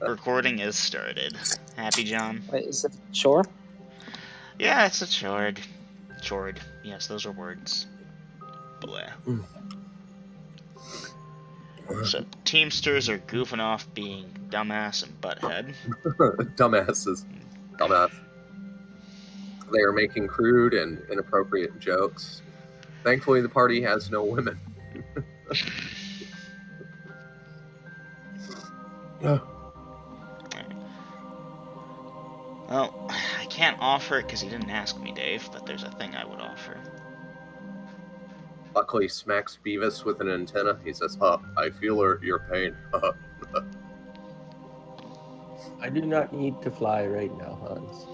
Recording is started. Happy, John? Wait, is it sure? Yeah, it's a chord. Chord. Yes, those are words. Blah. So, Teamsters are goofing off being dumbass and butthead. Dumbasses. Dumbass. They are making crude and inappropriate jokes. Thankfully, the party has no women. Well, I can't offer it because you didn't ask me, Dave, but there's a thing I would offer. Buckley smacks Beavis with an antenna. He says, I feel your pain. I do not need to fly right now, Hans.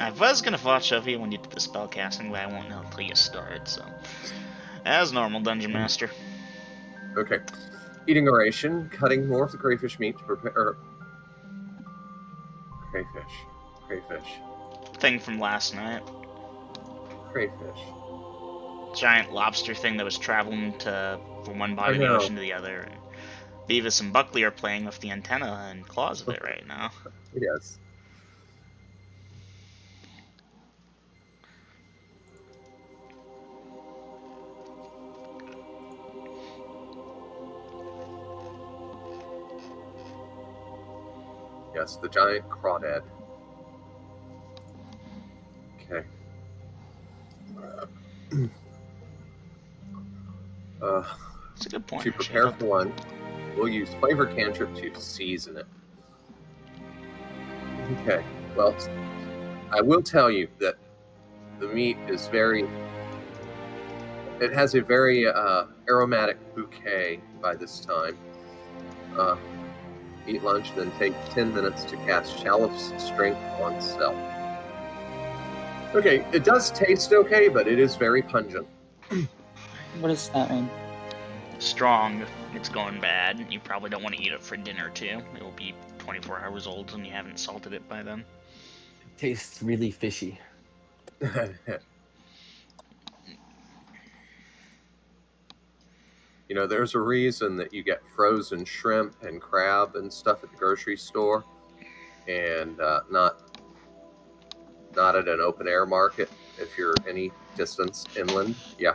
I was gonna watch over you when you did the spell casting, but I won't know until you start, so. As normal, Dungeon Master. Okay. Eating a ration, cutting more of the crayfish meat to prepare... Crayfish. Thing from last night. Crayfish. Giant lobster thing that was traveling from one body of the ocean to the other. And Beavis and Buckley are playing with the antenna and claws of it right now. Yes. Yes, the giant crawdad. Okay. That's a good point. To prepare for one, we'll use flavor cantrip to season it. Okay, well, I will tell you that the meat is it has a very aromatic bouquet by this time. Eat lunch, then take 10 minutes to cast Shallow's Strength on self. Okay, it does taste okay, but it is very pungent. What does that mean? Strong. It's going bad. You probably don't want to eat it for dinner, too. It will be 24 hours old and you haven't salted it by then. It tastes really fishy. You know, there's a reason that you get frozen shrimp and crab and stuff at the grocery store, and not at an open air market if you're any distance inland. Yeah.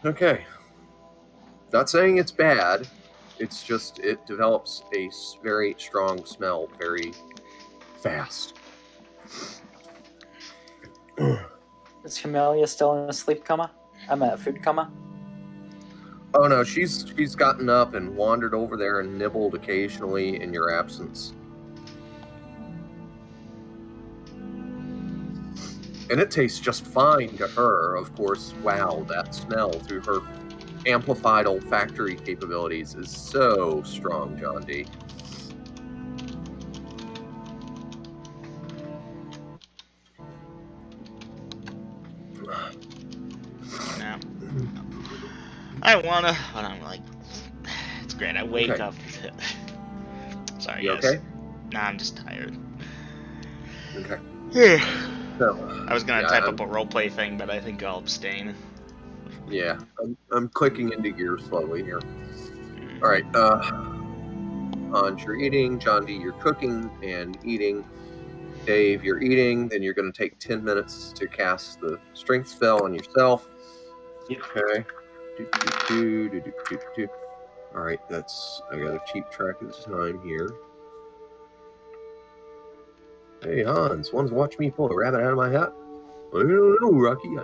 Okay. Not saying it's bad. It's just it develops a very strong smell very fast. Is Camellia still in a sleep coma? I'm at a food coma. Oh no, she's gotten up and wandered over there and nibbled occasionally in your absence. And it tastes just fine to her, of course. Wow, that smell through her amplified olfactory capabilities is so strong, John D. No. I wanna, but I'm like, it's great. I wake up. Sorry, you guys. Okay? Nah, I'm just tired. Okay. So, I was gonna type up a roleplay thing, but I think I'll abstain. Yeah, I'm clicking into gear slowly here. All right, Hans, you're eating. John D, you're cooking and eating. Dave, you're eating. Then you're going to take 10 minutes to cast the strength spell on yourself. Yep. Okay. All right, I gotta keep track of the time here. Hey, Hans, want to watch me pull a rabbit out of my hat? I don't know, Rocky.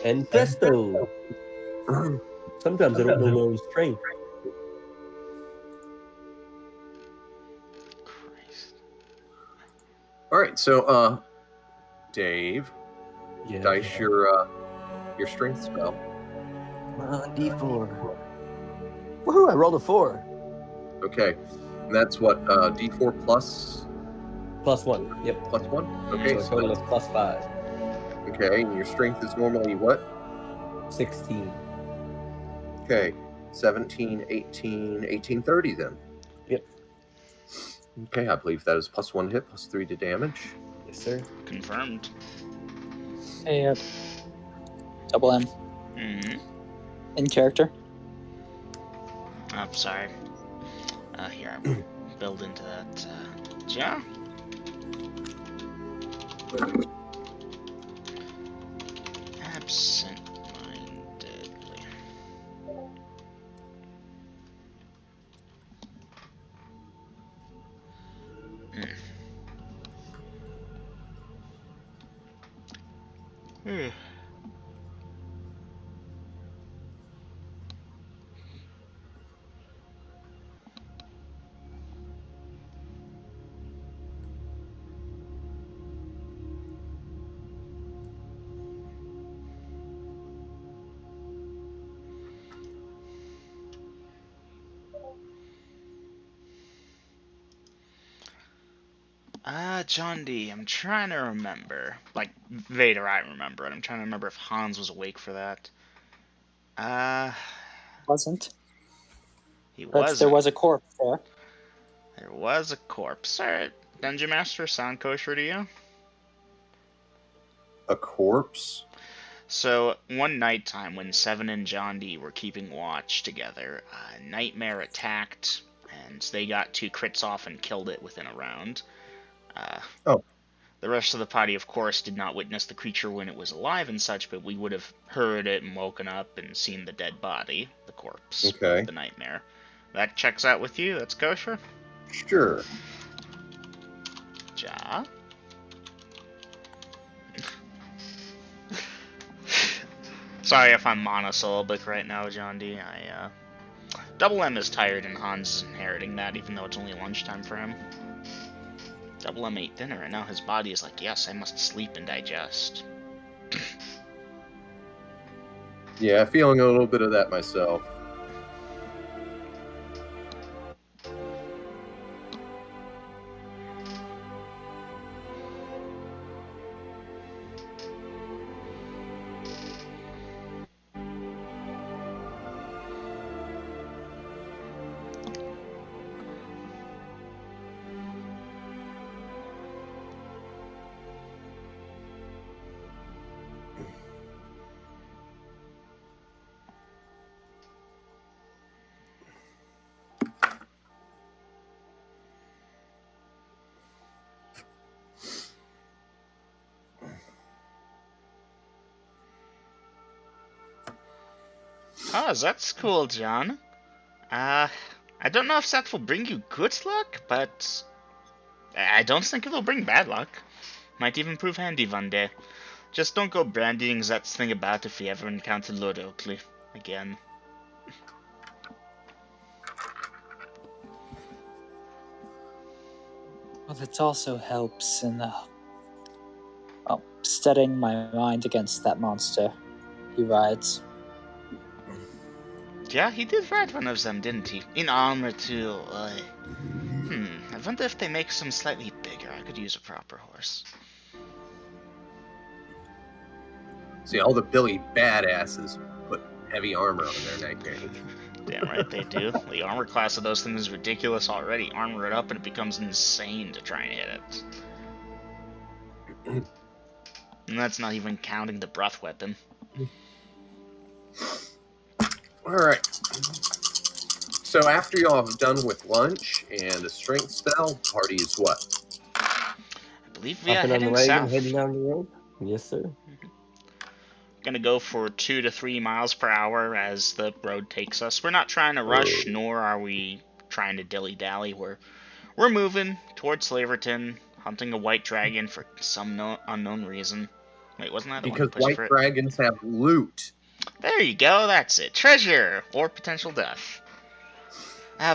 And presto! Sometimes I don't know my own strength. Christ. All right, so Dave, Yeah. dice your strength spell. D4. Woohoo! I rolled a 4. Okay, and that's what D4 plus +1. Yep. +1. Okay, So a total of +5. Okay, and your strength is normally what? 16. Okay, 17, 18, 30 then. Yep. Okay, I believe that is +1 hit, +3 to damage. Yes, sir. Confirmed. Hey, double M. Mm-hmm. In character. I'm sorry. Here, I will build into that. Ja? Absent-mindedly. Hmm. John D. I'm trying to remember. Like, Vader, I remember it. I'm trying to remember if Hans was awake for that. Wasn't. He But wasn't. there was a corpse there. There was a corpse. Alright. Dungeon Master, sound kosher to you? A corpse? So, one nighttime when Seven and John D were keeping watch together, Nightmare attacked, and they got 2 crits off and killed it within a round. Oh. The rest of the party, of course, did not witness the creature when it was alive and such, but we would have heard it and woken up and seen the dead body, the corpse, Okay. the Nightmare. That checks out with you? That's kosher? Sure. Ja? Sorry if I'm monosyllabic right now, John D. Double M is tired and Hans is inheriting that, even though it's only lunchtime for him. Double M ate dinner, and now his body is like, yes, I must sleep and digest. Yeah, feeling a little bit of that myself. Oh, that's cool, John. I don't know if that will bring you good luck, but I don't think it'll bring bad luck. Might even prove handy one day. Just don't go brandying that thing about if you ever encounter Lord Oakley again. Well, it also helps in steadying my mind against that monster he rides. Yeah, he did ride one of them, didn't he? In armor, too. I wonder if they make some slightly bigger. I could use a proper horse. See, all the Billy badasses put heavy armor on their Nightmare. Damn right they do. The armor class of those things is ridiculous already. Armor it up and it becomes insane to try and hit it. And that's not even counting the breath weapon. Alright. So after y'all have done with lunch and a strength spell, party is what? I believe we are Hopping on the heading wagon, south. heading down the road. Yes, sir. Gonna go for 2 to 3 miles per hour as the road takes us. We're not trying to rush, nor are we trying to dilly-dally. We're moving towards Slaverton, hunting a white dragon for some unknown reason. Wait, wasn't that the one Because pushing white for it? dragons have loot. There you go, that's it. Treasure! Or potential death.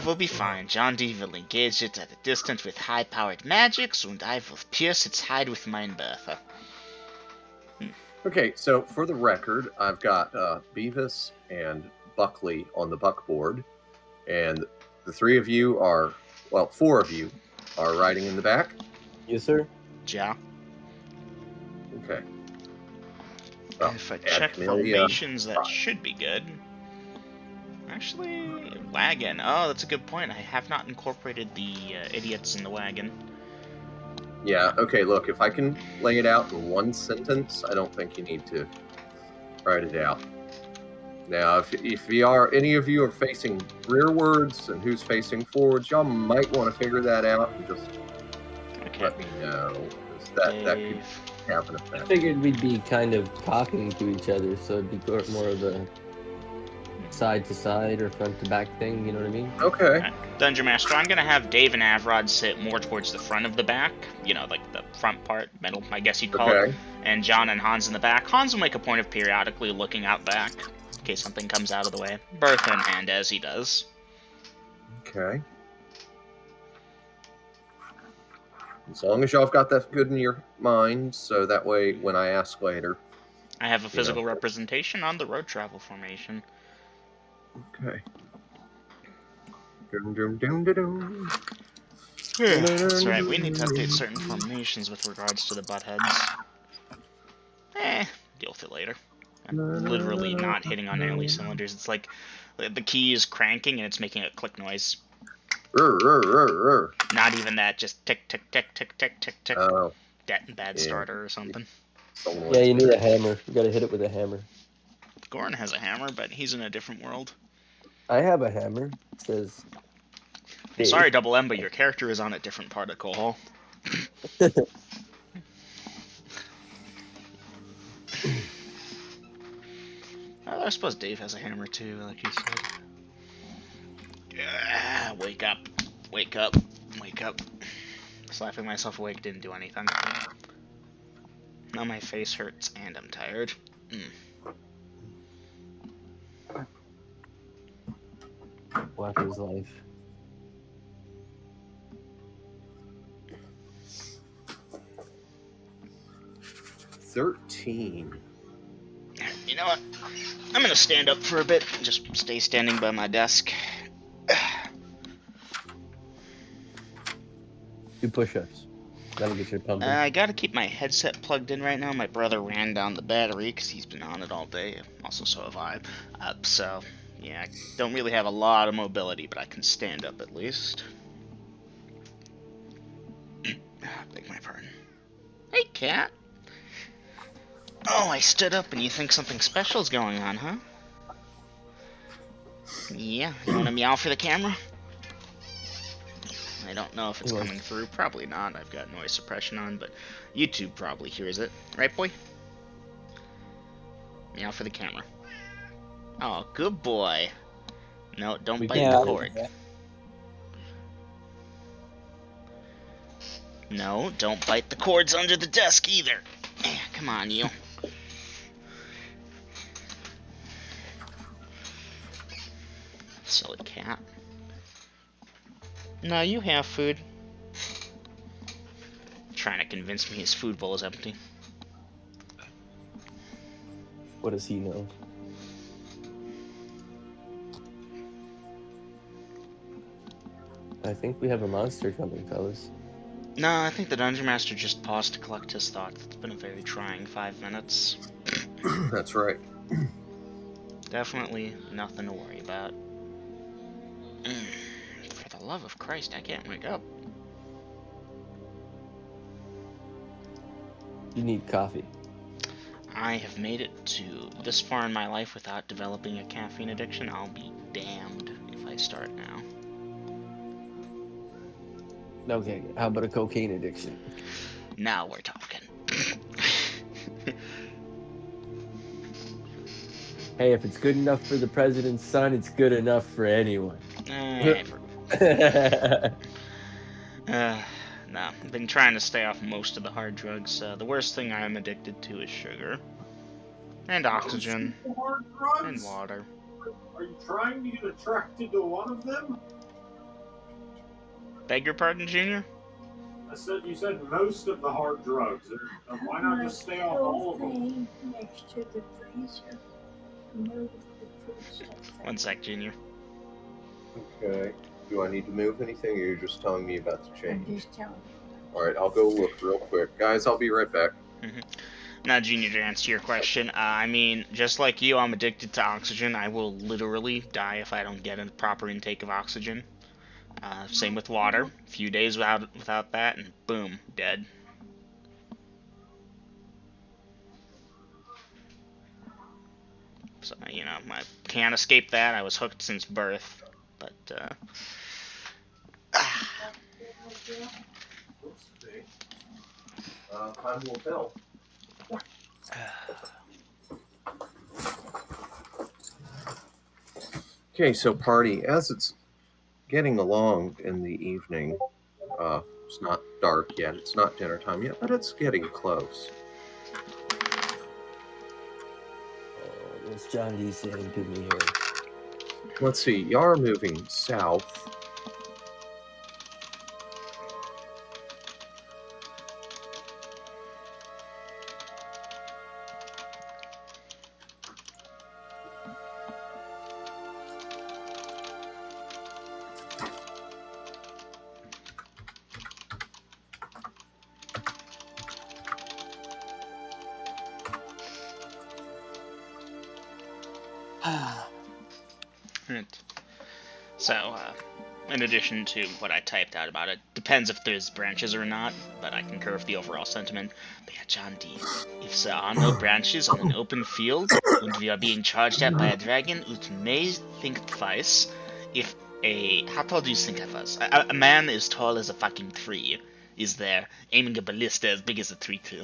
We'll be fine. John D will engage it at a distance with high-powered magics, and I will pierce its hide with mine Bertha. Okay, so for the record, I've got Beavis and Buckley on the buckboard, and the 3 of you are, well, 4 of you are riding in the back. Yes, sir. Ja. Okay. Well, And if I add check Camellia. formations, that should be good. Actually, wagon. Oh, that's a good point. I have not incorporated the idiots in the wagon. Yeah, okay, look, if I can lay it out in one sentence, I don't think you need to write it out. Now, if you are any of you are facing rearwards and who's facing forwards, y'all might want to figure that out and just let me know, because that could have an I effect. figured we'd be kind of talking to each other, so it'd be more of a side to side or front to back thing. You know what I mean? Okay. Dungeon Master, I'm gonna have Dave and Avrod sit more towards the front of the back, you know, like the front part, middle, I guess you'd call it, and John and Hans in the back. Hans will make a point of periodically looking out back, in case something comes out of the way, Bertha in hand as he does. Okay. As long as y'all have got that good in your mind, so that way when I ask later. I have a physical representation on the road travel formation. Okay. Dum, dum, dum, dum, dum. That's right, we need to update certain formations with regards to the butt heads. Deal with it later. I'm literally not hitting on early cylinders. It's like the key is cranking and it's making a click noise. Not even that, just tick, tick, tick, tick, tick, tick, tick. Oh. Bad starter or something. Yeah, you need a hammer. You gotta hit it with a hammer. Goran has a hammer, but he's in a different world. I have a hammer. It says Dave. Sorry, Double M, but your character is on a different particle hole. I suppose Dave has a hammer too, like you said. Wake up. Wake up. Wake up. Slapping myself awake didn't do anything. Now my face hurts and I'm tired. What is life? $13. You know what? I'm gonna stand up for a bit. Just stay standing by my desk. Do push-ups. That'll get you pumping. I gotta keep my headset plugged in right now. My brother ran down the battery because he's been on it all day. Also, so have I. So, yeah, I don't really have a lot of mobility, but I can stand up at least. Beg my pardon. Hey, cat. Oh, I stood up and you think something special's going on, huh? Yeah, you wanna meow for the camera? I don't know if it's coming through. Probably not. I've got noise suppression on, but YouTube probably hears it. Right, boy? Meow for the camera. Oh, good boy. No, don't bite the cord. No, don't bite the cords under the desk either. Come on, you. Silly cat. No, you have food. Trying to convince me his food bowl is empty. What does he know? I think we have a monster coming, fellas. No, I think the Dungeon Master just paused to collect his thoughts. It's been a very trying 5 minutes. That's right. Definitely nothing to worry about. For the love of Christ, I can't wake up. You need coffee. I have made it to this far in my life without developing a caffeine addiction. I'll be damned if I start now. Okay, how about a cocaine addiction? Now we're talking. Hey, if it's good enough for the president's son, it's good enough for anyone. No, I've been trying to stay off most of the hard drugs. The worst thing I'm addicted to is sugar. And oxygen. And water. Are you trying to get attracted to one of them? Beg your pardon, Junior? You said most of the hard drugs. Why not just stay off all of them? Next to the freezer. One sec, Junior. Okay. Do I need to move anything, or you're just telling me about the change? I'm just telling you. Alright, I'll go look real quick. Guys, I'll be right back. Now, Junior, to answer your question, I mean, just like you, I'm addicted to oxygen. I will literally die if I don't get a proper intake of oxygen. Same with water. A few days without that, and boom, dead. So, I can't escape that. I was hooked since birth. But, Time will tell. Okay, so party, as it's getting along in the evening, it's not dark yet, it's not dinner time yet, but it's getting close. Oh, what's John D saying to me here? Let's see, y'all are moving south. Right. So, in addition to what I typed out about it, depends if there's branches or not, but I concur with the overall sentiment. But yeah, John D, if there are no branches on an open field, and we are being charged at by a dragon, it may think twice if how tall do you think I was? A man as tall as a fucking tree is there, aiming a ballista as big as a tree too.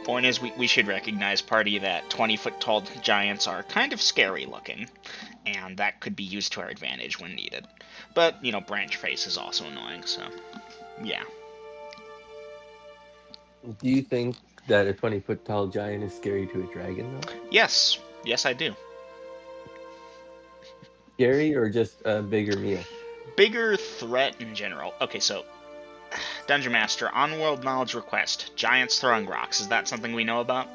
Point is, we should recognize, party, that 20-foot tall giants are kind of scary looking, and that could be used to our advantage when needed. But, branch face is also annoying, so, yeah. Do you think that a 20-foot tall giant is scary to a dragon, though? Yes, I do. Scary or just a bigger meal? Bigger threat in general. Okay, so, Dungeon Master, on-world knowledge request. Giants throwing rocks. Is that something we know about?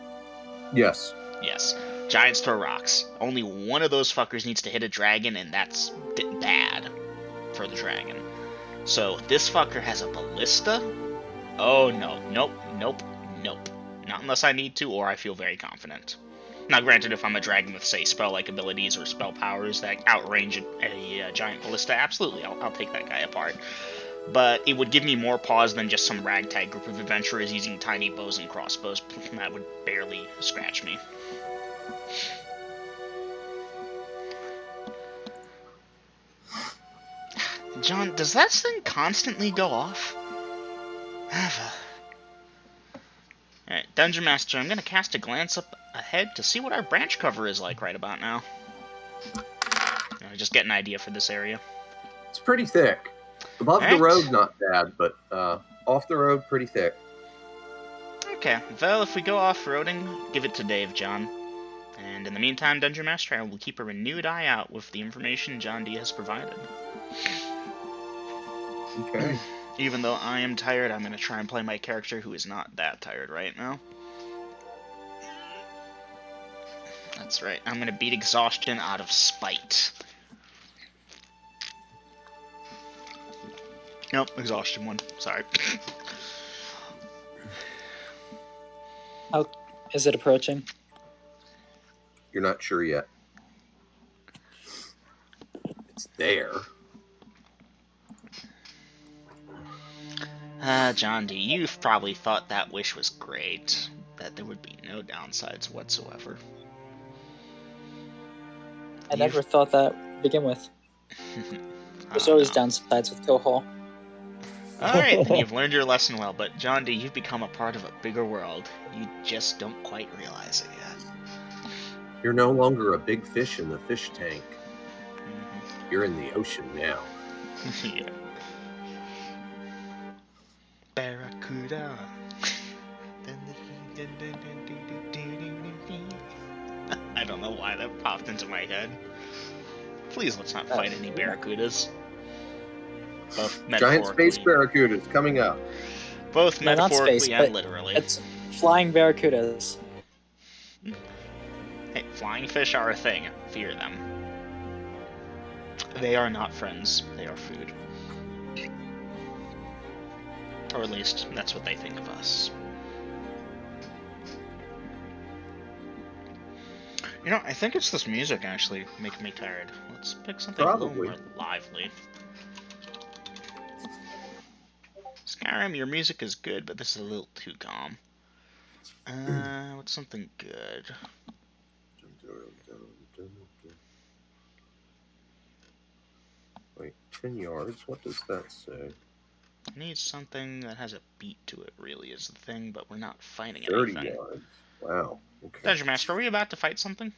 Yes. Yes. Giants throw rocks. Only one of those fuckers needs to hit a dragon, and that's bad for the dragon. So, this fucker has a ballista? Oh, no. Nope. Not unless I need to, or I feel very confident. Now, granted, if I'm a dragon with, say, spell-like abilities or spell powers that outrange a giant ballista, absolutely, I'll take that guy apart. But it would give me more pause than just some ragtag group of adventurers using tiny bows and crossbows. That would barely scratch me. John, does that thing constantly go off? Alright, Dungeon Master, I'm gonna cast a glance up ahead to see what our branch cover is like right about now. Just get an idea for this area. It's pretty thick. Above the road, not bad, but off the road, pretty thick. Okay, well, if we go off-roading, give it to Dave, John. And in the meantime, Dungeon Master, I will keep a renewed eye out with the information John D has provided. Okay. Even though I am tired, I'm going to try and play my character who is not that tired right now. That's right, I'm going to beat exhaustion out of spite. Nope, exhaustion one. Sorry. How is it approaching? You're not sure yet. It's there. John D, you've probably thought that wish was great. That there would be no downsides whatsoever. I never thought that to begin with. There's always downsides with Cohol. Alright, then you've learned your lesson well, but John D, you've become a part of a bigger world. You just don't quite realize it yet. You're no longer a big fish in the fish tank. You're in the ocean now. Yeah. Barracuda. I don't know why that popped into my head. Please let's not fight any barracudas. Both Giant space barracudas coming up. Both They're not metaphorically space, and but literally. it's flying barracudas. Hey, flying fish are a thing. Fear them. They are not friends. They are food. Or at least, that's what they think of us. I think it's this music actually making me tired. Let's pick something a little more lively. Just Skyrim, your music is good, but this is a little too calm. What's something good? Wait, 10 yards? What does that say? I need something that has a beat to it, really, is the thing, but we're not fighting 30 anything. yards. Wow. Okay. Dungeon Master, are we about to fight something?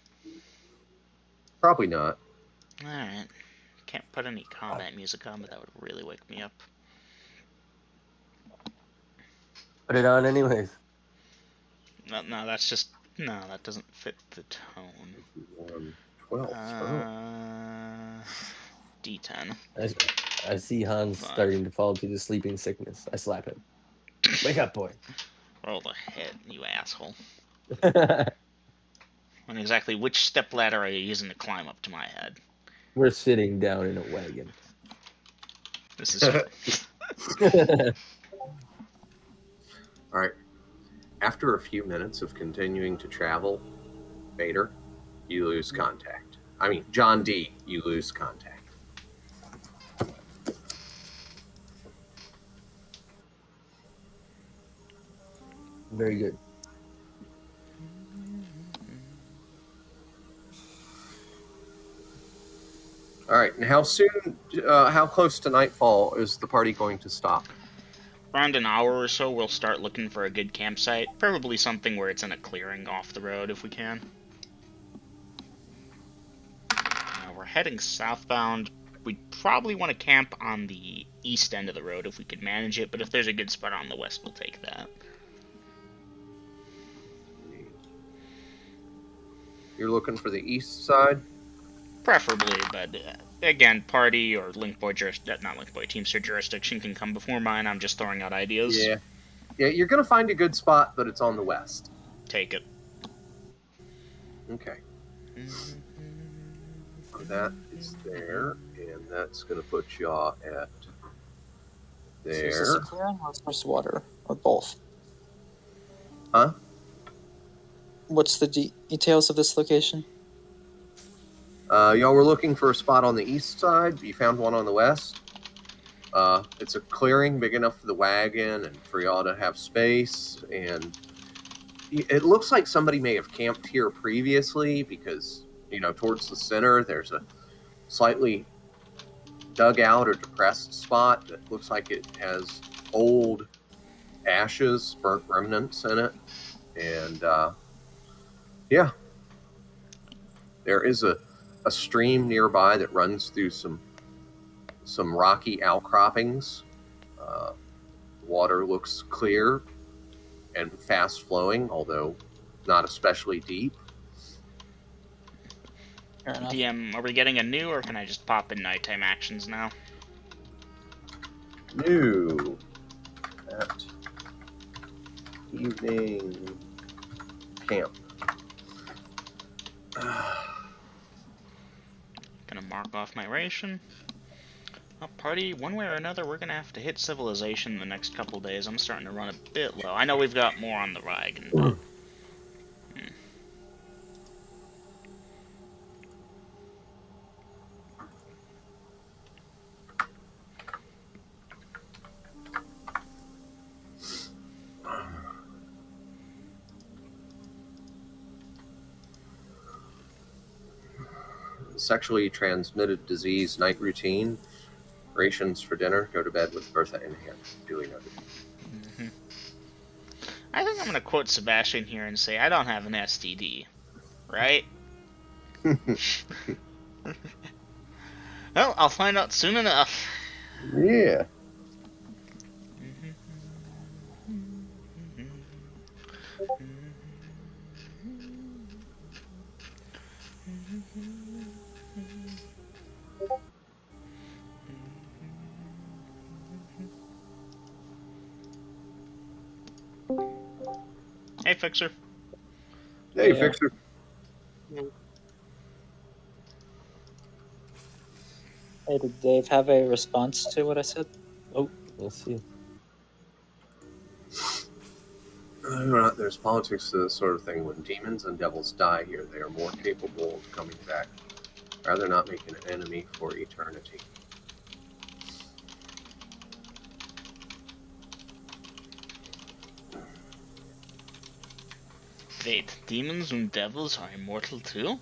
Probably not. Alright. Can't put any combat music on, but that would really wake me up. Put it on anyways. No, that's just... No, that doesn't fit the tone. 12. D10. I see Hans starting to fall to the sleeping sickness. I slap him. Wake up, boy. Roll the hit, you asshole. And exactly which stepladder are you using to climb up to my head? We're sitting down in a wagon. This is... Alright. After a few minutes of continuing to travel, Vader, you lose contact. I mean, John D, you lose contact. Very good. All right, and how close to nightfall is the party going to stop? Around an hour or so, we'll start looking for a good campsite. Preferably something where it's in a clearing off the road, if we can. We're heading southbound. We'd probably want to camp on the east end of the road if we could manage it, but if there's a good spot on the west, we'll take that. You're looking for the east side? Preferably, but again, party or Link Boy not Link Boy, Teamster jurisdiction can come before mine. I'm just throwing out ideas. Yeah, you're going to find a good spot, but it's on the west. Take it. Okay. That is there, and that's going to put y'all at there. So is this a clearing or first water, or both? Huh? What's the details of this location? Y'all were looking for a spot on the east side. You found one on the west. It's a clearing big enough for the wagon and for y'all to have space. And it looks like somebody may have camped here previously because, towards the center, there's a slightly dug out or depressed spot that looks like it has old ashes, burnt remnants in it. And, yeah. There is a stream nearby that runs through some rocky outcroppings. Water looks clear and fast flowing, although not especially deep. Fair enough. DM, are we getting a new, or can I just pop in nighttime actions now? New at evening camp. Gonna mark off my ration. Well, party, one way or another, we're gonna have to hit civilization in the next couple days. I'm starting to run a bit low. I know we've got more on the wagon, but... Sexually transmitted disease night routine. Rations for dinner. Go to bed with Bertha in hand. Duly noted. I think I'm gonna quote Sebastian here and say, I don't have an STD. Right? Well, I'll find out soon enough. Yeah. Hey, Fixer. Hey, Yeah. Fixer. Hey, did Dave have a response to what I said? Oh, Let's see. There's politics to this sort of thing. When demons and devils die here, they are more capable of coming back. Rather not make an enemy for eternity. Wait, demons and devils are immortal too?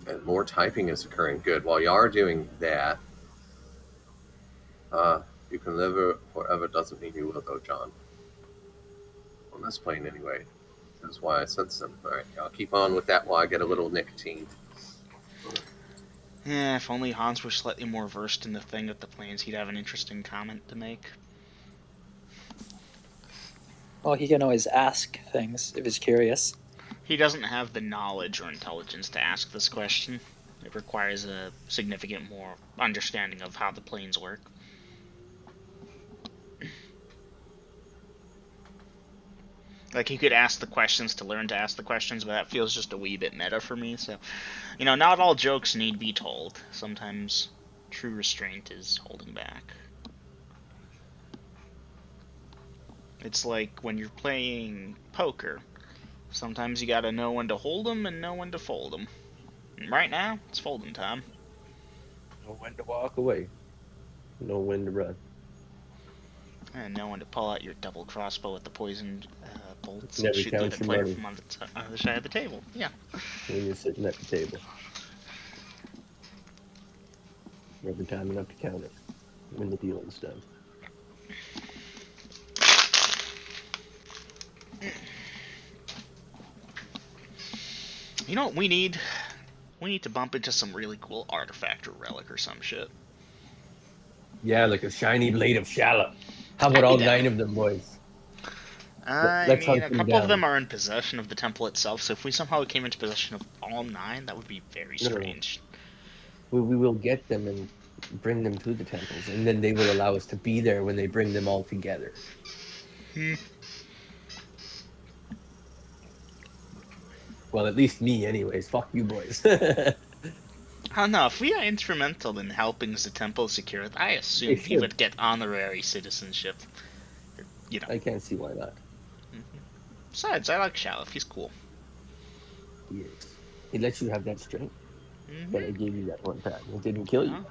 And more typing is occurring. Good. While you are doing that, you can live forever doesn't mean you will, though, John. On this plane, anyway. That's why I sense them. All right, I'll keep on with that while I get a little nicotine. Yeah, if only Hans were slightly more versed in the thing of the planes, he'd have an interesting comment to make. Well, he can always ask things if he's curious. He doesn't have the knowledge or intelligence to ask this question. It requires a significant more understanding of how the planes work. Like, he could ask the questions to learn to ask the questions, but that feels just a wee bit meta for me, so... You know, not all jokes need be told. Sometimes true restraint is holding back. It's like when you're playing poker. Sometimes you gotta know when to hold 'em and know when to fold 'em. And right now, it's folding time. Know when to walk away. Know when to run. And know when to pull out your double crossbow with the poisoned bolts Never and shoot through count the your player money. from on the other side of the table. Yeah. When you're sitting at the table. Every time enough to count it. When the dealing's done. You know what we need? We need to bump into some really cool artifact or relic or some shit. Yeah, like a shiny blade of shallop. How about all 9 of them, boys? I Let's mean, hunt a them couple of down. them are in possession of the temple itself, so if we somehow came into possession of all 9, that would be very No. strange. We will get them and bring them to the temples, and then they will allow us to be there when they bring them all together. Well, at least me, anyways. Fuck you, boys. I don't know, if we are instrumental in helping the temple secure it, I assume we should. would get honorary citizenship. You know. I can't see why not. Besides, I like Shalif, he's cool. He is. He lets you have that strength that I gave you that one time. It didn't kill you.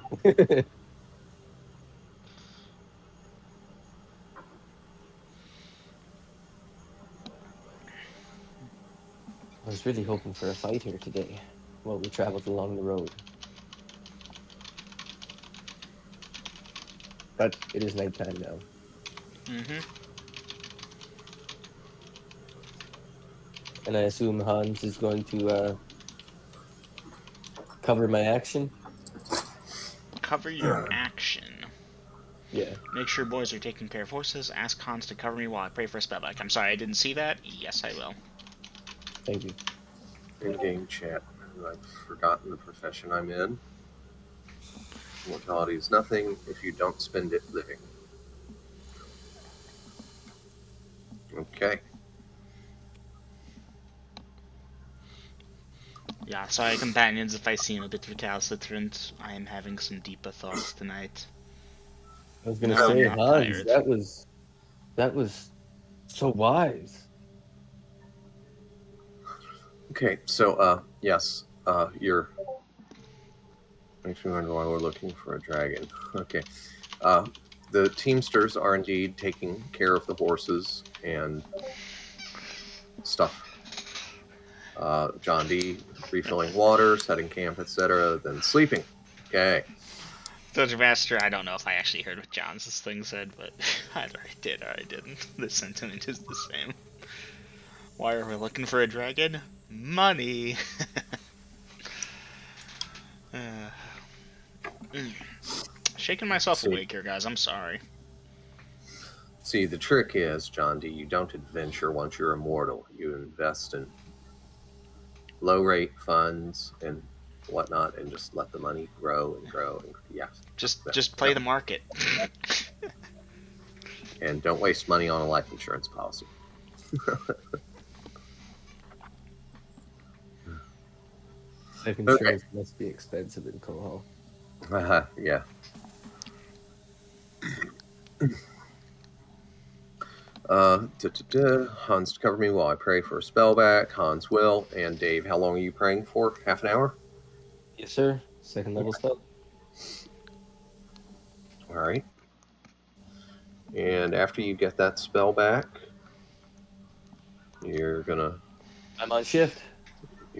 I was really hoping for a fight here today while we traveled along the road. But it is nighttime now. And I assume Hans is going to cover my action? Cover your action. Yeah. Make sure boys are taking care of horses. Ask Hans to cover me while I pray for a spellback. I'm sorry, I didn't see that. Yes, I will. Thank you. In-game chat. I've forgotten the profession I'm in. Mortality is nothing if you don't spend it living. Okay. Yeah, sorry companions if I seem a bit recalcitrant. I am having some deeper thoughts tonight. I was gonna No, say, I'm not Hans, tired. that was so wise. Okay, so yes, you're. Makes me wonder why we're looking for a dragon. Okay, the teamsters are indeed taking care of the horses and stuff. John D. refilling water, setting camp, etc., then sleeping. Okay. Judge Master, I don't know if I actually heard what John's thing said, but either I did or I didn't. The sentiment is the same. Why are we looking for a dragon? Money! Shaking myself awake here, guys. I'm sorry. See, the trick is, John D., you don't adventure once you're immortal. You invest in low-rate funds and whatnot, and just let the money grow and grow. And yeah, just play the market. And don't waste money on a life insurance policy. Life insurance must be expensive in Kohal. Yeah. Hans, to cover me while I pray for a spell back. Hans will. And Dave, how long are you praying for? Half an hour? Yes, sir. Second level spell. All right. And after you get that spell back, you're I'm on shift.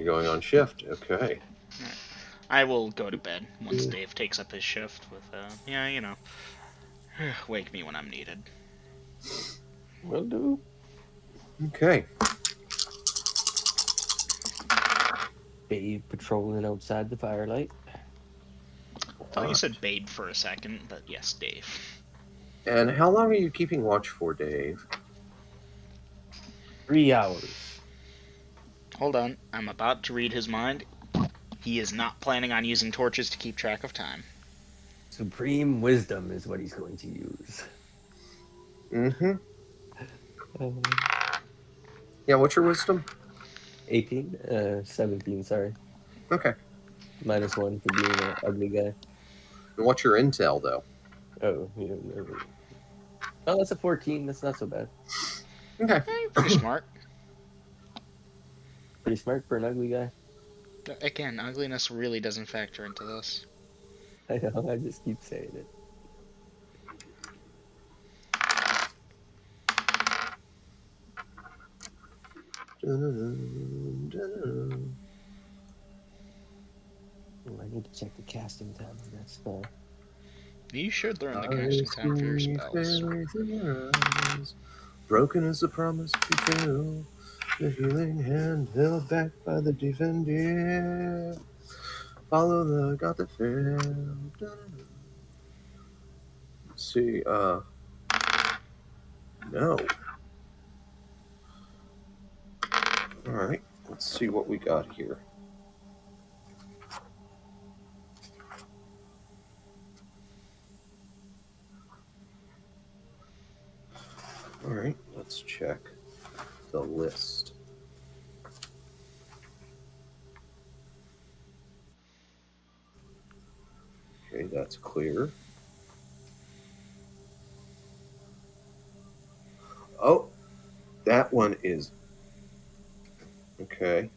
going on shift. Okay. I will go to bed once Dave takes up his shift with, wake me when I'm needed. Will do. Okay. Babe patrolling outside the firelight. Thought you said Babe for a second, but yes, Dave. And how long are you keeping watch for, Dave? 3 hours. Hold on, I'm about to read his mind. He is not planning on using torches to keep track of time. Supreme wisdom is what he's going to use. Mm-hmm. Yeah, what's your wisdom? 18? 17, sorry. Okay. -1 for being an ugly guy. And what's your intel, though? Oh, yeah. Oh, that's a 14. That's not so bad. Okay. You're pretty smart. Pretty smart for an ugly guy. Again, ugliness really doesn't factor into this. I know, I just keep saying it. Oh, I need to check the casting time on that spell. You should learn the casting time for your spells. Broken is the promise to fulfill. The healing hand held back by the defender. Follow the god that failed. Let's see, no. Alright, let's see what we got here. Alright, let's check the list. Okay, that's clear. Oh, that one is... Okay.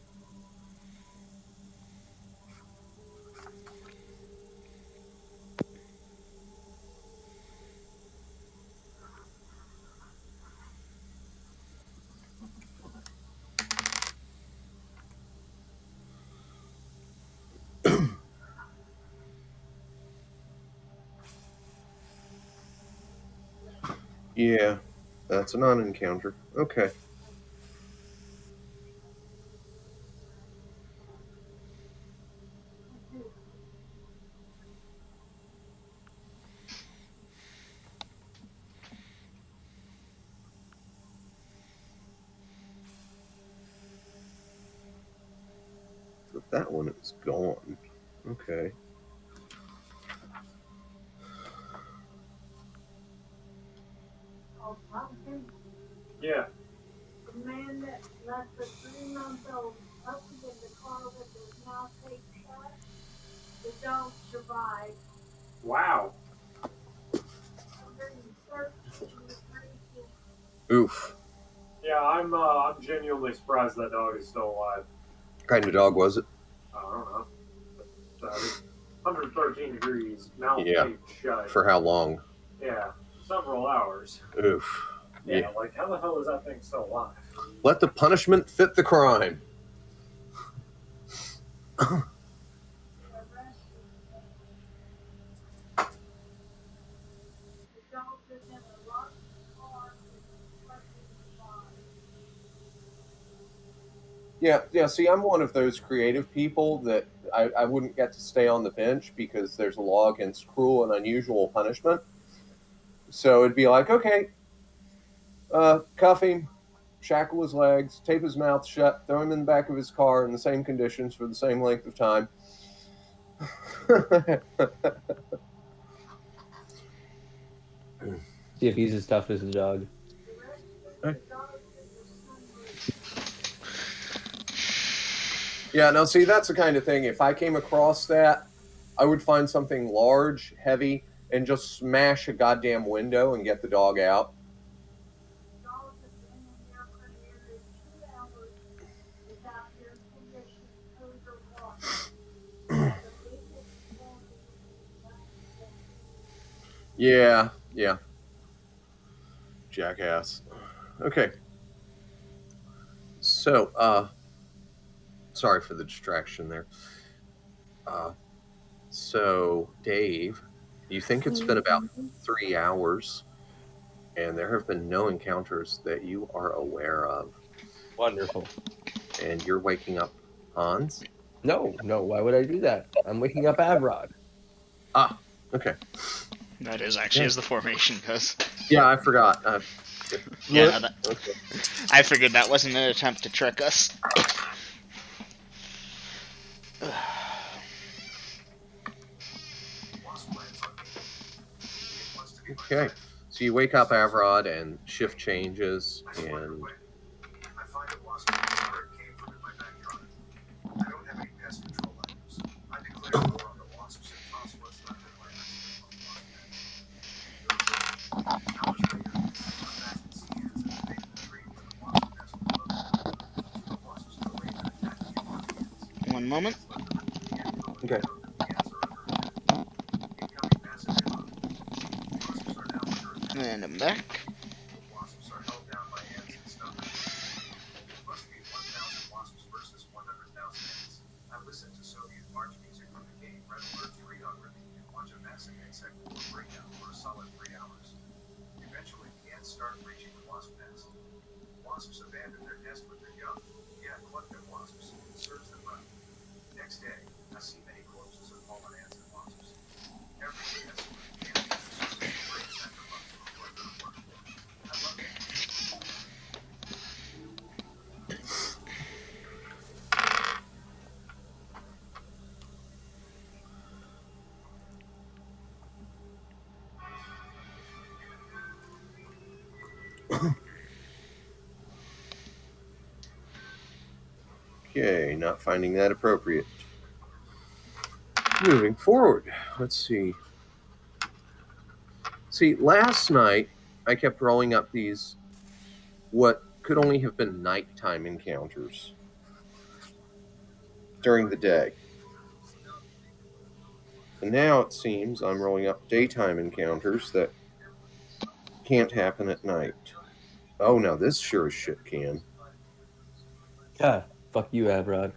Yeah, that's a non-encounter. Okay. So that one is gone. Okay. Oh, Pumpkin, Yeah. the man that left the 3-month-old puppy in the car with his mouth taped shut, the dog survived. Wow. 113 degrees. Oof. Yeah, I'm genuinely surprised that dog is still alive. What kind of dog was it? I don't know. But, 113 degrees, mouth Yeah. taped shut. For how long? Yeah, several hours. Oof. Yeah, like how the hell is that thing still alive? Let the punishment fit the crime. Yeah. See, I'm one of those creative people that I wouldn't get to stay on the bench because there's a law against cruel and unusual punishment. So it'd be like, okay, cuff him, shackle his legs, tape his mouth shut, throw him in the back of his car in the same conditions for the same length of time. See if he's as tough as a dog. Yeah, now see, that's the kind of thing. If I came across that, I would find something large, heavy, and just smash a goddamn window and get the dog out. Yeah. Jackass. Okay. So, sorry for the distraction there. So, Dave, you think it's been about 3 hours, and there have been no encounters that you are aware of, Wonderful. and you're waking up Hans? No, why would I do that? I'm waking up Avrod. Ah, okay. That is actually as the formation goes. Yeah, I forgot. Yeah, no, Okay. I figured that wasn't an attempt to trick us. Okay. So you wake up Avrod, and shift changes, and I find a wasp where it came from in my backyard. I don't have any pest control items. I declare war on the wasps and toss what's left of my accidental wasp nest. Hours later, I'm back in Seattle at the base of the tree where the wasp nest was located. The wasps go away and attack me in 1 minute. One moment. okay. Incoming massive ammo. Wasps are now under attack. And I'm back. Wasps are held down by ants and stomach. Must be 1,000 wasps versus 100,000 ants. I listened to Soviet march music from the game Red Alert 3 already and watch a massive insect war breakdown for a solid 3 hours. Eventually, the ants start breaching the wasp nest. Wasps abandon their nest with their young. Yeah, collect them wasps. It serves them right. Next day, I see many corpses of fallen ants and wasps. Every day I see them camping and serving a great sacrifice before I go to work. I love ants. Okay, not finding that appropriate. Moving forward, let's see. See, last night I kept rolling up these what could only have been nighttime encounters during the day. And now it seems I'm rolling up daytime encounters that can't happen at night. Oh, now this sure as shit can. Yeah, fuck you, Avrod.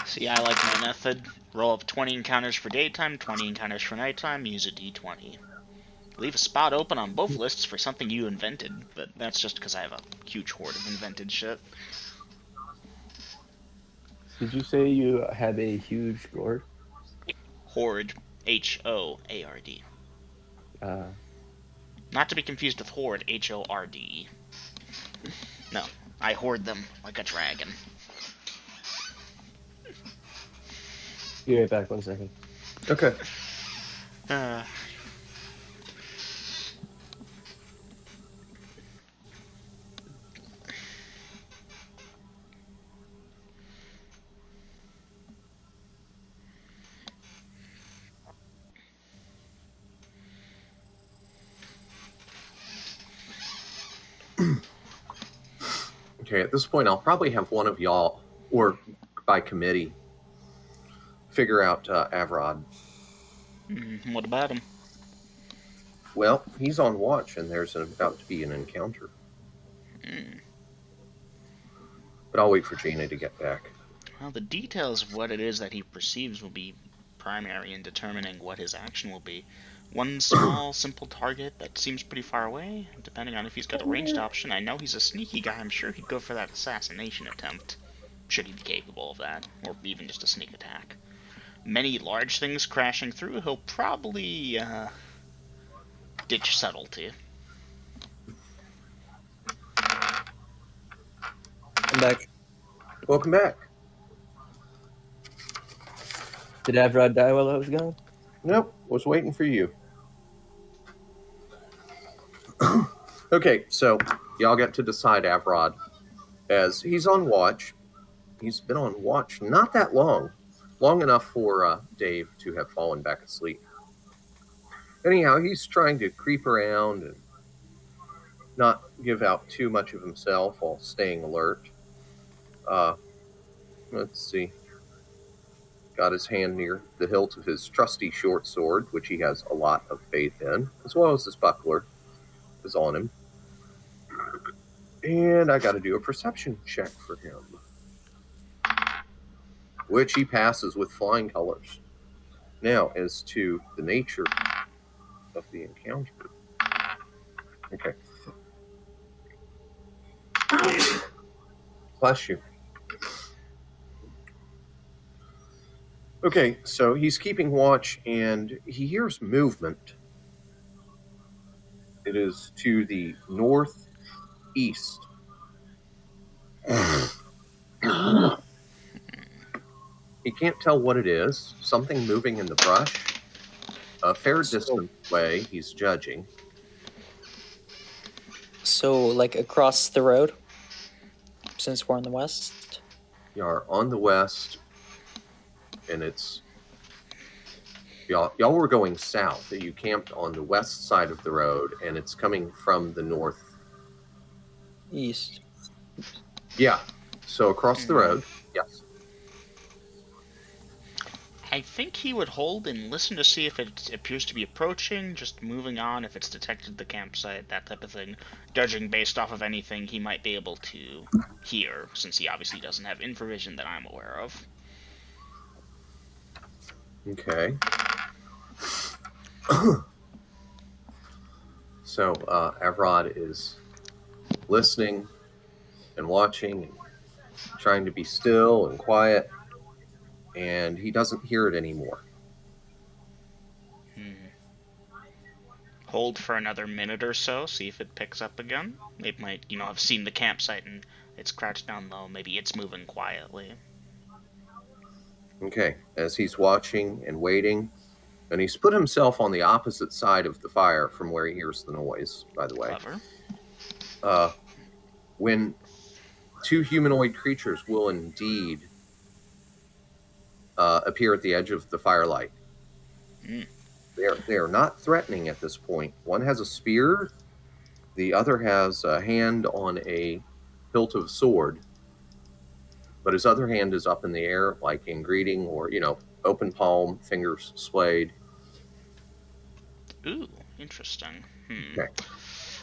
See, I like my method. Roll up 20 encounters for daytime, 20 encounters for nighttime, use a d20. Leave a spot open on both lists for something you invented, but that's just because I have a huge hoard of invented shit. Did you say you have a huge gourd? Hoard. H-O-A-R-D. Not to be confused with horde. H-O-R-D-E. No, I hoard them like a dragon. Be right back 1 second. Okay. Okay, at this point, I'll probably have one of y'all, or by committee, figure out Avrod. What about him? Well, he's on watch, and there's about to be an encounter. But I'll wait for Jaina to get back. Well, the details of what it is that he perceives will be primary in determining what his action will be. One small, simple target that seems pretty far away, depending on if he's got a ranged option. I know he's a sneaky guy. I'm sure he'd go for that assassination attempt, should he be capable of that, or even just a sneak attack. Many large things crashing through, he'll probably ditch subtlety. I'm back. Welcome back. Did Avrod die while I was gone? Nope, was waiting for you. Okay, so y'all get to decide Avrod, as he's on watch. He's been on watch not that long enough for Dave to have fallen back asleep. Anyhow, he's trying to creep around and not give out too much of himself while staying alert. Let's see. got his hand near the hilt of his trusty short sword, which he has a lot of faith in, as well as his buckler is on him. And I got to do a perception check for him, which he passes with flying colors. Now, as to the nature of the encounter. Okay. Bless you. Okay, so he's keeping watch and he hears movement. It is to the northeast. He can't tell what it is. Something moving in the brush. A fair distance away, he's judging. So, like across the road, since we're on the west? You are on the west, and it's... Y'all were going south. You camped on the west side of the road, and it's coming from the north. East. Yeah, so across the road, yes. I think he would hold and listen to see if it appears to be approaching, just moving on if it's detected the campsite, that type of thing. Judging based off of anything he might be able to hear, since he obviously doesn't have infravision that I'm aware of. Okay. So Avrod is listening and watching and trying to be still and quiet, and he doesn't hear it anymore. Hold for another minute or so, see if it picks up again. It might, have seen the campsite and it's crouched down low. Maybe it's moving quietly. Okay, as he's watching and waiting, and he's put himself on the opposite side of the fire from where he hears the noise, by the way. Clever. When two humanoid creatures will indeed appear at the edge of the firelight. They are not threatening at this point. One has a spear, the other has a hand on a hilt of sword, but his other hand is up in the air, like in greeting, or open palm, fingers splayed. Ooh, interesting. Okay.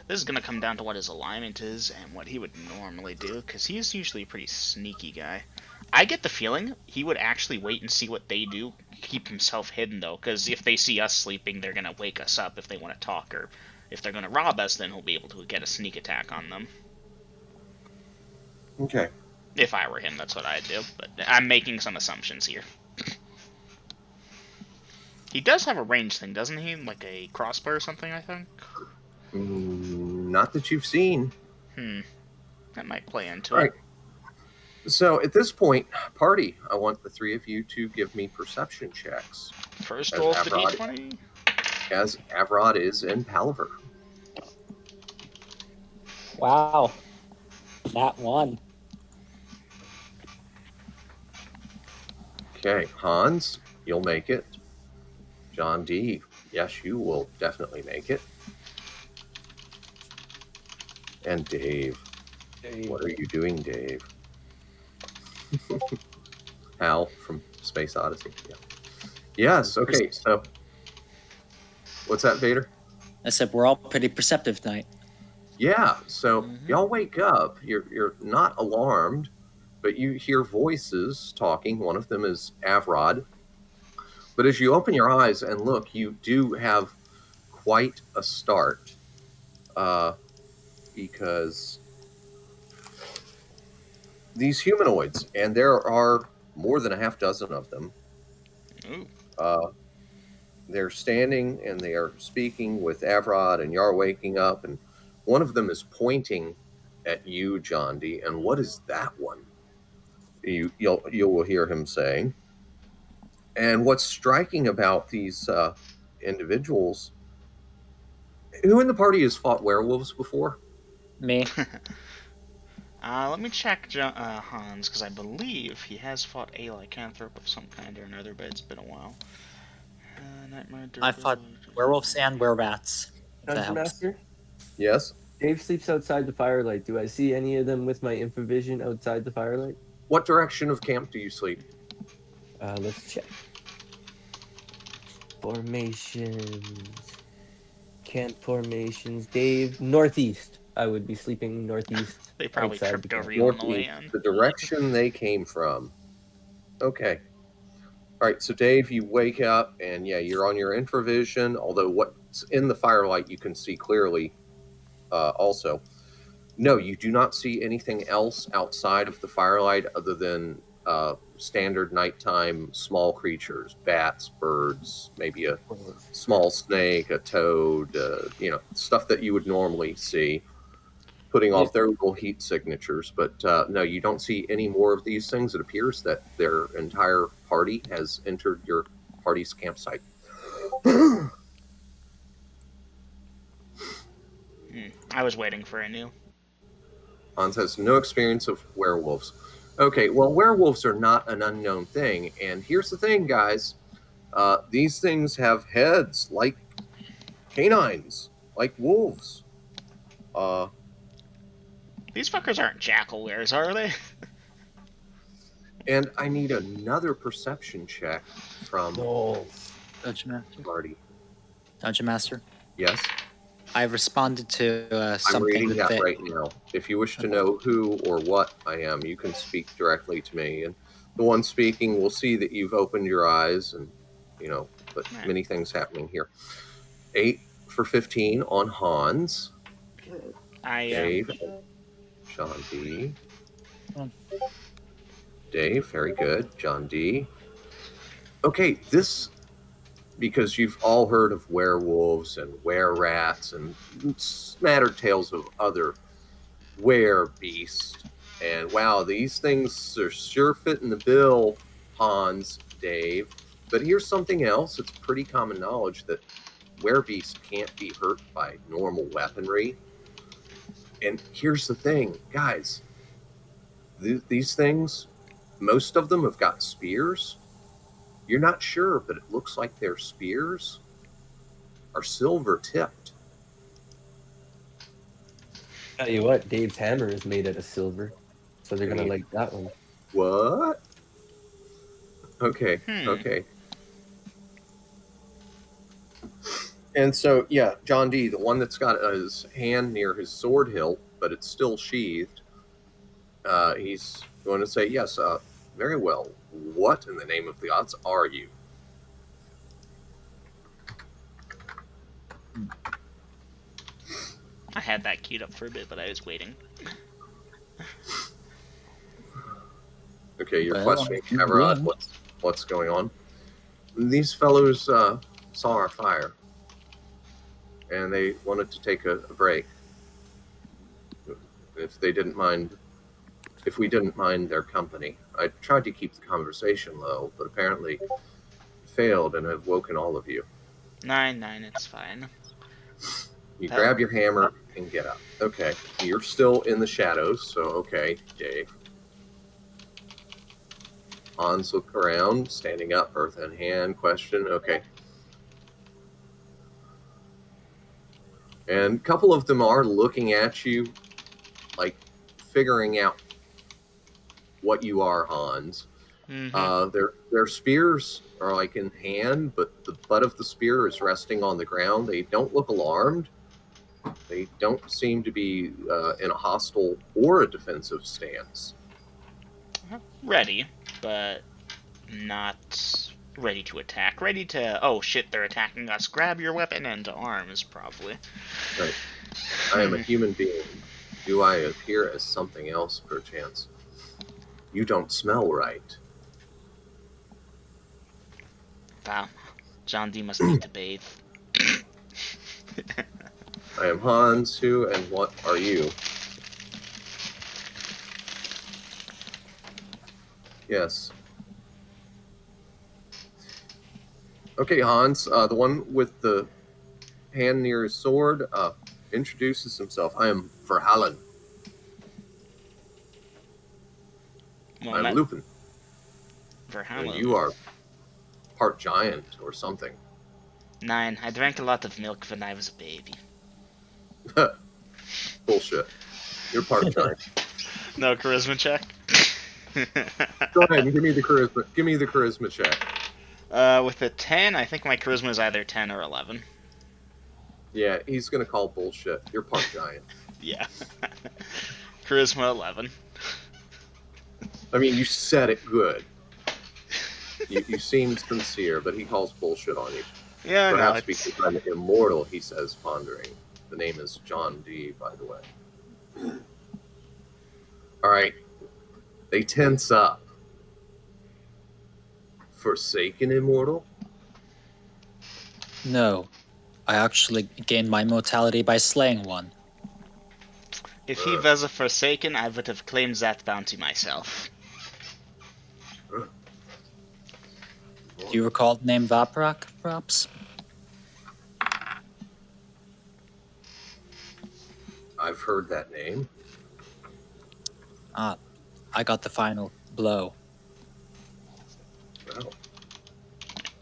This is going to come down to what his alignment is and what he would normally do, because he's usually a pretty sneaky guy. I get the feeling he would actually wait and see what they do, keep himself hidden, though, because if they see us sleeping, they're going to wake us up if they want to talk, or if they're going to rob us, then he'll be able to get a sneak attack on them. Okay. If I were him, that's what I'd do, but I'm making some assumptions here. He does have a range thing, doesn't he? Like a crossbow or something, I think? Not that you've seen. That might play into All it. right. So at this point, party, I want the three of you to give me perception checks. First roll for D20. As Avrod is in Palaver. Wow. That one. Okay, Hans, you'll make it. John D, yes, you will definitely make it. And Dave. What are you doing, Dave? Hal from Space Odyssey. Yeah. Yes, okay, so... What's that, Vader? I said we're all pretty perceptive tonight. Yeah, so y'all wake up. You're not alarmed, but you hear voices talking. One of them is Avrod. But as you open your eyes and look, you do have quite a start. Because these humanoids, and there are more than a half dozen of them, they're standing and they are speaking with Avrod, and you're waking up, and one of them is pointing at you, John D. And what is that one? You will hear him saying. And what's striking about these individuals, who in the party has fought werewolves before? Me. Let me check Hans, because I believe he has fought a lycanthrope of some kind or another, but it's been a while. I fought werewolves and wererats. Dungeon Master? Yes? Dave sleeps outside the firelight. Do I see any of them with my infravision outside the firelight? What direction of camp do you sleep? Let's check. Formations. Camp formations. Dave, northeast. I would be sleeping northeast. They probably outside tripped the over camp. you on the way Northeast, in. the direction they came from. Okay. All right, so Dave, you wake up and yeah, you're on your infravision, although what's in the firelight you can see clearly also. No, you do not see anything else outside of the firelight other than standard nighttime small creatures, bats, birds, maybe a small snake, a toad, stuff that you would normally see, putting off their little heat signatures. But no, you don't see any more of these things. It appears that their entire party has entered your party's campsite. I was waiting for a new. Hans has no experience of werewolves. Okay, well, werewolves are not an unknown thing. And here's the thing, guys. These things have heads like canines, like wolves. These fuckers aren't jackal wares, are they? And I need another perception check from Dungeon Master. Marty. Dungeon Master. Yes, I responded to I'm something reading with that the right now. If you wish to know who or what I am, you can speak directly to me. And the one speaking will see that you've opened your eyes and, but many things happening here. 8 for 15 on Hans. Dave. John D. Dave, very good. John D. Okay, because you've all heard of werewolves and were-rats and smattered tales of other were-beasts. And wow, these things are sure fitting the bill, Hans, Dave. But here's something else. It's pretty common knowledge that were-beasts can't be hurt by normal weaponry. And here's the thing, guys. These things, most of them have got spears. You're not sure, but it looks like their spears are silver tipped. Tell you what, Dave's hammer is made out of silver, so they're gonna like that one. What? Okay, okay. And so, yeah, John D., the one that's got his hand near his sword hilt, but it's still sheathed, he's going to say, yes, very well. What in the name of the gods are you? I had that queued up for a bit, but I was waiting. Okay, you're questioning Everard. What's going on? These fellows saw our fire, and they wanted to take a break. If we didn't mind their company. I tried to keep the conversation low, but apparently failed and have woken all of you. 9, it's fine. You grab your hammer and get up. Okay, you're still in the shadows, so okay, Dave. Hans, look around, standing up, earth in hand, question, okay. And a couple of them are looking at you, like figuring out what you are, Hans. Their spears are like in hand, but the butt of the spear is resting on the ground. They don't look alarmed. They don't seem to be in a hostile or a defensive stance. Ready, but not ready to attack. Ready to, oh shit, they're attacking us. Grab your weapon and to arms, probably. Right. I am a human being. Do I appear as something else, perchance? You don't smell right. Wow. John D must need to bathe. I am Hans, who and what are you? Yes. Okay, Hans, the one with the hand near his sword, introduces himself. I am Verhallen. Well, I'm Lupin. Verhallen. You are part giant or something. 9. I drank a lot of milk when I was a baby. Bullshit. You're part giant. No charisma check? Go ahead and give me the charisma. Give me the charisma check. With a 10, I think my charisma is either 10 or 11. Yeah, he's gonna call bullshit. You're part giant. Yeah. Charisma 11. I mean, you said it good. You seemed sincere, but he calls bullshit on you. Yeah, Perhaps no, it's... because I'm immortal, he says, pondering. The name is John D, by the way. All right. They tense up. Forsaken immortal? No, I actually gained my immortality by slaying one. If he was a Forsaken, I would have claimed that bounty myself. Do you recall the name Vaporak, perhaps? I've heard that name. Ah, I got the final blow. Well,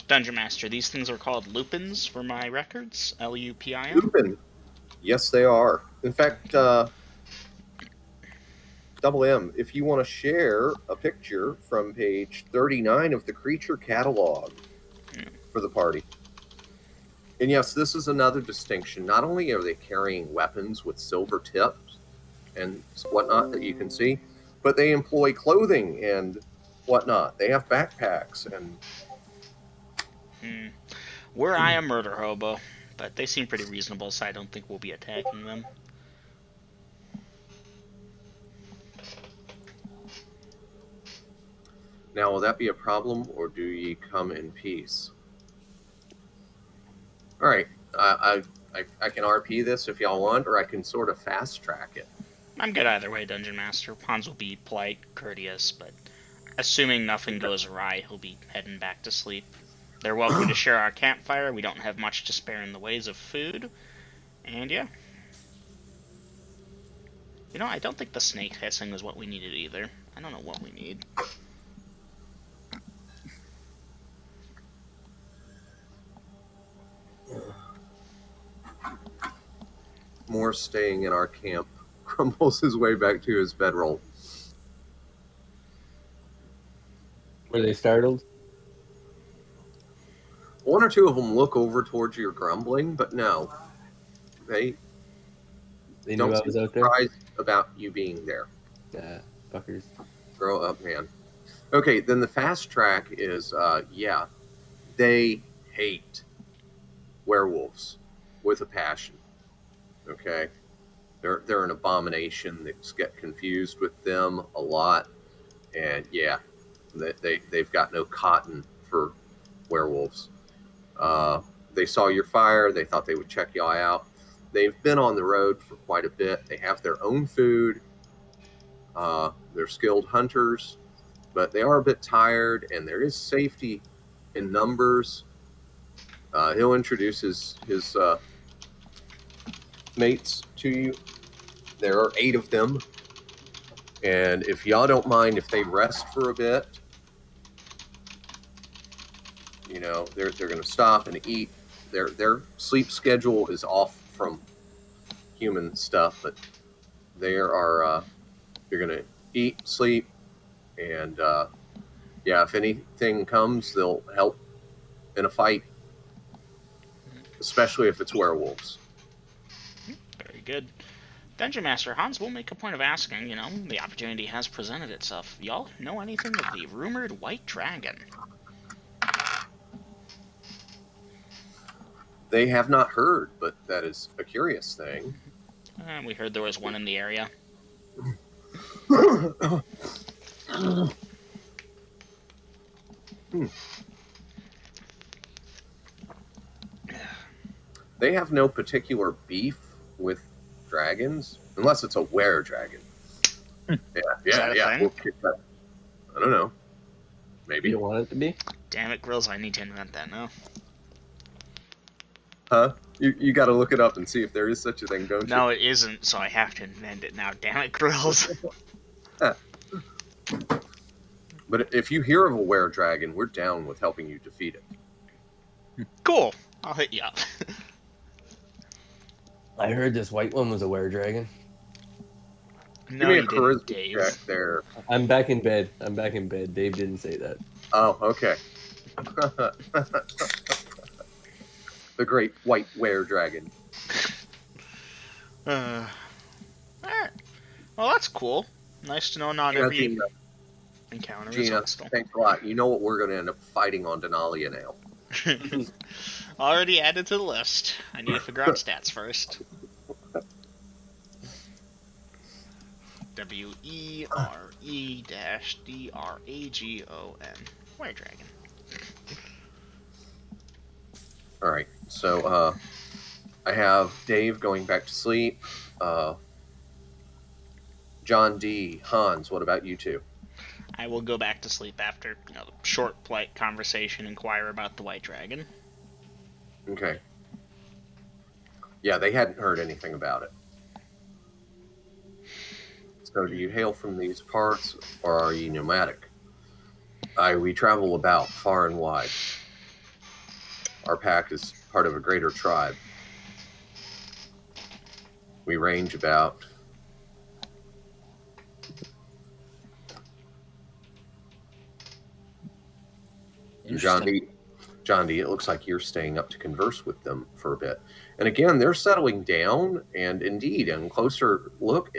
Dungeon Master, these things are called lupins for my records. Lupin. Lupin. Yes, they are. In fact, Double M, if you want to share a picture from page 39 of the creature catalog for the party. And yes, this is another distinction. Not only are they carrying weapons with silver tips and whatnot that you can see, but they employ clothing and whatnot. They have backpacks and... Were I a murder hobo, but they seem pretty reasonable, so I don't think we'll be attacking them. Now, will that be a problem, or do ye come in peace? All right, I can RP this if y'all want, or I can sort of fast track it. I'm good either way, Dungeon Master. Hans will be polite, courteous, but assuming nothing goes awry, he'll be heading back to sleep. They're welcome to share our campfire. We don't have much to spare in the ways of food. And yeah. You know, I don't think the snake hissing is what we needed either. I don't know what we need. More staying in our camp crumbles his way back to his bedroll. Were they startled? One or two of them look over towards your grumbling, but no. They They don't knew I seem was out there? surprised about you being there. Fuckers. Grow up, man. Okay, then the fast track is, yeah, they hate werewolves with a passion. Okay? They're an abomination. They just get confused with them a lot. And yeah, they've got no cotton for werewolves. They saw your fire. They thought they would check y'all out. They've been on the road for quite a bit. They have their own food. They're skilled hunters, but they are a bit tired, and there is safety in numbers. He'll introduce his mates to you. There are 8 of them, and if y'all don't mind if they rest for a bit, you know, they're going to stop and eat. Their sleep schedule is off from human stuff, but they are you're going to eat, sleep, and yeah, if anything comes, they'll help in a fight, especially if it's werewolves. Very good. Dungeon Master, Hans will make a point of asking, you know, the opportunity has presented itself. Y'all know anything of the rumored White Dragon? They have not heard, but that is a curious thing. We heard there was one in the area. They have no particular beef with dragons, unless it's a were-dragon. Yeah. We'll kick that. I don't know. Maybe. You don't want it to be? Damn it, Grills, I need to invent that now. Huh? You got to look it up and see if there is such a thing, don't you? No, it isn't, so I have to invent it now. Damn it, Grills. But if you hear of a were-dragon, we're down with helping you defeat it. Cool. I'll hit you up. I heard this white one was a were-dragon. No, Give me a you didn't, charisma Dave. check there. I'm back in bed. Dave didn't say that. Oh, okay. The great white were dragon. Alright. Well, that's cool. Nice to know not Yeah, every Gina, encounter is Gina, hostile. thanks a lot. You know what we're going to end up fighting on Denalia now. Already added to the list. I need to figure out stats first. WERE-DRAGON. White Dragon. All right. So I have Dave going back to sleep. John D. Hans, what about you two? I will go back to sleep after the short, polite conversation, inquire about the White Dragon. Okay. Yeah, they hadn't heard anything about it. So do you hail from these parts, or are you nomadic? We travel about far and wide. Our pack is part of a greater tribe. We range about Interesting. John D, it looks like you're staying up to converse with them for a bit. And again, they're settling down, and indeed, on closer look,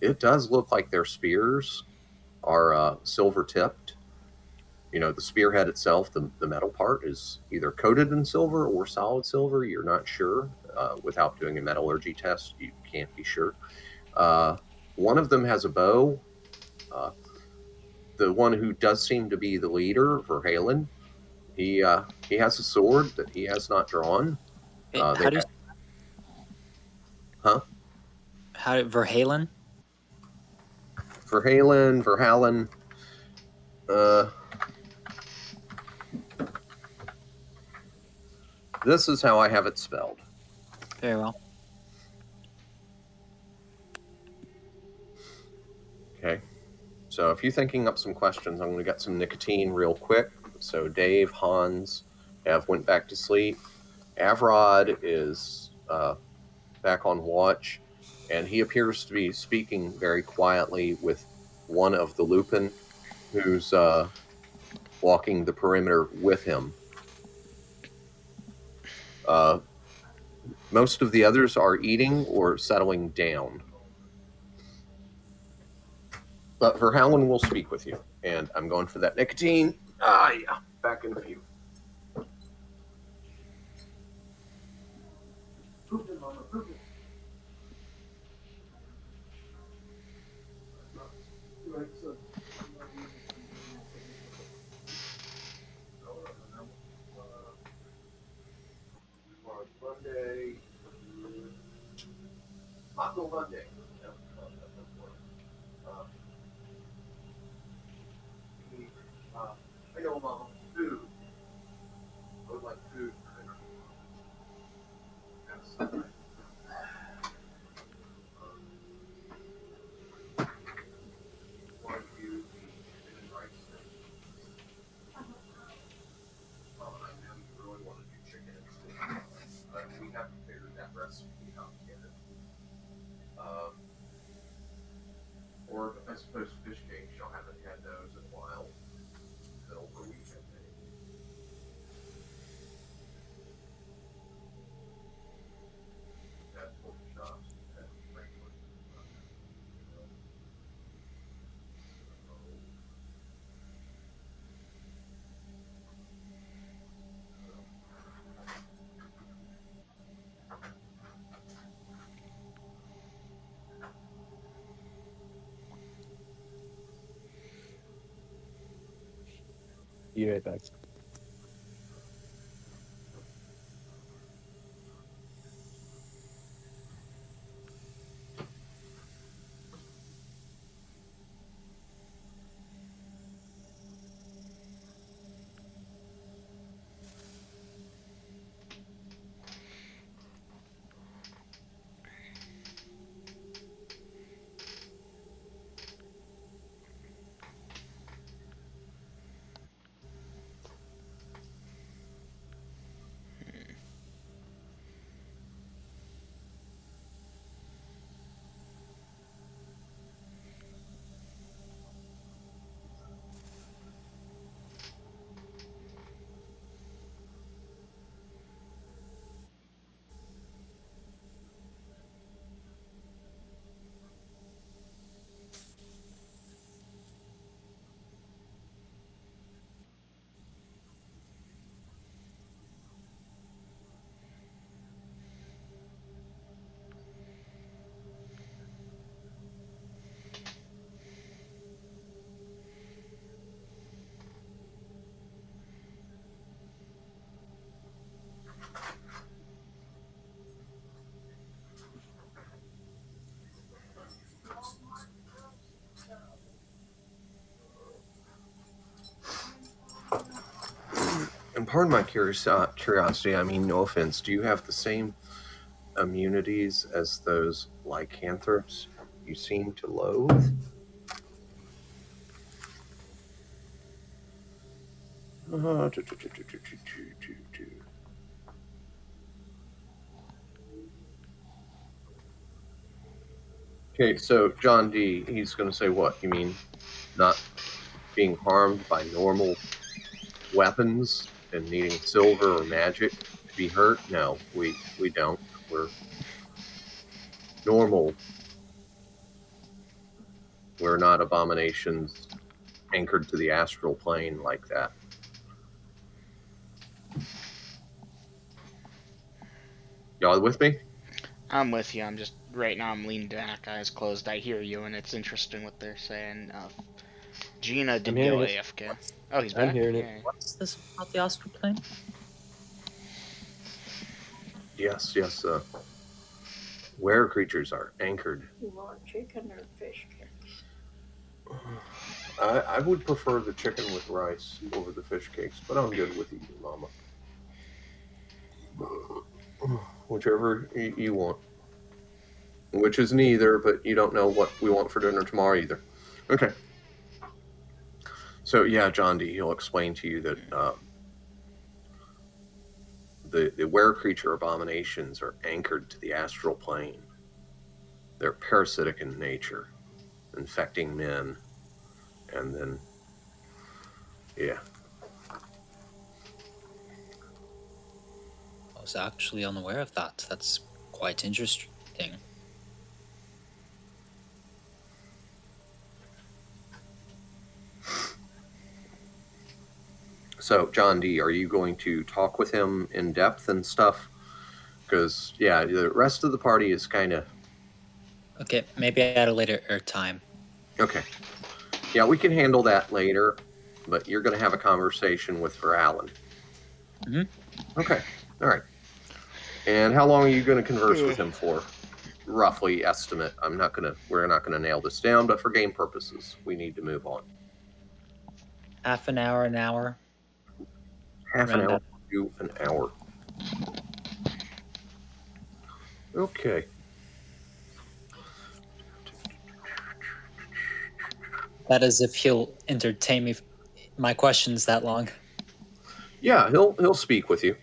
it does look like their spears are silver tipped. The spearhead itself, the metal part, is either coated in silver or solid silver. You're not sure. Without doing a metallurgy test, you can't be sure. One of them has a bow. The one who does seem to be the leader, Verhalen, he has a sword that he has not drawn. Hey, They how do you? Huh? How Verhalen? Verhalen. This is how I have it spelled. Very well. Okay. So if you're thinking up some questions, I'm going to get some nicotine real quick. So Dave, Hans have went back to sleep. Avrod is back on watch, and he appears to be speaking very quietly with one of the Lupin who's walking the perimeter with him. Most of the others are eating or settling down. But Verhalen will speak with you, and I'm going for that nicotine. Yeah, back in a few. Monday. Taco Monday. I know, Mama. Food. I would like food for dinner. Yes. Want you the chicken and rice thing? I know you really want to do chicken and steak, but we haven't figured that recipe out yet. Or I suppose fish cakes. Y'all haven't had those in a while. Over weekend. That pork chops. That regular. Be right back. pardon my curiosity. I mean, no offense. Do you have the same immunities as those lycanthropes you seem to loathe? Okay, so John D, he's going to say what? You mean not being harmed by normal weapons and needing silver or magic to be hurt? No, we don't. We're normal. We're not abominations anchored to the astral plane like that. Y'all with me? I'm with you. I'm just right now. I'm leaning back, eyes closed. I hear you, and it's interesting what they're saying. Gina did I'm go hearing it. AFK. Oh, he's I'm back. hearing it. Yeah. What's this about the astral plane? Yes. Where creatures are anchored. You want chicken or fish cakes? I would prefer the chicken with rice over the fish cakes, but I'm good with you, Mama. Whichever you want. Which is neither, but you don't know what we want for dinner tomorrow either. Okay. So yeah, John D, he'll explain to you that the were creature abominations are anchored to the astral plane. They're parasitic in nature, infecting men, and then yeah. I was actually unaware of that. That's quite interesting. So, John D, are you going to talk with him in depth and stuff? Because, yeah, the rest of the party is kind of... Okay, maybe at a later time. Okay. Yeah, we can handle that later, but you're going to have a conversation with Verallen. Mm-hmm. Okay, all right. And how long are you going to converse with him for? Roughly estimate. We're not gonna nail this down, but for game purposes, we need to move on. Half an hour, an hour. Half an Around hour to an hour. Okay. That is if he'll entertain me my questions that long. Yeah, he'll speak with you.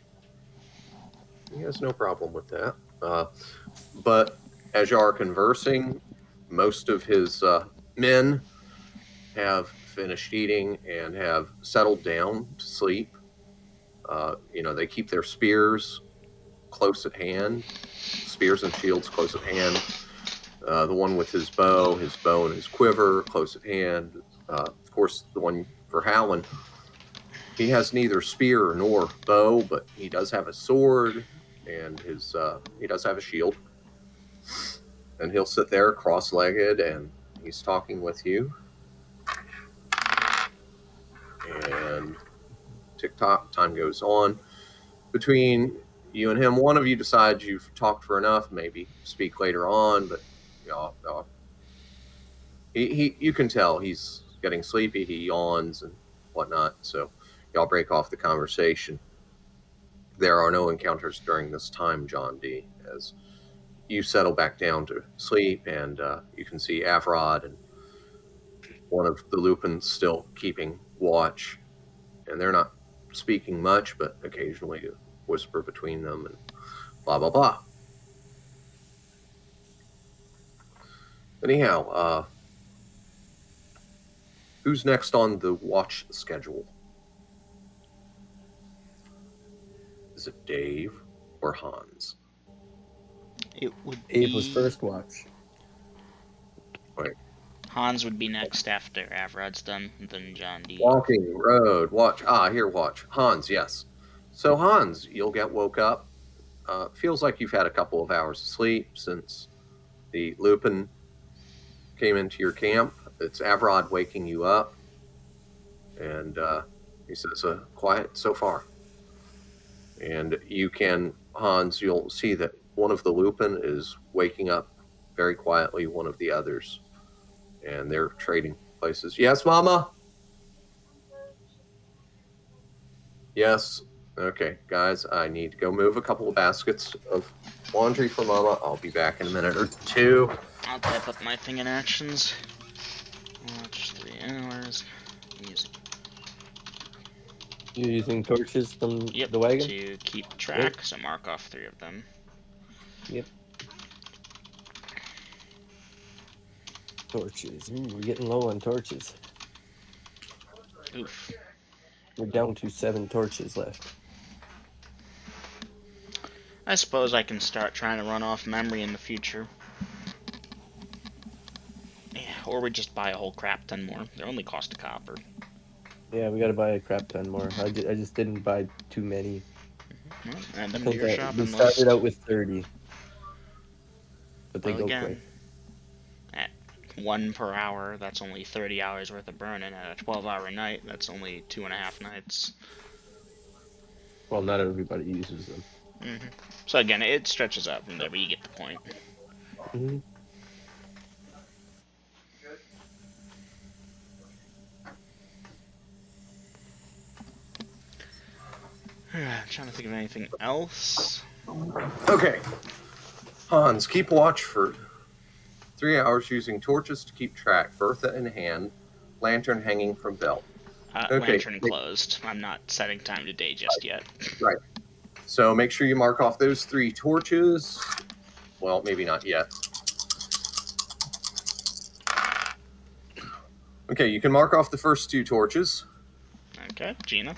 He has no problem with that. But as you are conversing, most of his men have finished eating and have settled down to sleep. They keep their spears close at hand, spears and shields close at hand. The one with his bow and his quiver close at hand. Of course, the one for Howland, he has neither spear nor bow, but he does have a sword and he does have a shield. And he'll sit there cross-legged and he's talking with you. And tick-tock, time goes on. Between you and him, one of you decides you've talked for enough, maybe speak later on, but you can tell he's getting sleepy, he yawns and whatnot, so y'all break off the conversation. There are no encounters during this time, John D, as you settle back down to sleep, and you can see Avrod and one of the Lupins still keeping watch, and they're not speaking much, but occasionally a whisper between them and blah, blah, blah. Anyhow, who's next on the watch schedule? Is it Dave or Hans? It would Dave be... was first watch. Wait. Hans would be next after Avrod's done, then John D. Walking, road, watch. Here, watch. Hans, yes. So, Hans, you'll get woke up. Feels like you've had a couple of hours of sleep since the Lupin came into your camp. It's Avrod waking you up. And he says, quiet so far. And you can, Hans, you'll see that one of the Lupin is waking up very quietly one of the others. And they're trading places. Yes, Mama? Yes. Okay, guys, I need to go move a couple of baskets of laundry for Mama. I'll be back in a minute or two. I'll type up my thing in actions. Watch 3 hours. Use You're using torches from Yep, the wagon? to keep track, so mark off 3 of them. Yep. Torches. We're getting low on torches. Oof. We're down to 7 torches left. I suppose I can start trying to run off memory in the future. Yeah, or we just buy a whole crap ton more. They only cost a copper. Yeah, we gotta buy a crap ton more. I just didn't buy too many. Well, add I them to think your we shopping started list. out with 30. But they Well, go again, quick. at 1 per hour, that's only 30 hours worth of burning. At a 12-hour night, that's only 2.5 nights. Well, not everybody uses them. So again, it stretches out from there, but you get the point. Mm-hmm. I'm trying to think of anything else. Okay. Hans, keep watch for 3 hours using torches to keep track. Bertha in hand, lantern hanging from belt. Okay. Lantern closed. I'm not setting time to day just yet. Right. So make sure you mark off those 3 torches. Well, maybe not yet. Okay, you can mark off the first 2 torches. Okay, Gina.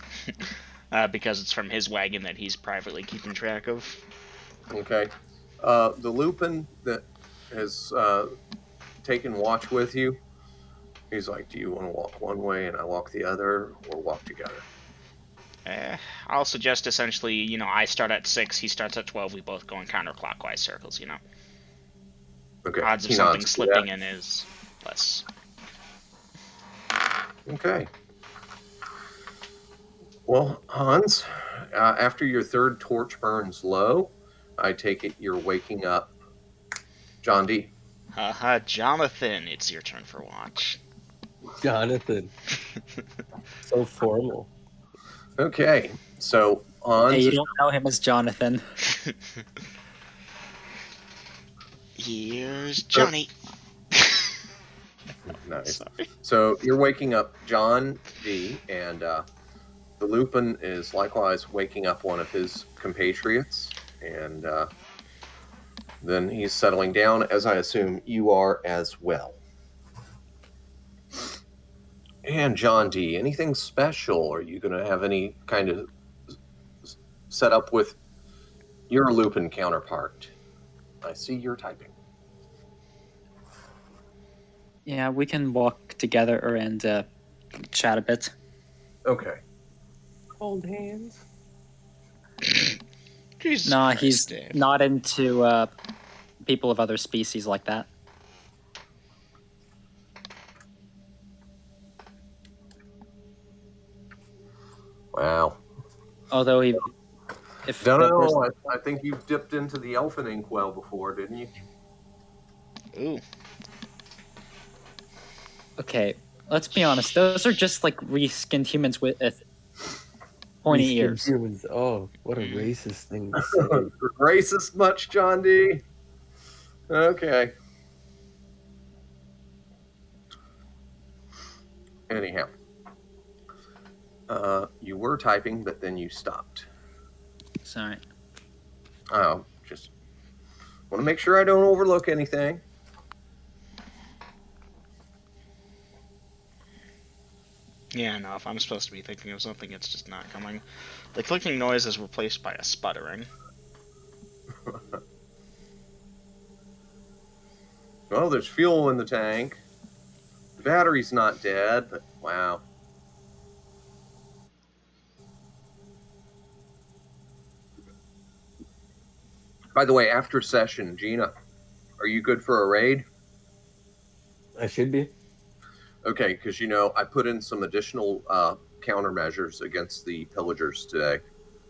Because it's from his wagon that he's privately keeping track of. Okay. The Lupin that has taken watch with you, he's like, do you want to walk one way and I walk the other, or walk together? I'll suggest essentially, I start at 6, he starts at 12, we both go in counterclockwise circles, Okay. Odds of He something nods to slipping that. in is less. Okay. Well, Hans, after your 3rd torch burns low, I take it you're waking up John D. Haha, Jonathan, it's your turn for watch. Jonathan. So formal. Okay, so Hans. Hey, you don't know him as Jonathan. Here's Johnny. Nice. Sorry. So you're waking up John D, and the Lupin is likewise waking up one of his compatriots, and then he's settling down, as I assume you are as well. And John D, anything special? Are you going to have any kind of setup with your Lupin counterpart? I see you're typing. Yeah, we can walk together and chat a bit. Okay. Cold hands. Jesus Nah, Christ, he's Dave. not into people of other species like that. Wow. Although he, if Don't the know. person- I think you've dipped into the elfin inkwell before, didn't you? Ooh. okay, let's be honest. Those are just like reskinned humans with pointy Reskinned ears. humans. Oh, what a racist thing to say. Racist much, John D? Okay. Anyhow. You were typing, but then you stopped. Sorry. Oh, just want to make sure I don't overlook anything. Yeah, no, if I'm supposed to be thinking of something, it's just not coming. The clicking noise is replaced by a sputtering. Well, there's fuel in the tank. The battery's not dead, but wow. By the way, after session, Gina, are you good for a raid? I should be. Okay, because I put in some additional countermeasures against the pillagers today.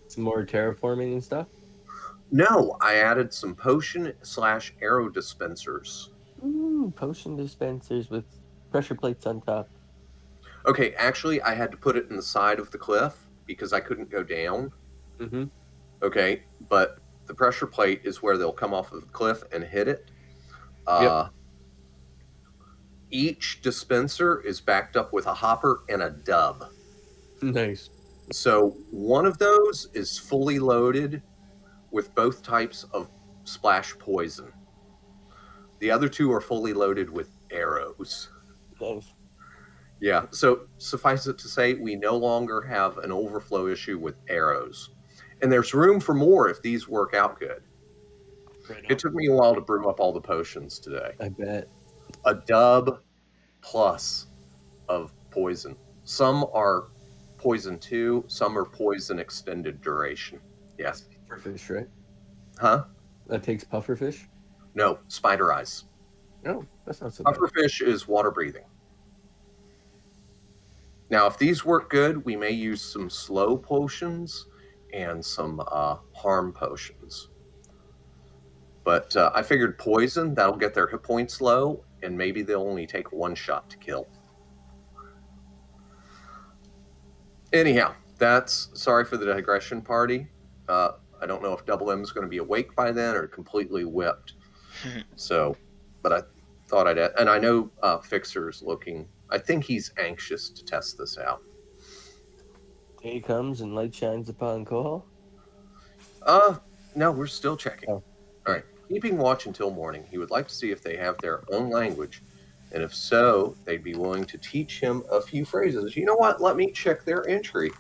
Some more terraforming and stuff. No, I added some potion/arrow dispensers. Ooh, potion dispensers with pressure plates on top. Okay, actually, I had to put it in the side of the cliff because I couldn't go down. Mm-hmm. Okay, but the pressure plate is where they'll come off of the cliff and hit it. Each dispenser is backed up with a hopper and a dub. Nice. So one of those is fully loaded with both types of splash poison. The other two are fully loaded with arrows. Nice. Yeah, so suffice it to say, we no longer have an overflow issue with arrows. And there's room for more if these work out good. Right on. It took me a while to brew up all the potions today. I bet. A dub plus of poison. Some are poison 2, some are poison extended duration. Yes. Pufferfish, right? Huh? That takes pufferfish? No, spider eyes. No, that's not so bad. Pufferfish is water breathing. Now, if these work good, we may use some slow potions and some harm potions. But I figured poison, that'll get their hit points low, and maybe they'll only take one shot to kill. Anyhow, that's sorry for the digression party. I don't know if Double M is going to be awake by then or completely whipped. So, but I thought I'd, and I know Fixer's looking, I think he's anxious to test this out. Day comes and light shines upon Kohal? No, we're still checking. Oh. All right. Keeping watch until morning. He would like to see if they have their own language. And if so, they'd be willing to teach him a few phrases. You know what? Let me check their entry.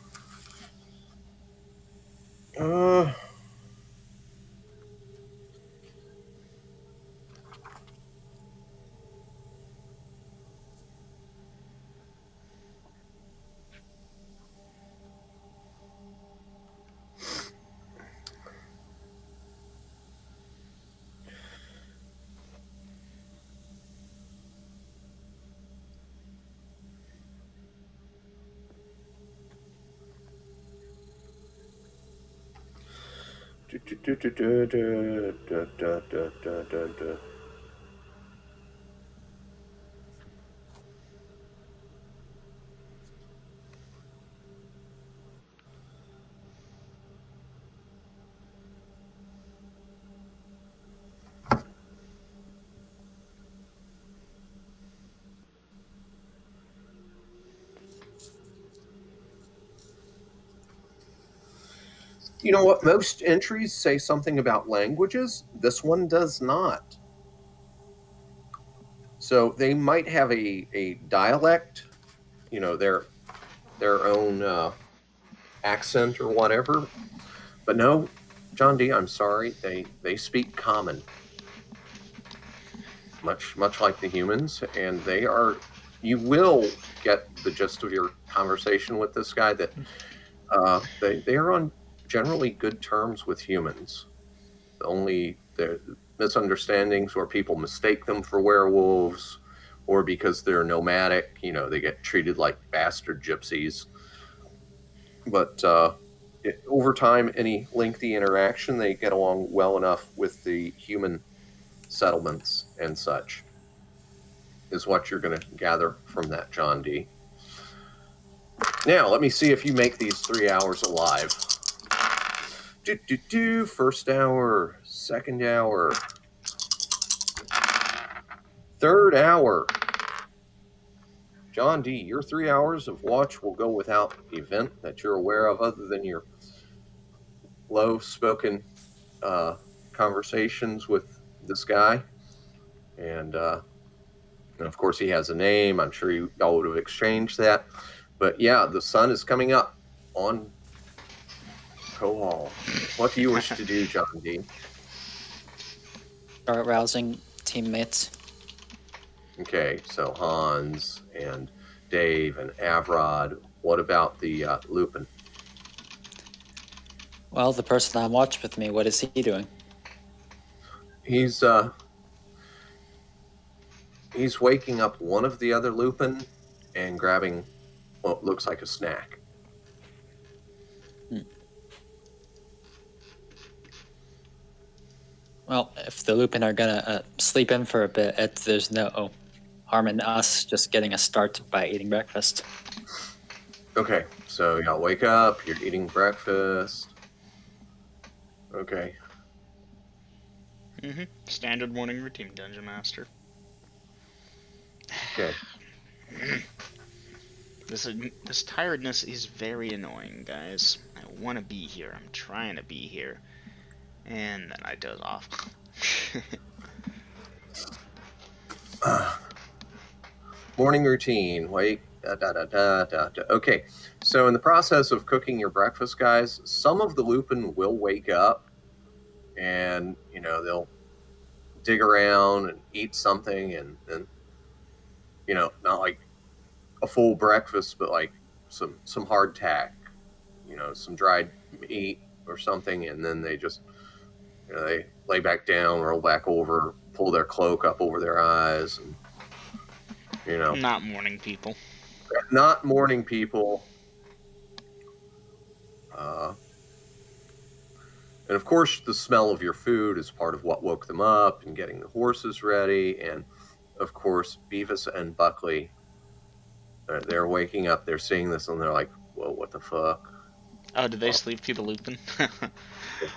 You know what? Most entries say something about languages. This one does not. So they might have a dialect, you know, their own accent or whatever. But no, John D, I'm sorry, they speak common, much like the humans, and they are. You will get the gist of your conversation with this guy that they are on generally good terms with humans. Only the misunderstandings where people mistake them for werewolves, or because they're nomadic, you know, they get treated like bastard gypsies. But over time, any lengthy interaction, they get along well enough with the human settlements and such, is what you're going to gather from that, John D. Now, let me see if you make these 3 hours alive. First hour, second hour, third hour. John D, your 3 hours of watch will go without event that you're aware of other than your low-spoken conversations with this guy. And of course, he has a name. I'm sure y'all would have exchanged that. But yeah, the sun is coming up on Kohal. What do you wish to do, John D? Start rousing teammates. Okay, so Hans and Dave and Avrod. What about the Lupin? Well, the person on watch with me, what is he doing? He's waking up one of the other Lupin and grabbing what looks like a snack. Well, if the Lupin are gonna sleep in for a bit, there's no harm in us just getting a start by eating breakfast. Okay, so y'all wake up, you're eating breakfast. Okay. Standard morning routine, Dungeon Master. Okay. This tiredness is very annoying, guys. I want to be here. I'm trying to be here. And then I doze off. Morning routine. Wake. Okay. So in the process of cooking your breakfast, guys, some of the lupin will wake up, and they'll dig around and eat something, and not like a full breakfast, but like some hardtack, some dried meat or something, and then they just they lay back down, roll back over, pull their cloak up over their eyes, and Not morning people. not morning people. And of course, the smell of your food is part of what woke them up and getting the horses ready. And of course, Beavis and Buckley, they're waking up, they're seeing this, and they're like, whoa, what the fuck? Oh, did they sleep through the lupin?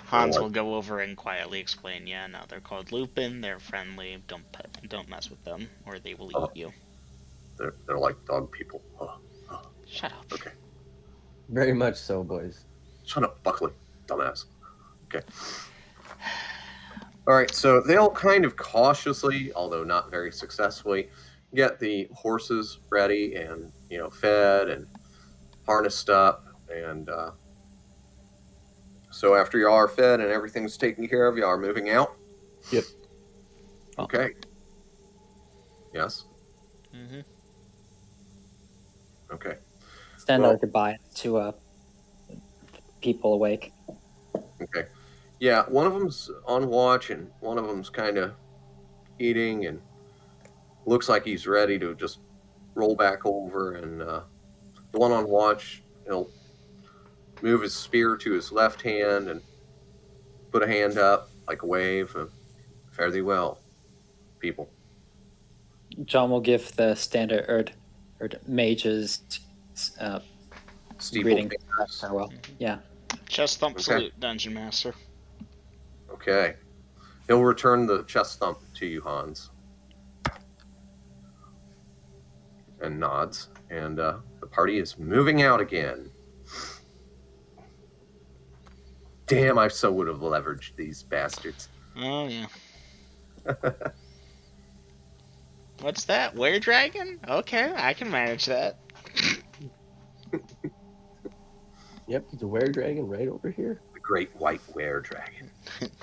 Hans will go over and quietly explain, yeah, no, they're called lupin, they're friendly, don't mess with them, or they will eat you. They're like dog people. Shut up. Okay. Very much so, boys. Shut up, Buckley, dumbass. Okay. All right, so they'll kind of cautiously, although not very successfully, get the horses ready and fed and harnessed up, and so after y'all are fed and everything's taken care of, y'all are moving out. Yep. Okay. Yes. Okay. Stand our goodbye to people awake. Okay. Yeah, one of them's on watch, and one of them's kind of eating, and looks like he's ready to just roll back over. And the one on watch, he'll move his spear to his left hand and put a hand up like a wave. Fare thee well, people. John will give the standard mages greeting. Farewell. Yeah. Chest thump Okay. salute, Dungeon Master. Okay. He'll return the chest thump to you, Hans. And nods. And the party is moving out again. Damn, I so would have leveraged these bastards. Oh, yeah. What's that? Were-dragon? Okay, I can manage that. Yep, there's a were-dragon right over here. The great white were-dragon.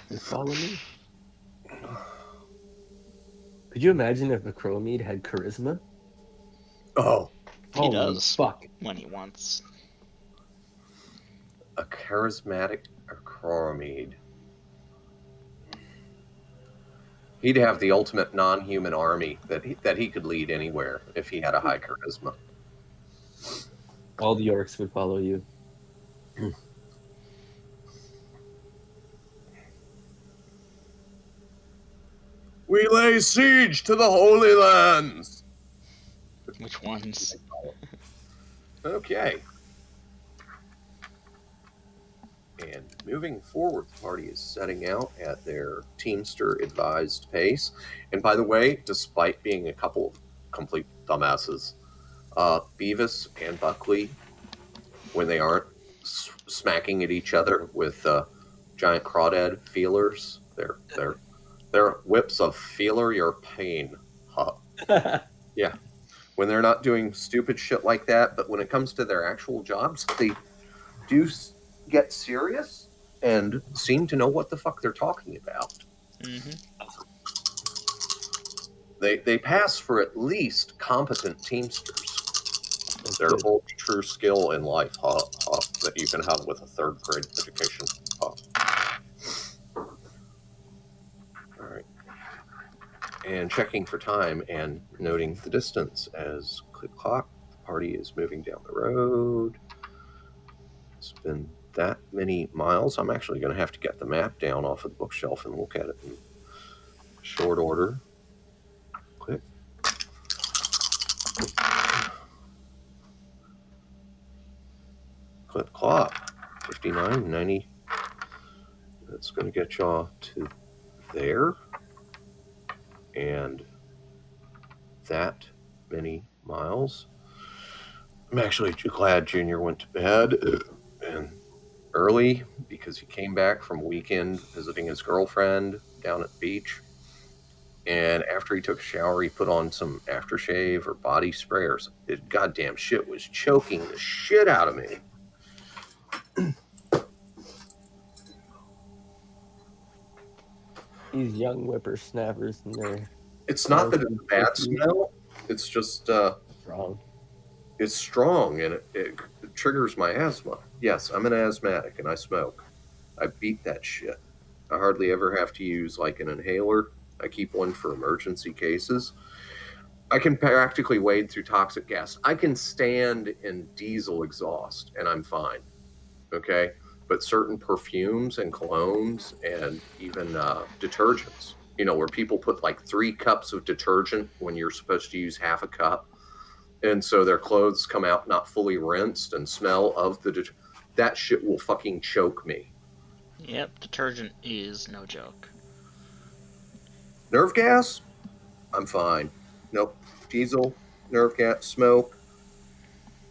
Just follow me. Could you imagine if a Crowmead had charisma? Oh, He Holy does. fuck. When he wants. a charismatic Crowmead. He'd have the ultimate non-human army that he could lead anywhere if he had a high charisma. All the orcs would follow you. We lay siege to the Holy Lands. Which ones? Okay. And moving forward, the party is setting out at their Teamster-advised pace. And by the way, despite being a couple of complete dumbasses, Beavis and Buckley, when they aren't smacking at each other with giant crawdad feelers, they're whips of feeler your pain. Yeah. When they're not doing stupid shit like that, but when it comes to their actual jobs, they do get serious and seem to know what the fuck they're talking about. They pass for at least competent teamsters. Their whole true skill in life, that you can have with a third grade education. All right. And checking for time and noting the distance as click clock, the party is moving down the road. It's been that many miles. I'm actually going to have to get the map down off of the bookshelf and look at it in short order. Click. Click clock. 59, 90. That's going to get y'all to there. And that many miles. I'm actually glad Junior went to bed and early because he came back from a weekend visiting his girlfriend down at the beach. And after he took a shower, he put on some aftershave or body spray or something. It goddamn shit was choking the shit out of me. These young whippersnappers and their It's not that it's a bad perfume. smell. It's just Wrong. it's strong and it triggers my asthma. Yes, I'm an asthmatic and I smoke. I beat that shit. I hardly ever have to use like an inhaler. I keep one for emergency cases. I can practically wade through toxic gas. I can stand in diesel exhaust and I'm fine. Okay. But certain perfumes and colognes and even detergents, where people put like 3 cups of detergent when you're supposed to use half a cup. And so their clothes come out not fully rinsed and smell of that shit will fucking choke me. Yep, detergent is no joke. Nerve gas? I'm fine. Nope. Diesel, nerve gas, smoke.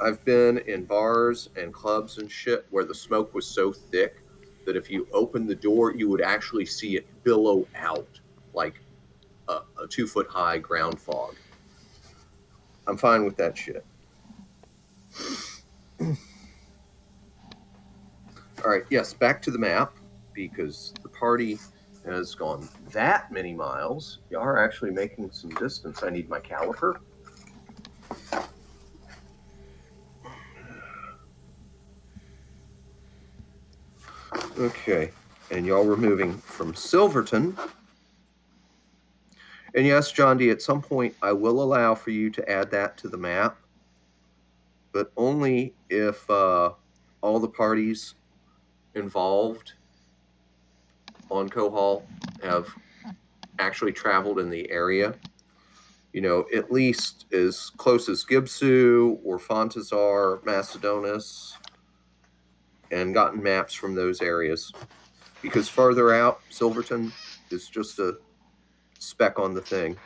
I've been in bars and clubs and shit where the smoke was so thick that if you opened the door, you would actually see it billow out like a 2-foot high ground fog. I'm fine with that shit. All right, yes, back to the map because the party has gone that many miles. Y'all are actually making some distance. I need my caliper. Okay, and y'all were moving from Silverton. And yes, John D, at some point I will allow for you to add that to the map, but only if all the parties involved on Cohol have actually traveled in the area. At least as close as Gibsu or Fontazar, Macedonis, and gotten maps from those areas. Because farther out, Silverton is just a speck on the thing.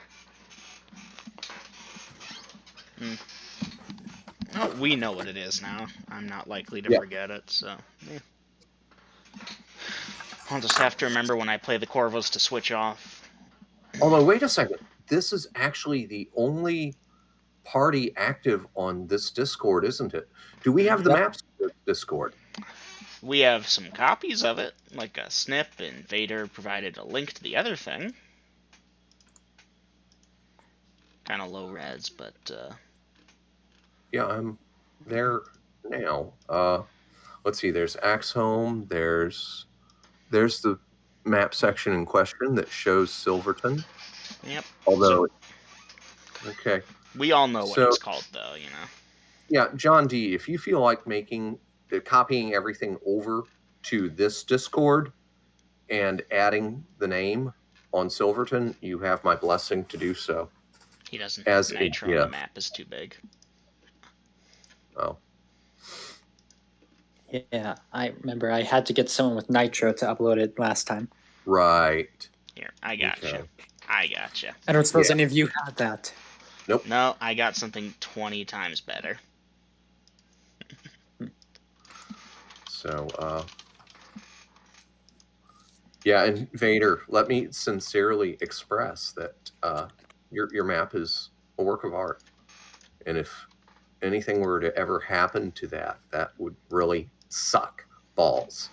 Oh, we know what it is now. I'm not likely to forget it, so... Yeah. I'll just have to remember when I play the Corvos to switch off. Although, wait a second. This is actually the only party active on this Discord, isn't it? Do we have the maps in this Discord? We have some copies of it, like a snip, and Vader provided a link to the other thing. Kind of low res, but... Yeah, I'm there now. Let's see, there's Axholme, there's the map section in question that shows Silverton. Yep. Although, okay. We all know what it's called, though, Yeah, John D, if you feel like copying everything over to this Discord and adding the name on Silverton, you have my blessing to do so. He doesn't have Nitro, the map is too big. Oh. Yeah, I remember I had to get someone with Nitro to upload it last time. Right. Here, I gotcha. I gotcha. I don't suppose any of you had that. Nope. No, I got something 20 times better. So, yeah, and Vader, let me sincerely express that your map is a work of art. And if anything were to ever happen to that, that would really suck balls.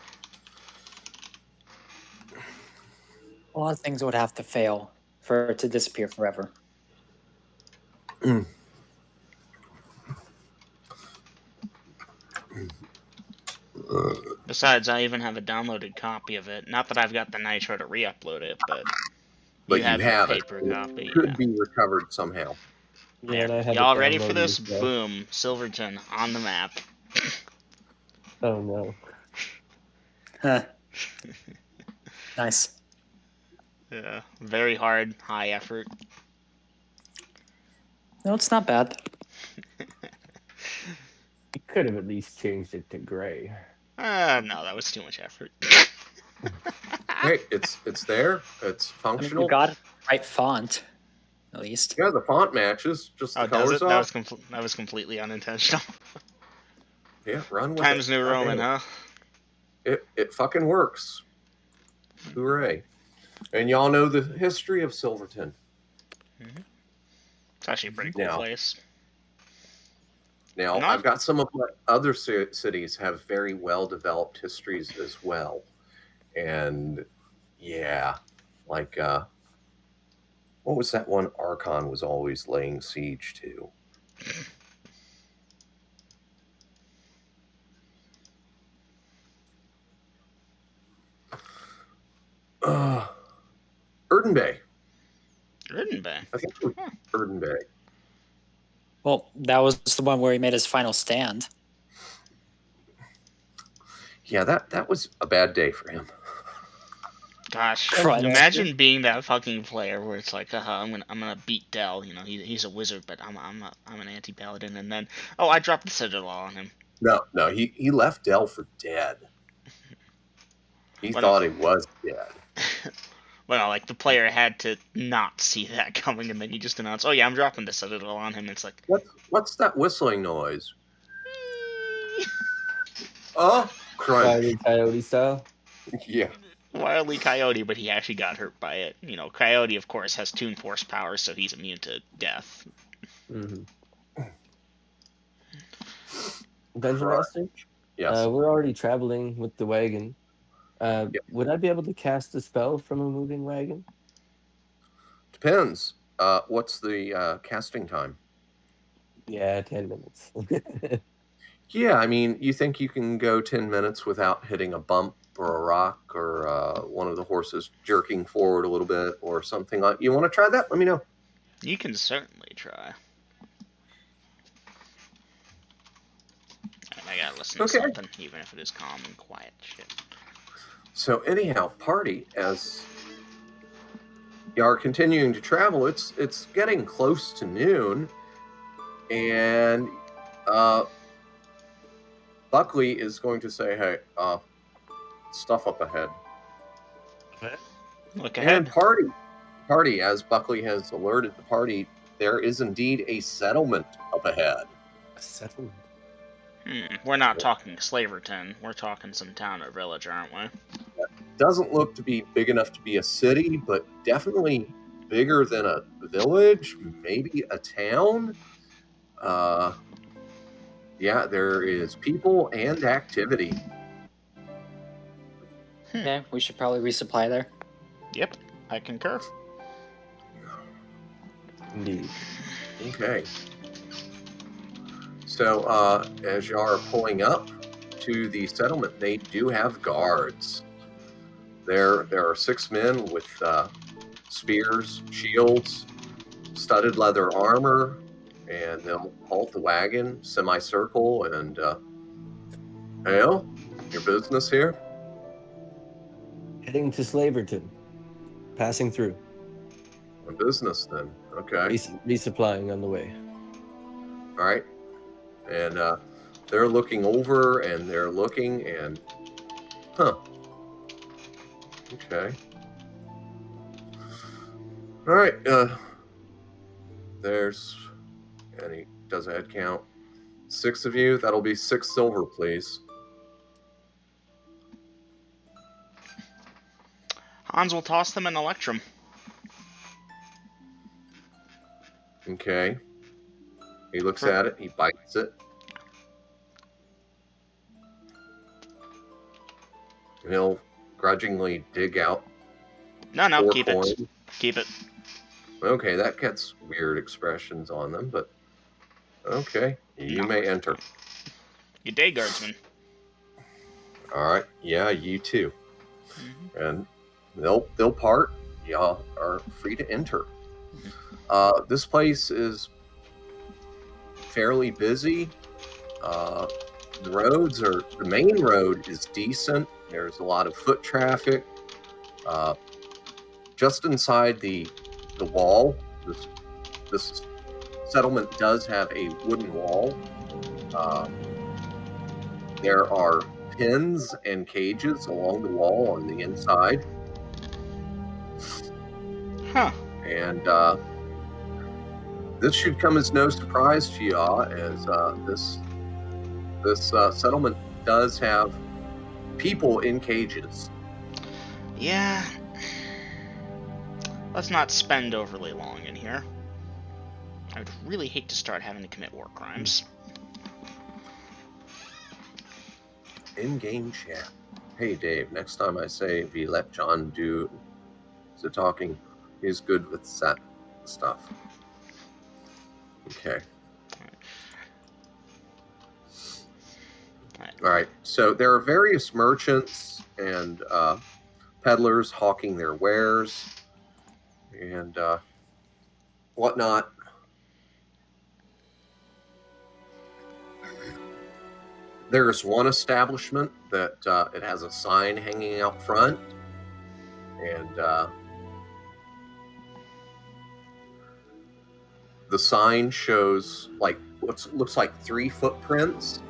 A lot of things would have to fail for it to disappear forever. Besides, I even have a downloaded copy of it. Not that I've got the Nitro to re-upload it, but you have a it. paper copy. It could be recovered somehow. Yeah, y'all ready for this? Boom. Silverton on the map. Oh, no. Huh. Nice. Yeah, very hard, high effort. No, it's not bad. You could have at least changed it to gray. No, that was too much effort. Okay, it's there. It's I mean, functional. you got the right font, at least. Yeah, the font matches. Just the Oh, does colors it? off. That was completely unintentional. Yeah, run with Times it. New God Roman, damn huh? it fucking works. Hooray! And y'all know the history of Silverton. It's actually a pretty cool Now, place. Now, No? I've got some of my other cities have very well developed histories as well, and yeah, like what was that one Archon was always laying siege to? Erden Bay. Ridden Bay. I think it was Erden Bay. Well, that was the one where he made his final stand. Yeah, that was a bad day for him. Gosh, Crud. imagine being that fucking player where it's like, I'm gonna beat Dell. You know, he's a wizard, but I'm an anti-paladin, and then I dropped the Citadel on him. No, he left Dell for dead. He Well, thought no. he was dead. Well, no, like the player had to not see that coming, and then he just announced, "Oh yeah, I'm dropping the Citadel on him." It's like, What's that whistling noise? Oh, crunch. Wily Coyote style. Yeah. Wily Coyote, but he actually got hurt by it. You know, Coyote, of course, has Toon Force powers, so he's immune to death. Mm-hmm. Dungeon Right. Master? Yes. We're already traveling with the wagon. Yep. Would I be able to cast a spell from a moving wagon? Depends. What's the casting time? Yeah, 10 minutes. Yeah, I mean, you think you can go 10 minutes without hitting a bump or a rock or one of the horses jerking forward a little bit or something like. You want to try that? Let me know. You can certainly try. I gotta listen to something, even if it is calm and quiet shit. So anyhow, party, as you are continuing to travel, it's getting close to noon, and Buckley is going to say, "Hey, stuff up ahead." Look ahead. And party, as Buckley has alerted the party, there is indeed a settlement up ahead. A settlement? We're not talking Slaverton. We're talking some town or village, aren't we? Doesn't look to be big enough to be a city, but definitely bigger than a village, maybe a town. Yeah, there is people and activity. Yeah, we should probably resupply there. Yep, I concur. Indeed. Okay. So, as you are pulling up to the settlement, they do have guards. There are 6 men with spears, shields, studded leather armor, and they'll halt the wagon, semicircle, and Hale, your business here? Heading to Slaverton. Passing through. A business, then. Okay. Resupplying on the way. All right. And they're looking over, and they're looking, and... Huh. Okay. All right. There's... And he does a head count. 6 of you. That'll be 6 silver, please. Hans will toss them an electrum. Okay. He looks at it. He bites it. And he'll grudgingly dig out No, 4 keep coins. it. Keep it. Okay, that gets weird expressions on them, but okay, you may enter. Good day, guardsman. All right, yeah, you too. And they'll part. Y'all are free to enter. This place is fairly busy. The main road is decent. There's a lot of foot traffic. Just inside the wall, this settlement does have a wooden wall. There are pens and cages along the wall on the inside. Huh. And this should come as no surprise to y'all, as this settlement does have people in cages. Yeah. Let's not spend overly long in here. I would really hate to start having to commit war crimes. In-game chat. Hey Dave, next time I say we let John do the talking, he's good with that stuff. Okay. Alright, so there are various merchants and peddlers hawking their wares and whatnot. There's one establishment that it has a sign hanging out front, and the sign shows like what looks like 3 footprints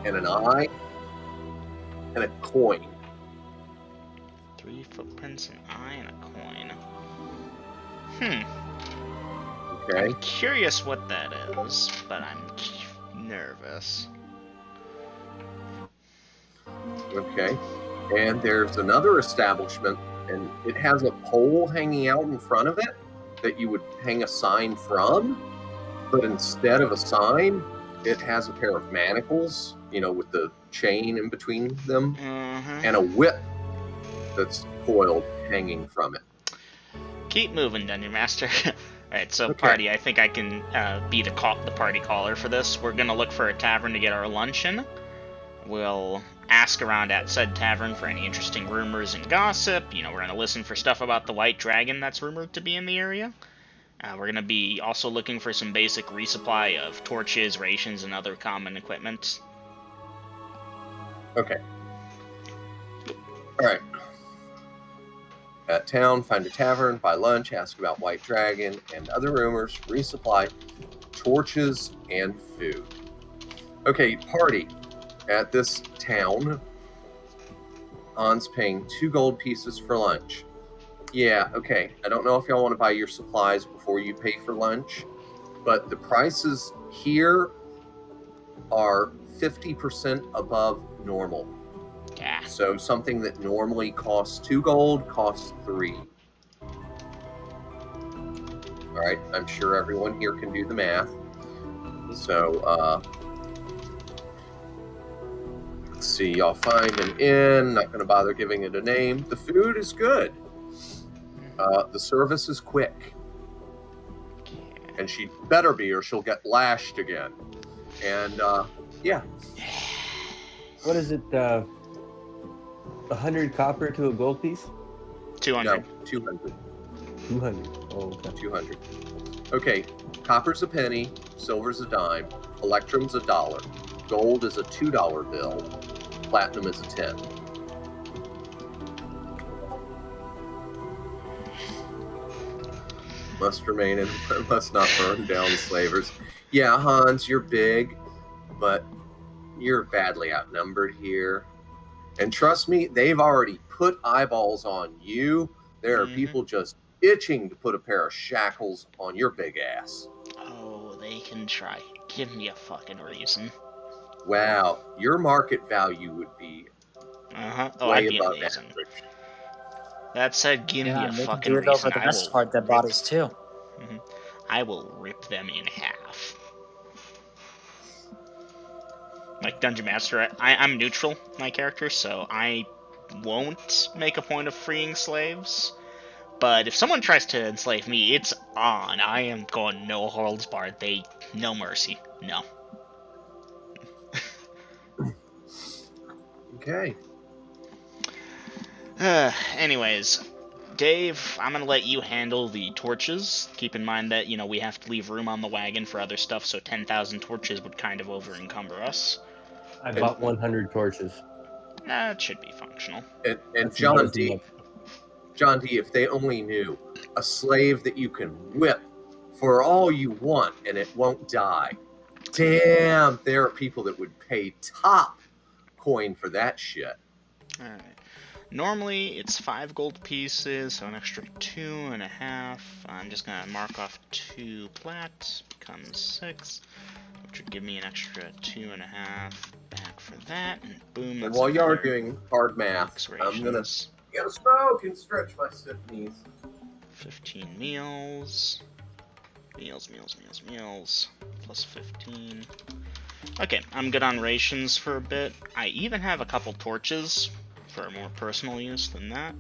and an eye and a coin. 3 footprints, an eye, and a coin. Okay. I'm curious what that is, but I'm nervous. Okay. And there's another establishment, and it has a pole hanging out in front of it that you would hang a sign from, but instead of a sign, it has a pair of manacles, you know, with the chain in between them, and a whip that's coiled hanging from it. Keep moving, Dungeon Master. Alright, so Okay. party, I think I can be the party caller for this. We're gonna look for a tavern to get our luncheon. We'll ask around at said tavern for any interesting rumors and gossip. You know, we're gonna listen for stuff about the white dragon that's rumored to be in the area. We're gonna be also looking for some basic resupply of torches, rations, and other common equipment. Okay. All right. At town, find a tavern, buy lunch, ask about White Dragon and other rumors, resupply torches and food. Okay, party. At this town, Han's paying 2 gold pieces for lunch. Yeah, okay. I don't know if y'all want to buy your supplies before you pay for lunch, but the prices here are 50% above normal. Yeah. So something that normally costs 2 gold costs 3. Alright, I'm sure everyone here can do the math. So, let's see, y'all find an inn, not going to bother giving it a name. The food is good. The service is quick. And she better be or she'll get lashed again. And, yeah. What is it? 100 copper to a gold piece? 200. No, 200. 200. Oh, okay. 200. Okay, copper's a penny, silver's a dime, electrum's a dollar, gold is a $2 bill, platinum is a 10. Must remain and must not burn down slavers. Yeah, Hans, you're big, but you're badly outnumbered here. And trust me, they've already put eyeballs on you. There are people just itching to put a pair of shackles on your big ass. Oh, they can try. Give me a fucking reason. Wow, your market value would be Oh, way I'd be above amazing. average. That said, give me Yeah, a and they can fucking do it reason. over the I best will part that bought us too. I will rip them in half. Like Dungeon Master, I'm neutral, my character, so I won't make a point of freeing slaves. But if someone tries to enslave me, it's on. I am going no holds barred. No mercy. No. Okay. Anyways, Dave, I'm gonna let you handle the torches. Keep in mind that, you know, we have to leave room on the wagon for other stuff, so 10,000 torches would kind of over-encumber us. I bought 100 torches. It should be functional. And That's John about as D, much. John D, if they only knew, a slave that you can whip for all you want and it won't die. Damn, there are people that would pay top coin for that shit. Alright. Normally it's 5 gold pieces, so an extra 2.5. I'm just gonna mark off 2 plat, becomes 6, which would give me an extra 2.5 back for that, and boom, And that's while y'all are another doing hard math, week's I'm gonna rations. get a smoke and stretch my stiff knees. 15 meals. Meals. Plus 15. Okay, I'm good on rations for a bit. I even have a couple torches for more personal use than that.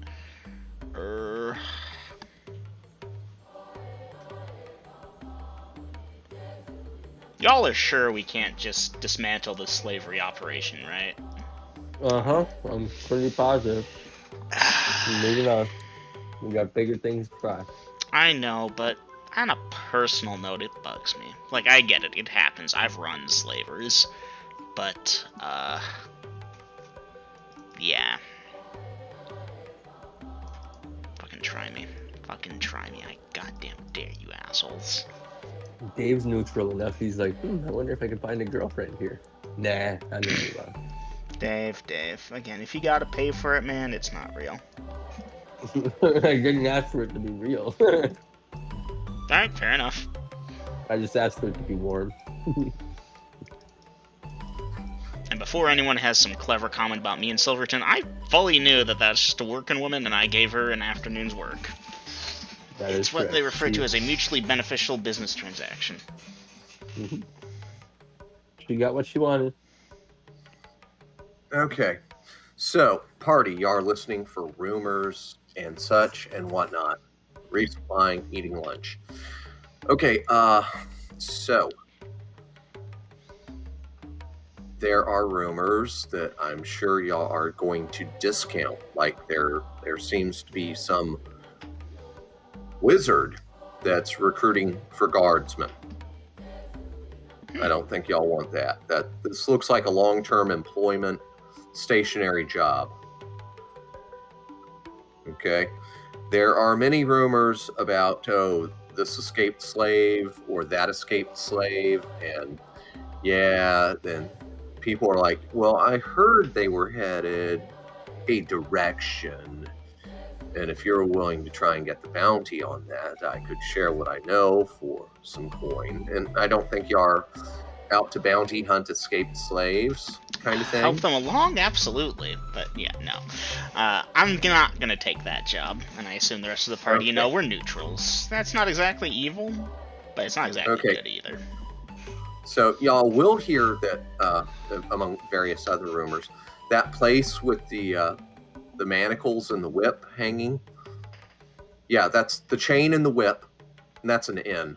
Y'all are sure we can't just dismantle this slavery operation, right? I'm pretty positive. Maybe not. We got bigger things to try. I know, but on a personal note, it bugs me. Like, I get it, it happens. I've run slavers. But, yeah. Fucking try me. I goddamn dare you assholes. Dave's neutral enough. He's like, I wonder if I can find a girlfriend here. Nah, I know you are. Dave. Again, if you gotta pay for it, man, it's not real. I didn't ask for it to be real. Alright, fair enough. I just asked for it to be warm. And before anyone has some clever comment about me and Silverton, I fully knew that that's just a working woman and I gave her an afternoon's work. It's what they refer to as a mutually beneficial business transaction. She got what she wanted. Okay, so party, y'all are listening for rumors and such and whatnot. Resupplying, eating lunch. Okay, so there are rumors that I'm sure y'all are going to discount. Like there seems to be some wizard that's recruiting for guardsmen. I don't think y'all want that. This looks like a long-term employment, stationary job. Okay. There are many rumors about, this escaped slave or that escaped slave. And yeah, then people are like, well, I heard they were headed a direction. And if you're willing to try and get the bounty on that, I could share what I know for some coin. And I don't think you are out to bounty hunt escaped slaves kind of thing. Help them along? Absolutely. But yeah, no. I'm not gonna take that job. And I assume the rest of the party, Okay. we're neutrals. That's not exactly evil, but it's not exactly good either. So y'all will hear that, among various other rumors, that place with the manacles and the whip hanging. Yeah, that's the chain and the whip, and that's an inn.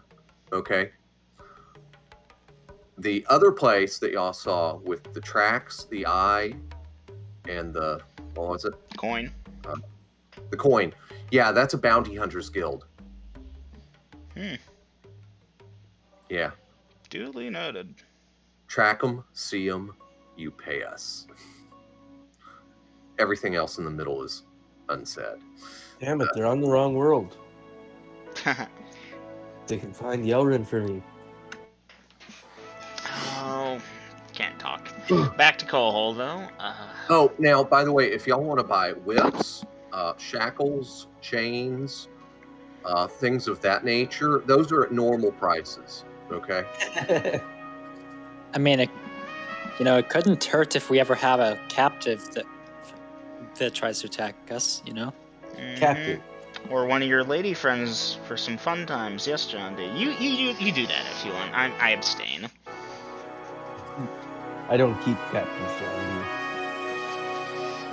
Okay. The other place that y'all saw with the tracks, the eye, and the, what was it? Coin. The coin. Yeah, that's a bounty hunters guild. Yeah. Duly noted. Track them, see them, you pay us. Everything else in the middle is unsaid. Damn it, they're on the wrong world. They can find Yelrin for me. Oh, can't talk. Back to Coal though. Oh, now, by the way, if y'all want to buy whips, shackles, chains, things of that nature, those are at normal prices, okay? I mean, it couldn't hurt if we ever have a captive that tries to attack us, Captain. Or one of your lady friends for some fun times. Yes, John D. You do that if you want. I abstain. I don't keep captains, John.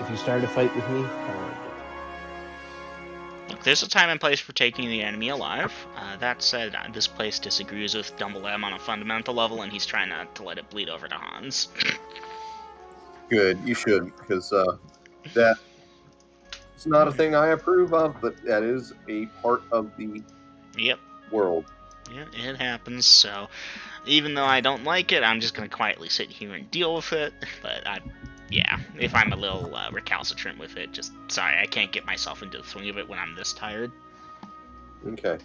If you start a fight with me, I like it. Look, there's a time and place for taking the enemy alive. That said, this place disagrees with Dumble M on a fundamental level, and he's trying not to let it bleed over to Hans. Good, you should, because that is not a thing I approve of, but that is a part of the world. Yeah, it happens, so even though I don't like it, I'm just going to quietly sit here and deal with it, but if I'm a little recalcitrant with it, just sorry, I can't get myself into the swing of it when I'm this tired. Okay.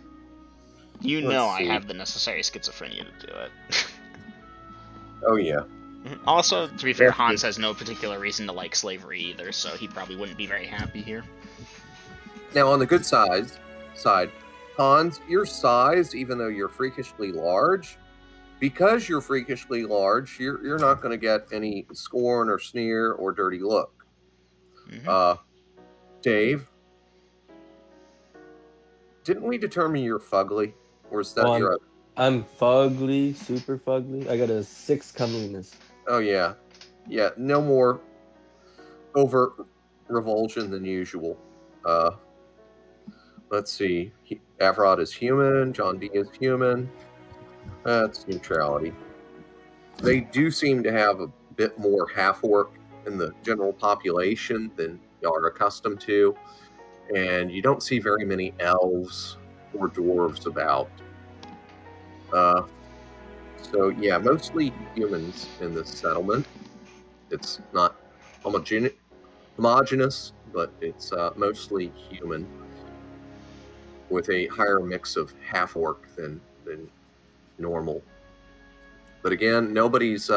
I have the necessary schizophrenia to do it. Oh, yeah. Also, to be fair, Yes, Hans yes. has no particular reason to like slavery either, so he probably wouldn't be very happy here. Now, on the good side, Hans, your size, even though you're freakishly large, because you're freakishly large, you're not going to get any scorn or sneer or dirty look. Mhm. Dave, didn't we determine you're fugly, or is that Oh, your? I'm fugly, super fugly. I got a 6 comeliness. Oh yeah, no more overt revulsion than usual. Let's see. Avrod is human. John D is human. That's neutrality. They do seem to have a bit more half orc in the general population than y'all are accustomed to, and you don't see very many elves or dwarves about. So yeah, mostly humans in this settlement. It's not homogeneous, but it's mostly human, with a higher mix of half orc than normal. But again, nobody's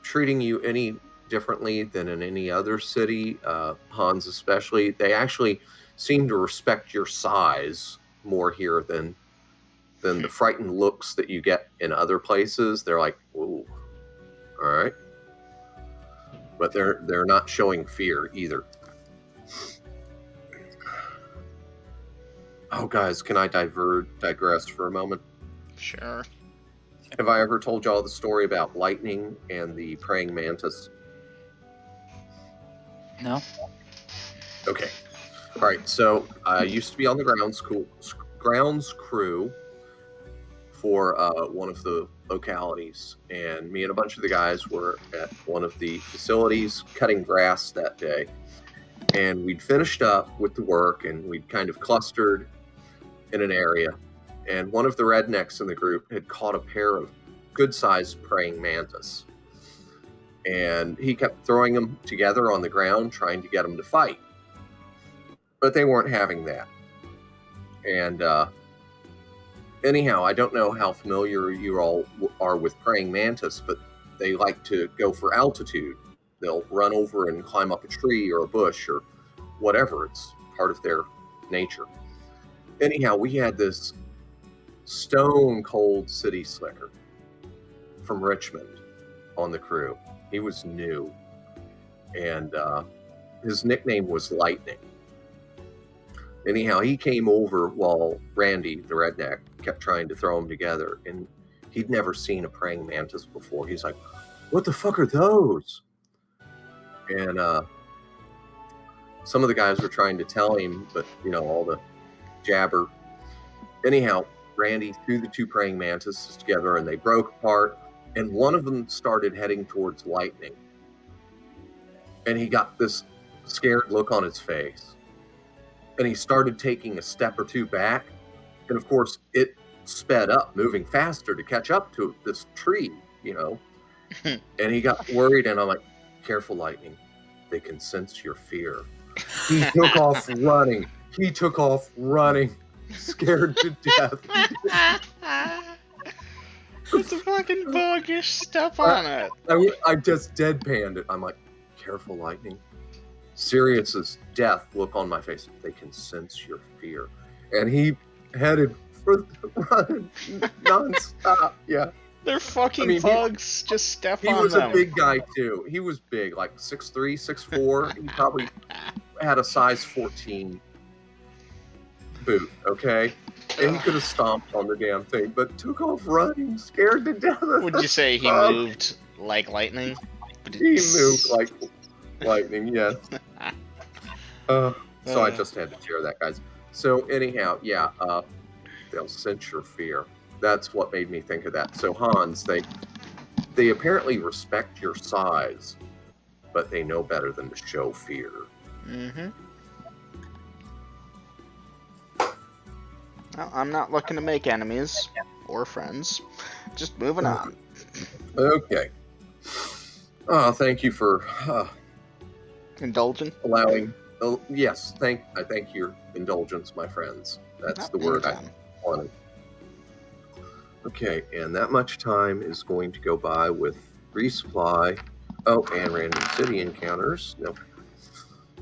treating you any differently than in any other city. Hans especially, they actually seem to respect your size more here than the frightened looks that you get in other places. They're like, "Ooh, all right," but they're not showing fear either. Oh, guys, can I digress for a moment? Sure. Have I ever told y'all the story about lightning and the praying mantis? No? Okay. All right. So I used to be on the grounds crew for one of the localities, and me and a bunch of the guys were at one of the facilities cutting grass that day. And we'd finished up with the work, and we'd kind of clustered in an area. And one of the rednecks in the group had caught a pair of good-sized praying mantis. And he kept throwing them together on the ground, trying to get them to fight. But they weren't having that. And anyhow, I don't know how familiar you all are with praying mantis, but they like to go for altitude. They'll run over and climb up a tree or a bush or whatever. It's part of their nature. Anyhow, we had this stone cold city slicker from Richmond on the crew. He was new, and his nickname was Lightning. Anyhow, he came over while Randy, the redneck, kept trying to throw them together, and he'd never seen a praying mantis before. He's like, "What the fuck are those?" And some of the guys were trying to tell him, but all the jabber. Anyhow, Randy threw the two praying mantises together, and they broke apart, and one of them started heading towards Lightning. And he got this scared look on his face. And he started taking a step or two back. And of course, it sped up, moving faster to catch up to this tree, And he got worried, and I'm like, "Careful, Lightning. They can sense your fear." He took off running, scared to death. It's a fucking bogus. Step on it. I just deadpanned it. I'm like, "Careful, Lightning." Serious as death look on my face. They can sense your fear. And he headed for the run nonstop. Yeah. They're fucking bugs. Just step on them. He was a big guy, too. He was big, like 6'3", 6'4". He probably had a size 14 boot, okay? And he could have stomped on the damn thing, but took off running, scared to death. Would you say he moved like lightning? He moved like lightning, yes. So I just had to share that, guys. So anyhow, yeah, they'll sense your fear. That's what made me think of that. So Hans, they apparently respect your size, but they know better than to show fear. Mm-hmm. Well, I'm not looking to make enemies or friends. Just moving on. Okay. Thank you for indulging. Allowing. Yes, I thank your indulgence, my friends. That's the word I wanted. Okay, and that much time is going to go by with resupply. Oh, and random city encounters. Nope.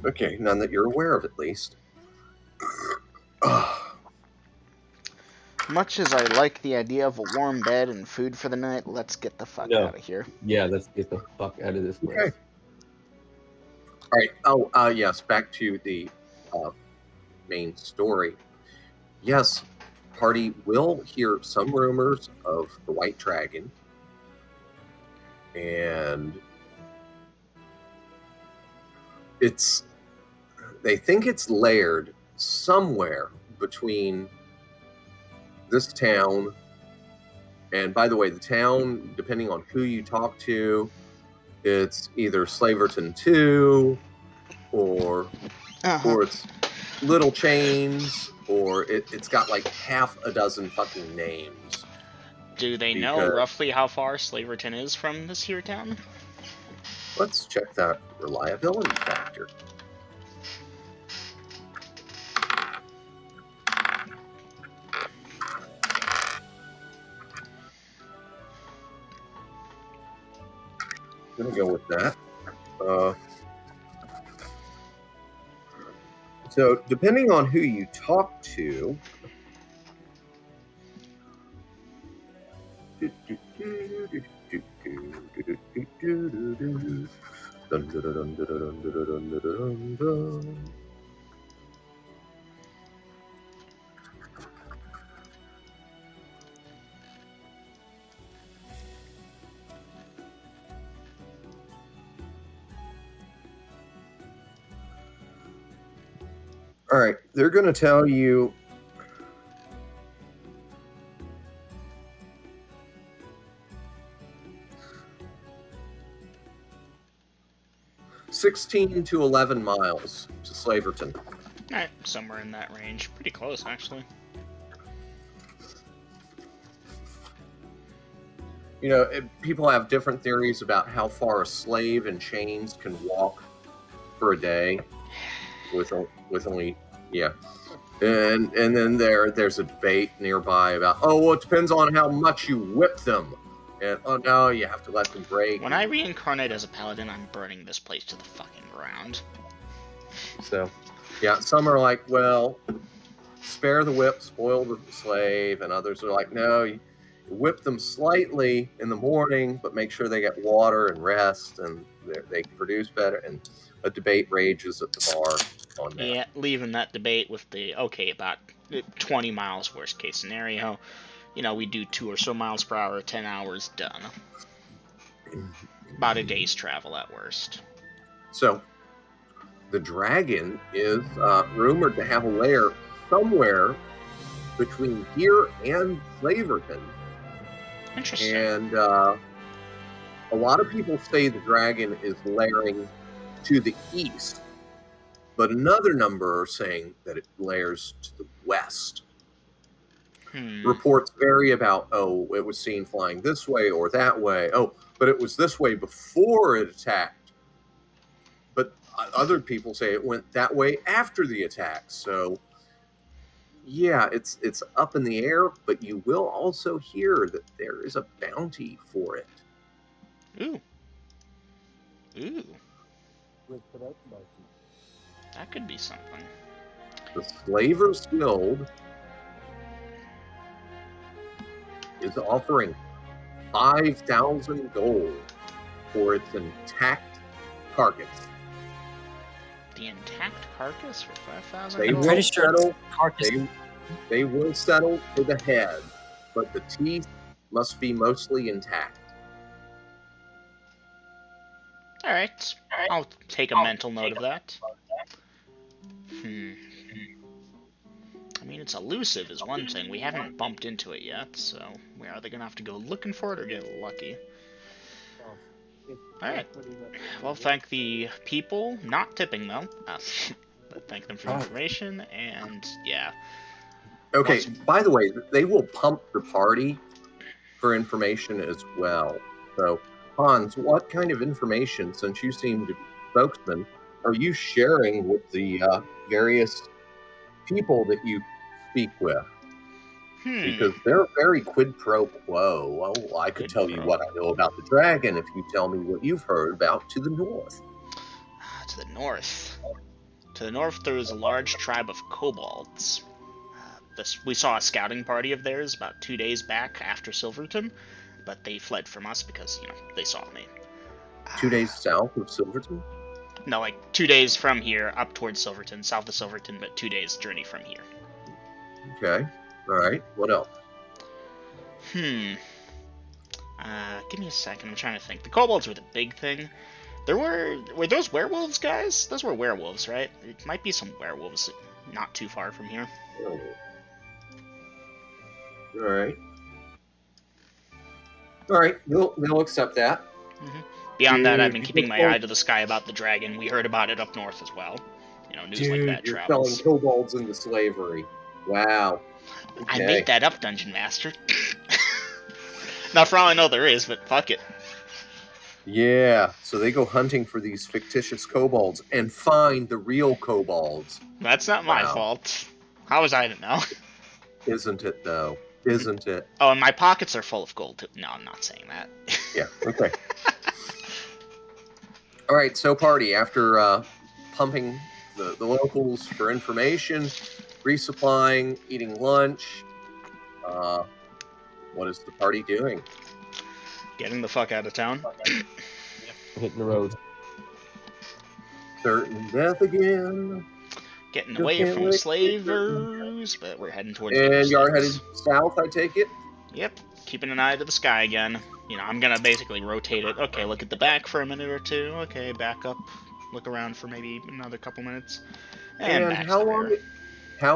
Okay, none that you're aware of, at least. Much as I like the idea of a warm bed and food for the night, let's get the fuck No. out of here. Yeah, let's get the fuck out of this place. Okay. All right. Oh, yes. Back to the main story. Yes, party will hear some rumors of the White Dragon, and they think it's layered somewhere between this town. And by the way, the town, depending on who you talk to, it's either Slaverton 2 or it's Little Chains, or it's got like half a dozen fucking names. Do they know roughly how far Slaverton is from this here town? Let's check that reliability factor. I'm gonna go with that. So depending on who you talk to, all right, they're going to tell you (16 to 11 miles to Slaverton. Alright, somewhere in that range. Pretty close, actually. You know, people have different theories about how far a slave in chains can walk for a day with only, yeah. And then there's a debate nearby about, oh, well, it depends on how much you whip them. And, oh, no, you have to let them break. When I reincarnate as a paladin, I'm burning this place to the fucking ground. So, yeah, some are like, well, spare the whip, spoil the slave. And others are like, no, you whip them slightly in the morning, but make sure they get water and rest, and they produce better. And a debate rages at the bar on that. Yeah, leaving that debate with the, okay, about 20 miles worst case scenario. You know, we do 2 or so miles per hour, 10 hours, done. About a day's travel at worst. So, the dragon is rumored to have a lair somewhere between here and Slaverton. Interesting. And a lot of people say the dragon is lairing to the east, but another number are saying that it lairs to the west. Reports vary about, oh, it was seen flying this way or that way. Oh, but it was this way before it attacked. But other people say it went that way after the attack. So, yeah, it's up in the air, but you will also hear that there is a bounty for it. Ooh. Ooh. That could be something. The Slavers Guild is offering 5,000 gold for its intact carcass. The intact carcass for 5,000 They gold? will pretty sure settle. carcass. They will settle for the head, but the teeth must be mostly intact. Alright. I'll take a mental note of that. I mean, it's elusive is one thing. We haven't bumped into it yet, so are they gonna have to go looking for it or get lucky? Alright. Well, thank the people, not tipping though, but thank them for the information, and yeah. Okay, by the way, they will pump the party for information as well. So, Hans, what kind of information, since you seem to be spokesman, are you sharing with the various people that you speak with? Because they're very quid pro quo. Well, I could Quid tell you pro what I know about the dragon if you tell me what you've heard about to the north. To the north. To the north, there is a large tribe of kobolds. We saw a scouting party of theirs about 2 days back after Silverton, but they fled from us because, they saw me. 2 days south of Silverton? No, like 2 days from here, up towards Silverton, south of Silverton, but 2 days journey from here. Okay. All right. What else? Give me a second. I'm trying to think. The kobolds were the big thing. Were those werewolves, guys? Those were werewolves, right? It might be some werewolves not too far from here. Oh. All right. All right. We'll accept that. Beyond that, I've been Dude, keeping my eye to the sky about the dragon. We heard about it up north as well. News like that you're travels. selling kobolds into slavery. Wow. Okay. I made that up, Dungeon Master. Not for all I know there is, but fuck it. Yeah, so they go hunting for these fictitious kobolds and find the real kobolds. That's not my fault. How was I to know? Isn't it, though? Isn't it? Oh, and my pockets are full of gold, too. No, I'm not saying that. Yeah, okay. All right, so party, after pumping the locals for information, resupplying, eating lunch, what is the party doing? Getting the fuck out of town. Hitting the road. Certain death again. Getting away from slavers, but we're heading towards And the you're headed south, I take it? Yep, keeping an eye to the sky again. I'm gonna basically rotate it. Okay, look at the back for a minute or two. Okay, back up. Look around for maybe another couple minutes. And back how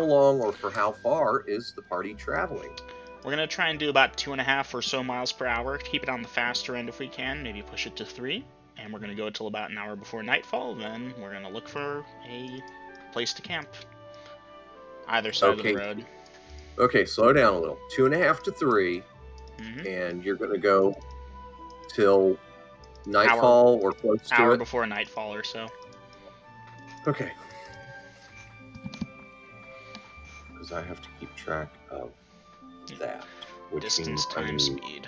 long or for how far is the party traveling? We're gonna try and do about 2.5 or so miles per hour. Keep it on the faster end if we can. Maybe push it to 3. And we're gonna go until about an hour before nightfall. Then we're gonna look for a place to camp. Either side of the road. Okay, slow down a little. 2.5 to 3. And you're going to go till nightfall or close to it? Hour before nightfall or so. Okay. Because I have to keep track of that. Distance times speed.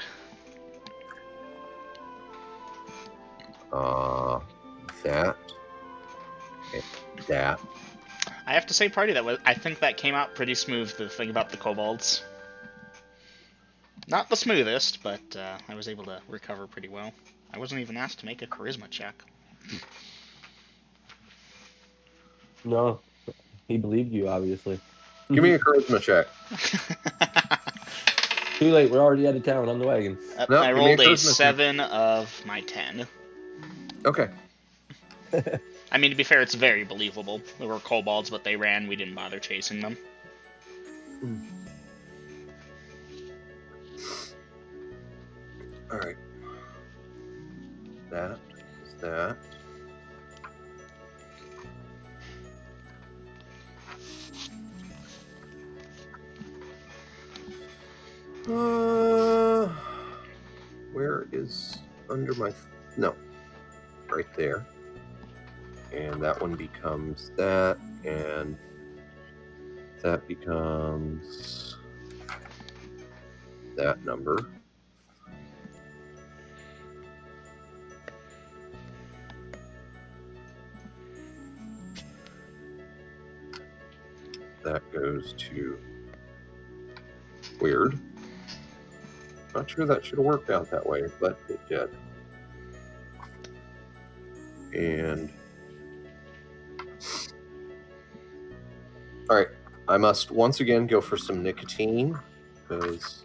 That. And that. I have to say, party, I think that came out pretty smooth, the thing about the kobolds. Not the smoothest, but I was able to recover pretty well. I wasn't even asked to make a charisma check. No, he believed you, obviously. Give me a charisma check. Too late, we're already out of town on the wagon. I rolled a 7 of my 10. Okay. I mean, to be fair, it's very believable. There were kobolds, but they ran. We didn't bother chasing them. All right. That is that. Where is under my... No. Right there. And that one becomes that, and that becomes that number. That goes to weird. Not sure that should have worked out that way, but it did. And all right, I must once again go for some nicotine because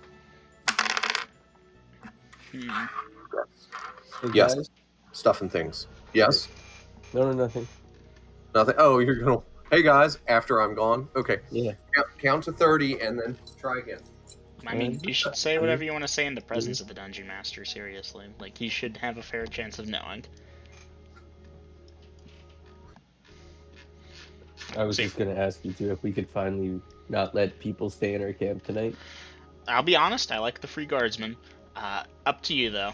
yes, stuff and things. Yes. No, nothing. Nothing. Oh, you're gonna. Hey guys, after I'm gone. Okay. Yeah. Count to 30 and then try again. I mean, you should say whatever you want to say in the presence of the Dungeon Master, seriously. Like, you should have a fair chance of knowing. I was just going to ask you, too, if we could finally not let people stay in our camp tonight. I'll be honest, I like the free guardsmen. Up to you, though.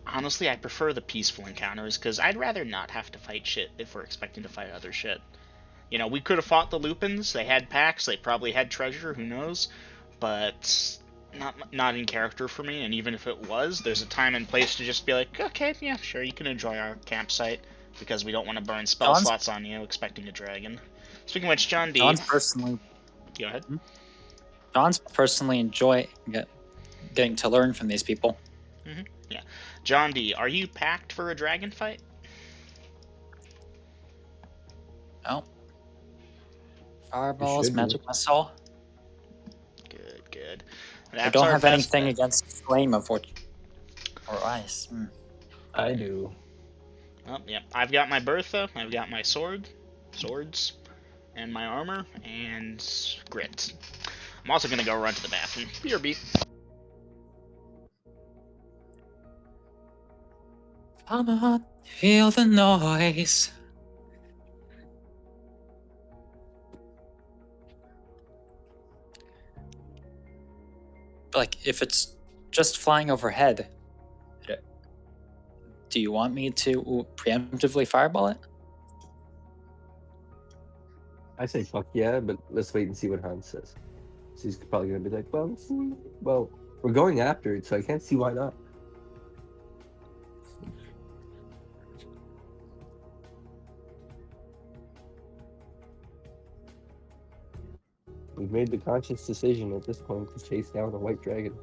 Honestly, I prefer the peaceful encounters, because I'd rather not have to fight shit if we're expecting to fight other shit. We could have fought the Lupins. They had packs. They probably had treasure. Who knows? but not in character for me. And even if it was, there's a time and place to just be like, okay, yeah, sure, you can enjoy our campsite, because we don't want to burn spell slots on you expecting a dragon. Speaking of which, John D. John's personally Go ahead. enjoy getting to learn from these people. Yeah. John D, are you packed for a dragon fight? Oh. Fireballs, should be. magic missile. Good. I That's don't our have best anything bet. against flame or ice. I do. Oh, yeah. I've got my Bertha, I've got my swords, and my armor, and grit. I'm also gonna go run to the bathroom. BRB. Come on, feel the noise. Like, if it's just flying overhead, do you want me to preemptively fireball it? I say fuck yeah, but let's wait and see what Hans says. So he's probably gonna be like, well, we're going after it, so I can't see why not. We've made the conscious decision at this point to chase down a white dragon.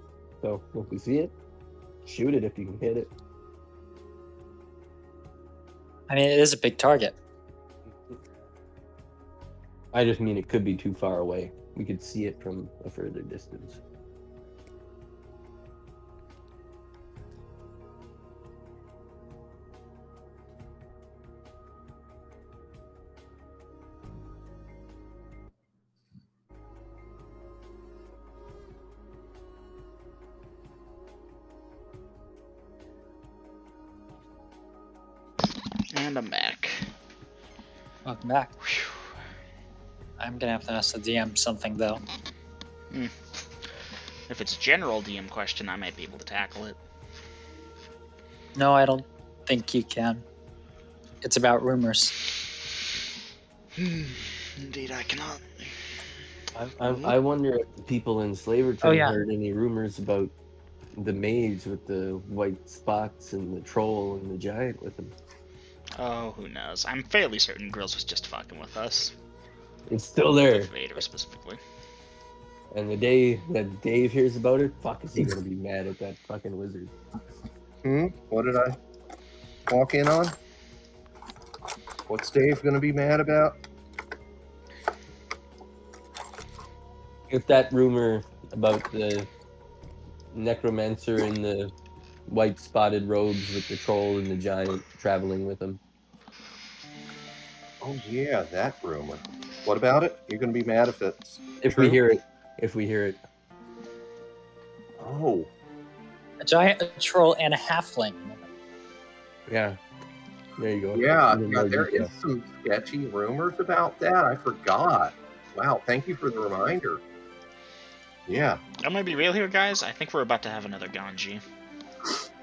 So if we see it, shoot it if you can hit it. I mean, it is a big target. I just mean it could be too far away. We could see it from a further distance. And I'm back. Welcome back. I'm gonna have to ask the DM something, though. If it's general DM question, I might be able to tackle it. No, I don't think you can. It's about rumors. Indeed, I cannot. I wonder if the people in Slaverton yeah. heard any rumors about the mage with the white spots and the troll and the giant with him. Oh, who knows? I'm fairly certain Grills was just fucking with us. It's still there. With Vader specifically. And the day that Dave hears about it, fuck, is he gonna be mad at that fucking wizard? What did I walk in on? What's Dave gonna be mad about? If that rumor about the necromancer in the white spotted robes with the troll and the giant traveling with him. Oh yeah, that rumor. What about it? You're gonna be mad if it's If true? we hear it. If we hear it. Oh, A giant, a troll, and a halfling. Yeah. There you go. yeah, Even yeah. more There detail. is some sketchy rumors about that. I forgot. Wow, thank you for the reminder. Yeah, I'm gonna be real here, guys. I think we're about to have another Ganji.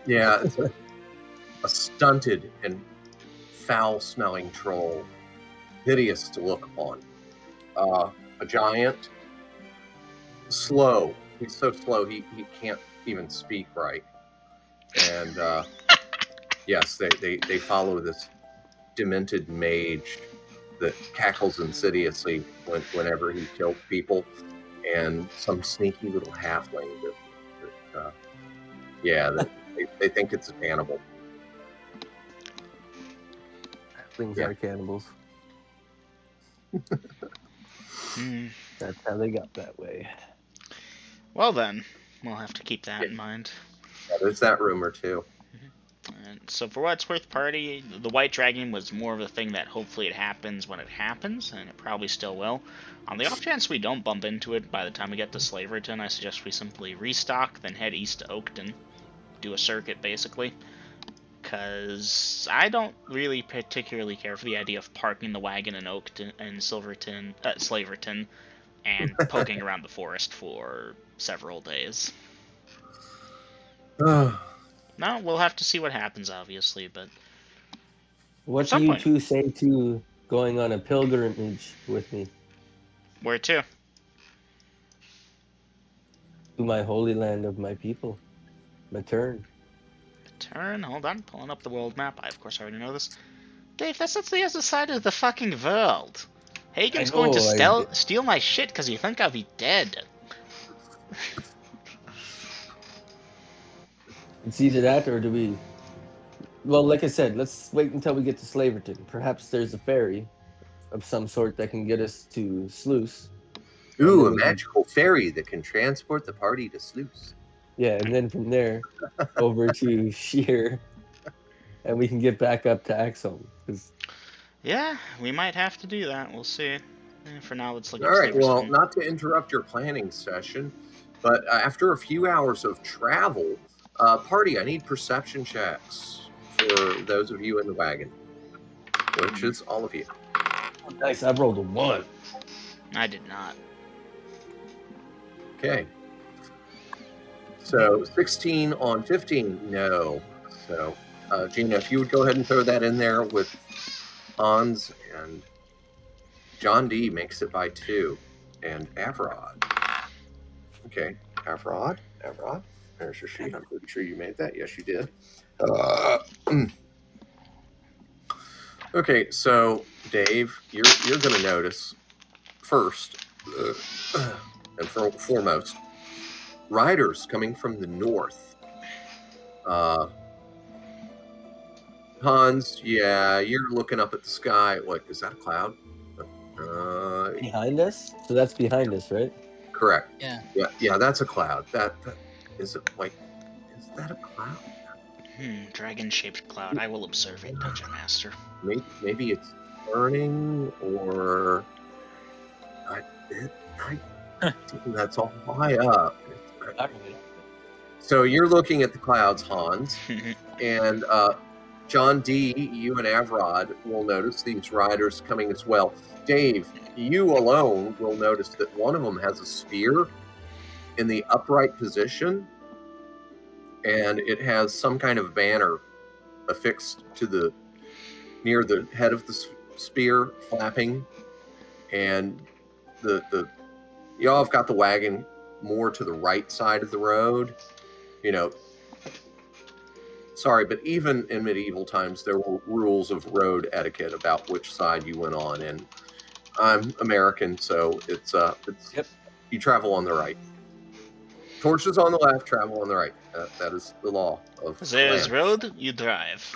yeah. It's a stunted and foul-smelling troll, hideous to look upon. A giant, slow. He's so slow he can't even speak right. And yes, they follow this demented mage that cackles insidiously whenever he kills people, and some sneaky little halfling that they think it's a cannibal. Things Yeah. are cannibals. Hmm. That's how they got that way. Well then, we'll have to keep that in mind. Yeah, there's that rumor too. And so for what it's worth, party, the White Dragon was more of a thing that hopefully it happens when it happens, and it probably still will. On the off chance we don't bump into it by the time we get to Slaverton, I suggest we simply restock, then head east to Oakton. Do a circuit, basically. Because I don't really particularly care for the idea of parking the wagon in Oakton and Slaverton, and poking around the forest for several days. No, we'll have to see what happens, obviously, but What At some do you point. two say to going on a pilgrimage with me? where to? To my holy land of my people. My turn. Turn. Hold on. Pulling up the world map. I, of course, already know this. Dave, that's the other side of the fucking world. Hagen's going to steal my shit because you think I'll be dead. It's either that or do we... Well, like I said, let's wait until we get to Slaverton. Perhaps there's a ferry of some sort that can get us to Sluice. Ooh, a magical ferry that can transport the party to Sluice. Yeah, and then from there over to Sheer, and we can get back up to Axholm. Yeah, we might have to do that. We'll see. For now, let's look at All right, well, Slaverton. not to interrupt your planning session, but after a few hours of travel, party, I need perception checks for those of you in the wagon, which is all of you. Nice, I rolled a 1. I did not. Okay. So 16 on 15, no. So, Gina, if you would go ahead and throw that in there with Hans, and John D makes it by 2, and Avrod. Okay, Avrod, there's your sheet. I'm pretty sure you made that. Yes, you did. Okay, so Dave, you're going to notice first and foremost riders coming from the north. Hans, yeah, you're looking up at the sky. What is that, a cloud? Behind us? So that's behind us, right? Correct. Yeah, that's a cloud. That is it. Like, is that a cloud? Dragon-shaped cloud. I will observe it, Dungeon Master. Maybe it's burning, or that's all high up. So you're looking at the clouds, Hans, and John D, you and Avrod will notice these riders coming as well. Dave, you alone will notice that one of them has a spear in the upright position, and it has some kind of banner affixed to near the head of the spear, flapping, and y'all have got the wagon more to the right side of the road. You know, sorry, but even in medieval times, there were rules of road etiquette about which side you went on, and I'm American, so it's Yep. You travel on the right. Torches on the left, travel on the right. That is the law of There's land. road, you drive.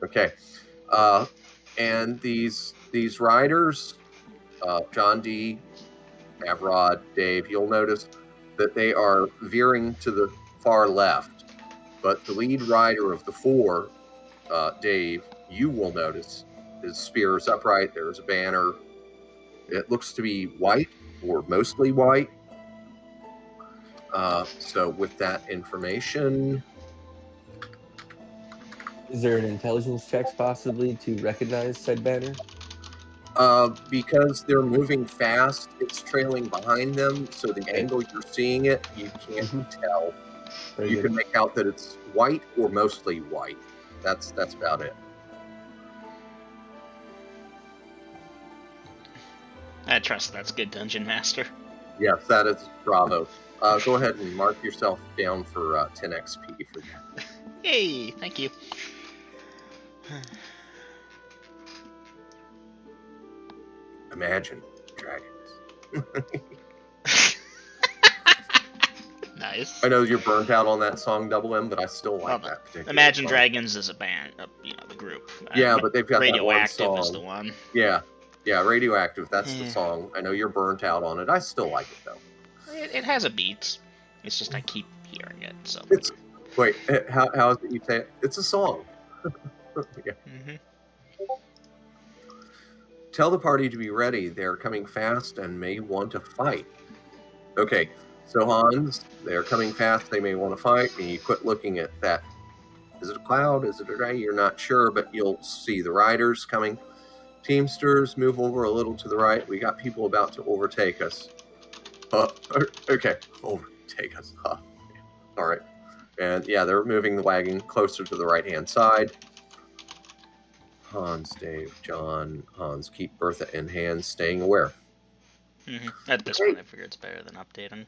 Okay, and these riders, John D, Avrod, Dave, you'll notice that they are veering to the far left, but the lead rider of the 4, Dave, you will notice his spear is upright. There's a banner. It looks to be white, or mostly white. So with that information, Is there an intelligence check possibly to recognize said banner? because they're moving fast, it's trailing behind them, so the angle you're seeing it, you can't tell. You can make out that it's white or mostly white. That's about it. I trust that's good, Dungeon Master. Yes, that is bravo. Go ahead and mark yourself down for 10 XP for that. Yay, thank you. Imagine dragons. Nice. I know you're burnt out on that song, Double M, but I still like that particular Imagine song. Dragons is a band, the group. Yeah, but they've got Radioactive that one is song. the one. Yeah, Radioactive, that's the song. I know you're burnt out on it. I still like it, though. It has a beat. It's just I keep hearing it, so... Wait, how is it you say it? It's a song. Yeah. Tell the party to be ready. They're coming fast and may want to fight. Okay, so Hans, they're coming fast. They may want to fight, and you quit looking at that. Is it a cloud? Is it a ray? You're not sure, but you'll see the riders coming. Teamsters, move over a little to the right. We got people about to overtake us. Okay, overtake us. All right. And yeah, they're moving the wagon closer to the right-hand side. Hans, Dave, John, Hans, keep Bertha in hand, staying aware. At this point, I figure it's better than updating.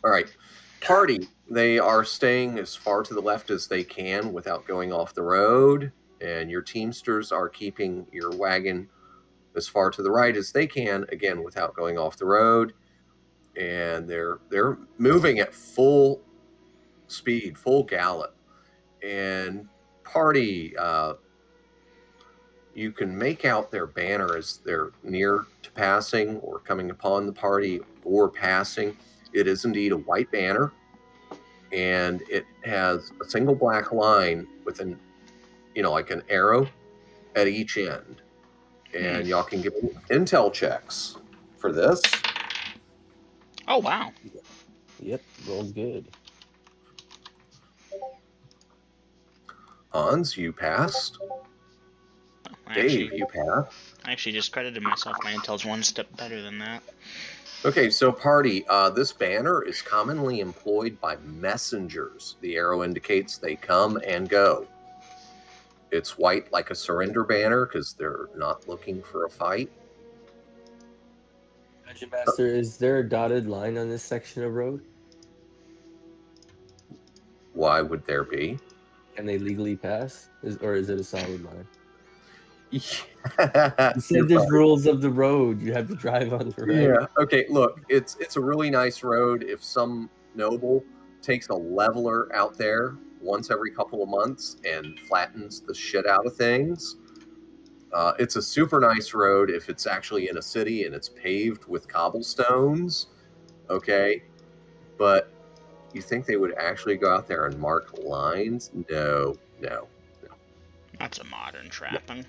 All right. Party. They are staying as far to the left as they can without going off the road. And your Teamsters are keeping your wagon as far to the right as they can, again, without going off the road. And they're moving at full speed, full gallop. And Party, you can make out their banner as they're near to passing or coming upon the party or passing. It is indeed a white banner, and it has a single black line with an, like an arrow at each end. And y'all can give me intel checks for this. Oh, wow. Yep, rolled good. Hans, you passed. Dave, you passed. I actually just credited myself. My intel's one step better than that. Okay, so Party, this banner is commonly employed by messengers. The arrow indicates they come and go. It's white like a surrender banner because they're not looking for a fight. Dungeon Master, is there a dotted line on this section of road? Why would there be? Can they legally pass? Or is it a solid line? You said there's rules of the road. You have to drive on the road. Yeah. Okay. Look, it's a really nice road. If some noble takes a leveler out there once every couple of months and flattens the shit out of things, it's a super nice road if it's actually in a city and it's paved with cobblestones. Okay, but you think they would actually go out there and mark lines? No. That's a modern trapping.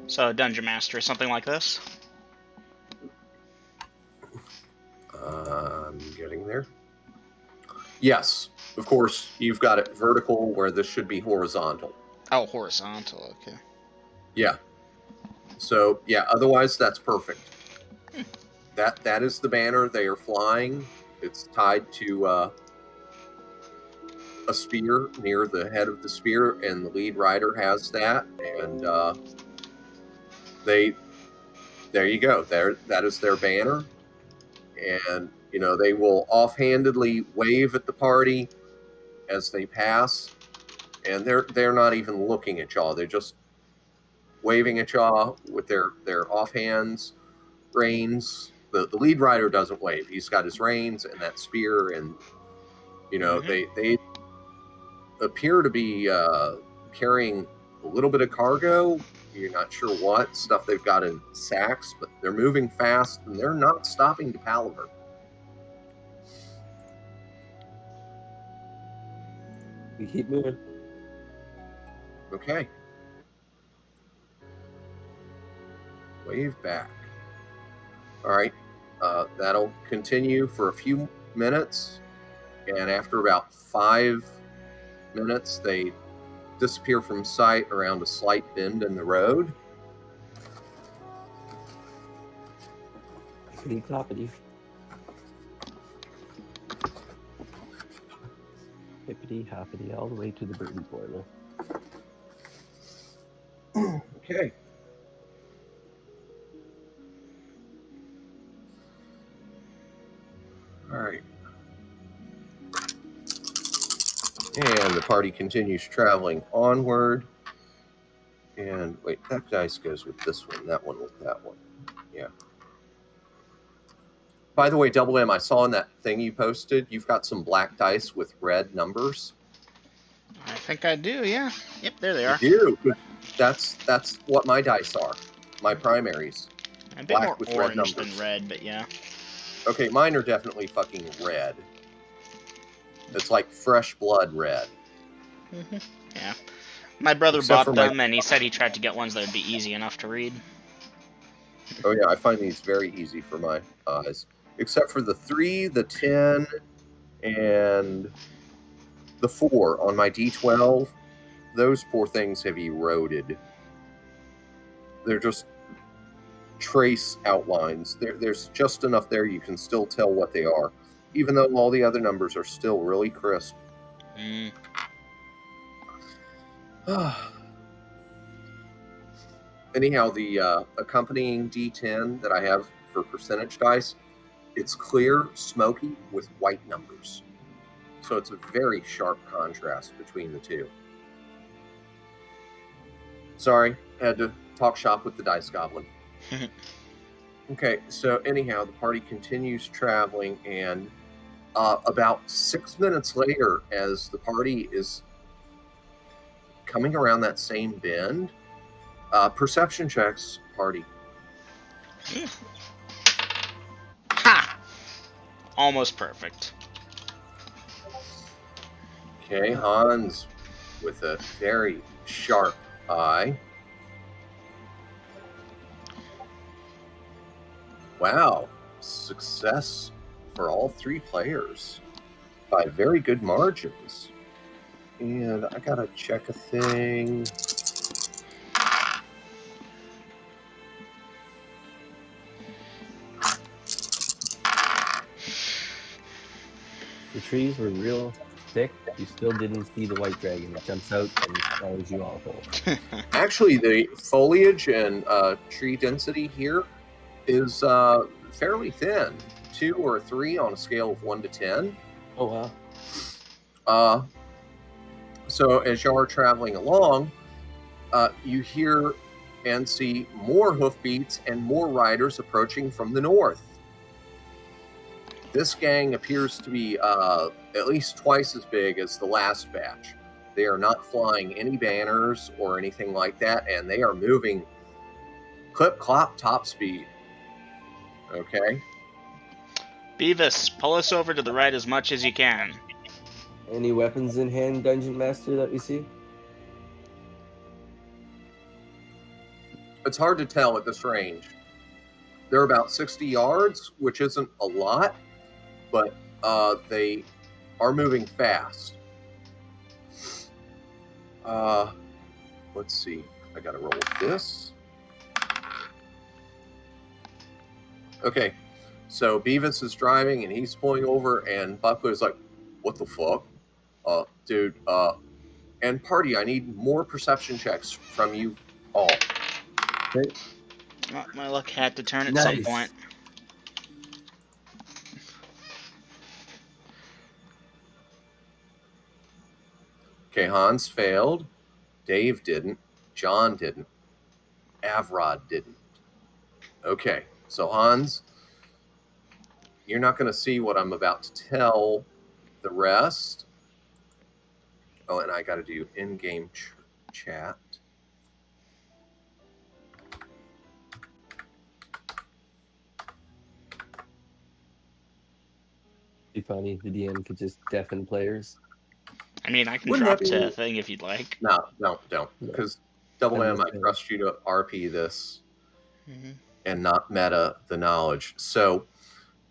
So, Dungeon Master, something like this? I'm getting there. Yes, of course, you've got it vertical where this should be horizontal. Oh, horizontal, okay. Yeah. So, yeah, otherwise that's perfect. That is the banner. They are flying. It's tied to a spear near the head of the spear, and the lead rider has that. And there you go. That is their banner. And, they will offhandedly wave at the party as they pass. And they're not even looking at y'all. They're just waving at y'all with their offhands, reins. The lead rider doesn't wave. He's got his reins and that spear, and they appear to be carrying a little bit of cargo. You're not sure what stuff they've got in sacks, but they're moving fast and they're not stopping to palaver. We keep moving. Okay. Wave back. All right. That'll continue for a few minutes, and after about 5 minutes, they disappear from sight around a slight bend in the road. Hippity-cloppity. Hippity-hoppity all the way to the birdie boiler. Okay. All right. And the party continues traveling onward. And wait, that dice goes with this one, that one with that one. Yeah. By the way, Double M, I saw in that thing you posted, you've got some black dice with red numbers. I think I do, yeah. Yep, there they are. You do. That's what my dice are. My primaries. A bit Black more with red orange than numbers. red, but yeah. Okay, mine are definitely fucking red. It's like fresh blood red. Yeah. My brother Except bought for them, and he said he tried to get ones that would be easy enough to read. Oh yeah, I find these very easy for my eyes. Except for the 3, the 10, and the 4 on my D12. Those poor things have eroded. They're just trace outlines. There's just enough there you can still tell what they are, even though all the other numbers are still really crisp. Anyhow, the accompanying D10 that I have for percentage dice it's clear, smoky, with white numbers. So it's a very sharp contrast between the two. Sorry, had to talk shop with the dice goblin. Okay, so anyhow, the party continues traveling, and about 6 minutes later, as the party is coming around that same bend, perception checks, party. Ha! Almost perfect. Okay, Hans with a very sharp eye. Wow, success for all 3 players by very good margins. And I gotta check a thing. The trees were real thick. You still didn't see the white dragon. It jumps out and swallows you all whole. Actually, the foliage and tree density here is fairly thin. 2 or 3 on a scale of 1 to 10. Oh, wow. So as y'all are traveling along, you hear and see more hoofbeats and more riders approaching from the north. This gang appears to be at least twice as big as the last batch. They are not flying any banners or anything like that, and they are moving clip-clop top speed. Okay? Beavis, pull us over to the right as much as you can. Any weapons in hand, Dungeon Master, that we see? It's hard to tell at this range. They're about 60 yards, which isn't a lot, but they are moving fast. Let's see. I gotta roll this. Okay, so Beavis is driving and he's pulling over, and Buckley is like, "What the fuck, dude?" And party, I need more perception checks from you all. Okay. Oh, my luck had to turn at some point. Okay, Hans failed. Dave didn't. John didn't. Avrod didn't. Okay, so Hans, you're not going to see what I'm about to tell the rest. Oh, and I got to do in-game chat. Be funny. The DM could just deafen players. I mean, I can Wouldn't drop that be- to a thing if you'd like. No, don't. Because Double I'm M, just I saying. trust you to RP this Mhm. and not meta the knowledge. So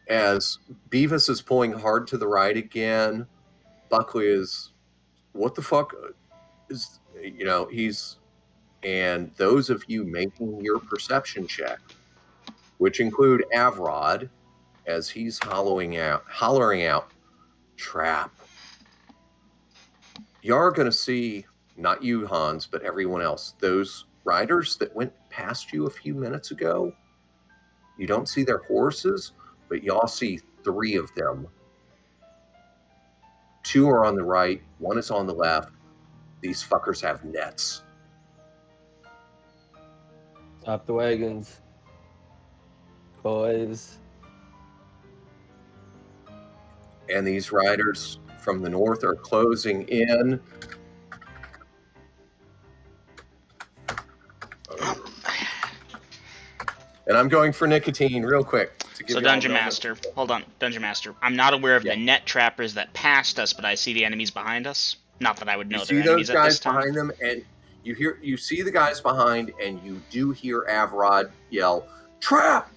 as Beavis is pulling hard to the right again, Buckley is, what the fuck is, he's, and those of you making your perception check, which include Avrod, as he's hollering out, trap. You're going to see, not you, Hans, but everyone else, those riders that went past you a few minutes ago, you don't see their horses, but y'all see 3 of them. 2 are on the right, 1 is on the left. These fuckers have nets. Stop the wagons. Boys. And these riders from the north are closing in. And I'm going for nicotine real quick. To give So you all Dungeon a moment. Master, hold on, Dungeon Master. I'm not aware of Yeah. the net trappers that passed us, but I see the enemies behind us. Not that I would know You they're see those enemies at guys this time. behind them, and you see the guys behind, and you do hear Avrod yell, "Trap!"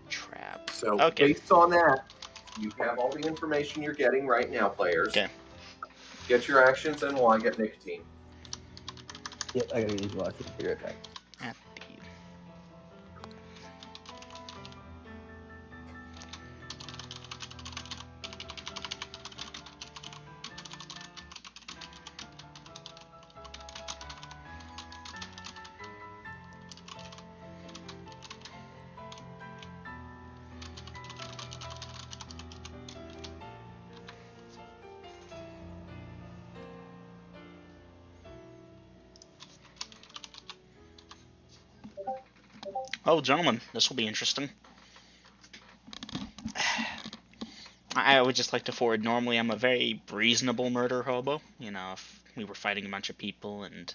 Trap. So Okay. based on that, you have all the information you're getting right now, players. Okay. Get your actions, and while I get nicotine. Yep, I gotta use the washroom. Be right back. At Oh, gentlemen, this will be interesting. I would just like to forward. Normally, I'm a very reasonable murder hobo. You know, if we were fighting a bunch of people and,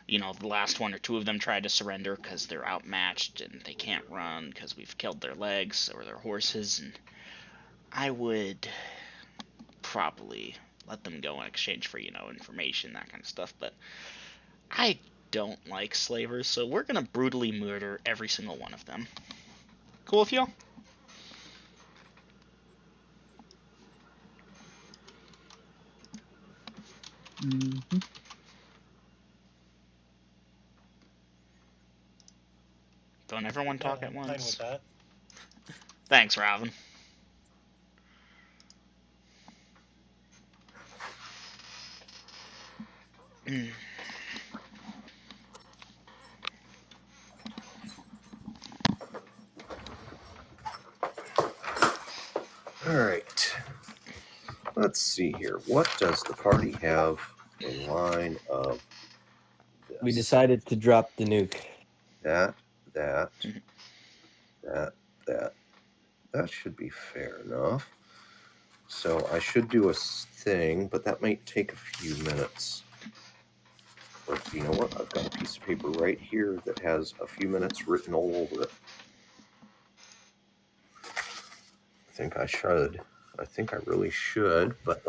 you know, the last one or two of them tried to surrender because they're outmatched and they can't run because we've killed their legs or their horses, and I would probably let them go in exchange for, you know, information, that kind of stuff. But I don't like slavers, so we're gonna brutally murder every single one of them. Cool with y'all? Mm-hmm. Don't everyone talk at I'm fine with once. that. Thanks, Robin. All right. Let's see here. What does the party have in line of this? We decided to drop the nuke. That. That should be fair enough. So I should do a thing, but that might take a few minutes. But you know what? I've got a piece of paper right here that has a few minutes written all over it. I think I should. I think I really should, but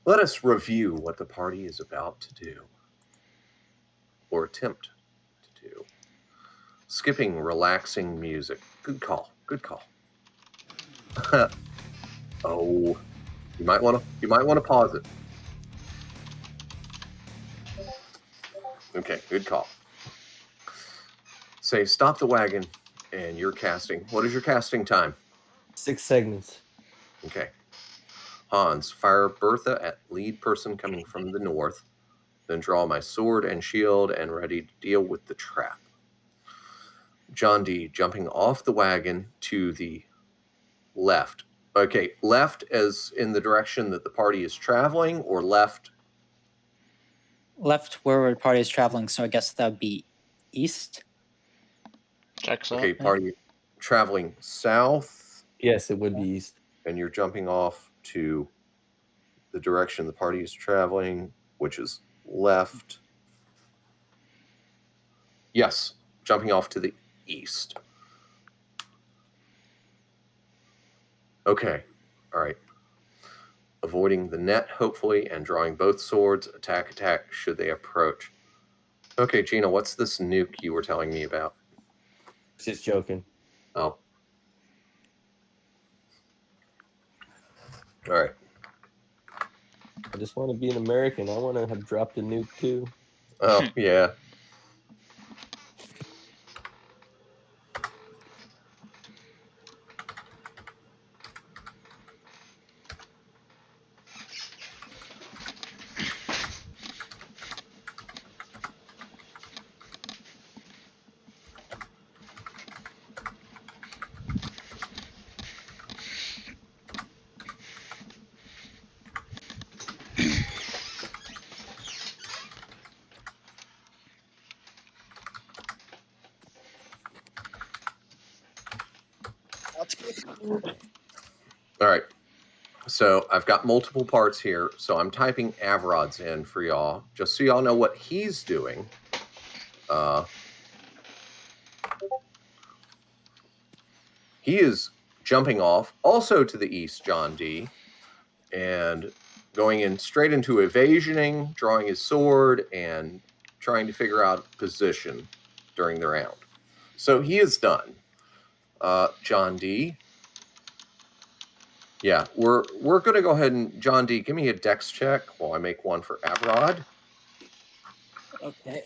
let us review what the party is about to do. Or attempt to do. Skipping relaxing music. Good call. Oh, you might want to pause it. Okay, good call. Say stop the wagon and you're casting. What is your casting time? 6 segments. Okay. Hans, fire Bertha at lead person coming from the north. Then draw my sword and shield and ready to deal with the trap. John D, jumping off the wagon to the left. Okay, left as in the direction that the party is traveling, or left? Left where the party is traveling, so I guess that would be east. Checks out. Okay, party traveling south, Yes, it would be east. and you're jumping off to the direction the party is traveling, which is left. Yes, jumping off to the east. Okay, all right. Avoiding the net, hopefully, and drawing both swords. Attack, should they approach. Okay, Gina, what's this nuke you were telling me about? Just joking. Oh. All right. I just want to be an American. I want to have dropped a nuke too. Oh, yeah. All right. So I've got multiple parts here. So I'm typing Avrod's in for y'all, just so y'all know what he's doing. He is jumping off also to the east, John D, and going in straight into evasioning, drawing his sword, and trying to figure out position during the round. So he is done. John D. Yeah, we're going to go ahead and, John D, give me a dex check while I make one for Avrod. Okay.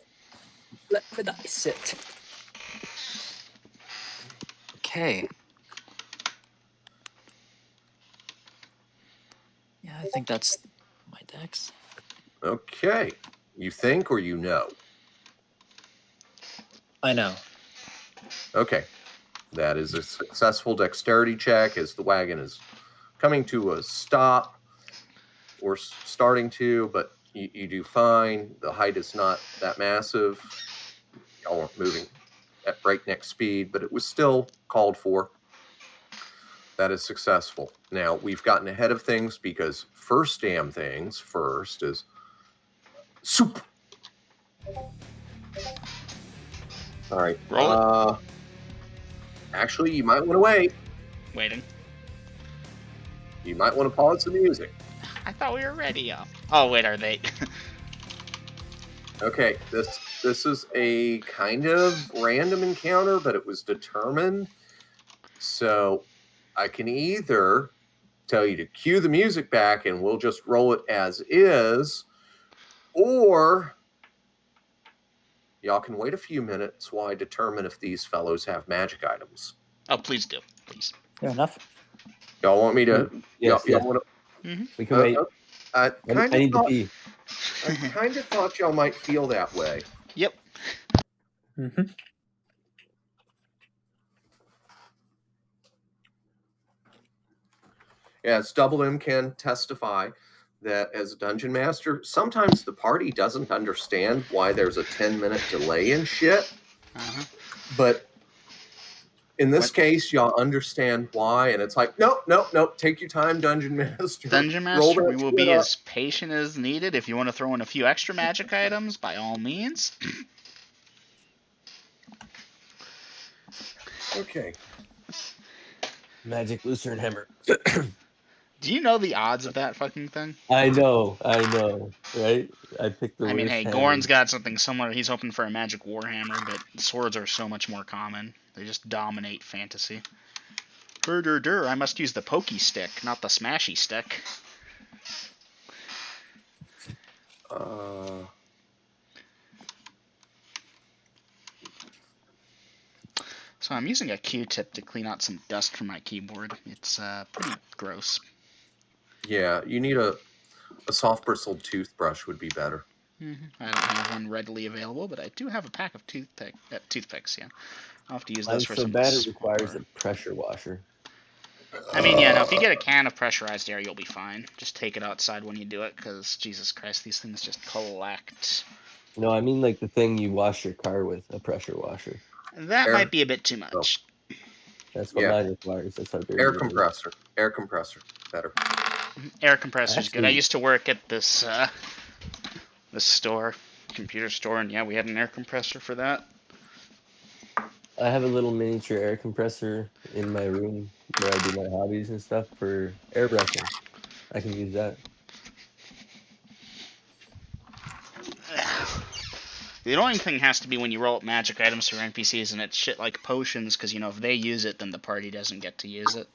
Let the dice sit. Okay. Yeah, I think that's my dex. Okay. You think or you know? I know. Okay. That is a successful dexterity check as the wagon is coming to a stop, or starting to, but you do fine. The height is not that massive. Y'all aren't moving at breakneck speed, but it was still called for. That is successful. Now, we've gotten ahead of things because first damn things first is soup. All right. Roll it. Actually, you might want to wait. Waiting. You might want to pause the music. I thought we were ready. Oh, wait, are they? Okay, this is a kind of random encounter, but it was determined. So I can either tell you to cue the music back and we'll just roll it as is, or y'all can wait a few minutes while I determine if these fellows have magic items. Oh, please do. Please. Fair enough. Y'all want me to? Yes, y'all yes. want Mm-hmm. We can wait. I I kind need to of pee. thought y'all might feel that way. Yep. Mm-hmm. Yes, Double M can testify that as a dungeon master, sometimes the party doesn't understand why there's a 10-minute delay in shit. Uh-huh. But in this case, y'all understand why, and it's like, nope, take your time, Dungeon Master. Dungeon Roll Master, that we will shit be up. as patient as needed. If you want to throw in a few extra magic items, by all means. Okay. Magic Lucerne Hammer. Do you know the odds of that fucking thing? I know, right? I picked the I mean, worst hey, hammer. Goran's got something similar. He's hoping for a magic warhammer, but swords are so much more common. They just dominate fantasy. I must use the pokey stick, not the smashy stick. So I'm using a Q-tip to clean out some dust from my keyboard. It's pretty gross. Yeah, you need a soft bristled toothbrush would be better. Mm-hmm. I don't have one readily available, but I do have a pack of toothpicks. Yeah, I'll have to use those Mine's for so some. bad it requires a pressure washer. I mean, yeah, no, if you get a can of pressurized air, you'll be fine. Just take it outside when you do it, because, Jesus Christ, these things just collect. No, I mean like the thing you wash your car with, a pressure washer. That might be a bit too much. That's what mine requires. That's how dirty Air it is. compressor. Air compressor. Better. Air compressor's good. I Actually- used to work at this store, computer store, and yeah, we had an air compressor for that. I have a little miniature air compressor in my room where I do my hobbies and stuff for airbrushing. I can use that. The annoying thing has to be when you roll up magic items for NPCs and it's shit like potions, because, you know, if they use it, then the party doesn't get to use it.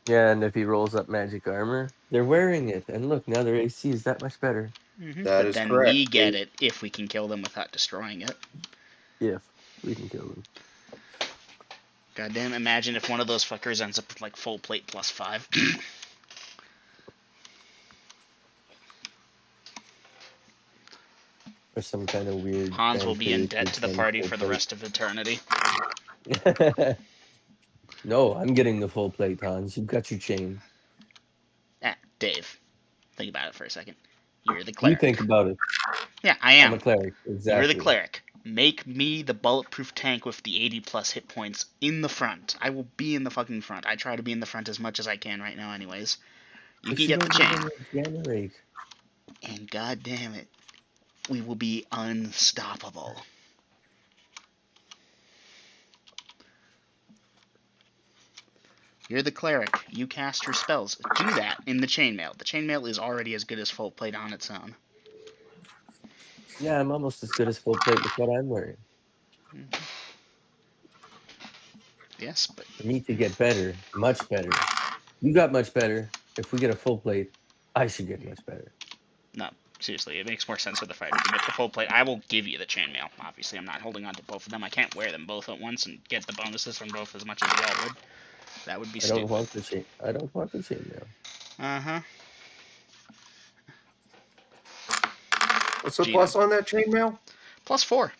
Yeah, and if he rolls up magic armor, they're wearing it. And look, now their AC is that much better. Mm-hmm. That But is then correct. we get it if we can kill them without destroying it. If we can kill them. Goddamn, imagine if one of those fuckers ends up with like full plate plus 5. Or some kind of weird... Hans will be in fancy debt to the 10 party full for the plate. rest of eternity. No, I'm getting the full plate, Hans. You've got your chain. Dave, think about it for a second. You're the You cleric. think about it. Yeah, I am. I'm a cleric. Exactly. You're the cleric. Make me the bulletproof tank with the 80 plus hit points in the front. I will be in the fucking front. I try to be in the front as much as I can right now anyways. You But can you get the don't chain. regenerate. And god damn it, we will be unstoppable. You're the cleric. You cast your spells. Do that in the chainmail. The chainmail is already as good as full plate on its own. Yeah, I'm almost as good as full plate with what I'm wearing. Mm-hmm. Yes, but... I need to get better. Much better. You got much better. If we get a full plate, I should get much better. No, seriously, it makes more sense for the fighter to get the full plate. I will give you the chainmail. Obviously, I'm not holding on to both of them. I can't wear them both at once and get the bonuses from both as much as y'all would. That would be stupid. I don't want the chain. I don't want the chainmail. Uh-huh. What's the plus on that chainmail? +4.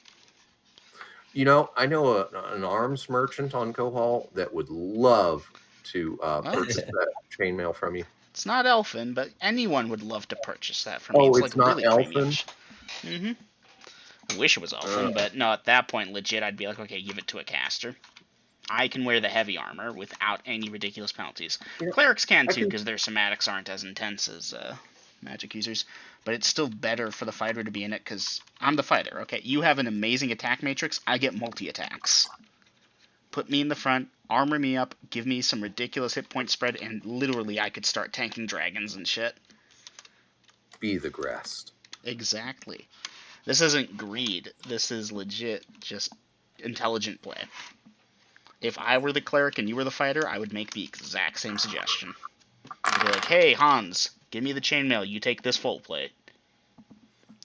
You know, I know an arms merchant on Cohol that would love to purchase that chainmail from you. It's not elfin, but anyone would love to purchase that from me. Oh, It's it's like not really premium. elfin? I wish it was elfin, but no, at that point, legit, I'd be like, okay, give it to a caster. I can wear the heavy armor without any ridiculous penalties. Yeah, Clerics can I too, can- because their somatics aren't as intense as magic users. But it's still better for the fighter to be in it, because I'm the fighter. Okay, you have an amazing attack matrix. I get multi-attacks. Put me in the front, armor me up, give me some ridiculous hit point spread, and literally I could start tanking dragons and shit. Be the grass. Exactly. This isn't greed. This is legit just intelligent play. If I were the cleric and you were the fighter, I would make the exact same suggestion. I'd be like, hey, Hans, give me the chainmail. You take this full plate.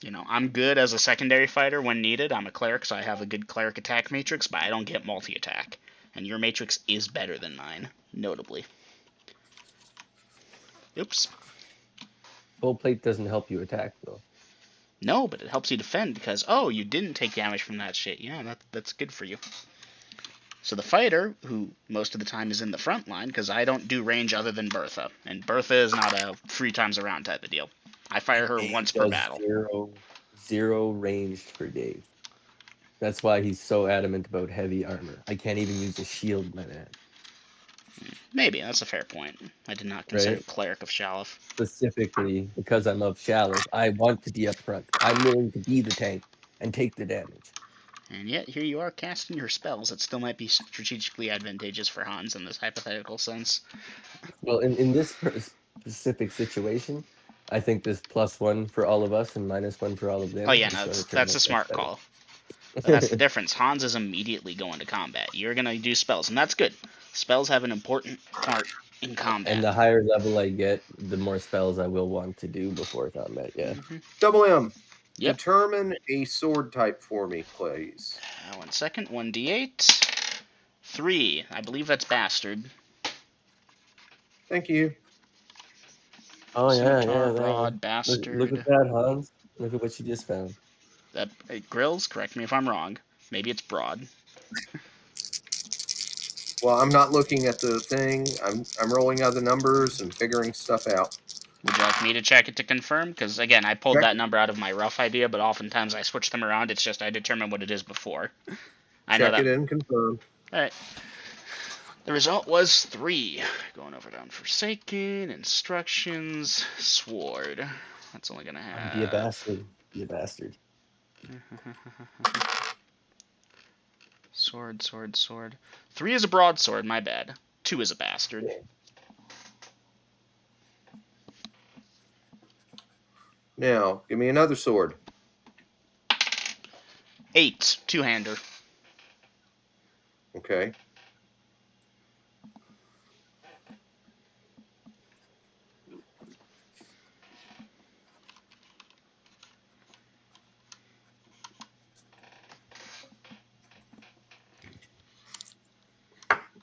You know, I'm good as a secondary fighter when needed. I'm a cleric, so I have a good cleric attack matrix, but I don't get multi-attack. And your matrix is better than mine, notably. Oops. Full plate doesn't help you attack though. No, but it helps you defend because, oh, you didn't take damage from that shit. Yeah, that's good for you. So the fighter, who most of the time is in the front line, because I don't do range other than Bertha, and Bertha is not a 3 times around type of deal. I fire her Dave once per does battle. Zero ranged for Dave. That's why he's so adamant about heavy armor. I can't even use a shield, my man. Maybe, that's a fair point. I did not consider Right? Cleric of Shalif. Specifically, because I'm of Shalif, I want to be up front. I'm willing to be the tank and take the damage. And yet, here you are casting your spells. It still might be strategically advantageous for Hans in this hypothetical sense. Well, in this specific situation, I think this +1 for all of us and -1 for all of them Oh yeah, is no, going to turn that's out a much smart better. call. But that's the difference. Hans is immediately going to combat. You're going to do spells, and that's good. Spells have an important part in combat. And the higher level I get, the more spells I will want to do before combat, yeah. Double M. Yep. Determine a sword type for me, please. 1 second. 1d8. 3. I believe that's bastard. Thank you. Oh, Scimitar, yeah. broad, bastard. Look at that, Hans. Look at what you just found. That Grills, correct me if I'm wrong. Maybe it's broad. Well, I'm not looking at the thing. I'm rolling out the numbers and figuring stuff out. Would you like me to check it to confirm? Because, again, I pulled Check. that number out of my rough idea, but oftentimes I switch them around. It's just I determine what it is before. I know Check that. it and confirm. Alright. The result was 3. Going over down Forsaken, Instructions, Sword. That's only going to have... Be a bastard. Be a bastard. Sword. 3 is a broadsword, my bad. 2 is a bastard. Now, give me another sword. 8, two-hander. Okay.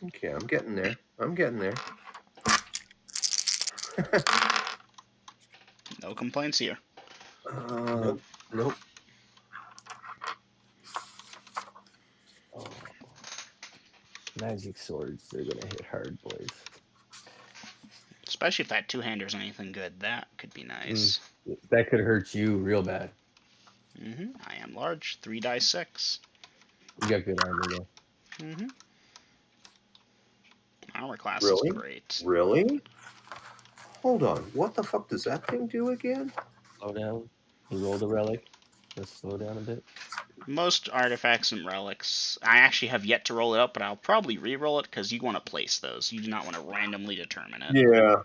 Okay, I'm getting there. No complaints here. Nope. Oh. Magic swords, they're gonna hit hard, boys. Especially if that two-hander's anything good. That could be nice. That could hurt you real bad. I am large. 3 die 6. You got good armor, though. Armor class Really? is great. Really? Hold on. What the fuck does that thing do again? Slow down. You roll the relic. Just slow down a bit. Most artifacts and relics, I actually have yet to roll it up, but I'll probably re-roll it because you want to place those. You do not want to randomly determine it. Yeah.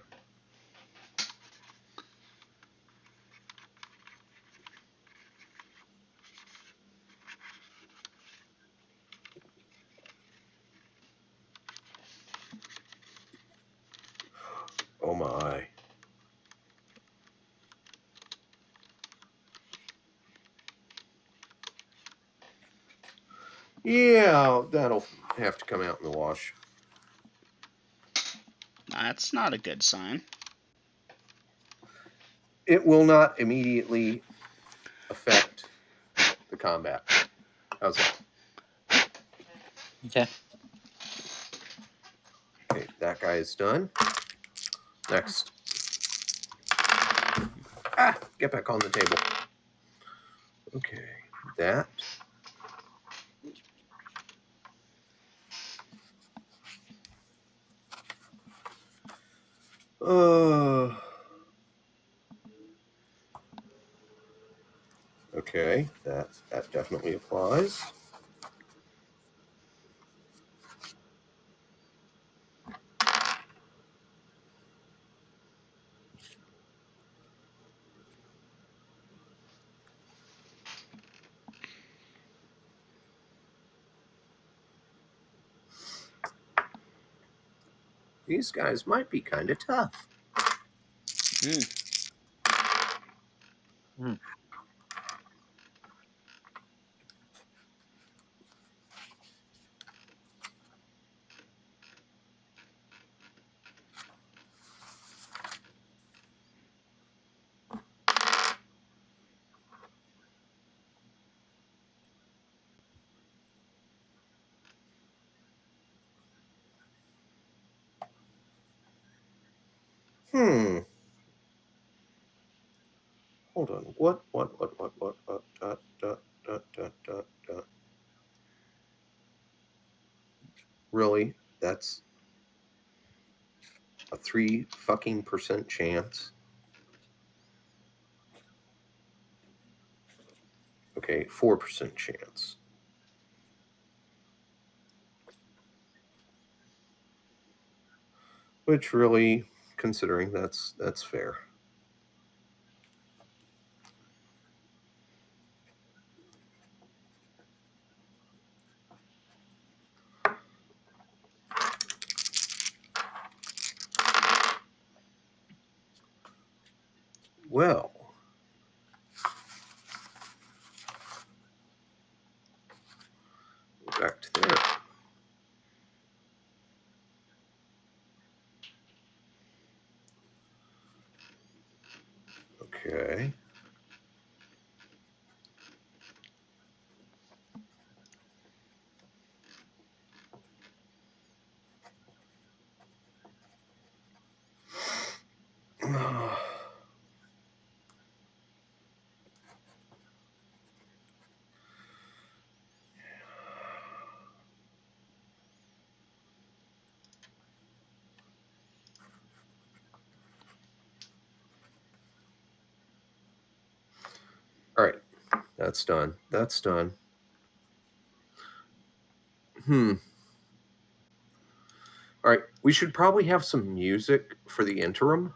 Oh my. Yeah, that'll have to come out in the wash. That's not a good sign. It will not immediately affect the combat. How's that? Okay. Okay, that guy is done. Next. Get back on the table. Okay, that. Okay, that definitely applies. These guys might be kind of tough. Hold on. What? Really? That's a 3% chance. Okay, 4% chance. Which really, considering that's fair. Well, back to there. Okay. All right, that's done. That's done. All right, we should probably have some music for the interim,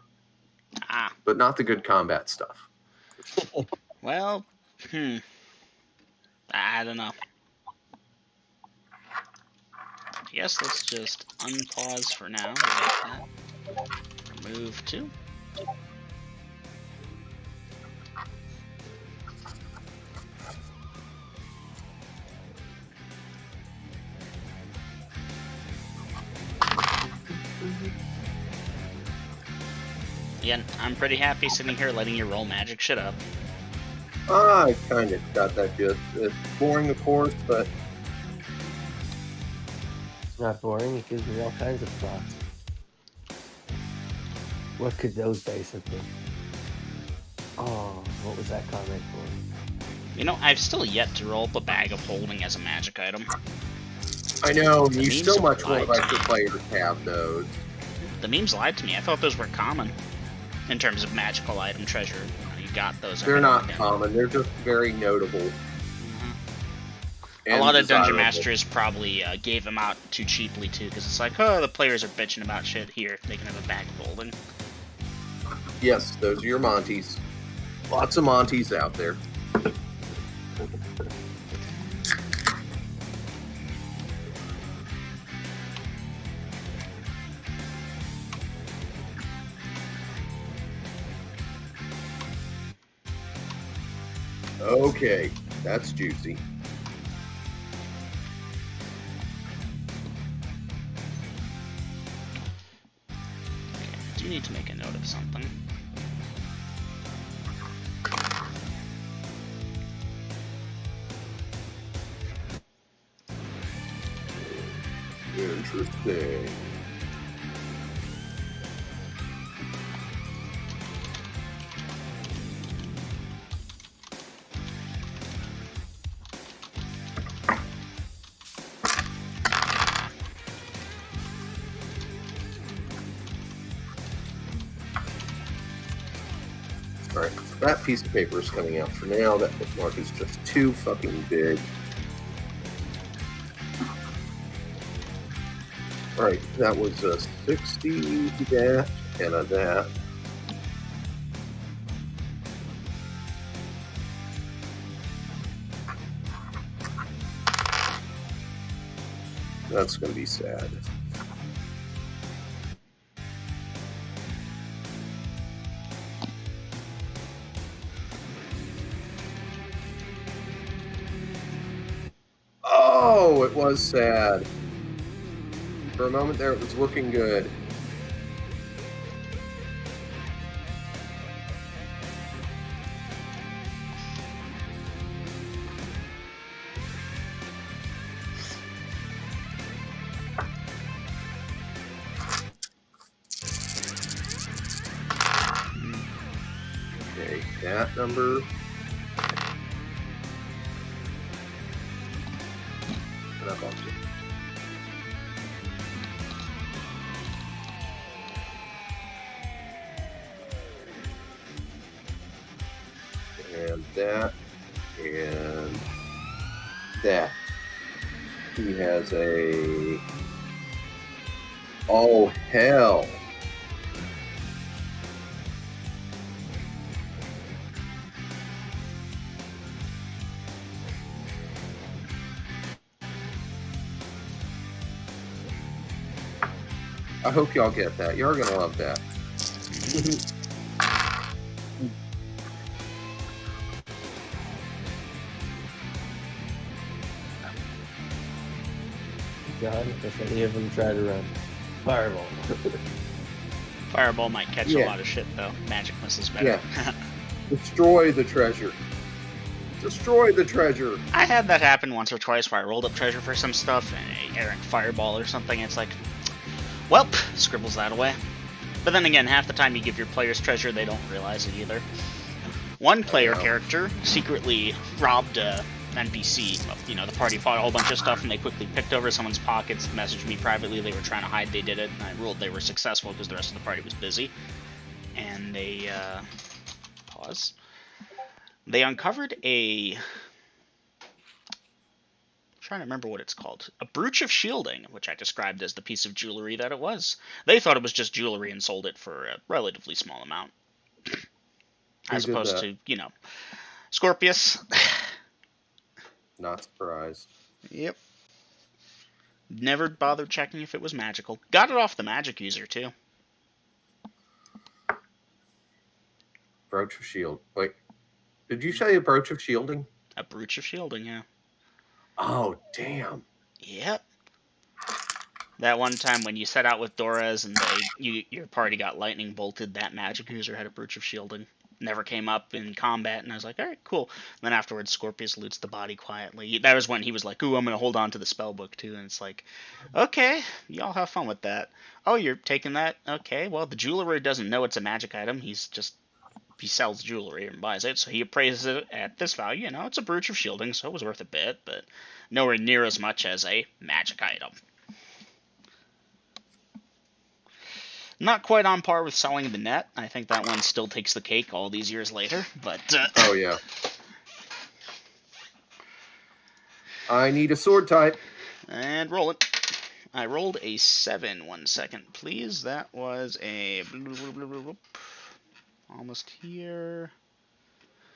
but not the good combat stuff. Well, I don't know. I guess let's just unpause for now. Like that. Remove 2. Again, I'm pretty happy sitting here letting you roll magic shit up. I kind of got that gist. It's boring, of course, but It's not boring. It gives me all kinds of thoughts. What could those dice have been? Oh, what was that comment for? You know, I've still yet to roll up a bag of holding as a magic item. I know The you memes so much lied more like to the me. players have those. The memes lied to me. I thought those were common in terms of magical item treasure. You got those. They're every not now and common. They're just very notable. then. A and lot of dungeon desirable. masters probably gave them out too cheaply too, because it's like, oh, the players are bitching about shit. Here, they can have a bag of holding. Yes, those are your Monties. Lots of Monties out there. Okay, that's juicy. Okay, I do need to make a note of something. Interesting. Alright, that piece of paper is coming out for now. That bookmark is just too fucking big. Alright, that was a 60 that and a that. That's going to be sad. Oh, it was sad. For a moment there, it was looking good. Okay, that number. And I bumped it. And that, and that. He has a... Oh, hell. I hope y'all get that. You're gonna love that. John, if any of them try to run, fireball. Fireball might catch a Yeah. lot of shit, though. Magic misses better. Yeah. Destroy the treasure. Destroy the treasure. I had that happen once or twice where I rolled up treasure for some stuff and a errant fireball or something. It's like, welp, scribbles that away. But then again, half the time you give your players treasure, they don't realize it either. One player character secretly robbed an NPC. You know, the party fought a whole bunch of stuff and they quickly picked over someone's pockets, messaged me privately. They were trying to hide they did it, and I ruled they were successful because the rest of the party was busy. And they, pause. They uncovered a... I'm trying to remember what it's called. A brooch of shielding, which I described as the piece of jewelry that it was. They thought it was just jewelry and sold it for a relatively small amount. As Who did opposed that? to, you know, Scorpius. Not surprised. Yep. Never bothered checking if it was magical. Got it off the magic user, too. Brooch of shield. Wait. Did you say a brooch of shielding? A brooch of shielding, yeah. Oh, damn. Yep. That one time when you set out with Dora's and your party got lightning bolted, that magic user had a brooch of shielding. Never came up in combat, and I was like, alright, cool. And then afterwards, Scorpius loots the body quietly. That was when he was like, ooh, I'm going to hold on to the spellbook, too. And it's like, okay, y'all have fun with that. Oh, you're taking that? Okay, well, the jeweler doesn't know it's a magic item. He sells jewelry and buys it, so he appraises it at this value. You know, it's a brooch of shielding, so it was worth a bit, but nowhere near as much as a magic item. Not quite on par with selling the net. I think that one still takes the cake all these years later, but... Oh, yeah. I need a sword type. And roll it. I rolled a 7. 1 second, please. That was a... Almost here.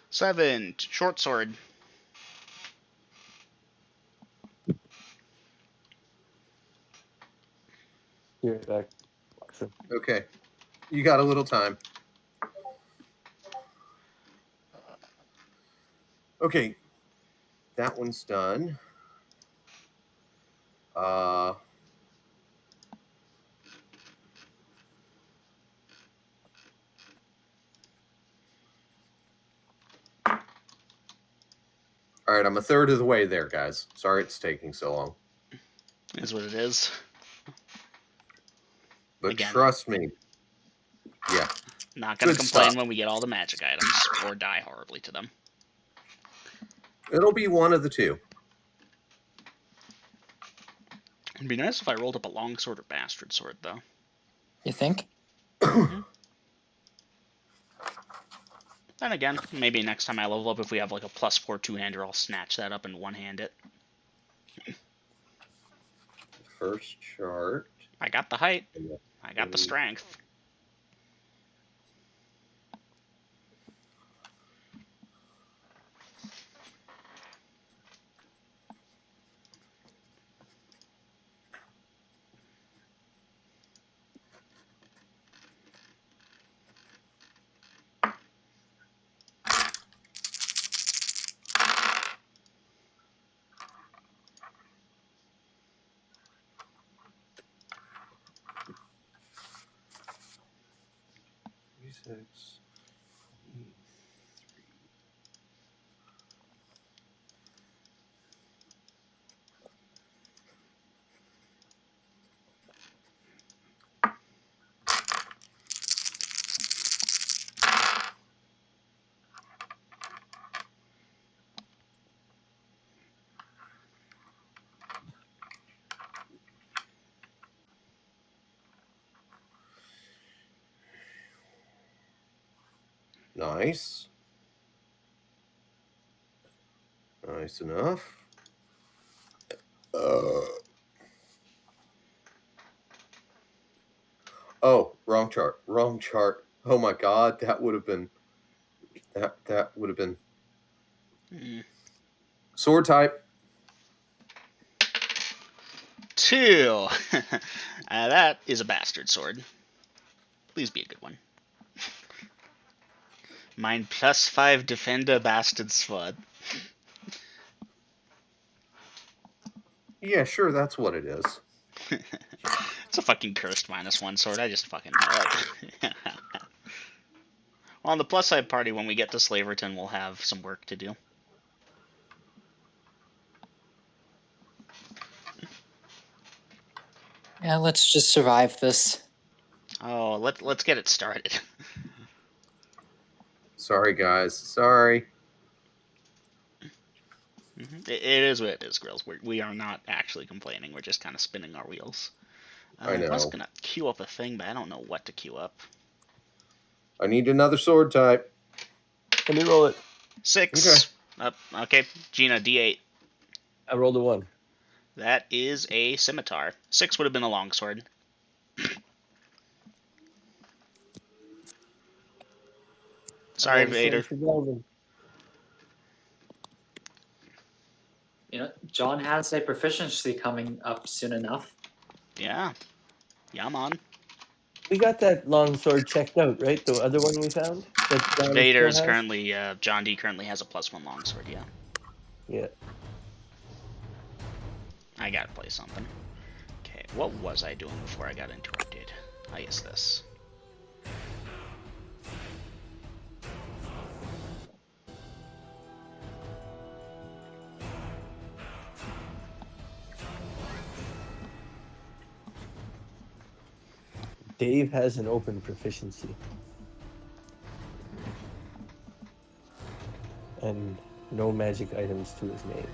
7. Short sword. Here, back. Okay. You got a little time. Okay. That one's done. All right, I'm a third of the way there, guys. Sorry it's taking so long. Is what it is. But Again. trust me. Yeah. Not gonna Good complain stuff. when we get all the magic items, or die horribly to them. It'll be one of the two. It'd be nice if I rolled up a longsword or bastard sword, though. You think? That Then again, maybe next time I level up, if we have like a +4 two-hander, I'll snatch that up and one-hand it. First chart. I got the height. I got the strength. Six. Nice. Nice enough. Oh, wrong chart. Wrong chart. Oh my god, that would have been that would have been sword type. 2. That is a bastard sword. Please be a good one. Mine +5 defender bastard sword. Yeah, sure, that's what it is. It's a fucking cursed -1 sword. I just fucking know it. Well, on the plus side party, when we get to Slaverton, we'll have some work to do. Yeah, let's just survive this. Oh, let's get it started. Sorry, guys. Sorry. It is what it is, Grills. We are not actually complaining. We're just kind of spinning our wheels. I know. I was gonna queue up a thing, but I don't know what to queue up. I need another sword type. Let me roll it. 6. Okay, Gina, D8. I rolled a 1. That is a scimitar. 6 would have been a longsword. Sorry, Vader. You know, John has a proficiency coming up soon enough. Yeah. Yeah, man. We got that longsword checked out, right? The other one we found? That John Vader's still has? currently, John D currently has a +1 longsword, yeah. Yeah. I gotta play something. Okay, what was I doing before I got interrupted? I guess this. Dave has an open proficiency. And no magic items to his name.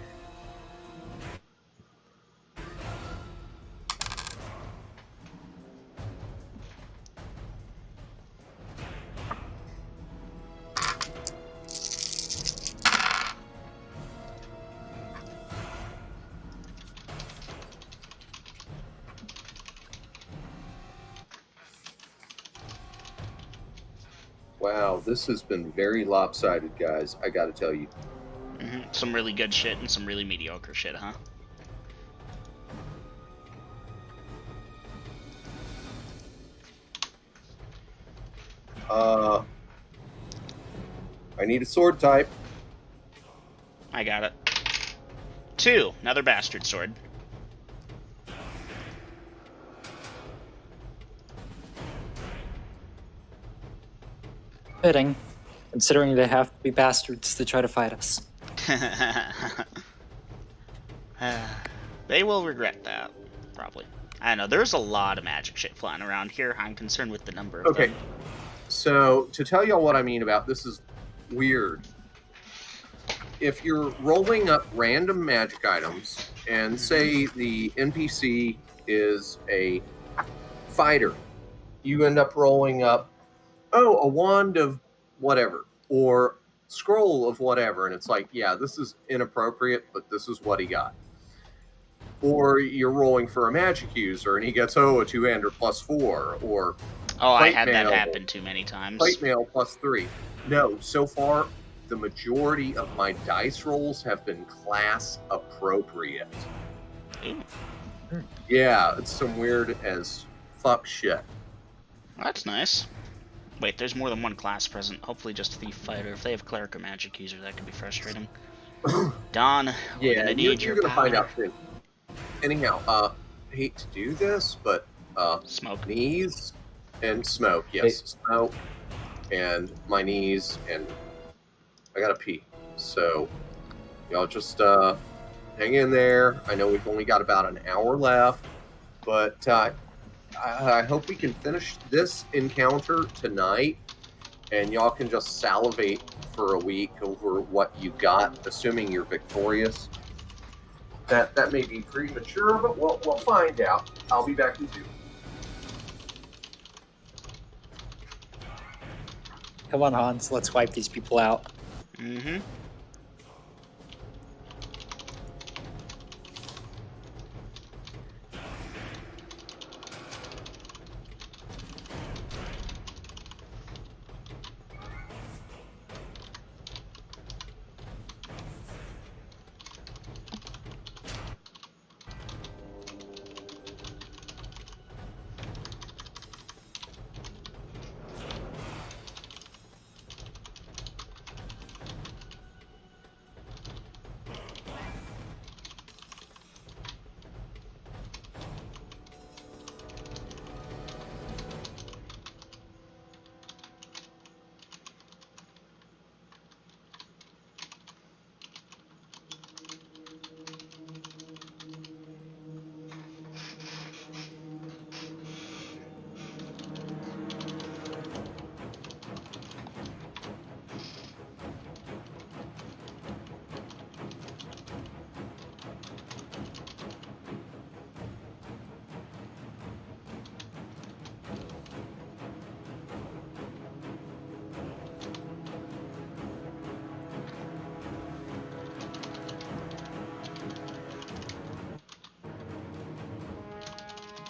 Wow, this has been very lopsided, guys. I gotta tell you. Some really good shit and some really mediocre shit, huh? I need a sword type. I got it. 2. Another bastard sword. Fitting, considering they have to be bastards to try to fight us. They will regret that, probably. I don't know, there's a lot of magic shit flying around here. I'm concerned with the number of them. So, to tell y'all what I mean about this is weird. If you're rolling up random magic items, and say the NPC is a fighter, you end up rolling up, a wand of whatever. or scroll of whatever, and it's like, yeah, this is inappropriate, but this is what he got. Or you're rolling for a magic user, and he gets, a two-hander +4, or Oh, I plate had that mail, happen too many times. plate mail +3. No, so far, the majority of my dice rolls have been class appropriate. Ooh. Yeah, it's some weird as fuck shit. That's nice. Wait, there's more than one class present. Hopefully just Thief Fighter. If they have Cleric or Magic User, that could be frustrating. Don, we're Yeah, gonna you're need your gonna power. find out soon. Anyhow, hate to do this, but Smoke. knees and smoke. Yes, smoke and my knees, and I gotta pee. So y'all just hang in there. I know we've only got about an hour left, but I hope we can finish this encounter tonight, and y'all can just salivate for a week over what you got, assuming you're victorious. That may be premature, but we'll find out. I'll be back in 2. Come on, Hans. Let's wipe these people out. Mm-hmm.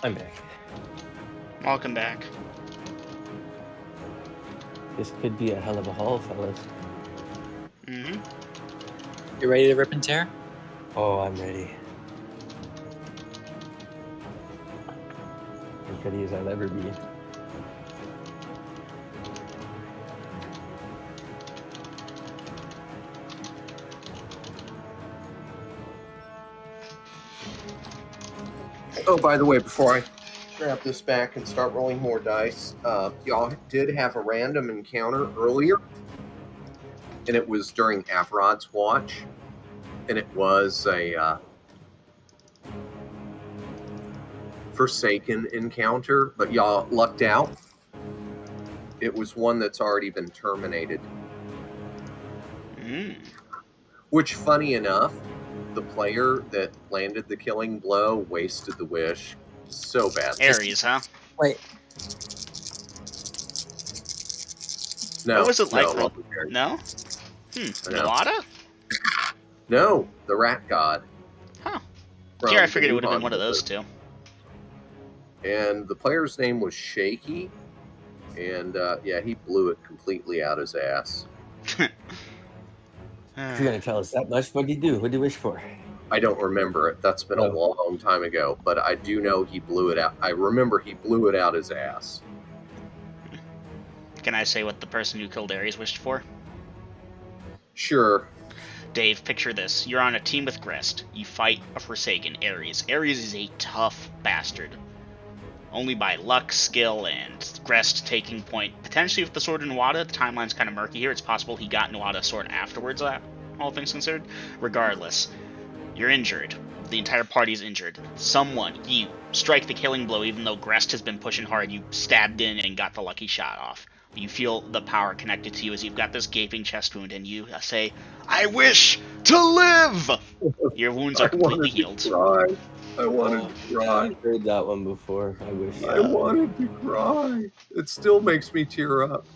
I'm back. Welcome back. This could be a hell of a haul, fellas. Mm-hmm. You ready to rip and tear? Oh, I'm ready. As ready as I'll ever be. Oh, by the way, before I grab this back and start rolling more dice, y'all did have a random encounter earlier, and it was during Avrod's watch, and it was a Forsaken encounter, but y'all lucked out. It was one that's already been terminated. Mm. Which, funny enough, the player that landed the killing blow wasted the wish so badly. Ares, huh? Wait, No, What was it like? No, it wasn't Ares. No? No. Nuada? No, the rat god. Huh. from Here, I the figured it would have been Wuhan one of those Blizzard. two. And the player's name was Shaky, and yeah, he blew it completely out his ass. If you're gonna tell us that much, what'd he do? What'd he wish for? I don't remember it. That's been a No. long time ago, but I do know he blew it out. I remember he blew it out his ass. Can I say what the person who killed Ares wished for? Sure. Dave, picture this. You're on a team with Grest. You fight a Forsaken, Ares. Ares is a tough bastard. Only by luck, skill, and Grest taking point. Potentially with the sword in Nuada, the timeline's kind of murky here. It's possible he got Nuada's sword afterwards, all things considered. Regardless, you're injured. The entire party's injured. You strike the killing blow even though Grest has been pushing hard. You stabbed in and got the lucky shot off. You feel the power connected to you as you've got this gaping chest wound, and you say, "I wish to live!" Your wounds are completely healed. I wanted to cry. I've heard that one before. I wish. I wanted to cry. It still makes me tear up.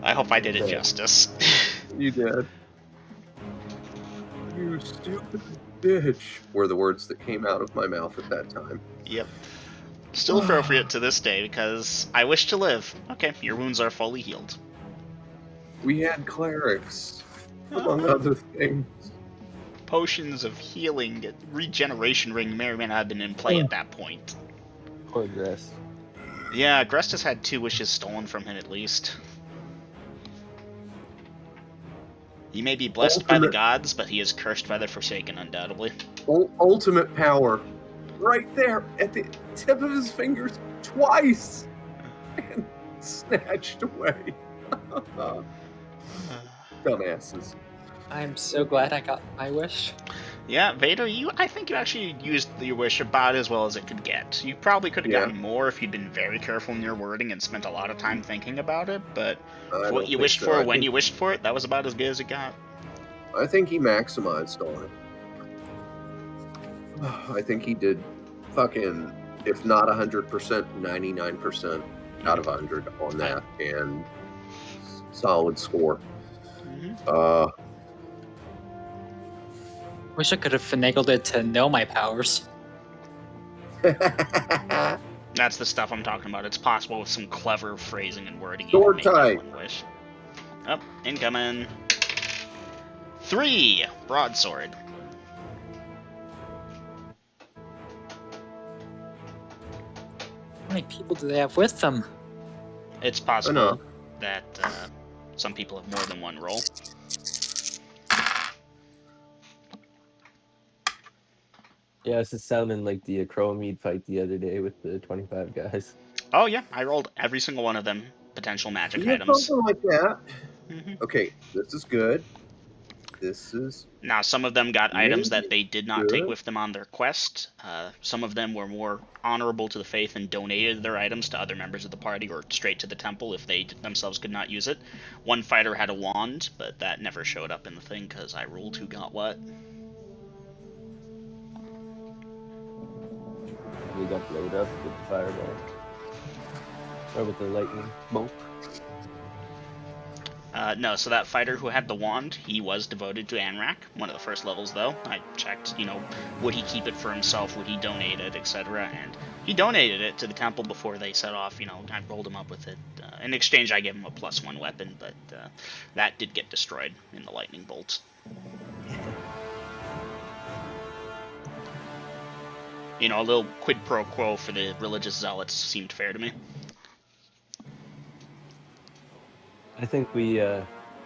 I hope I did it justice. You did. You stupid bitch were the words that came out of my mouth at that time. Yep. Still appropriate to this day because I wish to live. Okay, your wounds are fully healed. We had clerics, among other things. Potions of healing, regeneration ring may or may not have been in play at that point. Poor Gress. Yeah, Grest has had 2 wishes stolen from him at least. He may be blessed by the gods, but he is cursed by the Forsaken, undoubtedly. Ultimate power. Right there, at the tip of his fingers, twice! And snatched away. Dumbasses. I'm so glad I got my wish. Yeah, Vader, I think you actually used your wish about as well as it could get. You probably could have gotten more if you'd been very careful in your wording and spent a lot of time thinking about it, but for what you wished for, when you wished for it, that was about as good as it got. I think he maximized on it. I think he did fucking, if not 100%, 99% out of 100 on that, and solid score. Wish I could have finagled it to know my powers. That's the stuff I'm talking about. It's possible with some clever phrasing and wording. Sword type. Wish. Up, incoming. 3 broadsword. How many people do they have with them? It's possible that some people have more than one roll. Yeah, it's just sounding like the Acromead fight the other day with the 25 guys. Oh yeah, I rolled every single one of them potential magic items. Something like that. Okay, this is good. This is... Now, some of them got items that they did not take with them on their quest. Some of them were more honorable to the faith and donated their items to other members of the party or straight to the temple if they themselves could not use it. One fighter had a wand, but that never showed up in the thing because I ruled who got what. We got blowed up with the fireball. Or with the lightning bolt. No, so that fighter who had the wand, he was devoted to Anrak, one of the first levels though. I checked, would he keep it for himself, would he donate it, etc. And he donated it to the temple before they set off, I rolled him up with it. In exchange, I gave him a +1 weapon, but that did get destroyed in the lightning bolt. A little quid pro quo for the religious zealots seemed fair to me. I think we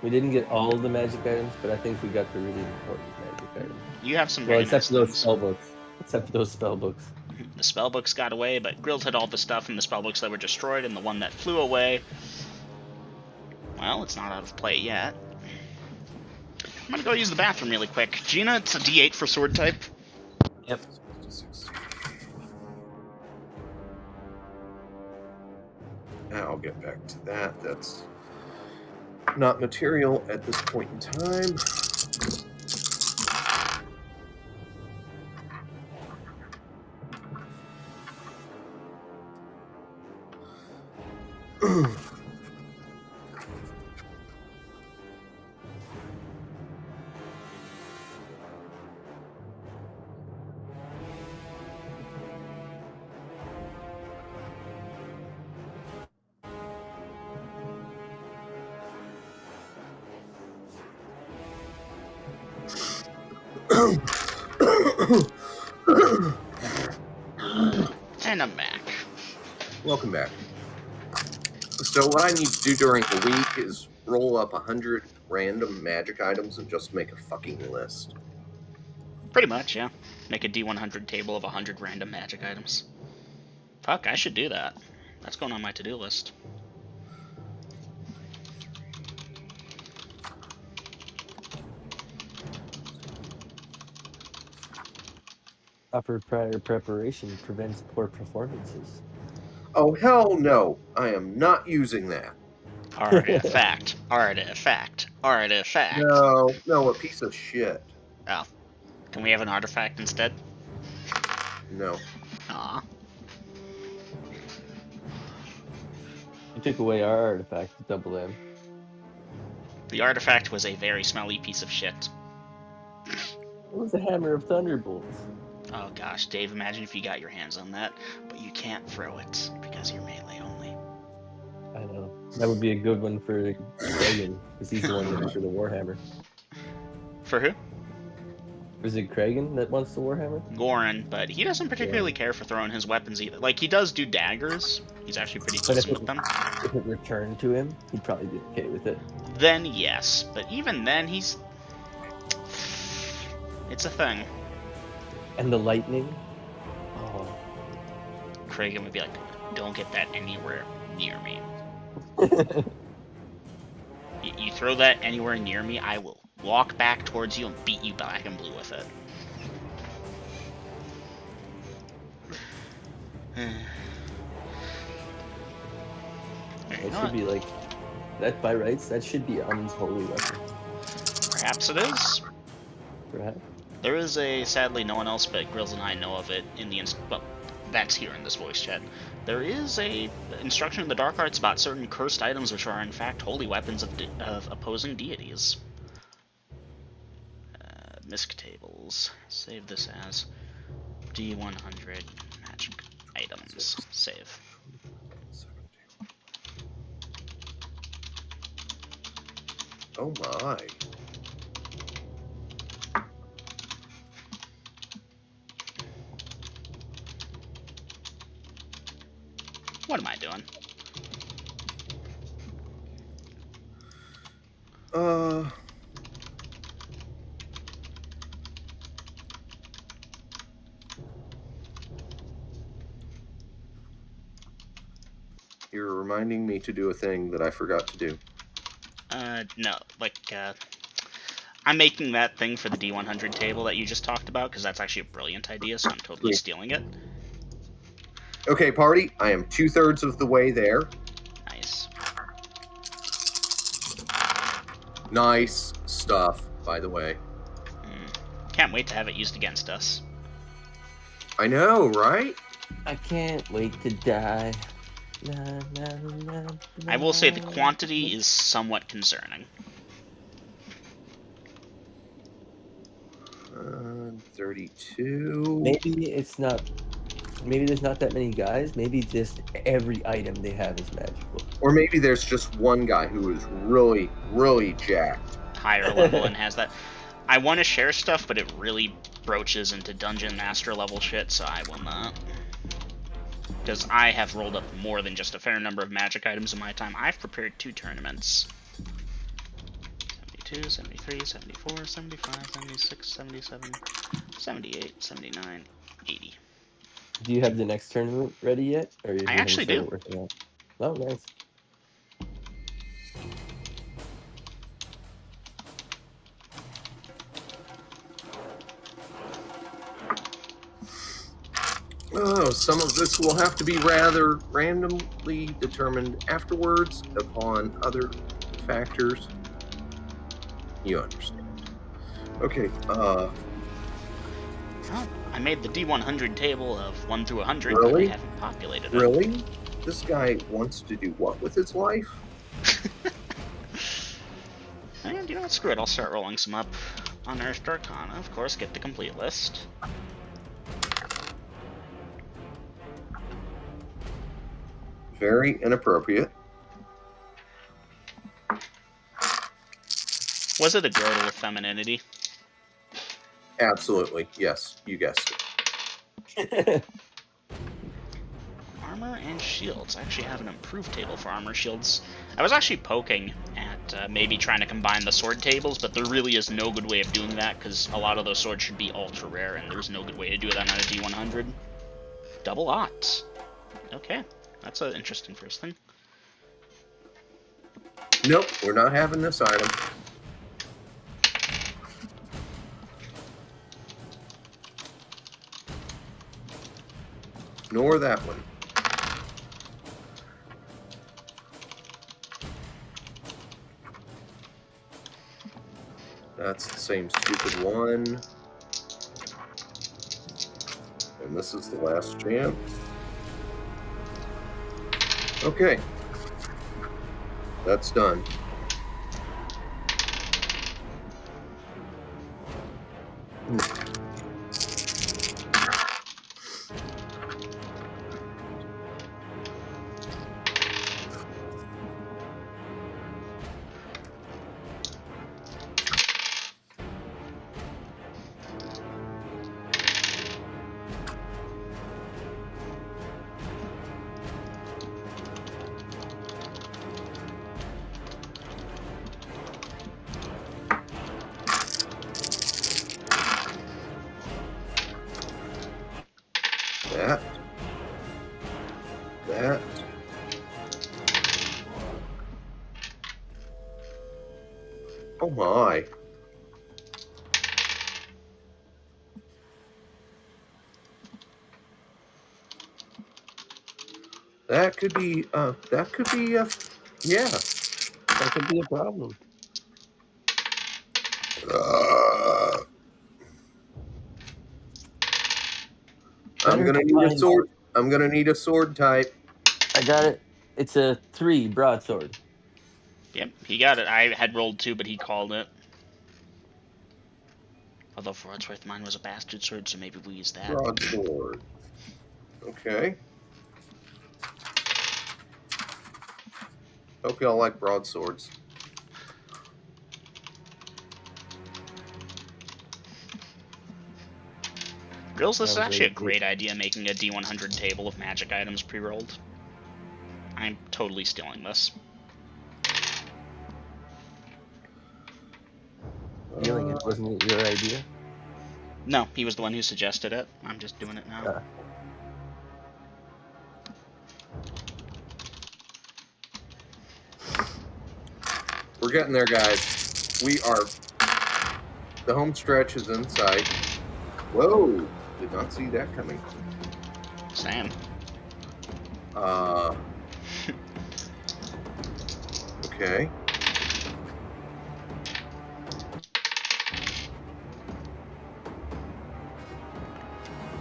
didn't get all of the magic items, but I think we got the really important magic items. You have some well, very except nice for those things. spell books. Except for those spell books. The spell books got away, but Grilled had all the stuff in the spell books that were destroyed, and the one that flew away, well, it's not out of play yet. I'm gonna go use the bathroom really quick. Gina, it's a D8 for sword type. Yep. I'll get back to that. That's not material at this point in time. And I'm back. Welcome back. So what I need to do during the week is roll up 100 random magic items and just make a fucking list. Pretty much, yeah. Make a D100 table of 100 random magic items. Fuck, I should do that. That's going on my to-do list. Proper prior preparation prevents poor performances. Oh, hell no. I am not using that. Artifact. Artifact. Artifact. No, a piece of shit. Oh. Can we have an artifact instead? No. Aw. You took away our artifact, double M. The artifact was a very smelly piece of shit. It was a hammer of thunderbolts. Oh gosh, Dave, imagine if you got your hands on that, but you can't throw it because you're melee only. I know. That would be a good one for Kragan, because he's the one looking for the Warhammer. For who? Is it Kragan that wants the Warhammer? Goran, but he doesn't particularly care for throwing his weapons either. Like, he does do daggers. He's actually pretty But decent with them. if it returned to him, he'd probably be okay with it. Then, yes. But even then, he's... It's a thing. And the lightning? Oh. Kragan would be like, don't get that anywhere near me. You throw that anywhere near me, I will walk back towards you and beat you black and blue with it. It should be like... That, by rights, that should be Amun's holy weapon. Perhaps it is. Perhaps. There is a, sadly no one else but Grills and I know of it in the, well, that's here in this voice chat. There is a instruction in the Dark Arts about certain cursed items which are in fact holy weapons of opposing deities. Misc tables. Save this as D100 magic items. Save. Oh my. What am I doing? You're reminding me to do a thing that I forgot to do. No, like, I'm making that thing for the D100 table that you just talked about, because that's actually a brilliant idea, so I'm totally stealing it. Okay, party, I am 2/3 of the way there. Nice. Nice stuff, by the way. Can't wait to have it used against us. I know, right? I can't wait to die. I will say the quantity is somewhat concerning. 32. Maybe it's not. Maybe there's not that many guys. Maybe just every item they have is magical. Or maybe there's just one guy who is really, really jacked. Higher level and has that. I want to share stuff, but it really broaches into Dungeon Master level shit, so I will not. Because I have rolled up more than just a fair number of magic items in my time. I've prepared 2 tournaments. 72, 73, 74, 75, 76, 77, 78, 79, 80. Do you have the next tournament ready yet? Or I actually do. Working out? Oh, nice. Oh, some of this will have to be rather randomly determined afterwards upon other factors. You understand. Okay, Oh, I made the D100 table of 1 through 100, but I Really? haven't populated it. really? This guy wants to do what with his life? And you know what, screw it, I'll start rolling some up. Unearthed Arcana, of course, get the complete list. Very inappropriate. Was it a girdle of femininity? Absolutely, yes, you guessed it. Armor and shields. I actually have an improved table for armor shields. I was actually poking at maybe trying to combine the sword tables, but there really is no good way of doing that, because a lot of those swords should be ultra rare, and there's no good way to do that on a D100. Double odds. Okay, that's an interesting first thing. Nope, we're not having this item. Nor that one. That's the same stupid one. And this is the last chance. Okay. That's done. That. Oh my. That could be, yeah. That could be a problem. I'm gonna need a sword. I'm gonna need a sword type. I got it. It's a 3 broadsword. Yep, he got it. I had rolled 2, but he called it. Although for what's worth, mine was a bastard sword, so maybe we use that. Broadsword. Okay. Hope y'all like broadswords. Grills, this is Sounds actually a like great idea, making a D100 table of magic items pre-rolled. I'm totally stealing this. Feeling it wasn't your idea. No, he was the one who suggested it. I'm just doing it now. We're getting there, guys. We are. The home stretch is in sight. Whoa! Did not see that coming. Same. Okay.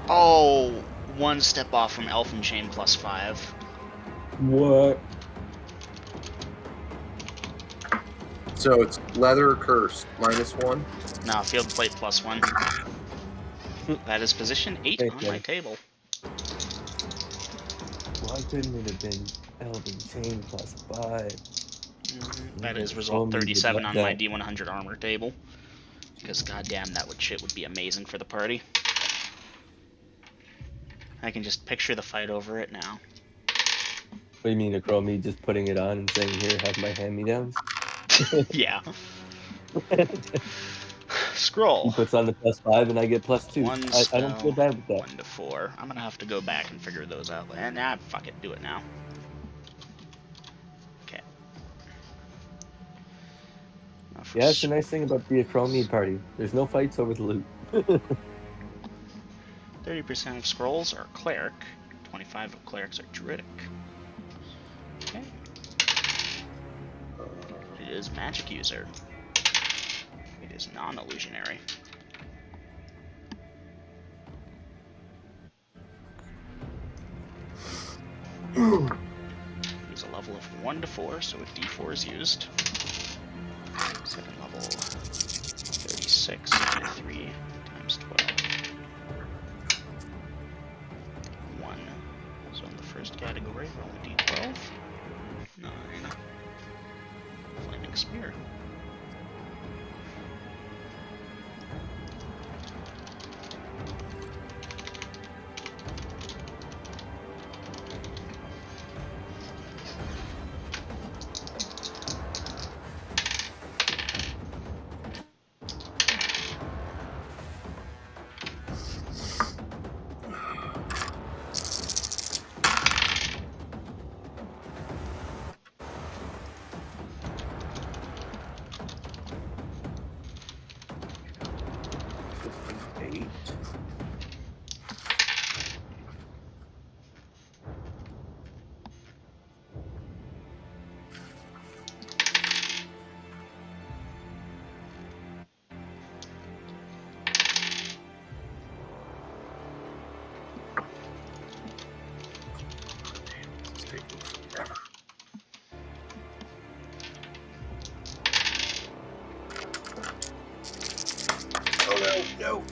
Oh, one step off from Elfin Chain +5. What? So it's leather cursed -1. No, field plate +1. That is position 8 on my table. Why couldn't it have been Elven Chain +5? That is result 37 on my D100 armor table. Because goddamn, that shit would be amazing for the party. I can just picture the fight over it now. What do you mean, Acro? Me just putting it on and saying, "Here, have my hand-me-downs"? Yeah. Scroll. He puts on the +5 and I get +2. One I don't feel bad with that. 1 to 4. I'm gonna have to go back and figure those out. And fuck it, do it now. Okay. Yeah, that's the nice thing about the Acromi party. There's no fights over the loot. 30% of scrolls are cleric. 25 of clerics are druidic. Okay. It is magic user. It is non-illusionary. Use a level of 1 to 4, so a D4 is used. Second level, 36 times 3 times 12. 1. So in the first category, roll a D12. 9. Flaming Spear.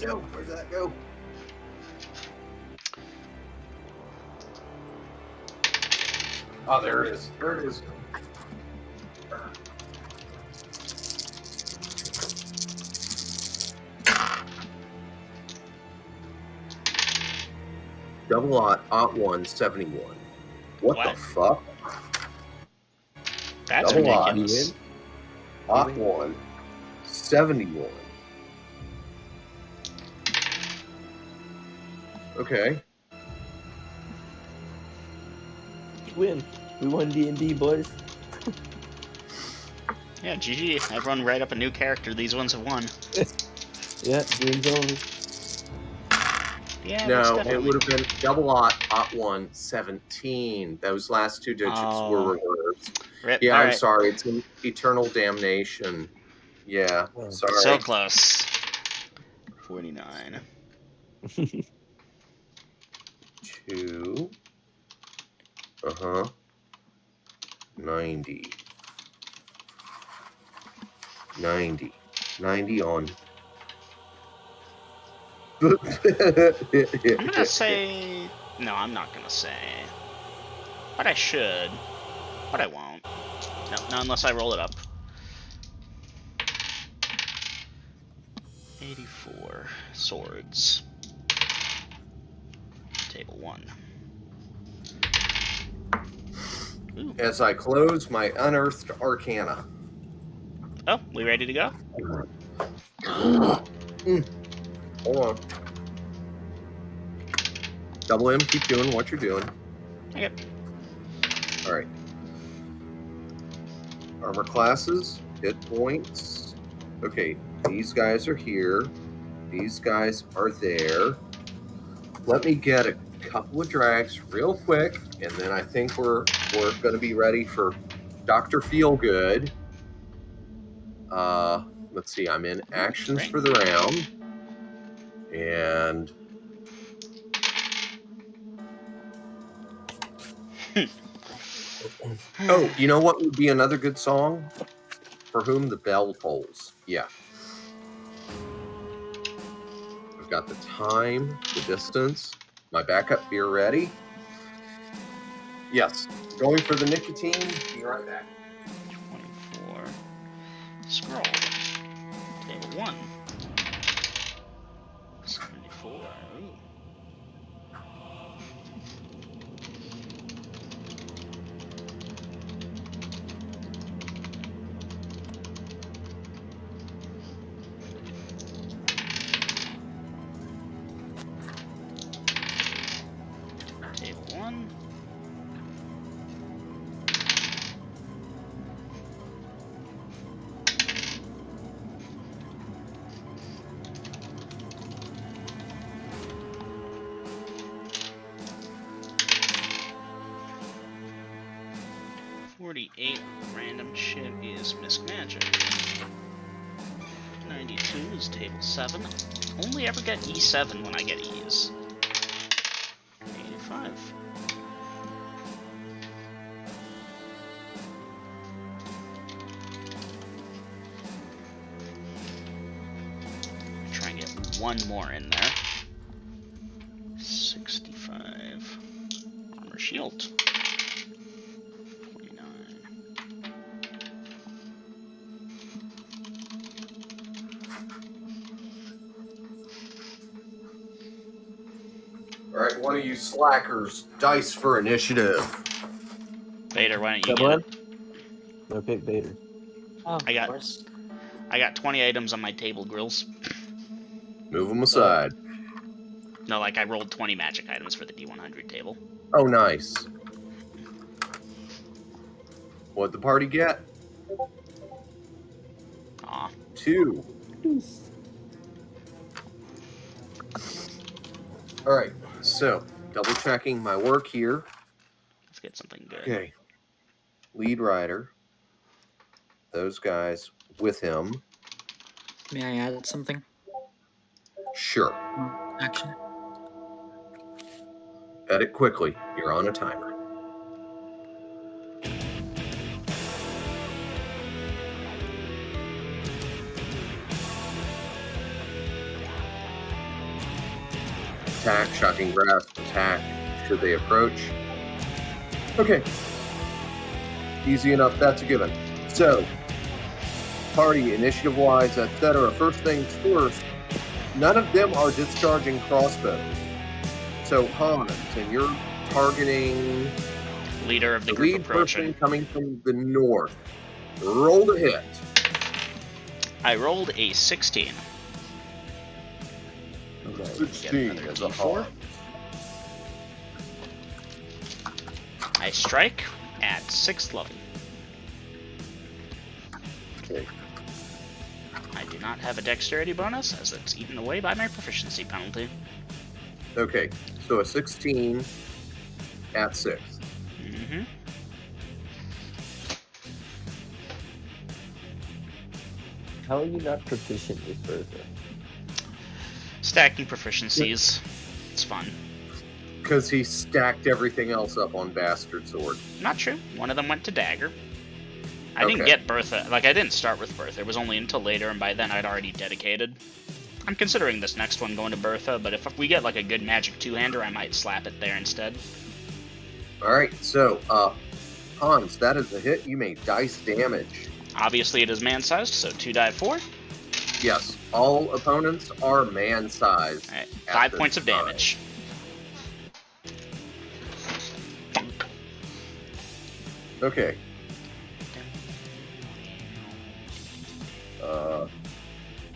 No, where'd that go? Oh, there it is. There it is. Double Ot 1, 71. What the What? fuck? That's Double Ot. ridiculous. Ot 1, 71. Okay. Win. We won D&D, boys. Yeah, GG. Everyone write up a new character. These ones have won. Yeah, game's over. Yeah, No, that's it definitely. would have been Double Ot 1, 17. Those last two digits were reversed. Rip. Yeah, All I'm right. sorry. It's an Eternal Damnation. Yeah, Oh. sorry. So close. 49. 2. Uh-huh. 90. 90. 90 on. I'm gonna say... No, I'm not gonna say. But I should. But I won't. No, not unless I roll it up. 84. Swords. Table 1. Ooh. As I close my unearthed arcana. Oh, we ready to go? Hold on. Double M, keep doing what you're doing. Okay. All right. Armor classes, hit points. Okay, these guys are here. These guys are there. Let me get a couple of drags real quick, and then I think we're going to be ready for Dr. Feelgood. Let's see. I'm in actions Great. for the round, and oh, you know what would be another good song? For Whom the Bell Tolls. Yeah. I've got the time, the distance, my backup beer ready. Yes. Going for the nicotine. Be right back. 24. Scroll. Table 1. 74. Ooh. Table 1. .48 random shit is Magic. 92 is table 7. Only ever get E7 when I get E's. 85. Try and get one more in there. 65. Armor shield. 49. All right, one of you slackers, dice for initiative. Vader, why don't you Double get M? it? Okay, Vader. Oh, I got- of course. I got 20 items on my table grills. Move them aside. No, like I rolled 20 magic items for the D100 table. Oh, nice. What'd the party get? Aw. 2. All right, so double checking my work here. Let's get something good. Okay. Lead rider. Those guys with him. May I add something? Sure. Action. Edit quickly. You're on a timer. attack, shocking grasp, attack, should they approach. Okay. Easy enough, that's a given. So, party, initiative-wise, etc. First things first, none of them are discharging crossbows. So, Hans, and you're targeting Leader of the the group lead approaching. person coming from the north. Roll to hit. I rolled a 16. Okay. 16 another as a D4. Hans. I strike at 6th level. Okay. I do not have a dexterity bonus, as it's eaten away by my proficiency penalty. Okay, so a 16 at 6. Mm-hmm. How are you not proficient with Bertha? Stacking proficiencies. It's fun. Because he stacked everything else up on Bastard Sword. Not true. One of them went to dagger. I didn't Okay. get Bertha. Like, I didn't start with Bertha. It was only until later, and by then I'd already dedicated. I'm considering this next one going to Bertha, but if we get, like, a good magic two-hander, I might slap it there instead. Alright, so, Hans, that is a hit. You may dice damage. Obviously, it is man-sized, so 2 die 4. Yes, all opponents are man-sized. Alright, at 5 this points of time. damage. Funk. Okay. Let's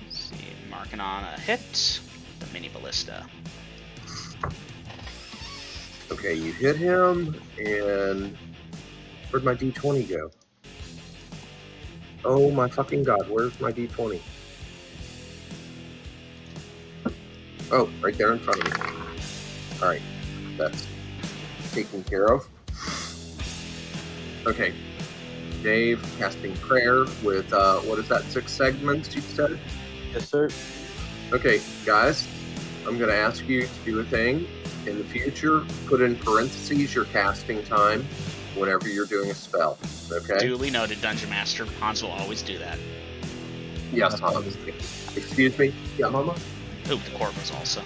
see, marking on a hit. The mini ballista. Okay, you hit him, and where'd my D20 go? Oh my fucking god, where's my D20? Oh, right there in front of me. Alright, that's taken care of. Okay, Dave casting prayer with, what is that, 6 segments you said? Yes, sir. Okay, guys, I'm going to ask you to do a thing. In the future, put in parentheses your casting time whenever you're doing a spell. Okay? Duly noted, Dungeon Master. Hans will always do that. Yes, Hans. Excuse me? Yeah, Mama? Ooh, the Corvus also.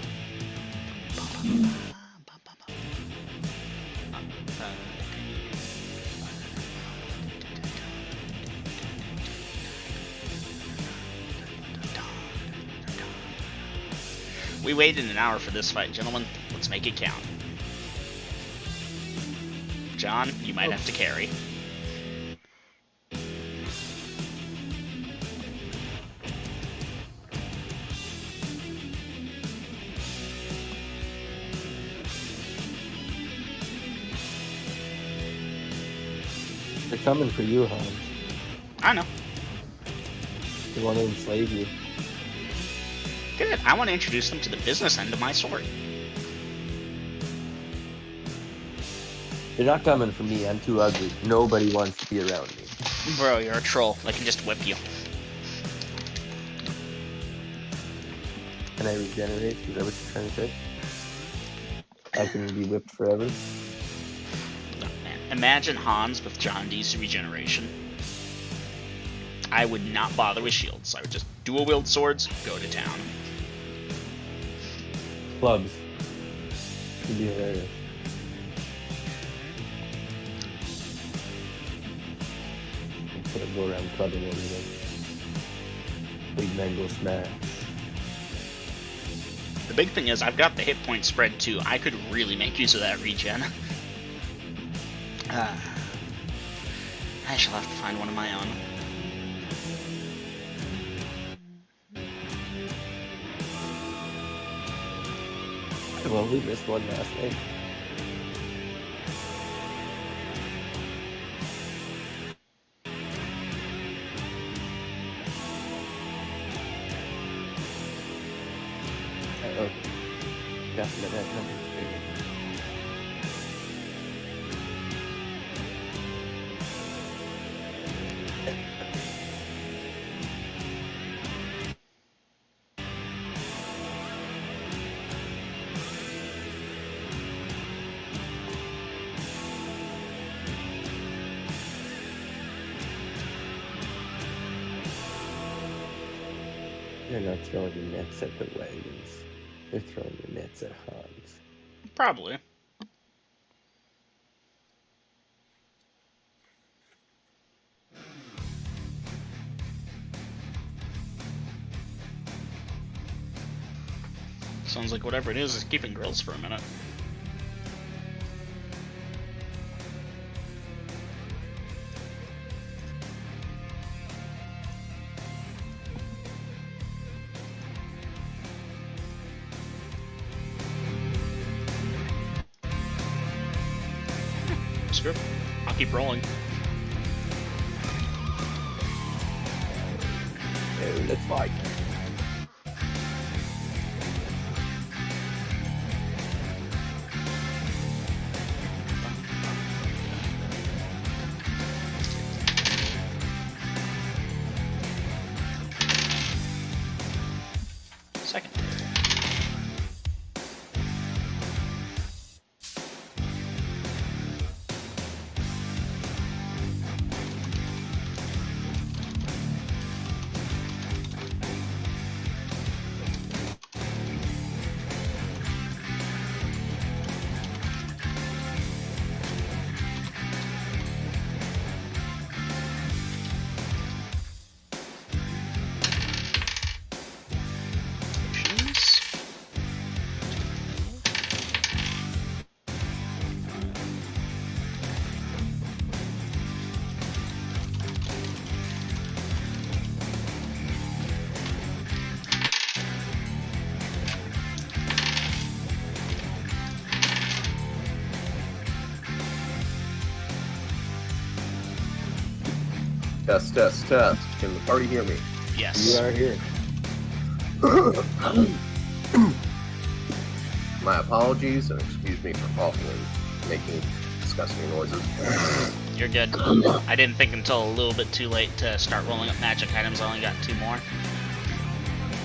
We waited an hour for this fight, gentlemen. Let's make it count. John, you might have to carry. They're coming for you, Hans. I know. They want to enslave you. Good. I want to introduce them to the business end of my sword. They're not coming for me. I'm too ugly. Nobody wants to be around me. Bro, you're a troll. I can just whip you. Can I regenerate? Is that what you're trying to say? I can be whipped forever? Oh, man. Imagine Hans with John D's regeneration. I would not bother with shields. I would just dual wield swords, go to town. Clubs. It'd be hilarious. Put a go around clubbing everything. Big mango smash. The big thing is I've got the hit point spread too. I could really make use of that regen. I shall have to find one of my own. Well, we missed one last night. Oh, definitely that number. They're not throwing the nets at the wagons. They're throwing the nets at Hans. Probably. Sounds like whatever it is keeping grills for a minute. Screw it. I'll keep rolling. Hey, let's fight. Second. Potions. Test, test, test. Can the party hear me? Yes. You are here. My apologies, and excuse me for coughing and making disgusting noises. You're good. I didn't think until a little bit too late to start rolling up magic items. I only got 2 more.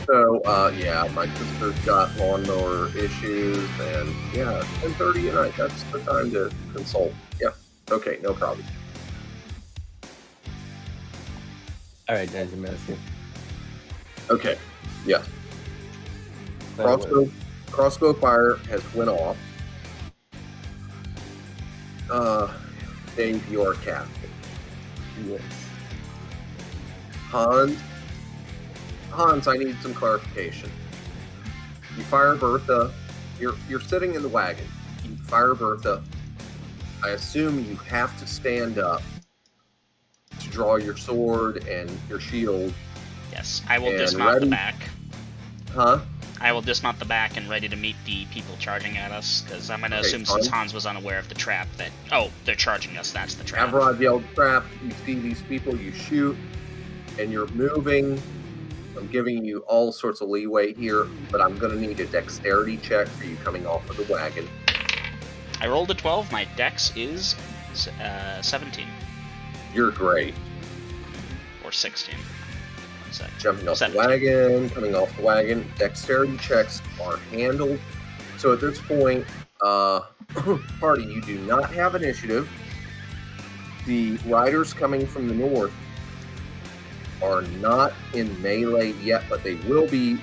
So, yeah, my sister's got lawnmower issues, and yeah, 10:30 at night, that's the time to consult. Yeah, okay, no problem. All right, Dungeon Master. Okay, yeah. That'll work. Crossbow fire has went off. Dave, you're captain. Yes. Hans, I need some clarification. You fire Bertha. You're sitting in the wagon. You fire Bertha. I assume you have to stand up to draw your sword and your shield. Yes, I will And dismount ready- the back. Huh? I will dismount the back and ready to meet the people charging at us, because I'm going to Okay, assume since fine. Hans was unaware of the trap that, oh, they're charging us, that's the trap. Avrod yelled trap. You see these people, you shoot, and you're moving. I'm giving you all sorts of leeway here, but I'm going to need a dexterity check for you coming off of the wagon. I rolled a 12, my dex is 17, You're great. or 16. One sec. Jumping off 17. the wagon, coming off the wagon. Dexterity checks are handled. So at this point, party, you do not have initiative. The riders coming from the north are not in melee yet, but they will be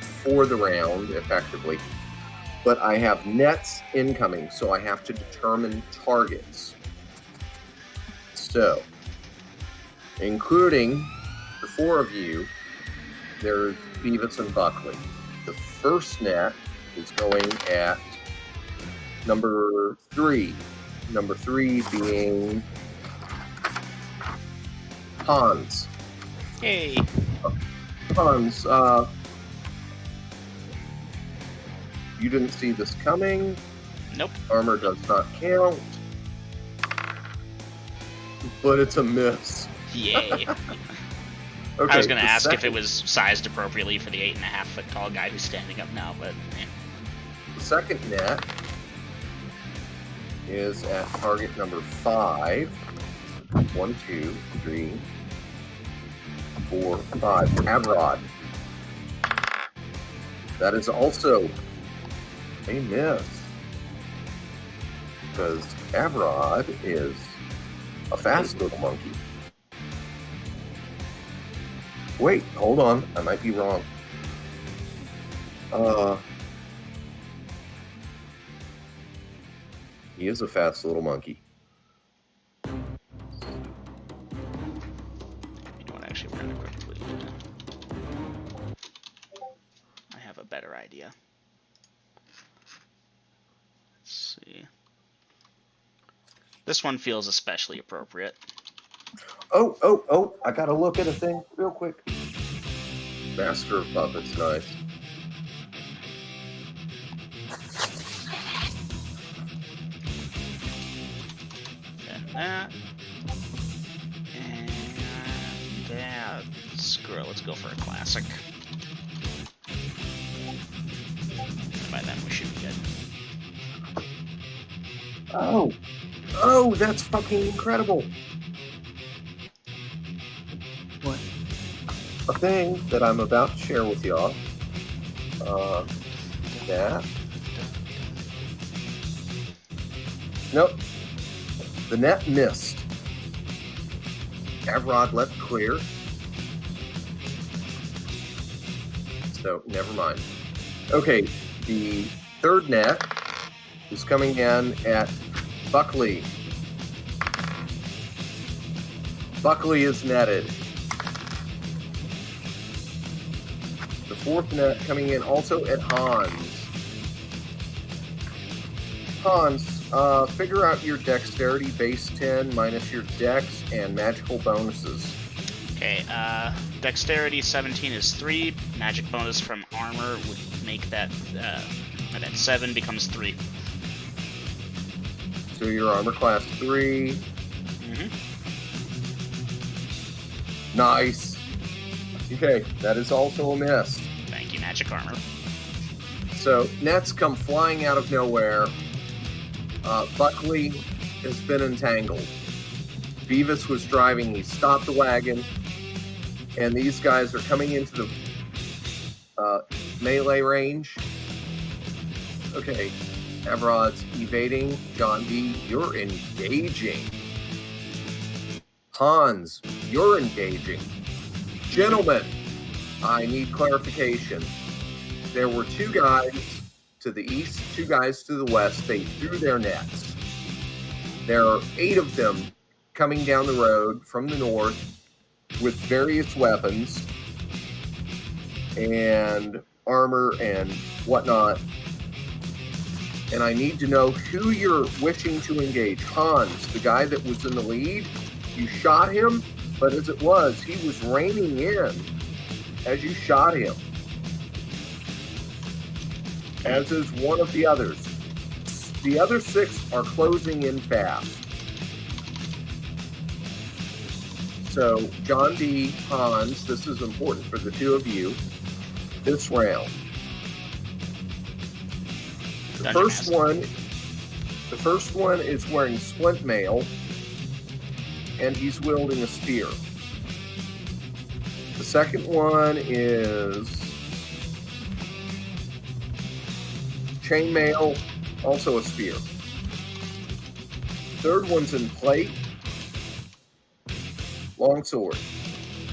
for the round, effectively. But I have nets incoming, so I have to determine targets. So, including the 4 of you, there's Beavis and Buckley. The first net is going at number 3. Number 3 being Hans. Hey, Hans, you didn't see this coming. nope. Armor does not count. But it's a miss. Yay. Okay, I was going to the ask if it second- was sized appropriately for the 8.5-foot tall guy who's standing up now, but eh. The second net is at target number 5. 1, 2, 3, 4, 5. Avrod. That is also a miss. Because Avrod is a fast little monkey. Wait, hold on. I might be wrong. He is a fast little monkey. You know what? Actually, we're gonna quickly. I have a better idea. Let's see. This one feels especially appropriate. Oh! I gotta look at a thing real quick. Master of Puppets, nice. And that. And that. Screw it, let's go for a classic. By then we should be good. Oh, that's fucking incredible. What? A thing that I'm about to share with y'all. That. Nope. The net missed. Avrod left clear. So, never mind. Okay, the third net is coming in at Buckley. Buckley is netted. The fourth net coming in also at Hans. Hans, figure out your dexterity base 10 minus your dex and magical bonuses. Okay, dexterity 17 is 3. Magic bonus from armor would make that 7 becomes 3. So your armor class 3. Nice. Okay, that is also a miss. Thank you, magic armor. So nets come flying out of nowhere. Buckley has been entangled. Beavis was driving. He stopped the wagon. And these guys are coming into the melee range. Okay, Avrod's evading. John D, you're engaging. Hans, you're engaging. Gentlemen, I need clarification. There were 2 guys to the east, 2 guys to the west. They threw their nets. There are 8 of them coming down the road from the north with various weapons and armor and whatnot. And I need to know who you're wishing to engage. Hans, the guy that was in the lead, you shot him, but as it was, he was reining in as you shot him. As is one of the others. The other 6 are closing in fast. So, John D, Hans, this is important for the 2 of you. This round. The first one is wearing splint mail, and he's wielding a spear. The second one is chainmail, also a spear. Third one's in plate, long sword.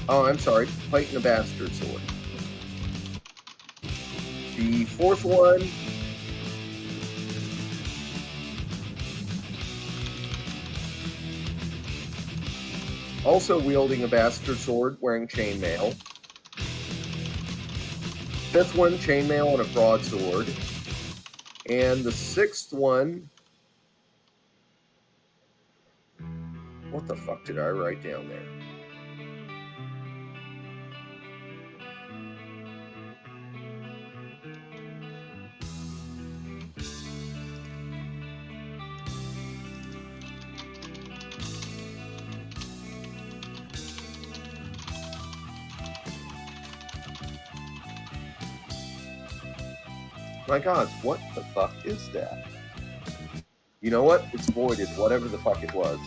Oh, I'm sorry, plate and a bastard sword. The fourth one also wielding a bastard sword, wearing chainmail. Fifth one, chainmail and a broadsword. And the sixth one, what the fuck did I write down there? My God, what the fuck is that? You know what? It's voided, whatever the fuck it was.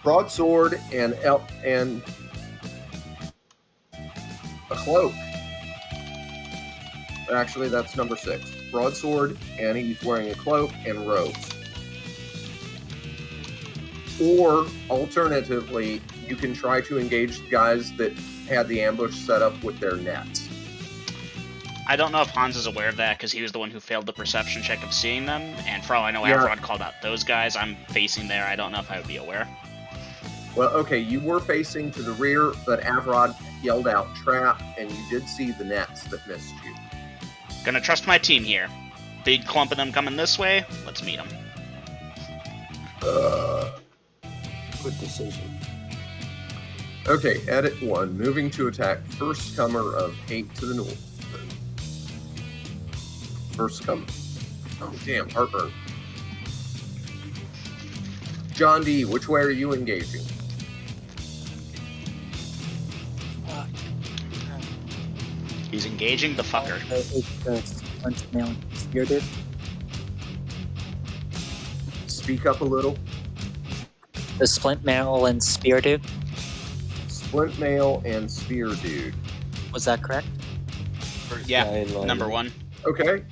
Broadsword and a cloak. Actually, that's number 6. Broadsword, and he's wearing a cloak and robes. Or, alternatively, you can try to engage the guys that had the ambush set up with their nets. I don't know if Hans is aware of that because he was the one who failed the perception check of seeing them, and for all I know, Yeah. Avrod called out those guys. I'm facing there. I don't know if I would be aware. Well, okay, you were facing to the rear, but Avrod yelled out trap, and you did see the nets that missed you. Gonna trust my team here. Big clump of them coming this way. Let's meet them. Good decision. Okay, edit 1. Moving to attack first comer of 8 to the north. First comer. Oh, damn, heartburn. John D., which way are you engaging? He's engaging the fucker. Spear dude. Speak up a little. The splint mail and spear dude. Splint mail and spear dude. Was that correct? First guy Yeah, in line. number 1. Okay.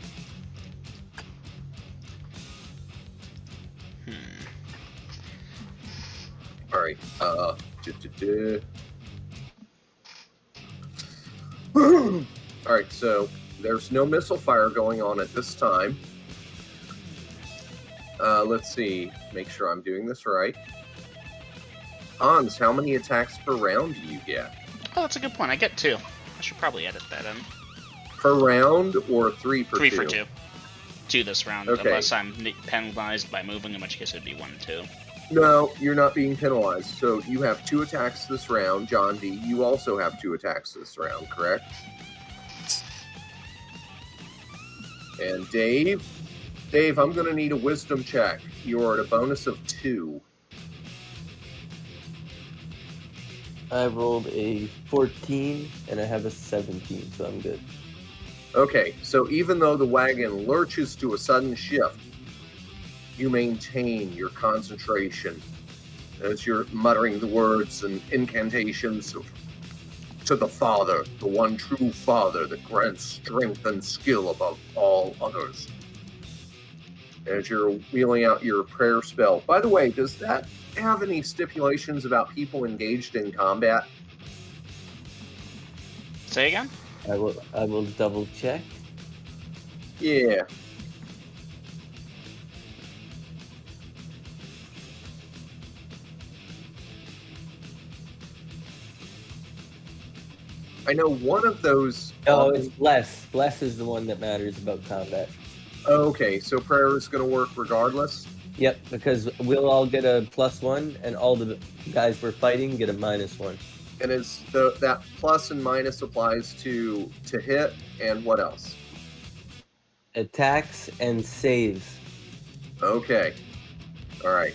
All right. All right. So there's no missile fire going on at this time. Let's see. Make sure I'm doing this right. Hans, how many attacks per round do you get? Oh, that's a good point. I get 2. I should probably edit that in. Per round or 3 per 3 2? for 2. 2 this round, Okay. unless I'm penalized by moving, in which case it would be 1 and 2. No, you're not being penalized. So you have 2 attacks this round. John D., you also have 2 attacks this round, correct? And Dave? Dave, I'm going to need a wisdom check. You're at a bonus of 2. I rolled a 14 and I have a 17, so I'm good. Okay, so even though the wagon lurches to a sudden shift, you maintain your concentration as you're muttering the words and incantations to the Father, the one true Father that grants strength and skill above all others. As you're wheeling out your prayer spell. By the way, does that have any stipulations about people engaged in combat? Say again? I will double check. Yeah. I know one of those. No, it's bless. Bless is the one that matters about combat. Okay, so prayer is going to work regardless. Yep, because we'll all get a +1, and all the guys we're fighting get a -1. And is that plus and minus applies to hit and what else? Attacks and saves. Okay. All right.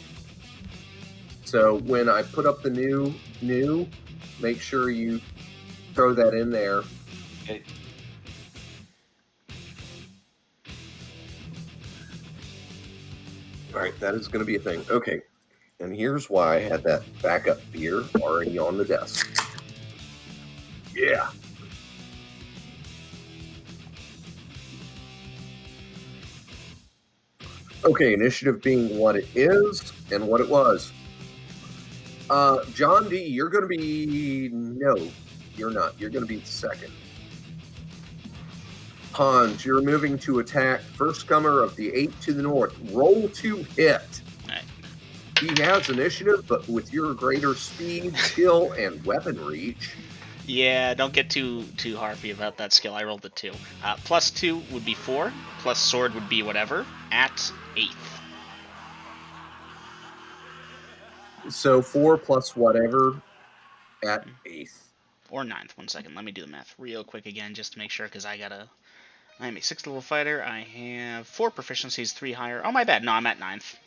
So when I put up the new, make sure you throw that in there. Okay. All right, that is going to be a thing. Okay. And here's why I had that backup beer already on the desk. Yeah. Okay, initiative being what it is and what it was. John D., you're going to be... No, you're not. You're going to be second. Hans, you're moving to attack first comer of the 8 to the north. Roll to hit. Alright. He has initiative, but with your greater speed, skill, and weapon reach... Yeah, don't get too harpy about that skill. I rolled a 2. +2 would be 4. Plus sword would be whatever. At 8th. So 4 plus whatever at 8th. Or 9th. 1 second. Let me do the math real quick again just to make sure, because I am a 6th level fighter. I have 4 proficiencies, 3 higher. Oh, my bad. No, I'm at 9th.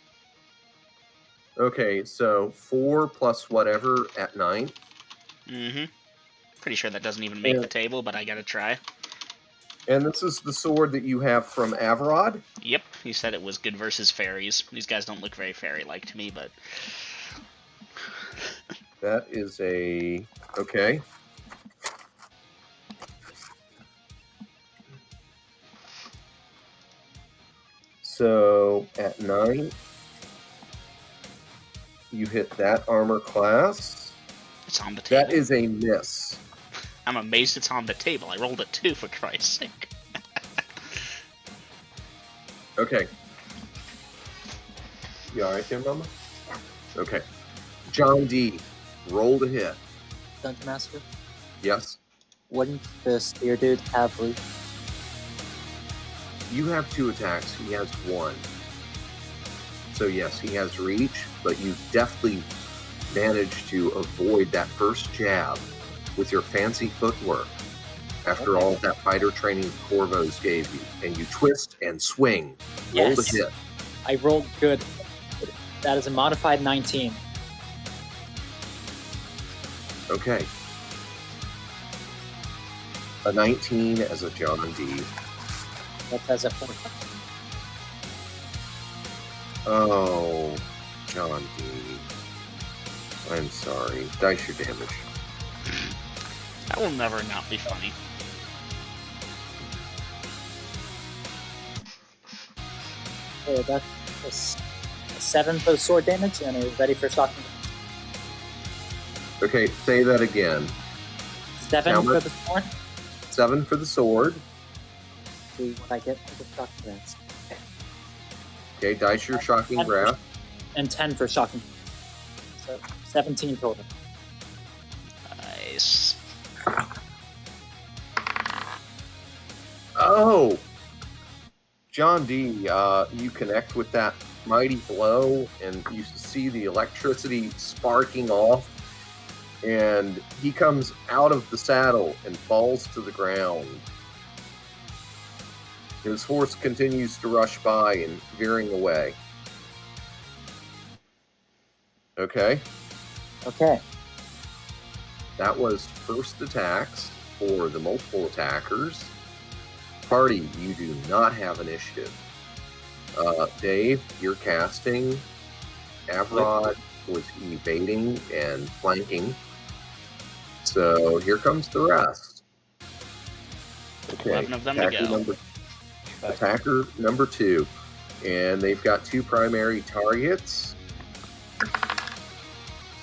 Okay, so 4 plus whatever at 9. Mm-hmm. Pretty sure that doesn't even make Yeah. the table, but I gotta try. And this is the sword that you have from Avrod? Yep, he said it was good versus fairies. These guys don't look very fairy-like to me, but... That is a... Okay. So, at 9, you hit that armor class. It's on the table. That is a miss. I'm amazed it's on the table. I rolled a 2, for Christ's sake. Okay. You all right there, Mama? Okay. John D, roll to hit. Dungeon Master. Yes. Wouldn't the spear dude have reach? You have 2 attacks. He has 1. So yes, he has reach, but you deftly managed to avoid that first jab with your fancy footwork after all of that fighter training Corvos gave you. And you twist and swing. Roll to Yes. hit. I rolled good. That is a modified 19. Okay. A 19 as a John D. That as a 4. Oh, John D. I'm sorry. Dice your damage. That will never not be funny. Okay, that's a 7 for the sword damage, and are you ready for shocking? Okay, say that again. 7 How for much? the sword. 7 for the sword. See what I get for the shocking grants. Okay, dice your shocking grasp. And 10 for shocking. So 17 total. Nice. Oh! John D, you connect with that mighty blow, and you see the electricity sparking off, and he comes out of the saddle and falls to the ground. His horse continues to rush by and veering away. Okay, Okay. that was first attacks for the multiple attackers. Party, you do not have initiative. Dave, you're casting. Avrod was evading and flanking. So here comes the rest. Okay, 11 of them to go. Attacker number 2. And they've got 2 primary targets.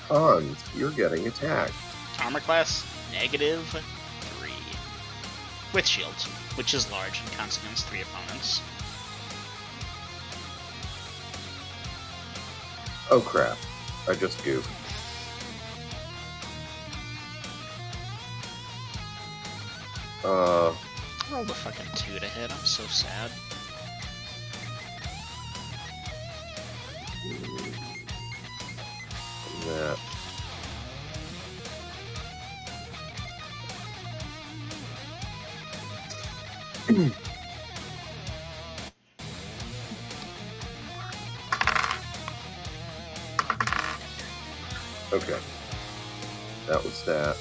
Hans, you're getting attacked. Armor class, -3. With shield, which is large and counts against 3 opponents. Oh crap, I just goofed. I rolled a fucking 2 to hit, I'm so sad. That. Okay. That was that.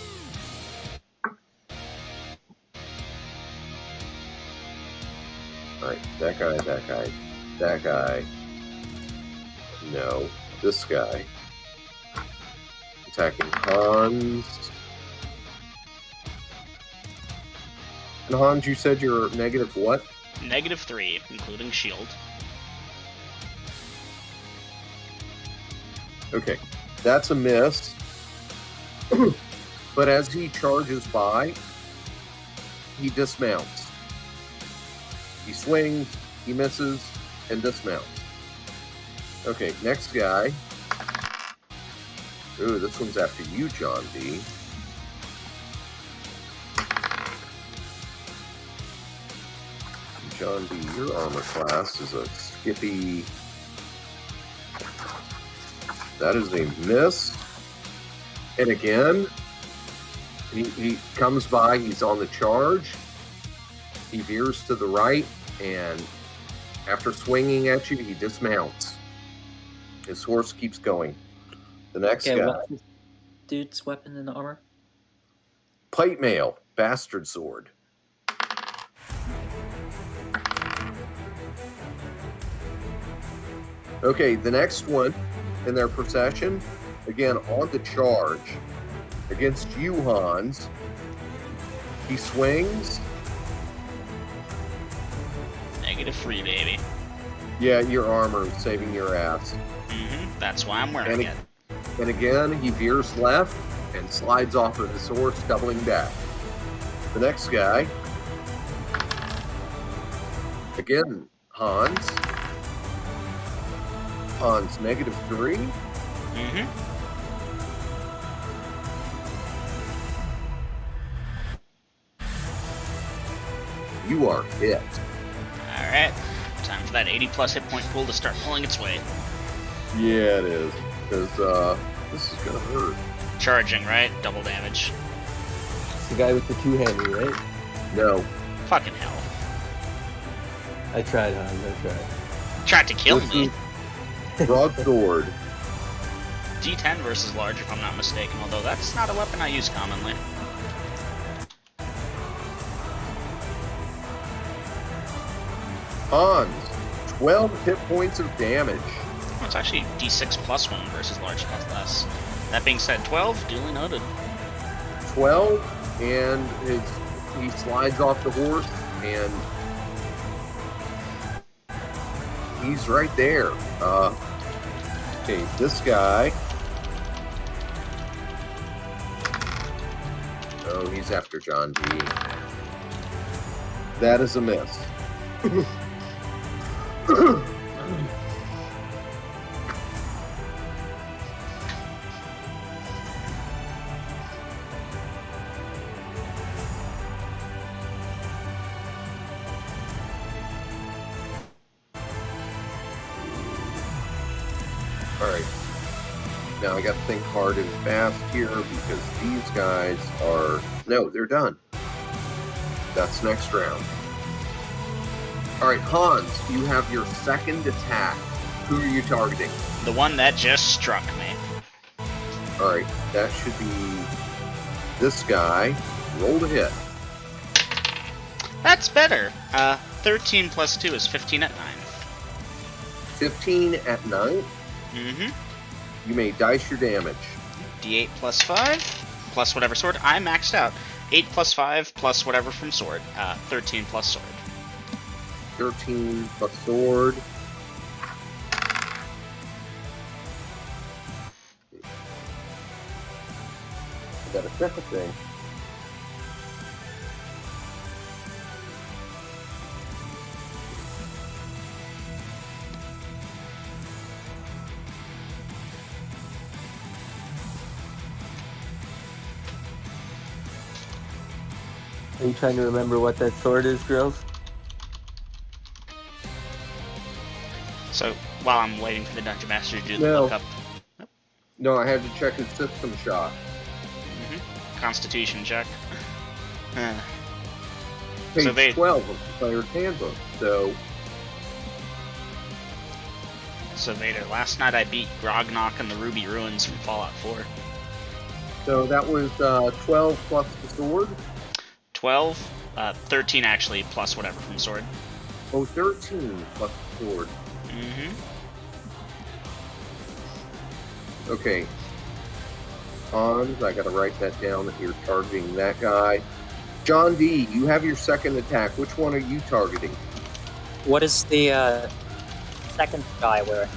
Alright, that guy, that guy, that guy. No, this guy. Attacking Hans. And Hans, you said you're negative what? -3, including shield. Okay, that's a miss. But as he charges by, he dismounts. He swings, he misses, and dismounts. Okay, next guy. Ooh, this one's after you, John D. John D, your armor class is a Skippy. That is a miss. And again, he comes by, he's on the charge. He veers to the right, and after swinging at you, he dismounts. His horse keeps going. The next Okay, guy. what's this dude's weapon and armor? Plate mail, bastard sword. Okay, the next one in their procession, again on the charge against you, Hans. He swings. -3, baby. Yeah, your armor is saving your ass. That's why I'm wearing it. And again, he veers left and slides off of his horse, doubling back. The next guy, again, Hans. Hans, -3. Mm-hmm. You are hit. Alright. Time for that 80+ hit point pool to start pulling its way. Yeah, it is. Because this is gonna hurt. Charging, right? Double damage. It's the guy with the two-hander, right? No. Fucking hell. I tried, Hans. I tried. Tried to kill me. Broadsword. D10 versus large, if I'm not mistaken, although that's not a weapon I use commonly. Hans, 12 hit points of damage. Oh, it's actually D6 plus 1 versus large plus less. That being said, 12, duly noted. 12, and he slides off the horse, and he's right there. Okay, this guy. Oh, he's after John D. That is a miss. Alright. Now I gotta think hard and fast here because these guys are... No, they're done. That's next round. Alright, Hans, you have your second attack. Who are you targeting? The one that just struck me. Alright, that should be this guy. Roll to hit. That's better. 13 plus 2 is 15 at 9. 15 at 9. Mm-hmm. You may dice your damage. D8 plus 5, plus whatever sword. I maxed out. 8 plus 5, plus whatever from sword. 13 plus sword. 13 plus sword. I got a second thing. Are you trying to remember what that sword is, girls? So, while I'm waiting for the Dungeon Master to do the No. lookup. No, I had to check his system shot. Mm-hmm. Constitution check. Page So they- 12 of the player's handbook. So, So Vader, last night I beat Grognok and the Ruby Ruins from Fallout 4. so that was 12 plus the sword. 12, 13 actually, plus whatever from sword. Oh, 13 plus the sword. Mm-hmm. Okay. Hans, I gotta write that down that you're targeting that guy. John D, you have your second attack. Which one are you targeting? What is the second guy wearing?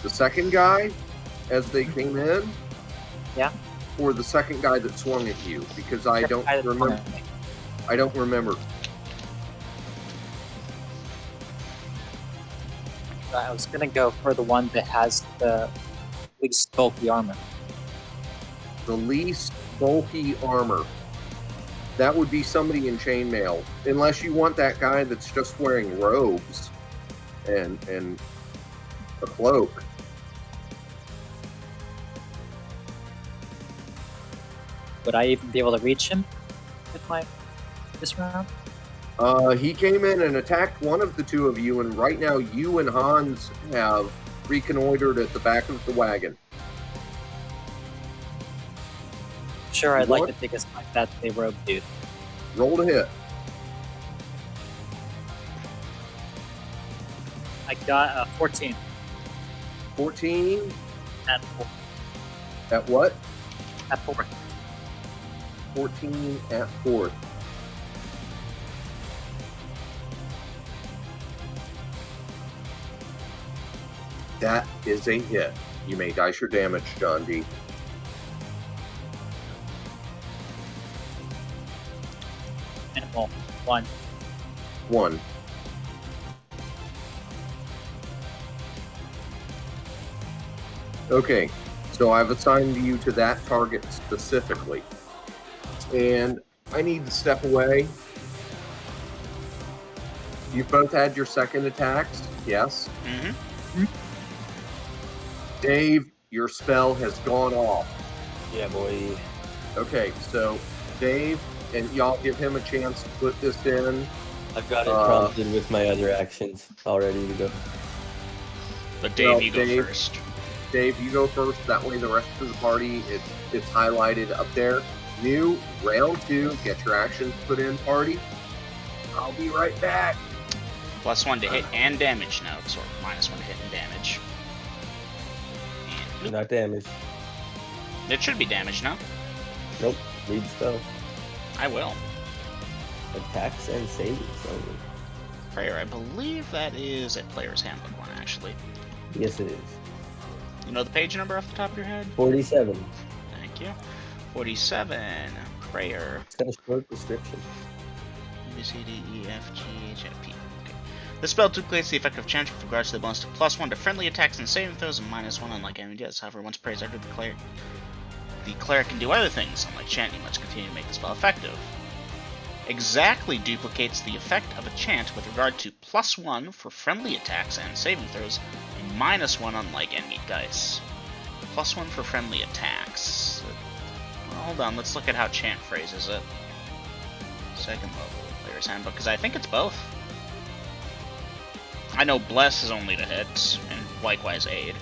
The second guy as they came in? Yeah. Or the second guy that swung at you? Because I don't Guy that's remember. wearing it. I don't remember. I was gonna go for the one that has the least bulky armor. The least bulky armor. That would be somebody in chainmail. Unless you want that guy that's just wearing robes and a cloak. Would I even be able to reach him with my this round? He came in and attacked one of the two of you, and right now you and Hans have reconnoitered at the back of the wagon. Sure, I'd like What? to take a snipe at the rogue dude. Roll to hit. I got 14 14 at 4. at what? At 4. 14 at 4th. That is a hit. You may dice your damage, John D. Minimal 1. 1. Okay, so I've assigned you to that target specifically. And I need to step away. You've both had your second attacks, yes? Mm-hmm. Dave, your spell has gone off. Yeah, boy. Okay, so Dave, and y'all give him a chance to put this in. I've got it prompted with my other actions all ready to go. But Dave, Well, you go Dave- first. Dave, you go first. That way the rest of the party, it's highlighted up there. New, round 2, get your actions put in, party. I'll be right back. +1 to hit and damage notes, or -1 to hit and damage. And Not damaged. it should be damage, no? Nope. Read spell. I will. Attacks and savings only. Prayer, I believe that is a player's handbook one, actually. Yes, it is. You know the page number off the top of your head? 47. Thank you. 47. Prayer. It's got a short description. B, C, D, E, F, G, H, I, P. Okay. The spell duplicates the effect of chance with regards to the bonus to +1 to friendly attacks and saving throws and -1 unlike enemy deaths. However, once prayers are declared, the cleric can do other things. Unlike chant, you must continue to make the spell effective. Exactly duplicates the effect of a chant with regard to +1 for friendly attacks and saving throws, and -1 unlike enemy dice. +1 for friendly attacks. Well, hold on, let's look at how chant phrases it. Second level player's handbook, because I think it's both. I know bless is only to hit, and likewise aid.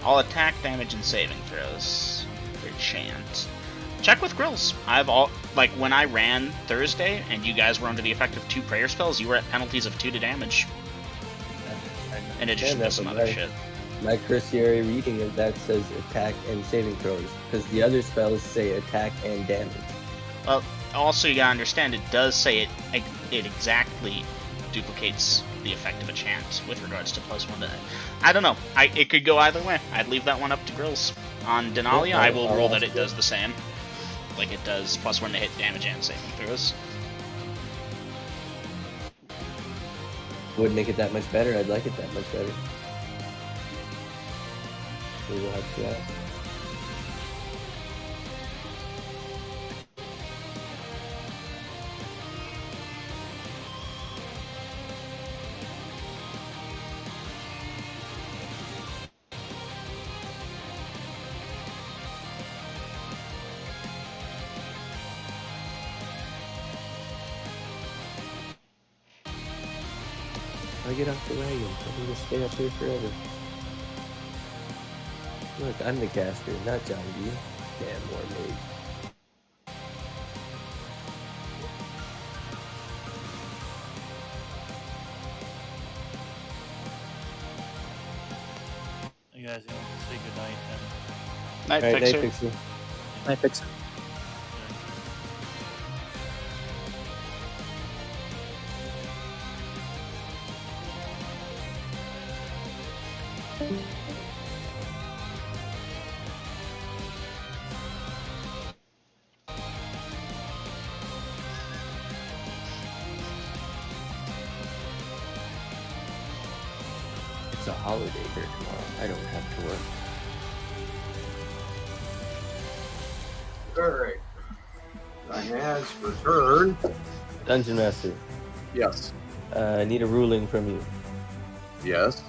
All attack, damage, and saving throws for chant. Check with Grills. I've all when I ran Thursday and you guys were under the effect of 2 prayer spells, you were at penalties of 2 to damage. In addition to some other shit. My cursory reading of that says attack and saving throws, because the other spells say attack and damage. Well, also you gotta understand it does say it exactly duplicates the effect of a chant with regards to +1 to. I don't know. It could go either way. I'd leave that one up to Grills. On Denalia, I will rule that it does the same. Like it does +1 to hit damage and saving throws. Would make it that much better. I'd like it that much better. We will have to do that. I get off the wagon. I'm gonna stay up here forever. Look, I'm the caster, not John D. Damn war mage. You guys going to say goodnight then? Night Alright, Fixer. Night Fixer. I fix it. It's a holiday here tomorrow. I don't have to work. Alright. I has returned. Dungeon Master, Yes. I need a ruling from you. Yes.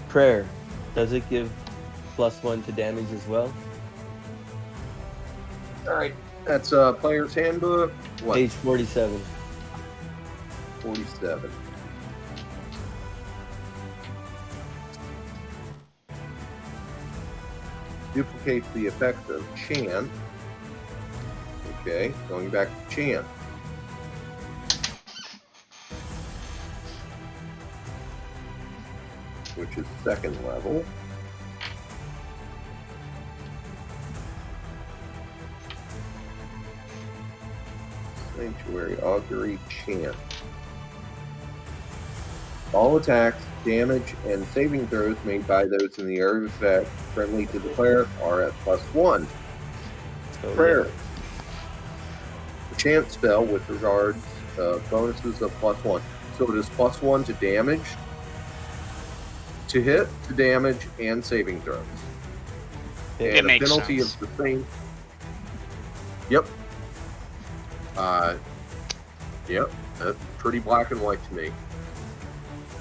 Prayer, does it give +1 to damage as well? Alright. That's player's handbook. What? Page 47. 47. Duplicates the effect of chant. Okay, going back to chant. Which is second level. Sanctuary Augury Chant. All attacks, damage, and saving throws made by those in the area of effect friendly to the cleric are at +1. So, Prayer. The chant spell with regards bonuses of +1. So it is +1 to damage, to hit, to damage, and saving throws. It And the makes penalty sense. is the same. Yep. Yep. That's pretty black and white to me.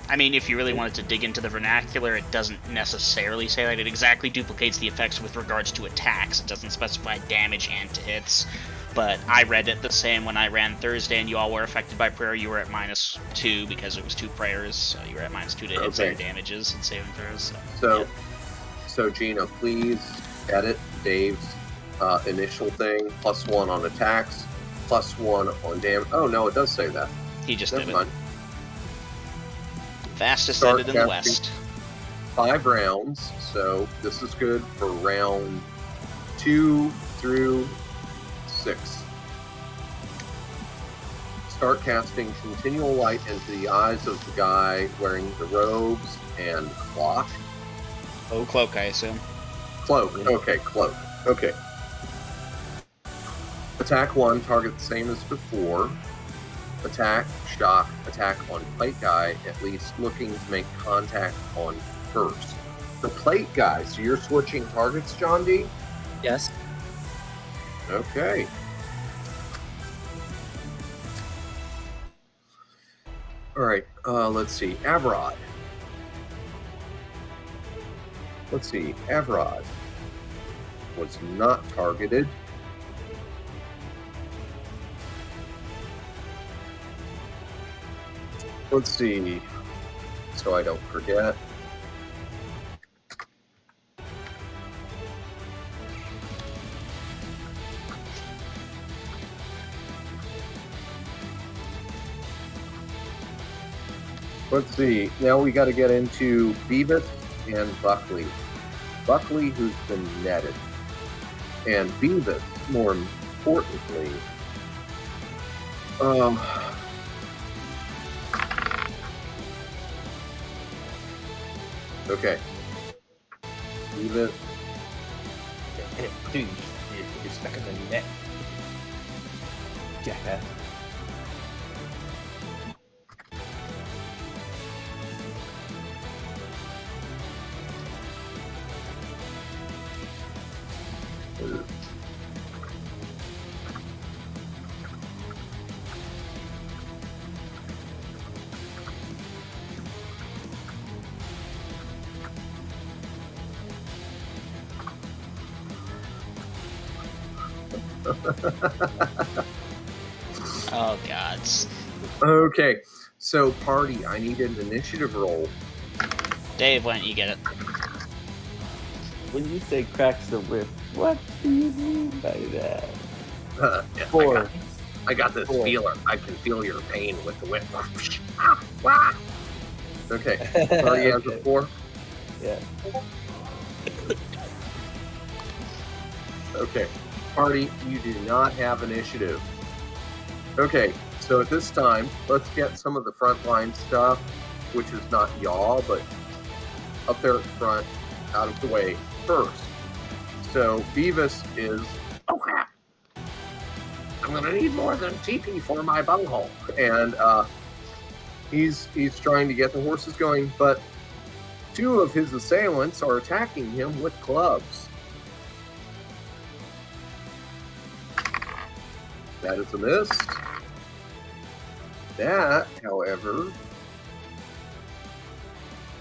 I mean, if you really wanted to dig into the vernacular, it doesn't necessarily say that. It exactly duplicates the effects with regards to attacks. It doesn't specify damage and to hits. But I read it the same when I ran Thursday, and you all were affected by prayer. You were at -2 because it was 2 prayers, so you were at -2 to hits and damages and saving throws. So Gina, please edit Dave's initial thing, +1 on attacks, +1 on damage. Oh no, it does say that. He just Never did mind. it. Fastest Start ended in the casting. West. 5 rounds, so this is good for round 2 through 6. Start casting continual light into the eyes of the guy wearing the robes and cloth. Oh, cloak, I assume. Cloak. Okay, cloak. Okay. Attack 1, target the same as before. Attack, shock, attack on plate guy, at least looking to make contact on first. The plate guy, so you're switching targets, John D? Yes. Okay. Alright, let's see. Avrod. Avrod was not targeted. Let's see, so I don't forget. Let's see, now we got to get into Beavis and Buckley. Buckley, who's been netted. And Beavis, more importantly, okay. Beavis. Dude, you're stuck in the net. Jackass. Oh, gods. Okay, so party, I need an initiative roll. Dave, why don't you get it? When you say cracks the whip, what do you mean by that? Yeah, 4. I got this 4. feeler. I can feel your pain with the whip. Okay, party has a 4. Yeah. Okay, party, you do not have initiative. Okay, so at this time, let's get some of the frontline stuff, which is not y'all, but up there at the front, out of the way first. So Beavis is, oh crap, I'm gonna need more than TP for my bunghole. And he's trying to get the horses going, but 2 of his assailants are attacking him with clubs. That is a miss. That, however,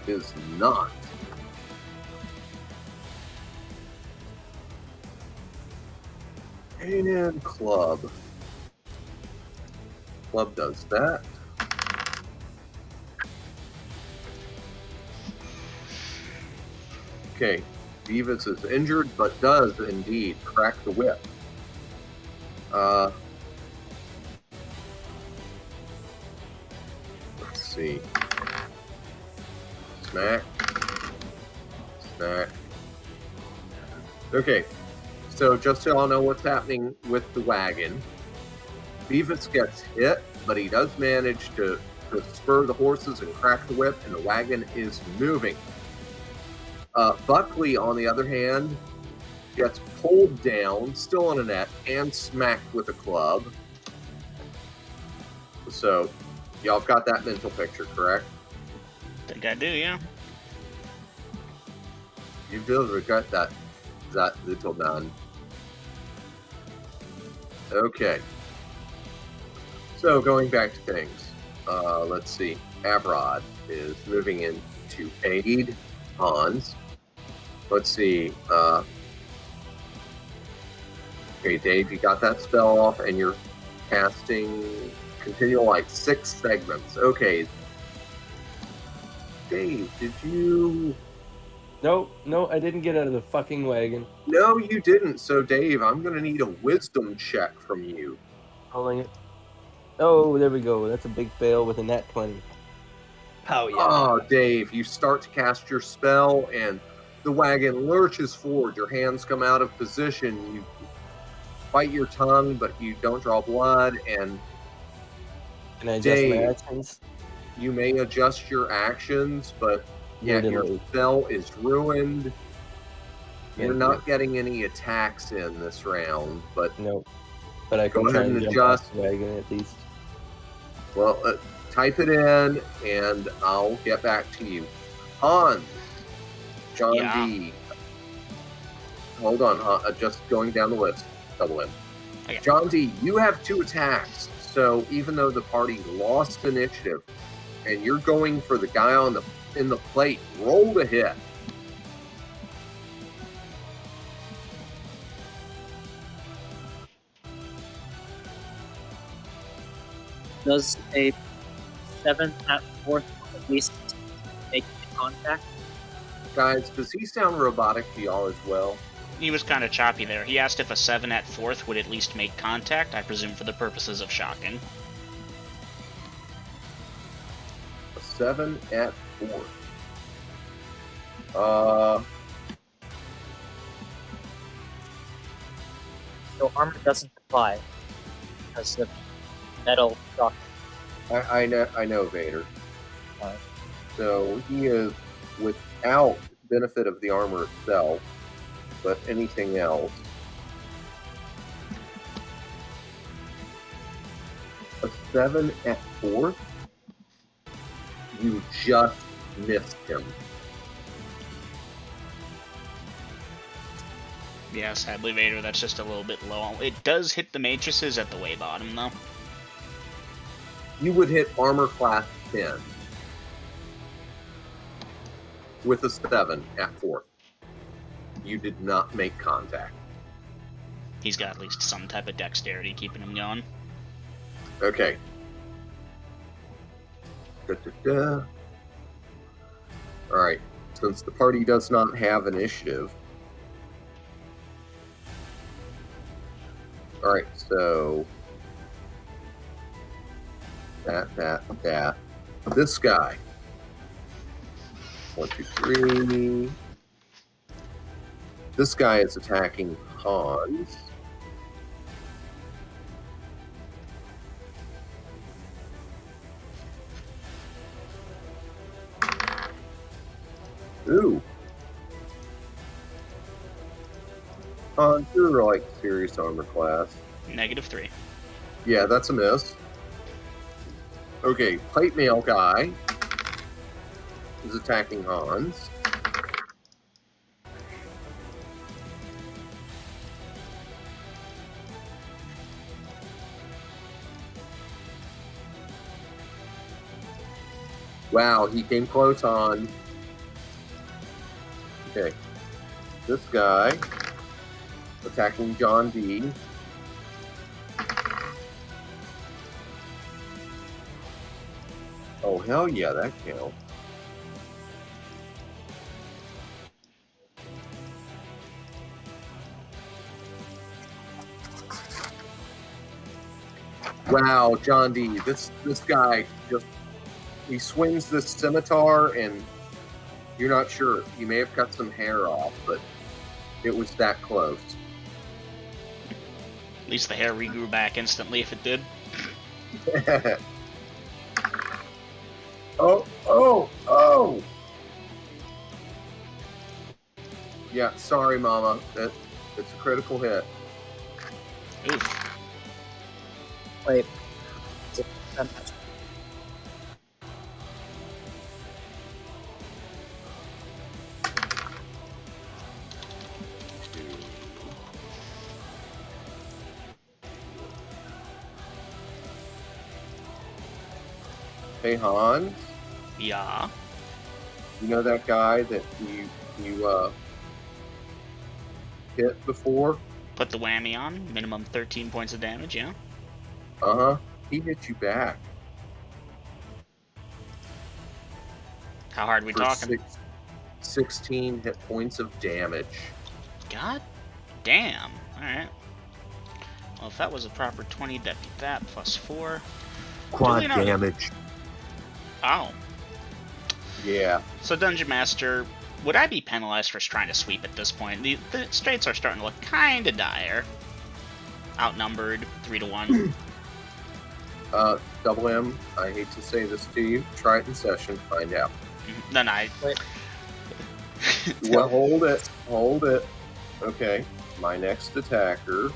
is not. And club. Club does that. Okay, Beavis is injured, but does indeed crack the whip. Let's see. Smack. Smack. Okay, so just so y'all know what's happening with the wagon, Beavis gets hit, but he does manage to spur the horses and crack the whip, and the wagon is moving. Buckley, on the other hand, gets pulled down, still on a net, and smacked with a club. So, y'all have got that mental picture, correct? Think I do, yeah. You will regret that little man. Okay. So going back to things, let's see. Avrod is moving in to aid Hans. Let's see. Okay, Dave, you got that spell off, and you're casting continual light 6 segments. Okay. Dave, did you? No, I didn't get out of the fucking wagon. No, you didn't. So, Dave, I'm going to need a wisdom check from you. Rolling it. Oh, there we go. That's a big fail with a nat 20. Oh, yeah. Oh, Dave, you start to cast your spell, and the wagon lurches forward. Your hands come out of position. You bite your tongue, but you don't draw blood. And Can I adjust my Dave, actions? you may adjust your actions, but You're your delayed. spell is ruined. You're Thank not you. getting any attacks in this round, but No. But I Go can try ahead and and jump adjust. off the wagon at least. well, type it in, and I'll get back to you. Hans, John Yeah. D. Hold on, just going down the list. Double in. Okay. John D, you have 2 attacks, so even though the party lost initiative, and you're going for the guy in the plate, roll to hit. Does a 7 at 4th at least make contact? Guys, does he sound robotic to y'all as well? He was kind of choppy there. He asked if a 7 at 4th would at least make contact, I presume for the purposes of shocking. A 7 at 4. So armor doesn't apply because of metal shock. I know Vader. Alright. So he is without benefit of the armor itself, but anything else. A 7 at 4th? You just missed him. Yeah, sadly, Vader, that's just a little bit low. It does hit the matrices at the way bottom, though. You would hit armor class 10 with a 7 at 4th. You did not make contact. He's got at least some type of dexterity keeping him going. Okay. Da-da-da. Alright. Since the party does not have initiative. Alright, so that. This guy. 1, 2, 3. This guy is attacking Hans. Ooh. Hans, you're like serious armor class. -3. Yeah, that's a miss. Okay, plate mail guy is attacking Hans. Wow, he came close on. Okay. This guy attacking John D. Oh, hell yeah, that counts. Wow, John D. This guy just he swings this scimitar and you're not sure. He may have cut some hair off, but it was that close. At least the hair regrew back instantly if it did. Oh! Yeah, sorry, Mama. It's a critical hit. Oof. Wait. Hey, Hans, Yeah. you know that guy that you hit before? Put the whammy on. Minimum 13 points of damage, yeah. Uh-huh. He hit you back How hard we for talking? 16 hit points of damage. God damn. Alright. Well, if that was a proper 20, that'd be that plus 4. Quad Duly noted. damage. Oh. Yeah. So, Dungeon Master, would I be penalized for trying to sweep at this point? The straits are starting to look kind of dire. Outnumbered 3-1. Double M, I hate to say this to you. Try it in session, find out. Then I. Well, hold it. Hold it. Okay. My next attacker.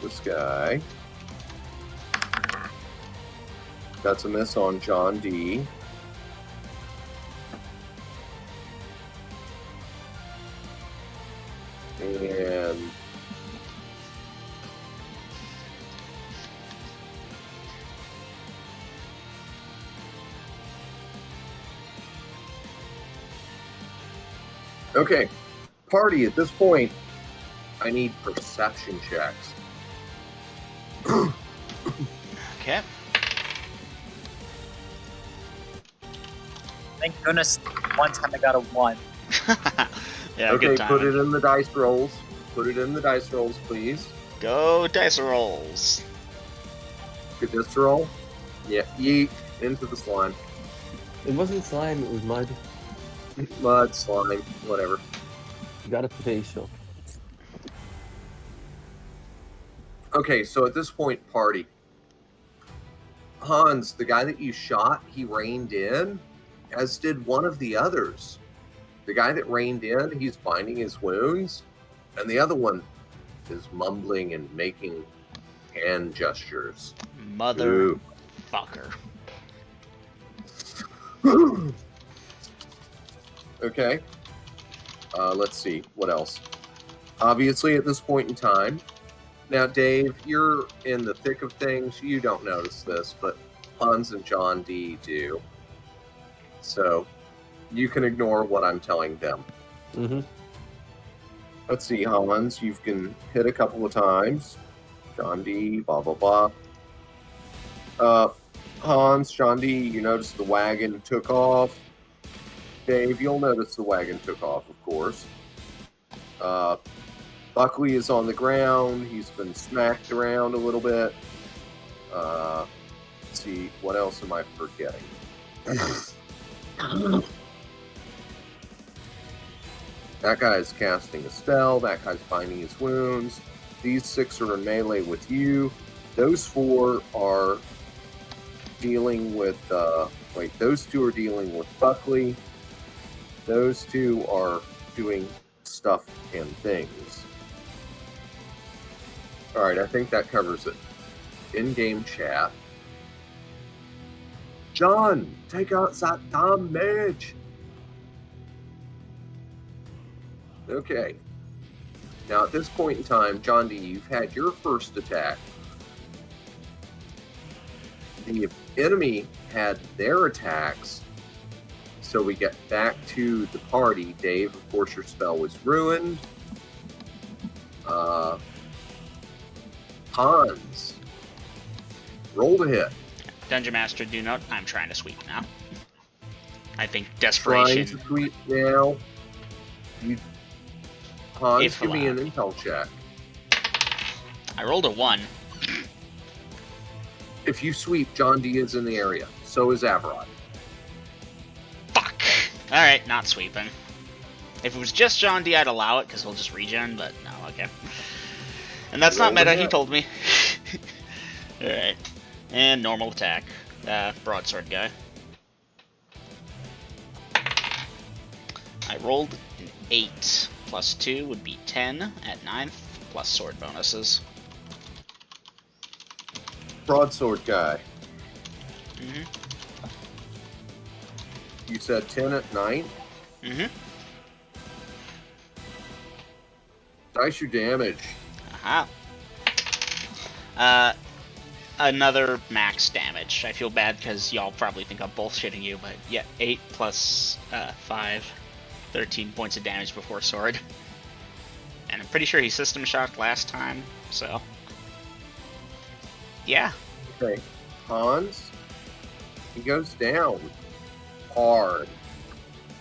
This guy. That's a miss on John D. And okay, party, at this point, I need perception checks. Okay. Thank goodness one time I got a 1. Yeah, Okay, good time. put it in the dice rolls. Put it in the dice rolls, please. Go dice rolls. Good dice roll. Yeah, yeet into the slime. It wasn't slime, it was mud. Mud, slime, whatever. You got a facial. Okay, so at this point, party. Hans, the guy that you shot, he reined in, as did one of the others. The guy that reined in, he's binding his wounds, and the other one is mumbling and making hand gestures. Motherfucker. Okay. Let's see. What else? Obviously, at this point in time, now, Dave, you're in the thick of things. You don't notice this, but Hans and John D do. So, you can ignore what I'm telling them. Mm-hmm. Let's see, Hans, you can hit a couple of times. John D, blah, blah, blah. Hans, John D, you notice the wagon took off. Dave, you'll notice the wagon took off, of course. Buckley is on the ground. He's been smacked around a little bit. Let's see, what else am I forgetting? That guy's casting a spell. That guy's binding his wounds. These 6 are in melee with you. Those 4 are dealing with... those 2 are dealing with Buckley. Those 2 are doing stuff and things. Alright, I think that covers it. In-game chat. John, take out that damn mage! Okay. Now, at this point in time, John D, you've had your first attack. The enemy had their attacks, so we get back to the party. Dave, of course, your spell was ruined. Hans, roll to hit. Dungeon Master, do note, I'm trying to sweep now. I think Trying desperation. to sweep now. Hans, If give me an allowed. intel check. I rolled a 1. If you sweep, John D is in the area. So is Averod. Fuck! Alright, not sweeping. If it was just John D, I'd allow it, because he'll just regen, but no, okay. And that's not Roll meta, to he hit. told me. Alright. And normal attack. Broadsword guy. I rolled an 8. Plus 2 would be 10 at 9th, plus sword bonuses. Broadsword guy. Mm-hmm. You said 10 at 9? Mm-hmm. Dice your damage. Aha. Another max damage. I feel bad because y'all probably think I'm bullshitting you, but yeah, 8 plus 5, 13 points of damage before sword. And I'm pretty sure he system shocked last time, so. Yeah. Okay. Hans, he goes down hard.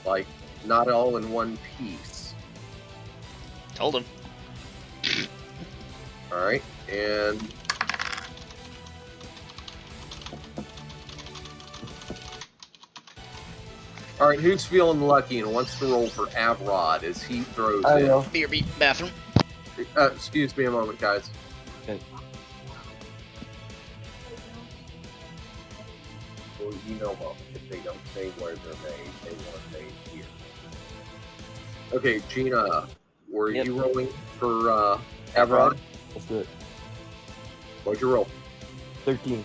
Like, not all in one piece. Told him. Alright, and alright, who's feeling lucky and wants to roll for Avrod as he throws I in? will. BRB, bathroom. Excuse me a moment, guys. Okay. Well, you know what? If they don't say where they're made, they weren't made here. Okay, Gina, were Yep. you rolling for Avrod? Let's do it. What'd you roll? 13.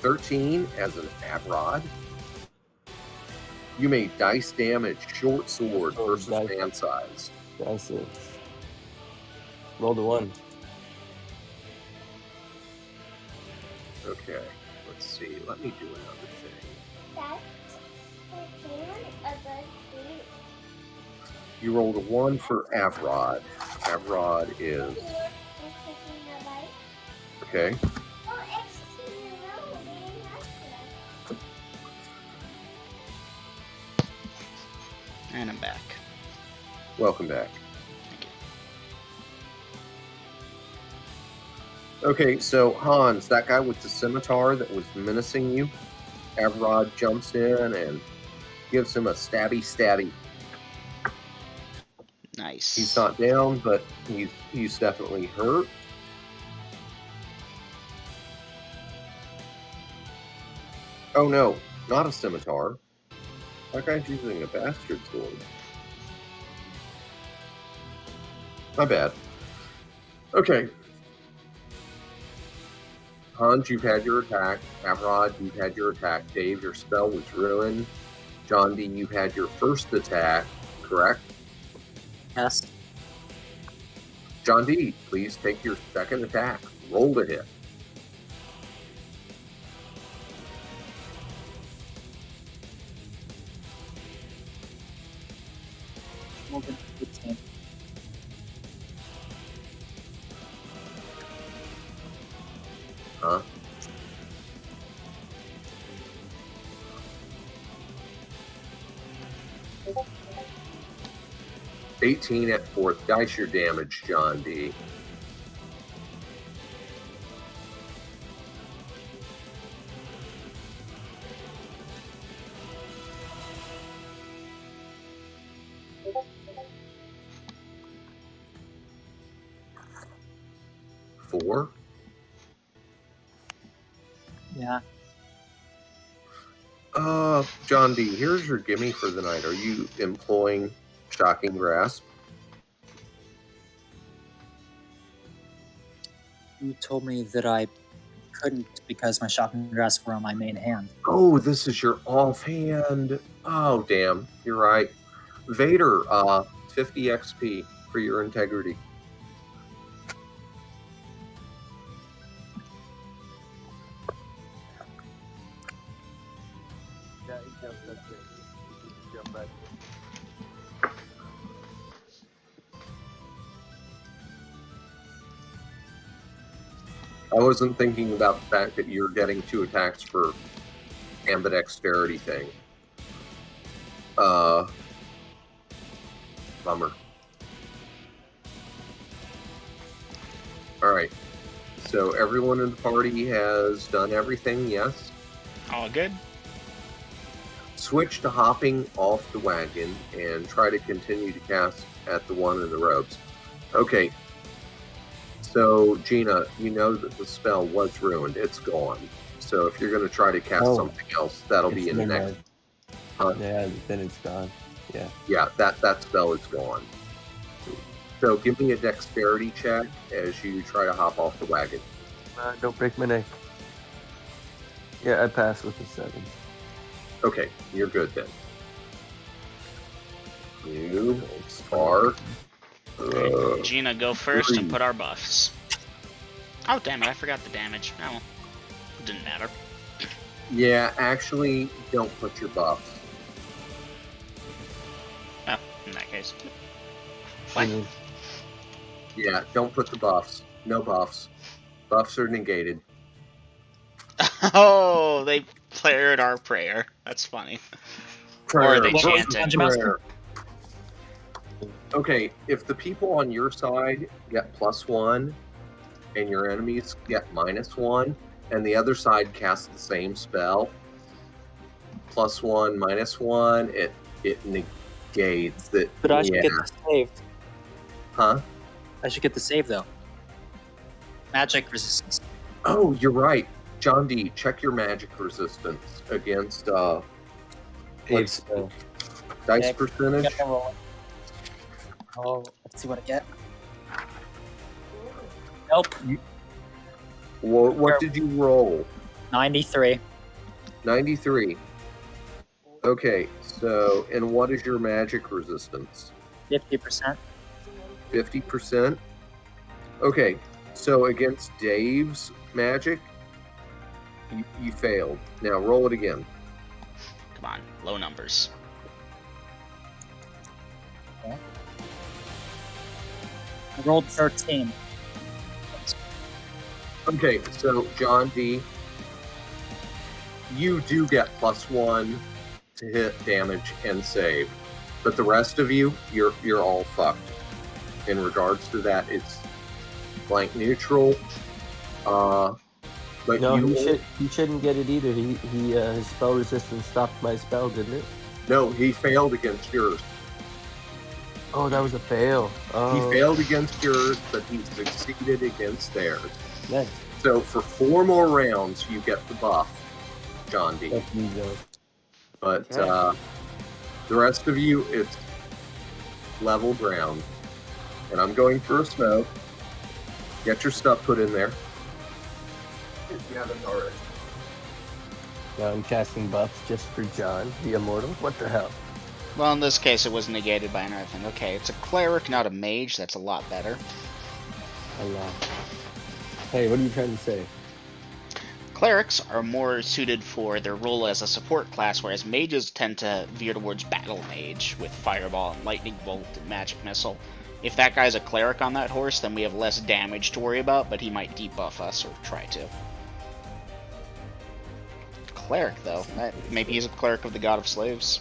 13 as an Avrod. You made dice damage, short sword Oh, versus dice. man size. That's it. Roll the 1. Okay, let's see. Let me do another thing. You rolled a 1 for Avrod. Avrod is okay. And I'm back. Welcome back. Okay, so Hans, that guy with the scimitar that was menacing you, Avrod jumps in and gives him a stabby. Nice. He's not down, but he's definitely hurt. Oh no, not a scimitar. That guy's using a bastard sword. My bad. Okay. Hans, you've had your attack. Avrod, you've had your attack. Dave, your spell was ruined. John D, you've had your first attack, correct? Yes. John D, please take your second attack. Roll to hit. Rolled an 18. Huh? $18 at fourth. Dice your damage, John D. Four. Yeah. John D, here's your gimme for the night. Are you employing Shocking Grasp? You told me that I couldn't because my shocking grasp were on my main hand. Oh, this is your offhand. Oh, damn. You're right. Vader, 50 XP for your integrity. Yeah, he jumped up there. He can jump back. I wasn't thinking about the fact that you're getting 2 attacks for ambidexterity thing. Bummer. Alright. So everyone in the party has done everything, yes? All good? Switch to hopping off the wagon and try to continue to cast at the one in the robes. Okay. So, Gina, you know that the spell was ruined. It's gone. So if you're going to try to cast something else, that'll be in the next... Yeah, then it's gone. Yeah. Yeah, that spell is gone. So give me a dexterity check as you try to hop off the wagon. Don't break my neck. Yeah, I passed with a 7. Okay, you're good then. You are... Okay, Gina, go first and put our buffs. Oh, damn it, I forgot the damage. Oh, well. It didn't matter. Yeah, actually, don't put your buffs. Oh, in that case. What? Mhm. Yeah, don't put the buffs. No buffs. Buffs are negated. Oh, they cleared our prayer. That's funny. Or are they Prayer, chanting? Dungeon Master? Okay, if the people on your side get +1 and your enemies get -1, and the other side casts the same spell, +1, -1, it negates it. But I should Yeah. get the save. Huh? I should get the save though. Magic resistance. Oh, you're right. John D, check your magic resistance against Save what's spell. dice Okay, percentage. Get them rolling. Oh, let's see what I get. Nope. What did you roll? 93. 93. Okay, so, and what is your magic resistance? 50%. 50%? Okay, so against Dave's magic, you failed. Now roll it again. Come on, low numbers. I rolled 13. Okay, so John D, you do get +1 to hit, damage, and save. But the rest of you, you're all fucked. In regards to that, it's blank neutral. But No, you he shouldn't get it either. His spell resistance stopped my spell, didn't it? No, he failed against yours. Oh, that was a fail. Oh, He failed against yours, but he succeeded against theirs. Nice. So for 4 more rounds, you get the buff, John D. That's me, Joe. But Okay. the rest of you, it's level ground. And I'm going for a smoke. Get your stuff put in there. If you haven't already. Now I'm casting buffs just for John, the immortal. What the hell? Well, in this case, it was negated by another thing. Okay, it's a cleric, not a mage. That's a lot better. Allah. Hey, what are you trying to say? Clerics are more suited for their role as a support class, whereas mages tend to veer towards battle mage with fireball and lightning bolt and magic missile. If that guy's a cleric on that horse, then we have less damage to worry about, but he might debuff us or try to. Cleric, though. Maybe he's a cleric of the god of slaves.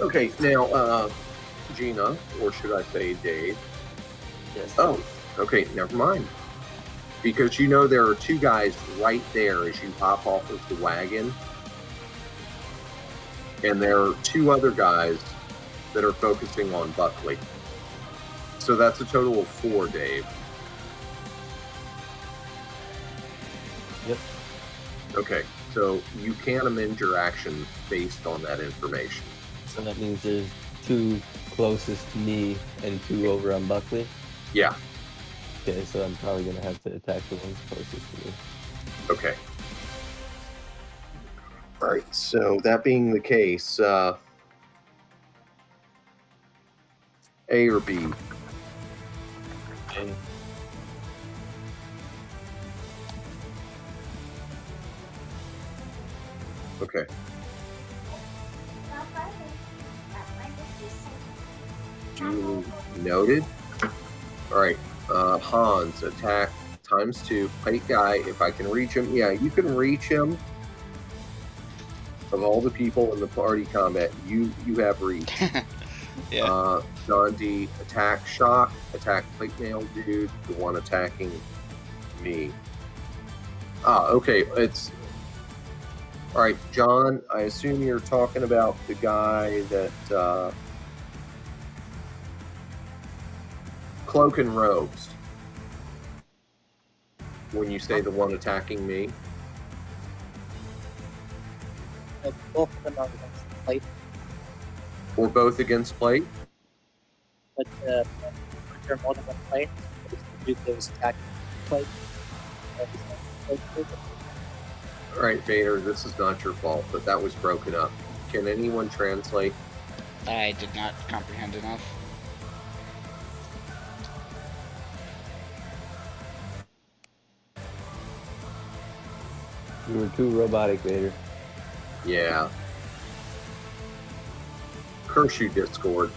Okay, now, Gina, or should I say Dave? Yes. Oh, okay, never mind. Because you know there are 2 guys right there as you hop off of the wagon. And there are 2 other guys that are focusing on Buckley. So that's a total of 4, Dave. Yep. Okay, so you can amend your action based on that information. So that means there's 2 closest to me and 2 over on Buckley. Yeah, Okay, so I'm probably gonna have to attack the ones closest to me. okay. All right, so that being the case, A or B? Okay. Okay. Duly noted. All right, Hans, attack ×2. Pike guy, if I can reach him. Yeah, you can reach him. of all the people in the party combat, you have reach. Yeah. John D, attack shock, attack plate mail dude, the one attacking me. Okay, it's all right, John. I assume you're talking about the guy that cloak and robes. When you say the one attacking me, Both of them are against the plate, or both against plate. but when there are more than one plate, the dude that was attacking the plate. All right, Vader, this is not your fault, but that was broken up. Can anyone translate? I did not comprehend enough. You were too robotic, Vader. Yeah. Curse you, Discord.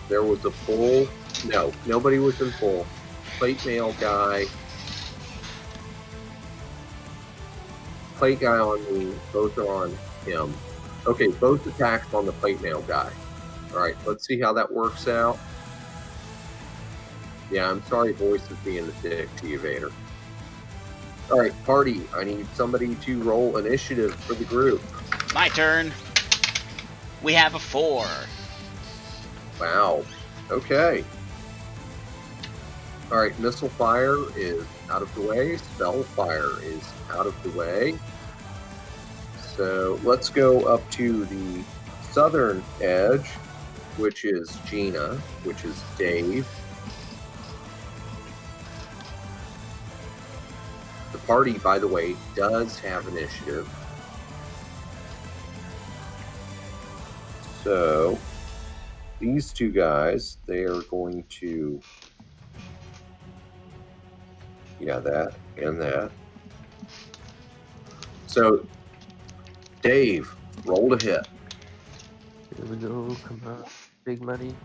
There was a full... No, nobody was in full. Plate mail guy. Plate guy on me. Both are on him. Okay, both attacks on the plate mail guy. Alright, let's see how that works out. Yeah, I'm sorry voice is being a dick to you, Vader. Alright, party. I need somebody to roll initiative for the group. My turn. We have a 4. Wow. Okay. Alright, missile fire is out of the way. Spell fire is out of the way. So let's go up to the southern edge, which is Gina, which is Dave. The party, by the way, does have initiative. So these two guys, they are going to... Yeah, that and that. So, Dave, roll to hit. Here we go. Come on. Big money.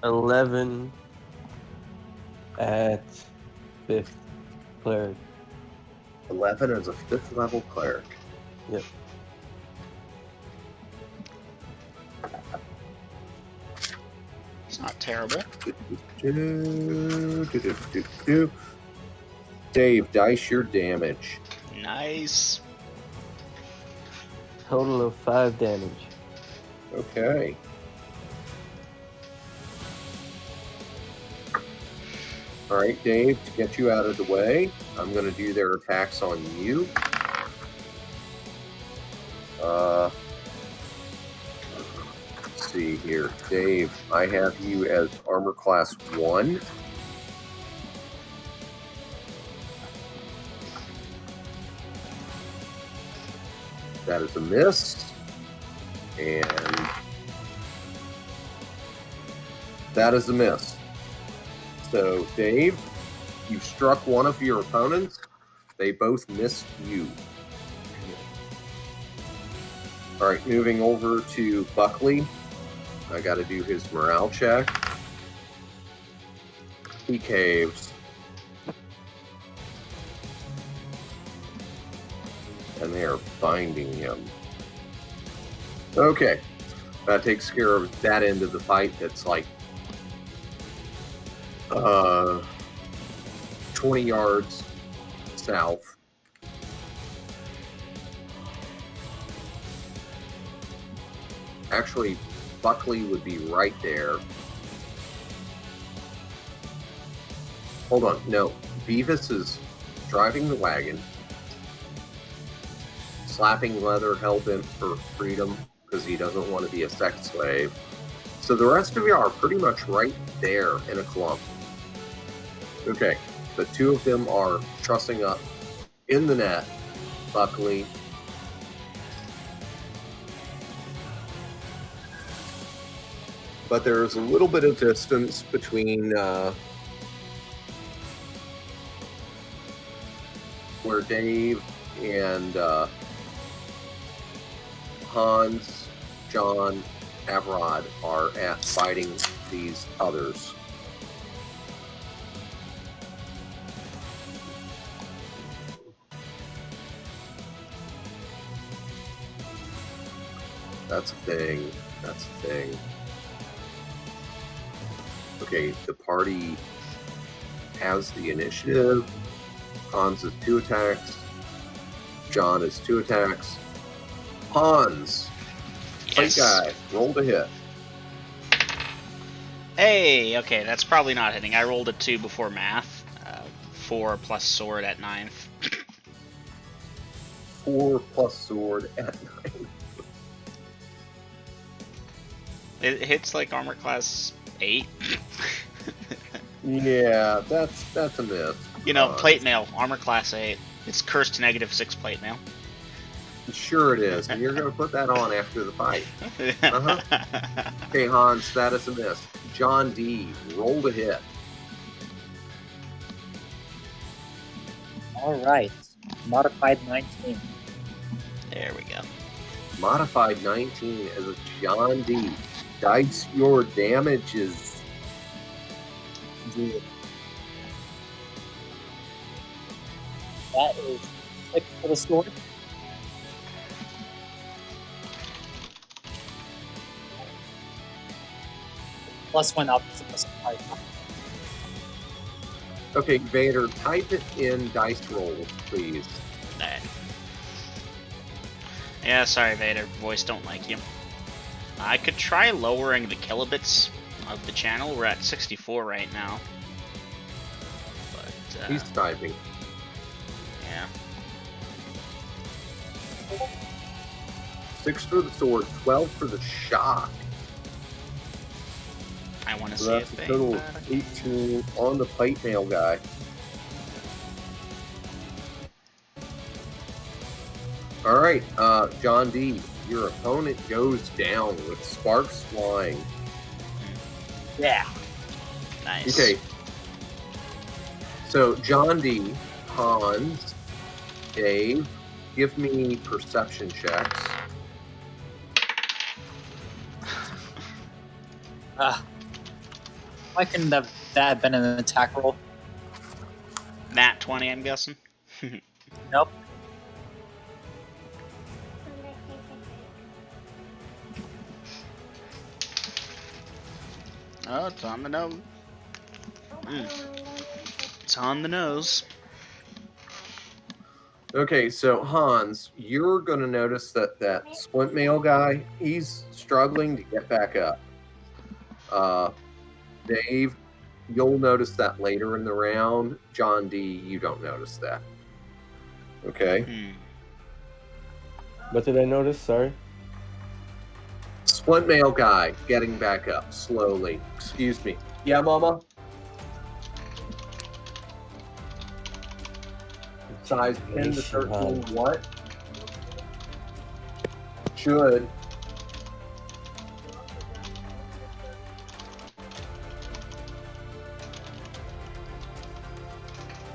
11 at 5th cleric. 11 as a 5th level cleric. Yep. It's not terrible. Dave, dice your damage. Nice. Total of 5 damage. Okay. All right, Dave, to get you out of the way, I'm going to do their attacks on you. Let's see here. Dave, I have you as armor class 1. That is a miss. And that is a miss. So, Dave, you've struck one of your opponents. They both missed you. All right, moving over to Buckley. I got to do his morale check. He caves. And they are binding him. Okay. That takes care of that end of the fight that's like 20 yards south. Actually, Buckley would be right there. Hold on, no. Beavis is driving the wagon, slapping leather, hell-bent for freedom because he doesn't want to be a sex slave. So the rest of you are pretty much right there in a clump. Okay, the two of them are trussing up in the net. Buckley. But there's a little bit of distance between where Dave and Hans, John, Avrod are at fighting these others. That's a thing. That's a thing. Okay, the party has the initiative. Hans is 2 attacks. John is 2 attacks. Hans, fight Yes. guy, roll to hit. Hey, okay, that's probably not hitting. I rolled a 2 before math. 4 plus sword at 9th. 4 plus sword at 9. It hits like armor class 8. Yeah, that's a miss. You know, plate mail, armor class 8. It's cursed -6 plate mail. Sure it is, and you're going to put that on after the fight. Okay, Hans, that is a miss. John D, roll to hit. All right. Modified 19. There we go. Modified 19 as a John D. Dice your damages. That is 6 for the sword. +1 opposite. Okay, Vader, type it in dice rolls, please. Alright. Yeah, sorry, Vader. Voice don't like you. I could try lowering the kilobits of the channel. We're at 64 right now. But, He's typing. yeah. 6 for the sword, 12 for the shock. I want to So see that's if a they... total of 18 on the plate mail guy. All right, John D, your opponent goes down with sparks flying. Yeah. Nice. Okay. So, John D, Hans, Dave, give me perception checks. Why couldn't that have been an attack roll? Nat 20, I'm guessing. Nope. Oh, it's on the nose. It's on the nose. Okay, so Hans, you're going to notice that that splint mail guy, he's struggling to get back up. Dave, you'll notice that later in the round. John D, you don't notice that. Okay? What did I notice? Sorry. Splint mail guy getting back up slowly. Excuse me. Yeah, Mama? Size 10 to 13 what? Should.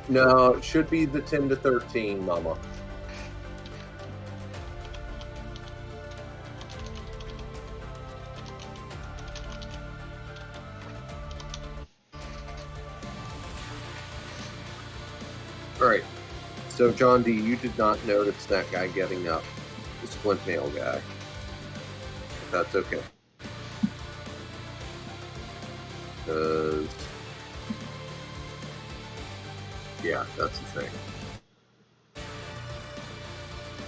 No, it should be the 10 to 13, Mama. All right. So, John D, you did not notice that guy getting up. The splint mail guy. That's okay. Because... yeah, that's the thing.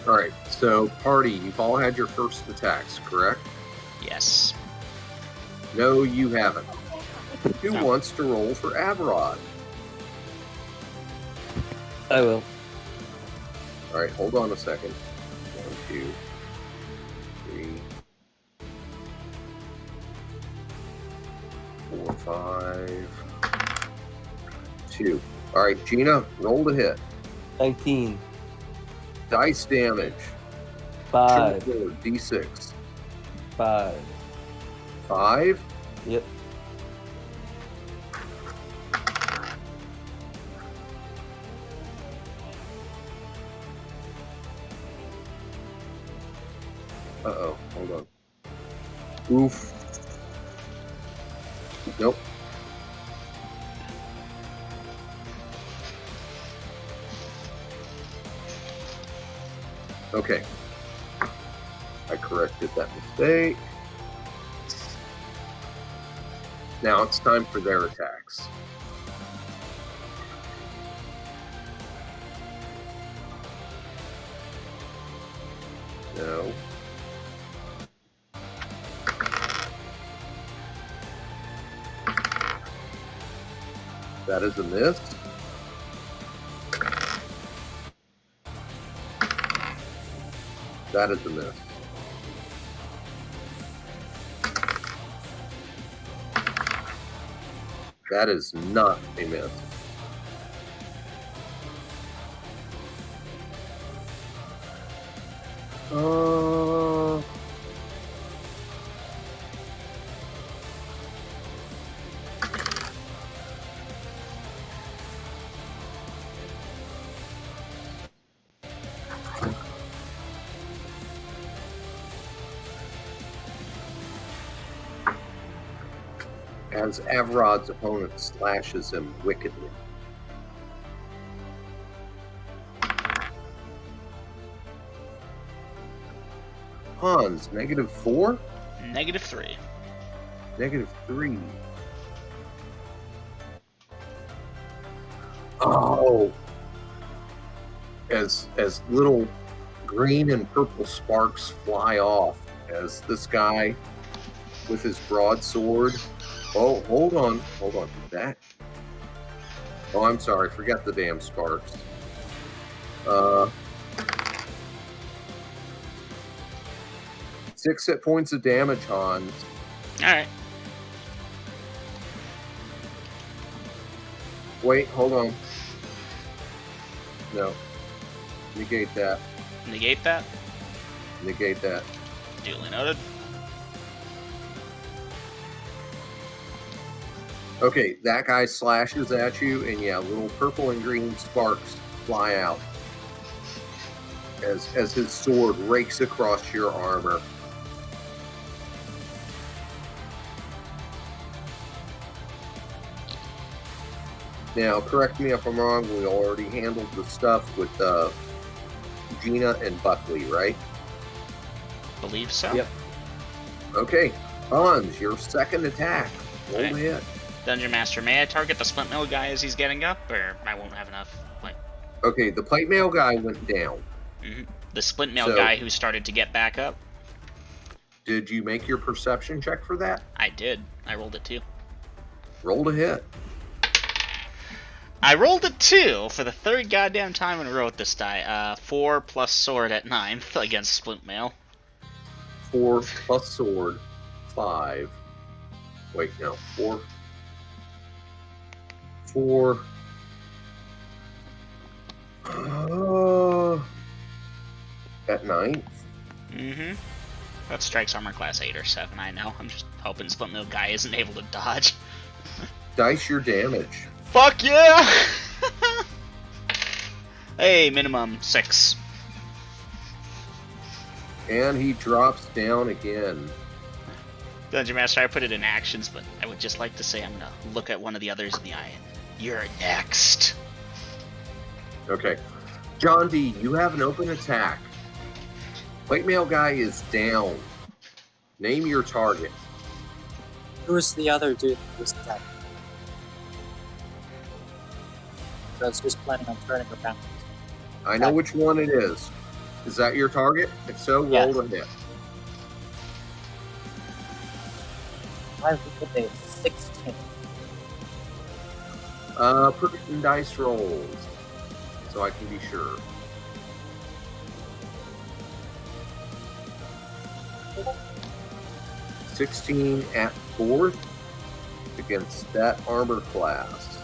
Alright, so party, you've all had your first attacks, correct? Yes. No, you haven't. Who No. wants to roll for Aberrod? I will. Alright, hold on a second. 1, 2, 3, 4, 5, 2. Alright, Gina, roll to hit. 19. Dice damage. 5. Triple roll, D6. 5. 5? Yep. Uh-oh, hold on. Oof. Nope. Okay. I corrected that mistake. Now it's time for their attacks. No. That is a miss. That is a miss. That is not a miss. As Avrod's opponent slashes him wickedly. Hans, -4? -3. -3. Oh! As little green and purple sparks fly off as this guy with his broadsword. Oh, hold on. That. Oh, I'm sorry. Forget the damn sparks. 6 hit points of damage, Hans. Alright. Wait, hold on. No. Negate that. Negate that? Negate that. Duly noted. Okay, that guy slashes at you, and yeah, little purple and green sparks fly out as his sword rakes across your armor. Now, correct me if I'm wrong, we already handled the stuff with Gina and Buckley, right? Believe so. Yep. Okay, Hans, your second attack. Roll Right. the hit. Dungeon Master, may I target the splint mill guy as he's getting up, or I won't have enough? Like, Okay, the plate mail guy went down. the splint mill So- guy who started to get back up? Did you make your perception check for that? I did. I rolled it too. Roll to hit. I rolled a 2 for the third goddamn time in a row with this die. 4 plus sword at 9th against splint mail. 4 plus sword, 5. Wait, no, 4. 4. At 9th? Mm-hmm. That strikes armor class 8 or 7, I know. I'm just hoping splint mill guy isn't able to dodge. Dice your damage. Fuck yeah! Hey, minimum 6. And he drops down again. Dungeon Master, I put it in actions, but I would just like to say I'm gonna look at one of the others in the eye. You're next. Okay. John D, you have an open attack. Plate mail guy is down. Name your target. Who's the other dude who was attacking? So I was just planning on turning around. I know which one it is. Is that your target? If so, roll Yes. a hit. I with a 16. Put it in dice rolls so I can be sure. $16 at 4th against that armor class.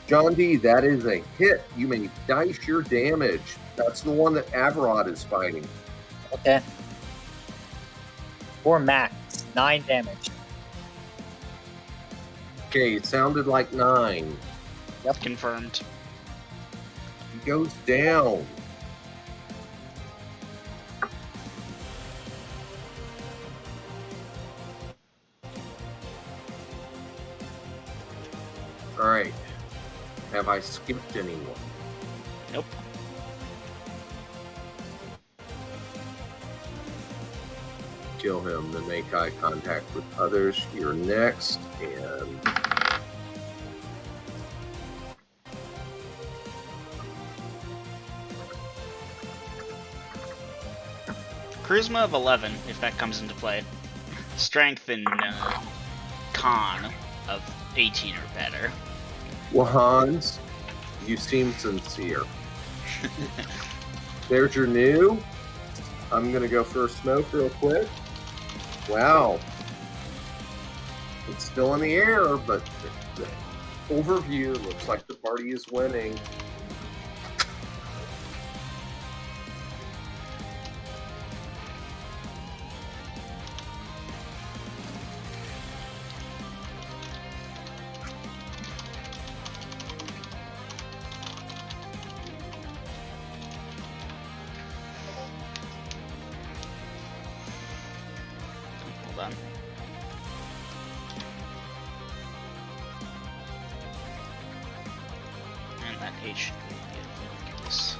John D, that is a hit. You may dice your damage. That's the one that Averod is fighting. Okay. 4 max, 9 damage. Okay, it sounded like 9. Confirmed. He goes down. Have I skipped anyone? Nope. Kill him, then make eye contact with others. You're next, and Charisma of 11, if that comes into play. Strength and con of 18 or better. well, Hans, you seem sincere. There's your new. I'm gonna go for a smoke real quick. Wow. It's still in the air, but the overview looks like the party is winning. Hold on. And that H should be in case.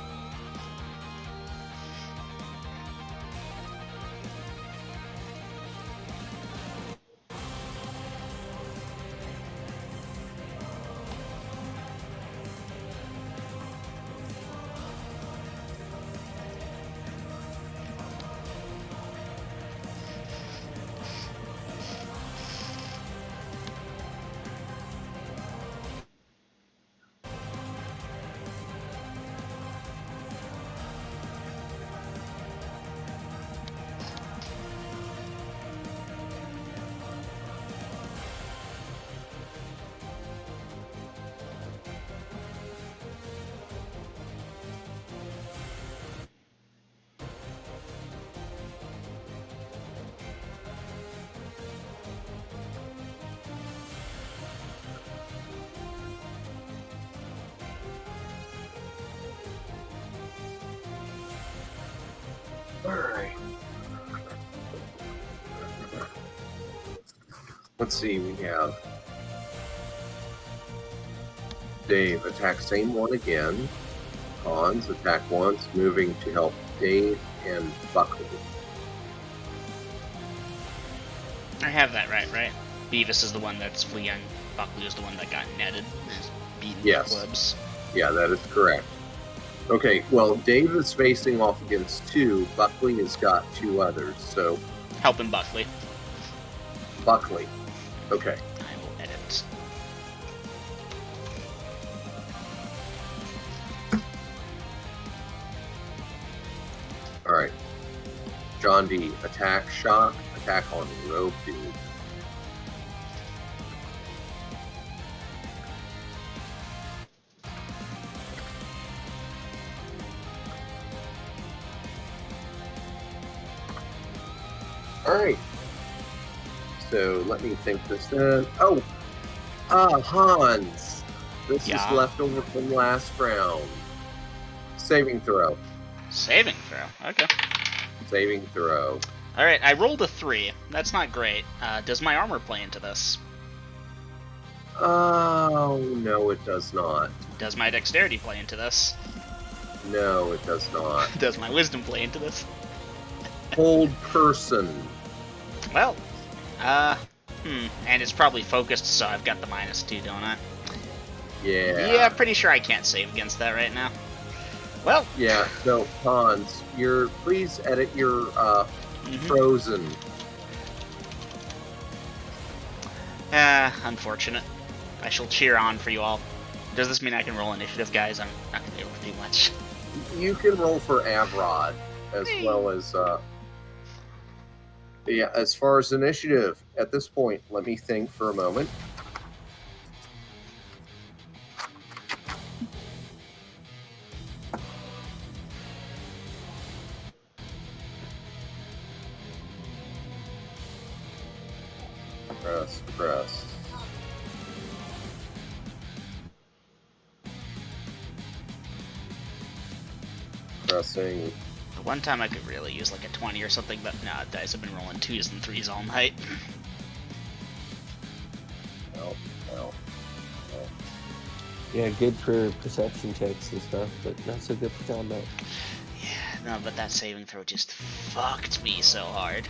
Alright. Let's see, we have Dave attack same one again. Hans attack once, moving to help Dave and Buckley. I have that right? Beavis is the one that's fleeing. Buckley is the one that got netted. Is beaten Yes. with clubs. Yeah, that is correct. Okay, well, Dave is facing off against 2. Buckley has got 2 others, so Helping Buckley. Buckley. Okay. I will edit. Alright. John D. Attack shock. Attack on rogue dude. Alright. So let me think this in. Oh! Hans! This Yeah. is left over from last round. Saving throw. Saving throw. Okay. Saving throw. Alright, I rolled a 3. That's not great. Does my armor play into this? Oh, no, it does not. Does my dexterity play into this? No, it does not. Does my wisdom play into this? Hold person. Well, and it's probably focused, so I've got the -2, don't I? Yeah. Yeah, pretty sure I can't save against that right now. Well, Yeah, so Hans, please edit your frozen. Unfortunate. I shall cheer on for you all. Does this mean I can roll initiative, guys? I'm not gonna be able to do much. You can roll for Avrod as well as yeah, as far as initiative at this point, let me think for a moment. Press. Pressing. The one time I could really use like a 20 or something, but nah, dice have been rolling 2s and 3s all night. No. Yeah, good for perception checks and stuff, but not so good for combat. Yeah, no, but that saving throw just fucked me so hard.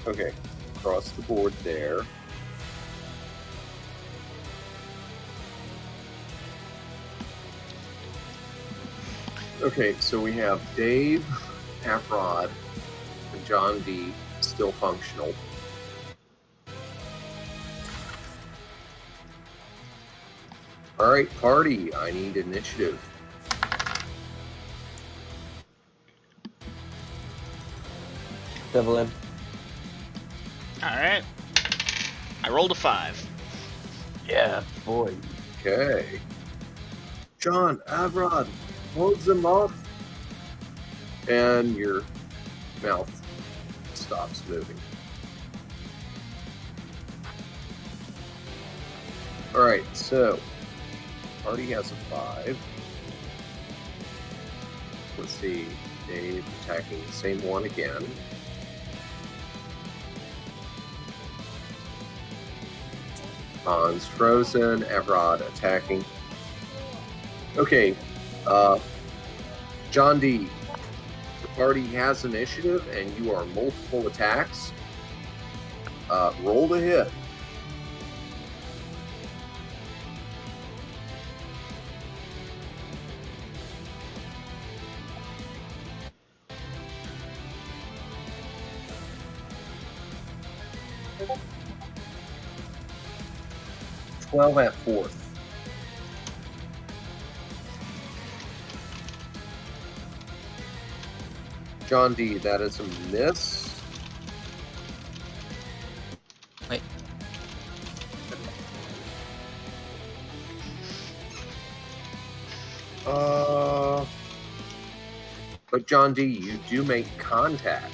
Okay, across the board there. Okay, so we have Dave, Afrod, and John D still functional. All right, party. I need initiative. Devil M. Alright. I rolled a 5. Yeah, boy. Okay. John, Avrod, close them off. And your mouth stops moving. Alright, so party has a 5. Let's see. Dave attacking the same one again. Hans frozen, Evrod attacking. Okay, John D. The party has initiative and you are multiple attacks. Roll to hit. Twelve at fourth. John D, that is a miss. Wait. But John D, you do make contact.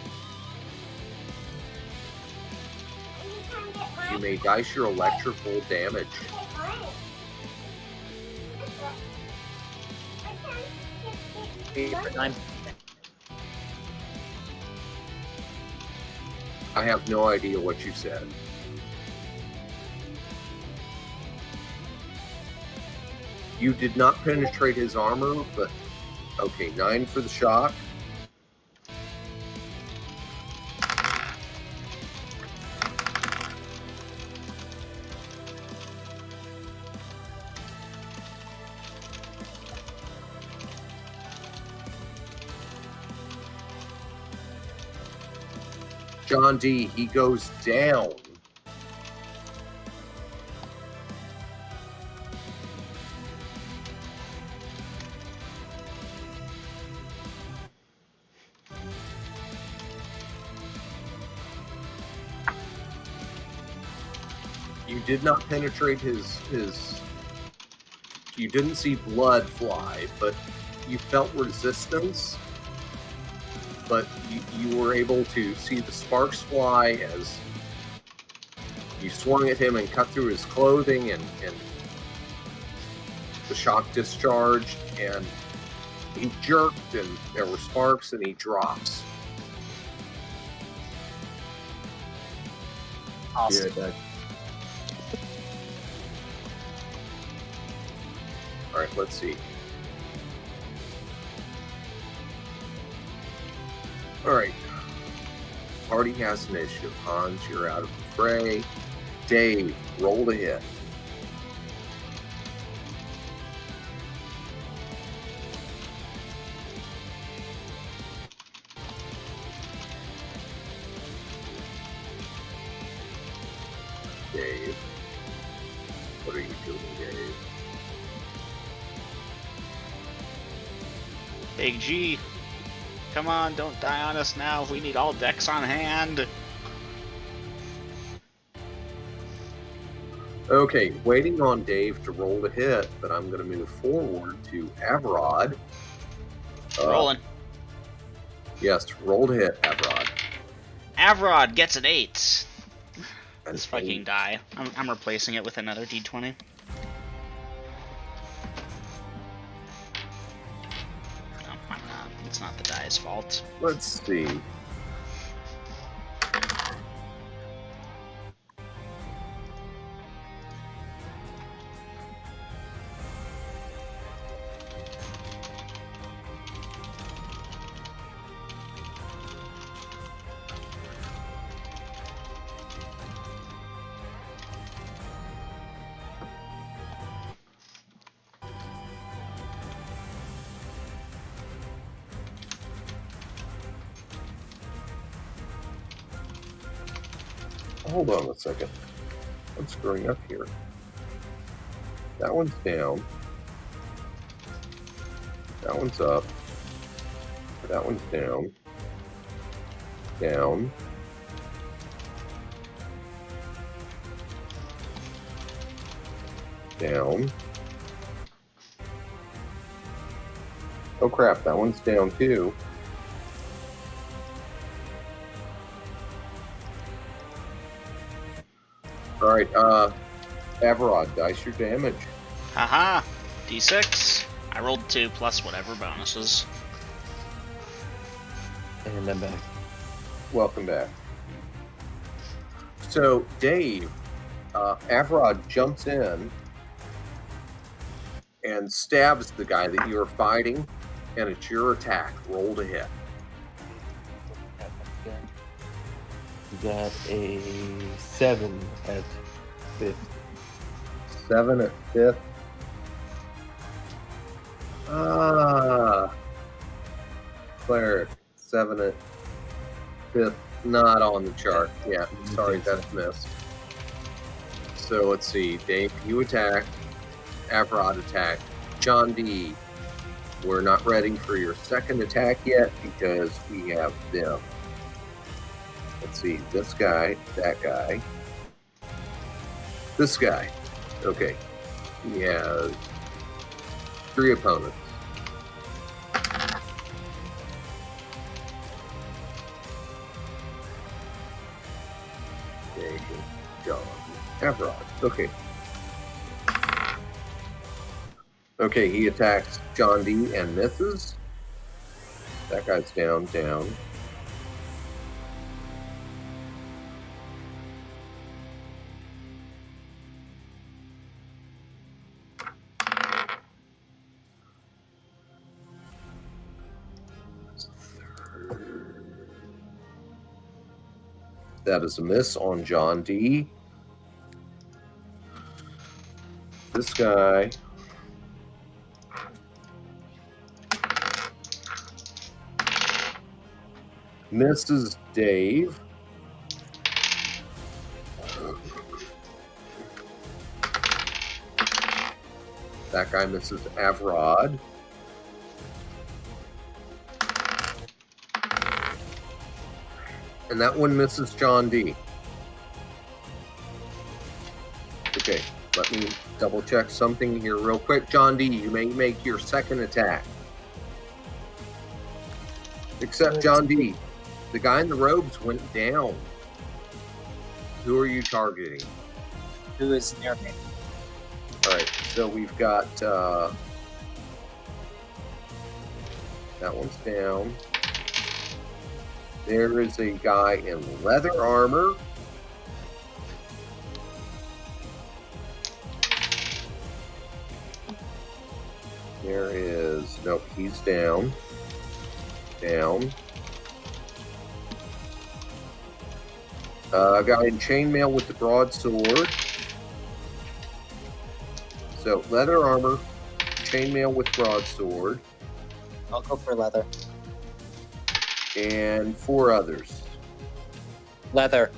You may dice your electrical damage. 8 or 9. I have no idea what you said. You did not penetrate his armor, but okay, 9 for the shock. John D, he goes down. You did not penetrate his you didn't see blood fly, but you felt resistance. But you were able to see the sparks fly as you swung at him and cut through his clothing, and the shock discharged, and he jerked, and there were sparks, and he drops. Awesome. Yeah, All right, let's see. All right. Party has initiative. Hans, you're out of the fray. Dave, roll to hit. Dave. What are you doing, Dave? Big G. Come on, don't die on us now. We need all decks on hand. Okay, waiting on Dave to roll to hit, but I'm going to move forward to Avrod. Rolling. Yes, roll to hit, Avrod. Avrod gets an 8. this fucking die. I'm replacing it with another d20. No, I'm not. It's not the die's fault. Let's see. Hold on a second. I'm screwing up here. That one's down. That one's up. That one's down. Down. Down. Oh crap, that one's down too. Alright, Averod, dice your damage. Haha! D6. I rolled 2 plus whatever bonuses. And I'm back. Welcome back. So, Dave, Averod jumps in and stabs the guy that you are fighting, and it's your attack. Roll to hit. Got a 7 at 5th. 7 at 5th. Cleric, 7 at 5th. Not on the chart. Yeah, sorry, that's missed. So let's see. Dave, you attack. Averod attack. John D, we're not ready for your second attack yet because we have them. Let's see, this guy, that guy, this guy. Okay, he has 3 opponents. David, John, Averod. Okay. Okay, he attacks John D and misses. That guy's down, down. That is a miss on John D. This guy misses Dave. That guy misses Averod. And that one misses John D. Okay, let me double check something here real quick. John D, you may make your second attack. Except John D, the guy in the robes went down. Who are you targeting? Who is near me? Alright, so we've got that one's down. There is a guy in leather armor. There is, nope, he's down. Down. A guy in chainmail with the broadsword. So, leather armor, chainmail with broadsword. I'll go for leather. And 4 others. Leather.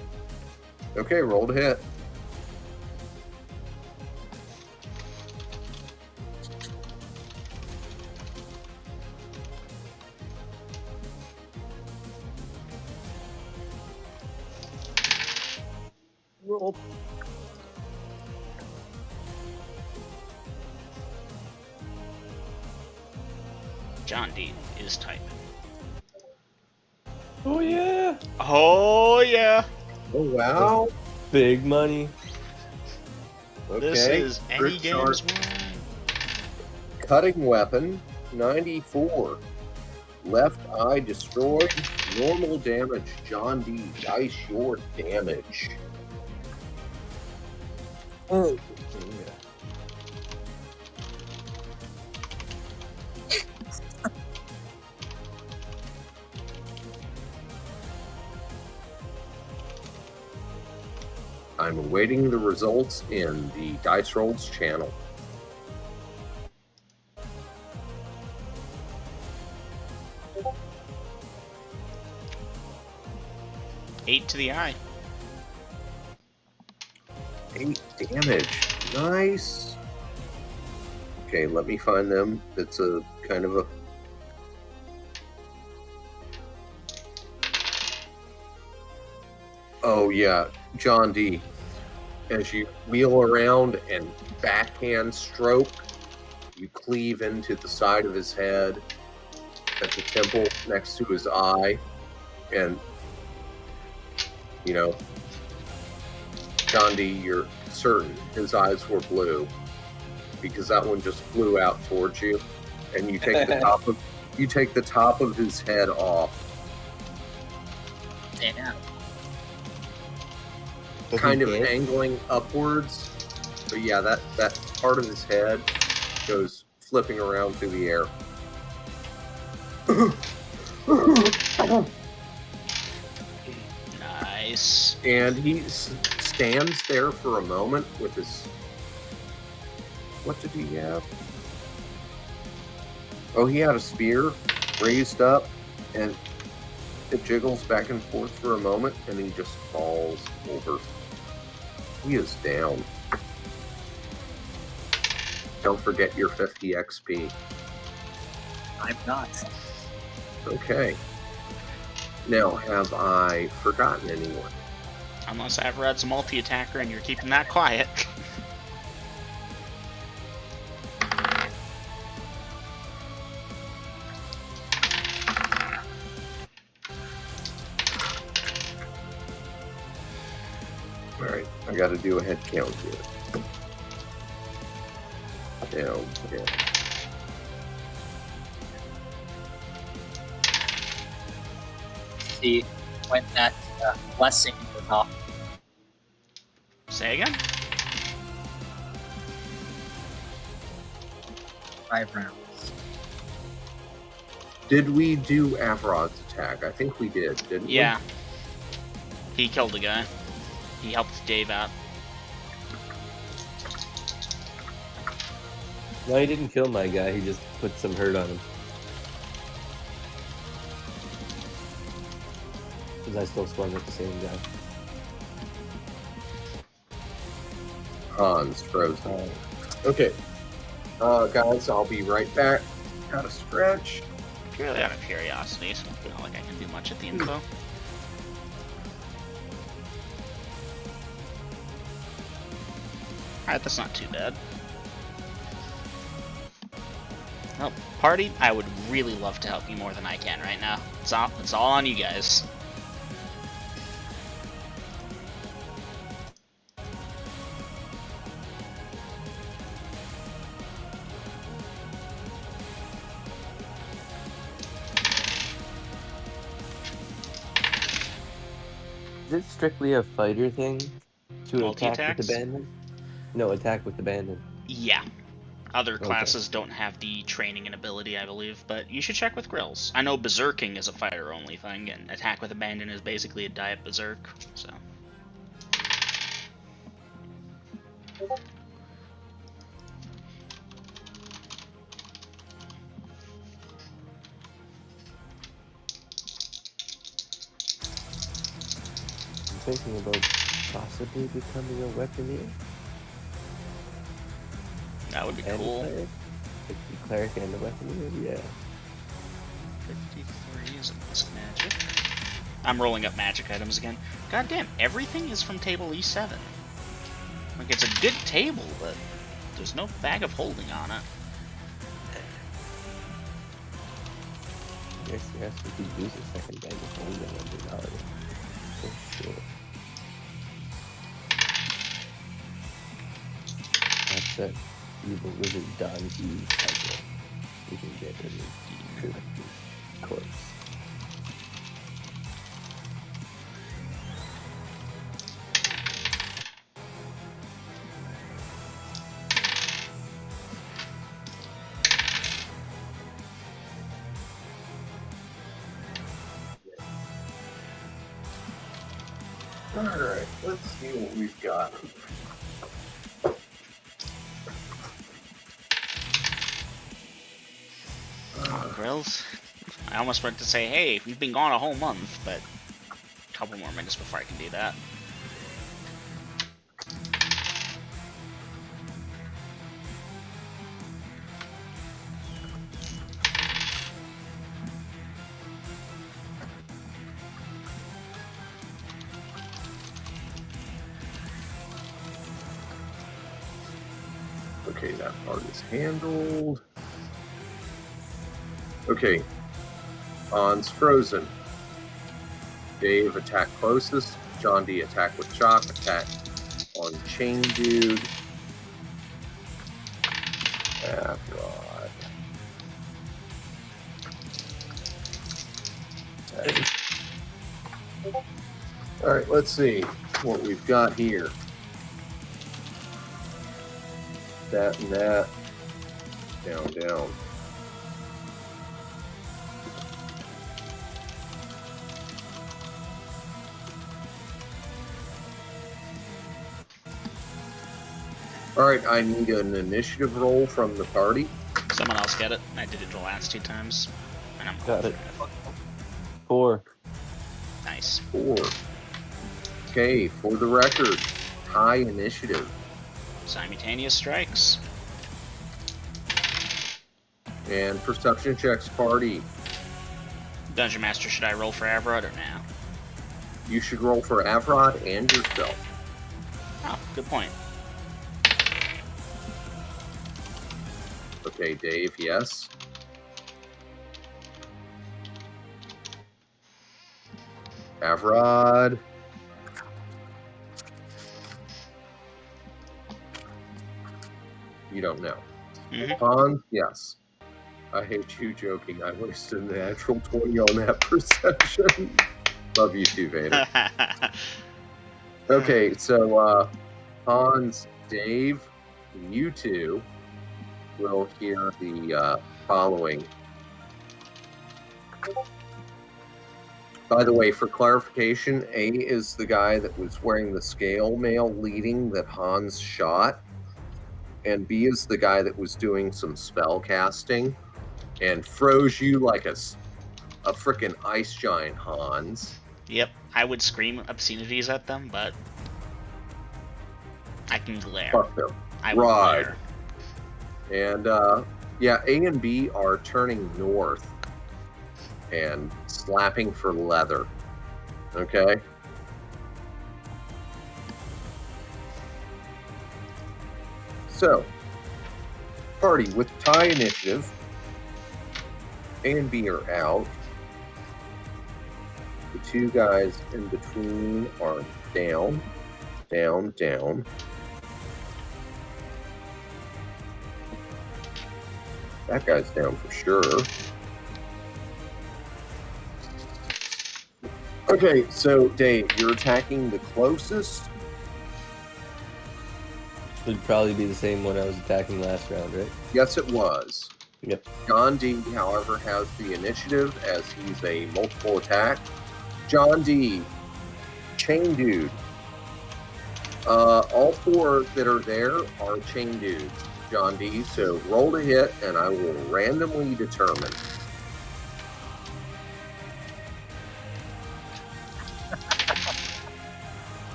Okay, roll to hit. Roll. John D is type. Oh yeah! Oh yeah! Oh, wow. Big money. Okay. This is any Crit game's chart. win. Cutting weapon, 94. Left eye destroyed. Normal damage, John D. Dice your damage. Oh. I'm awaiting the results in the Dice Rolls channel. Eight to the eye. 8 damage. Nice. Okay, let me find them. It's a kind of a... Oh, yeah. John D. As you wheel around and backhand stroke, you cleave into the side of his head at the temple next to his eye. And, you know, John D., you're certain his eyes were blue because that one just flew out towards you, and you take the top of his head off, Damn. kind of angling upwards. But yeah, that part of his head goes flipping around through the air. Nice. And he stands there for a moment with his... What did he have? Oh, he had a spear raised up, and it jiggles back and forth for a moment, and he just falls over. He is down. Don't forget your 50 XP. I'm not. Okay. Now, have I forgotten anyone? Unless Avarad's a multi-attacker and you're keeping that quiet. Alright, I gotta do a head count here. Down, down. See when that blessing was off. Say again? 5 rounds. Did we do Avarod's attack? I think we did, didn't we? Yeah. He killed a guy. He helped Dave out. No, he didn't kill my guy. He just put some hurt on him. Because I still swung at the same guy. Hans frozen. Okay. Guys, I'll be right back. Gotta stretch. Purely out of curiosity, so I don't feel like I can do much at the info. Alright, that's not too bad. Well, party, I would really love to help you more than I can right now. It's all on you guys. Is it strictly a fighter thing to attack Multi-attacks? with the bandit? No, attack with the bandit. Yeah. Other classes don't have the training and ability, I believe, but you should check with Grills. I know Berserking is a fighter-only thing, and Attack with Abandon is basically a diet Berserk, so... I'm thinking about possibly becoming a weaponeer. That would be And cool. cleric. Like the cleric and the weaponeer, yeah. 53 is a magic. I'm rolling up magic items again. God damn, everything is from table E7. Like, it's a good table, but there's no bag of holding on it. Yes, we could use a second bag of holding under knowledge. For sure. that evil wizard Don Hughes has it. We can get rid of the corpse. Alright, let's see what we've got. Grills. I almost went to say, hey, we've been gone a whole month, but a couple more minutes before I can do that. Okay, that part is handled. Okay, Hans frozen. Dave attack closest. John D attack with shock. Attack on chain dude. Avrod. All right, let's see what we've got here. That and that. Down, down. All right, I need an initiative roll from the party. Someone else get it. I did it the last 2 times. And I'm Got it. 4. Nice. 4. Okay, for the record, high initiative. Simultaneous strikes. And perception checks party. Dungeon Master, should I roll for Avrod or now? You should roll for Avrod and yourself. Oh, good point. Okay, Dave, yes. Avrod. You don't know. Hans, yes. I hate you joking. I wasted a natural 20 on that perception. Love you too, Vader. Okay, so Hans, Dave, you two will hear the following. By the way, for clarification, A is the guy that was wearing the scale mail leading that Hans shot, and B is the guy that was doing some spell casting and froze you like a frickin' ice giant, Hans. Yep, I would scream obscenities at them, but I can glare. Fuck them. I will Right. glare. And yeah, A and B are turning north and slapping for leather. Okay? So, party with tie initiative. A and B are out. The 2 guys in between are down, down, down. That guy's down for sure. Okay, so Dave, you're attacking the closest. Would probably be the same one I was attacking last round, right? Yes, it was. Yep. John D, however, has the initiative as he's a multiple attack. John D, chain dude. All 4 that are there are chain dudes, John D. So roll to hit, and I will randomly determine.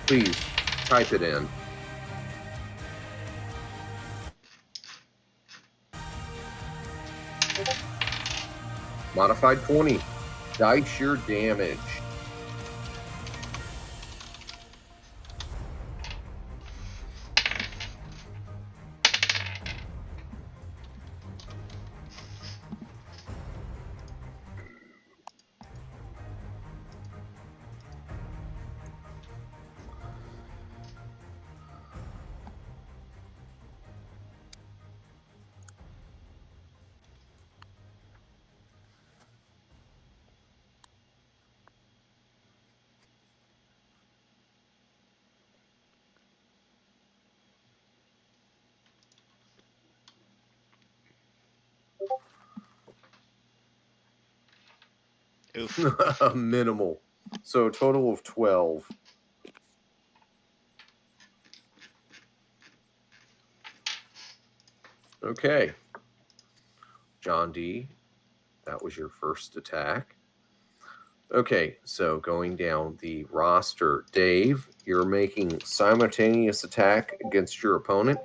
Please type it in. Modified 20. Dice your damage. Oof. Minimal. So a total of 12. Okay. John D, that was your first attack. Okay, so going down the roster. Dave, you're making simultaneous attack against your opponent.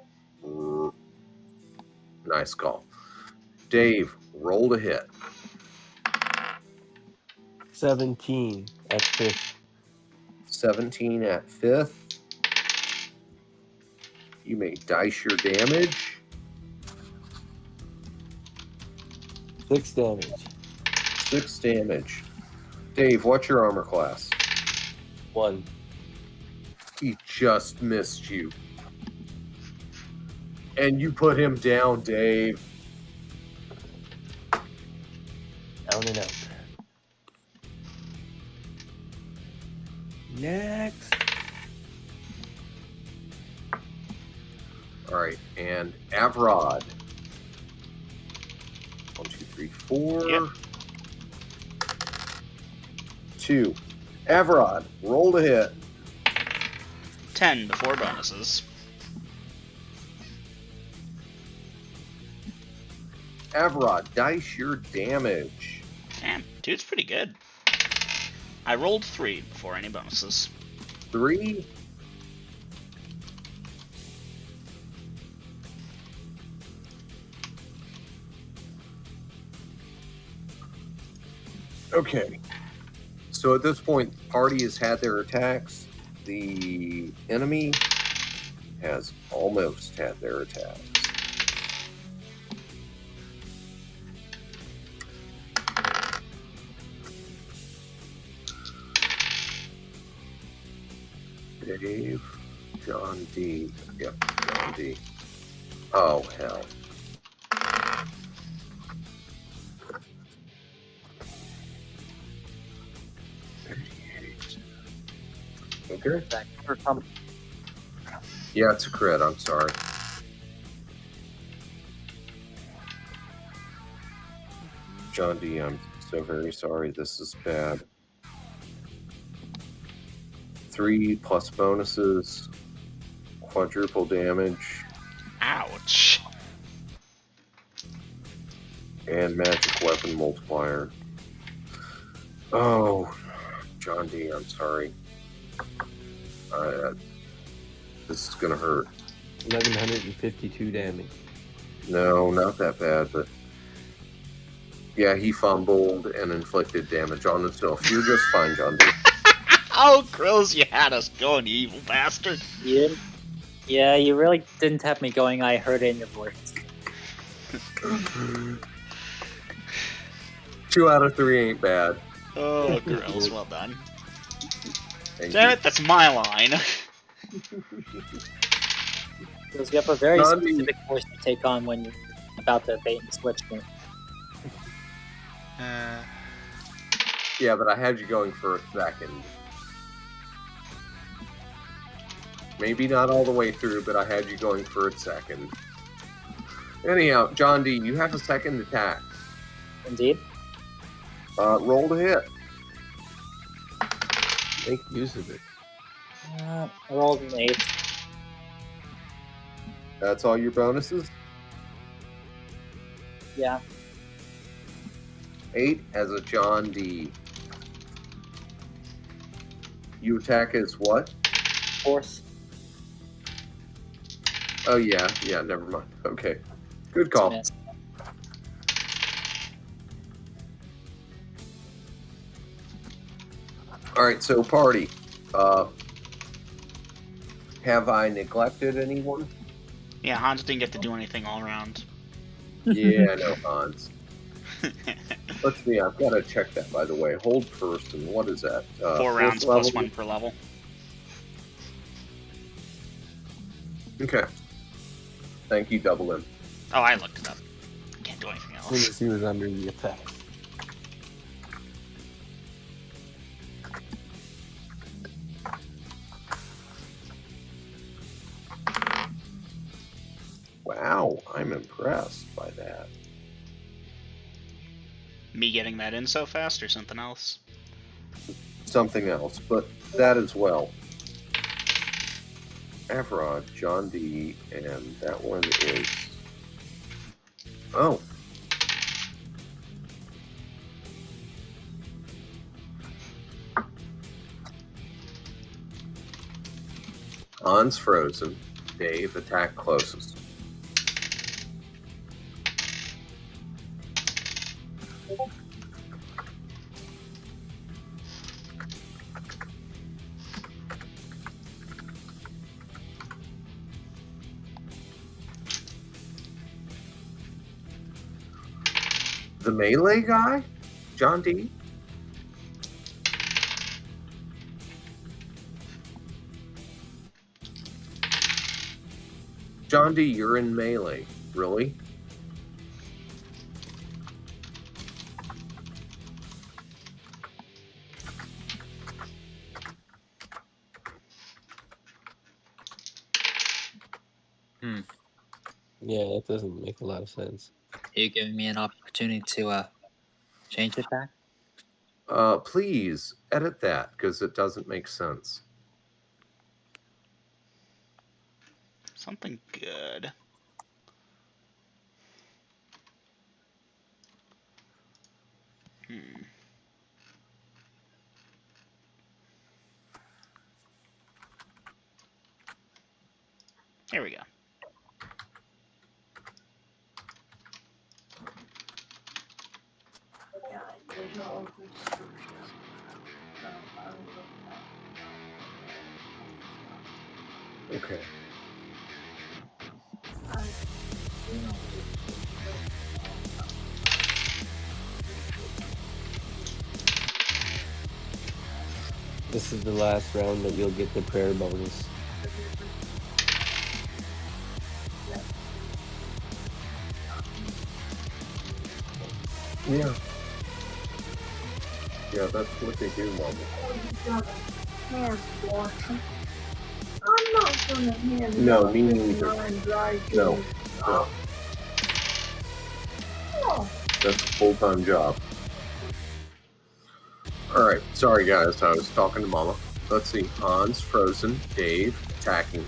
Nice call. Dave, roll to hit. 17 at 5th. 17 at 5th. You may dice your damage. 6 damage. 6 damage. Dave, what's your armor class? 1. He just missed you. And you put him down, Dave. Down and out. Next. All right, and Avrod. 1, 2, 3, 4. Yep. 2. Avrod, roll to hit. 10 before bonuses. Avrod, dice your damage. Damn, dude's pretty good. I rolled 3 before any bonuses. 3. Okay. So at this point, the party has had their attacks. The enemy has almost had their attacks. Dave, John D. Yep, John D. Oh, hell. Okay. Yeah, it's a crit. I'm sorry. John D, I'm so very sorry. This is bad. 3 plus bonuses, quadruple damage, Ouch. and magic weapon multiplier. Oh, John D, I'm sorry. This is gonna hurt. 1152 damage. No, not that bad, but yeah, he fumbled and inflicted damage on himself. You're just fine, John D. Oh, Grills, you had us going, you evil bastard. Yeah, you really didn't have me going. I heard it in your voice. 2 out of 3 ain't bad. Oh, Grills, well done. Thank Damn you. it, that's my line. Because you have a very John D. specific voice to take on when you're about to bait and switch me. Yeah, but I had you going for a second. Maybe not all the way through, but I had you going for a second. Anyhow, John D, you have a second attack. Indeed. Roll to hit. Make use of it. I rolled an 8. That's all your bonuses? Yeah. 8 as a John D. You attack as what? Force. Oh, yeah. Yeah, never mind. Okay. Good call. Miss. All right, so party. Have I neglected anyone? Yeah, Hans didn't get to do anything all around. Yeah, no, Hans. Let's see, I've got to check that, by the way. Hold person, what is that? 4 rounds level? plus 1 per level. Okay. Thank you, Double M. Oh, I looked it up. Can't do anything As soon else. as he was under the attack. Wow, I'm impressed by that. Me getting that in so fast or something else? Something else, but that as well. Avrod, John D, and that one is... Oh. Han's frozen. Dave, attack closest. The melee guy? John D? John D, you're in melee. Really? Yeah, that doesn't make a lot of sense. Are you giving me an opportunity to change it back? Please edit that because it doesn't make sense. Something good. Here we go. Okay. This is the last round that you'll get the prayer bonus. Yeah. Yeah, that's what they do, Mama. I'm not gonna hand No, out me this neither. non-dry No. juice. No. Oh, That's a full-time job. Alright, sorry guys, I was talking to Mama. Let's see. Hans, frozen. Dave, attacking.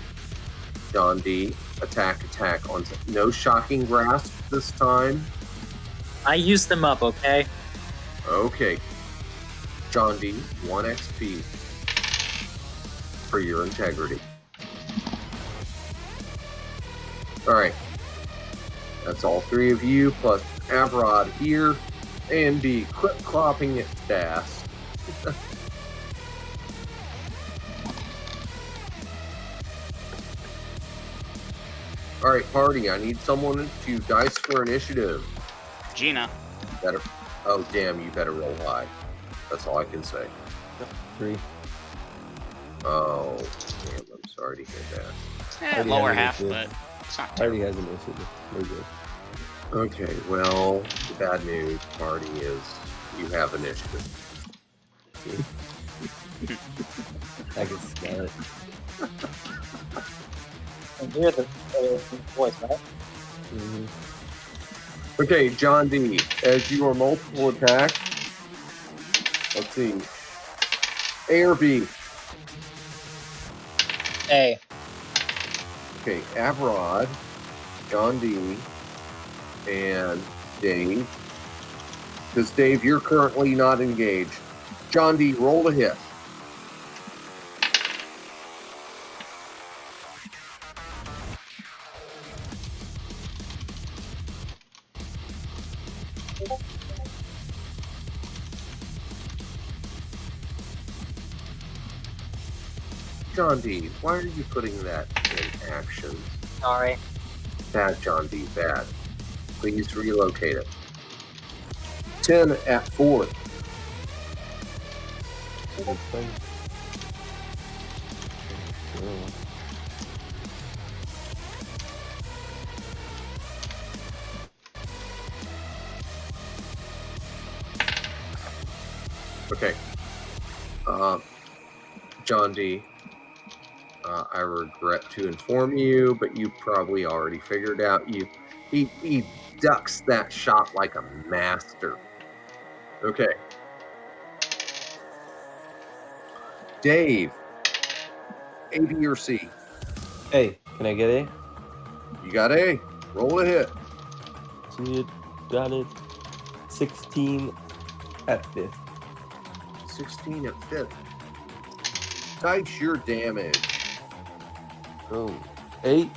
John D, attack on... No shocking grasp this time. I used them up, okay? Okay. John D, 1 XP for your integrity. Alright. That's all 3 of you, plus Avrod here. And B, quit clopping it fast. Alright, party, I need someone to dice for initiative. Gina. Better. Oh, damn, you better roll high. That's all I can say. 3. Oh, damn, I'm sorry to hear that. Already Lower has half, initiative. but it's not Already terrible. has initiative. We're good. Okay, well, the bad news, party, is you have initiative. I can smell it. And hear the voice, right? Mm-hmm. Okay, John D, as you are multiple attack, let's see, A or B? A. Okay, Avrod, John D, and Dave. Because Dave, you're currently not engaged. John D, roll to hit. John D, why are you putting that in action? Sorry. Bad, John D, bad. Please relocate it. 10 at 4. That's fine. Yeah. Okay. John D, I regret to inform you, but you probably already figured out he ducks that shot like a master. Okay. Dave, A, B, or C? Hey, can I get A? You got A. Roll a hit. See it. Got it. 16 at 5th. 16 at 5th. Dice your damage. Oh. 8.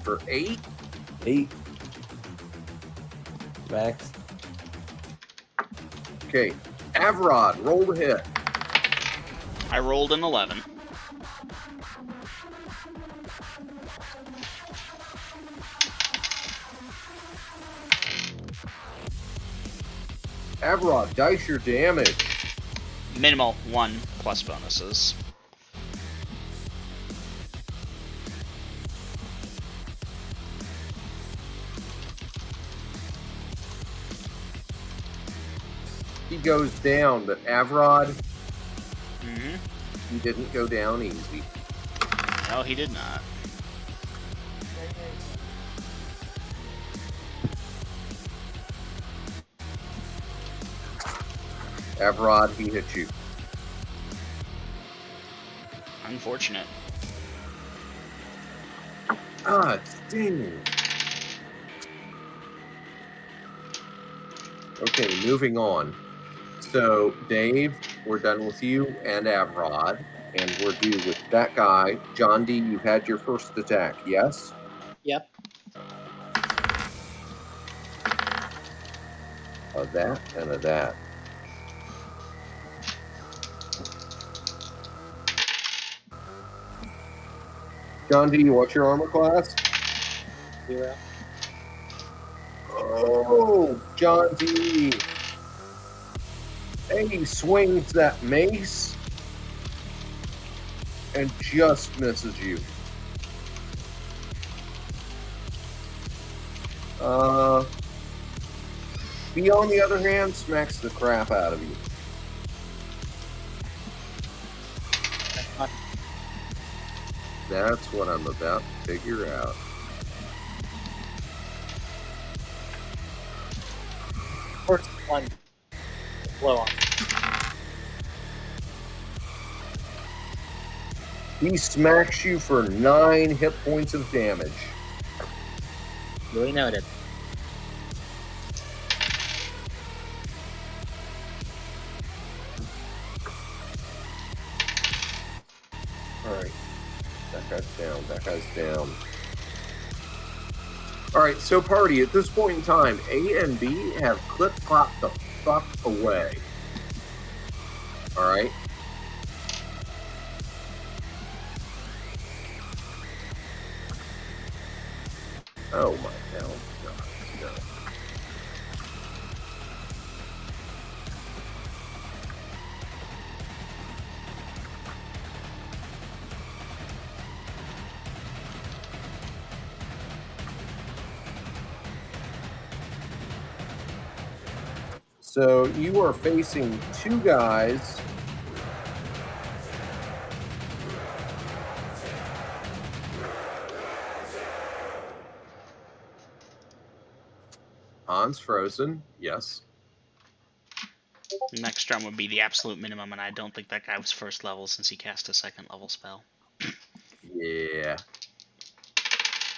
For 8? 8. Max. Okay. Avrod, roll the hit. I rolled an 11. Avrod, dice your damage. Minimal 1 plus bonuses. He goes down, but Avrod, Mm-hmm. he didn't go down easy. No, he did not. Avrod, he hit you. Unfortunate. Ah, dang. Okay, moving on. So, Dave, we're done with you and Avrod, and we're due with that guy. John D, you've had your first attack, yes? Yep. Of that and of that. John D, what's your armor class? 0. Oh, John D. And he swings that mace and just misses you. He, on the other hand, smacks the crap out of you. That's what I'm about to figure out. First one blow on. He smacks you for 9 hit points of damage. Really noted. Alright. That guy's down. That guy's down. Alright, so party, at this point in time, A and B have clip-clopped the fuck away. Alright? Oh my hell. God, no. So you are facing 2 guys. Hans frozen, yes. Next turn would be the absolute minimum, and I don't think that guy was first level since he cast a second level spell. Yeah.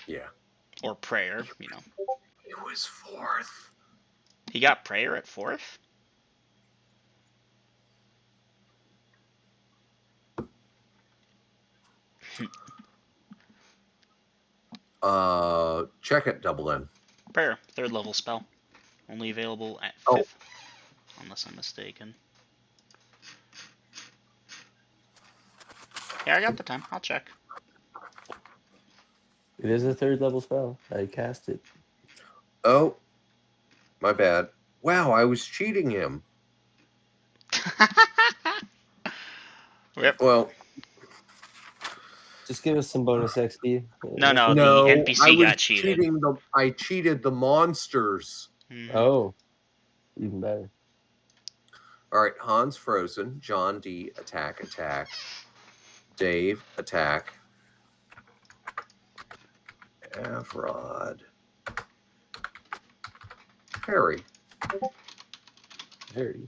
Yeah. Or prayer, you know. It was 4th. He got prayer at 4th? Check it, double in. Prayer, 3rd level spell. Only available at 5th. Oh. Unless I'm mistaken. Yeah, I got the time. I'll check. It is a 3rd level spell. I cast it. Oh. My bad. Wow, I was cheating him. Yep. Well, Just give us some bonus XP. No, no, no, the NPC I was got cheated. I cheated the monsters. Mhm. Oh, even better. All right, Hans frozen. John D attack. Dave attack. Avrod. Harry Very.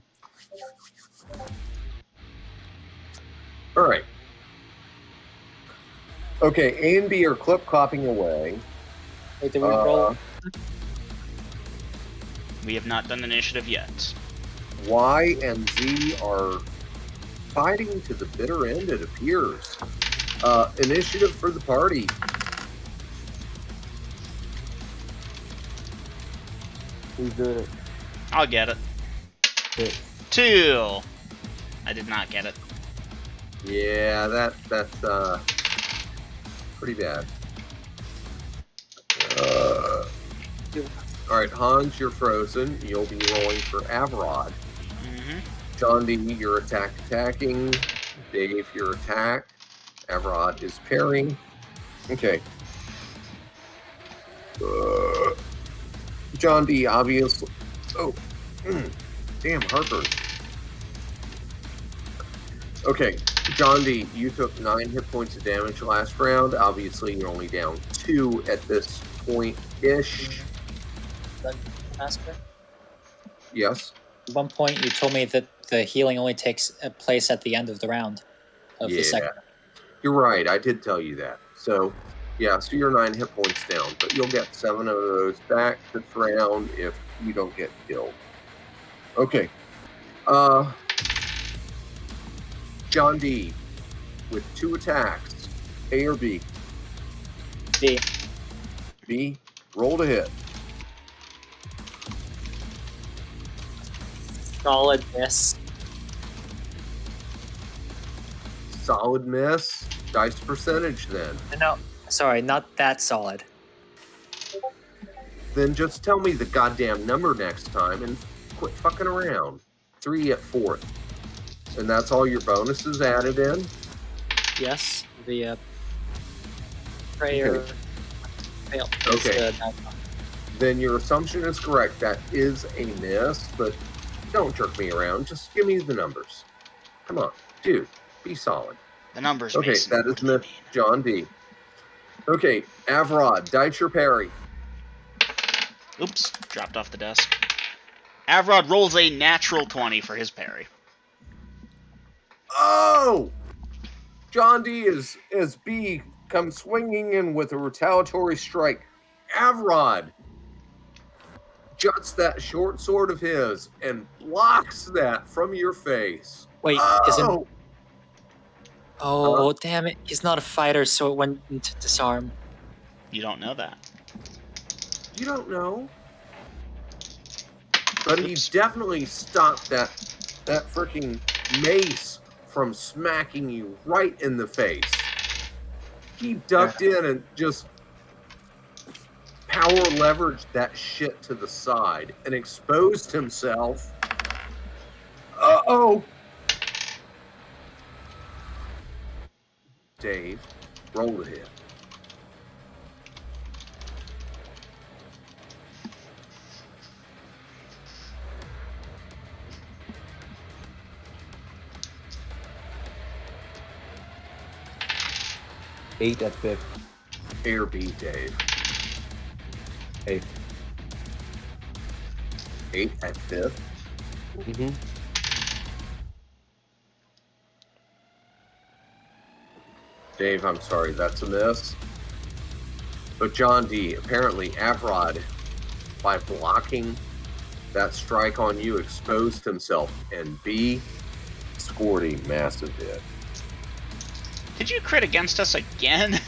All right. Okay, A and B are clip-clopping away. Wait, did we roll? We have not done initiative yet. Y and Z are fighting to the bitter end, it appears. Initiative for the party. Who's doing it? I'll get it. Okay. 2. I did not get it. Yeah, that's pretty bad. All right, Hans, you're frozen. You'll be rolling for Avrod. Mm-hmm. John D, you're attacking. Dave, your attack. Avrod is parrying. Okay. John D, obviously. Oh, damn, heartburn. Okay, John D, you took 9 hit points of damage last round. Obviously, you're only down 2 at this point-ish. Master? Yes. At one point, you told me that the healing only takes place at the end of the round. Of the second. You're right. I did tell you that. So, yeah, so you're 9 hit points down, but you'll get 7 of those back this round if you don't get killed. Okay. John D, with 2 attacks, A or B? B. B, roll to hit. Solid miss. Solid miss. Dice percentage then. No, sorry, not that solid. Then just tell me the goddamn number next time and quit fucking around. 3 at 4th. And that's all your bonuses added in? Yes, the prayer Okay. failed. Okay. Then your assumption is correct. That is a miss, but don't jerk me around. Just give me the numbers. Come on, dude, be solid. The numbers. Okay, Mason. that What is do they miss John D. Okay, Avrod, dice your parry. mean? Oops, dropped off the desk. Avrod rolls a natural 20 for his parry. Oh! John D as B comes swinging in with a retaliatory strike. Avrod juts that short sword of his and blocks that from your face. Wait, Oh! Oh, damn it. He's not a fighter, so it went into disarm. You don't know that. You don't know. But he Oops. definitely stopped that freaking mace from smacking you right in the face. He ducked in and just power leveraged that shit to the side and exposed himself. Uh-oh! Dave, roll the hit. Eight at 5th. A or B, Dave. 8. 8 at 5th. Mm-hmm. Dave, I'm sorry, that's a miss. But John D, apparently Avrod, by blocking that strike on you, exposed himself, and B scored a massive hit. Did you crit against us again?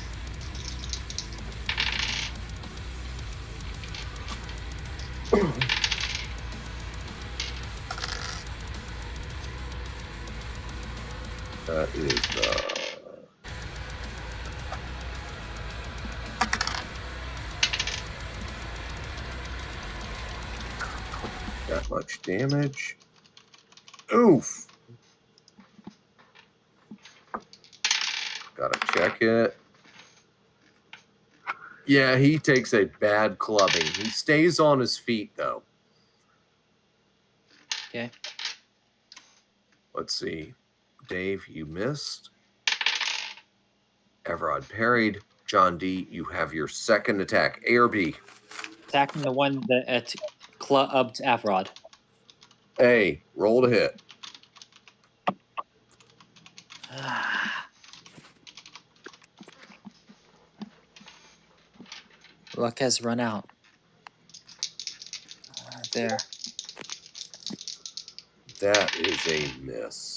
That is that much damage. Oof. Gotta check it. Yeah, he takes a bad clubbing. He stays on his feet, though. Okay. Let's see. Dave, you missed. Avrod parried. John D, you have your second attack. A or B? Attacking the one that clubbed Avrod. A, roll to hit. Luck has run out. There. That is a miss.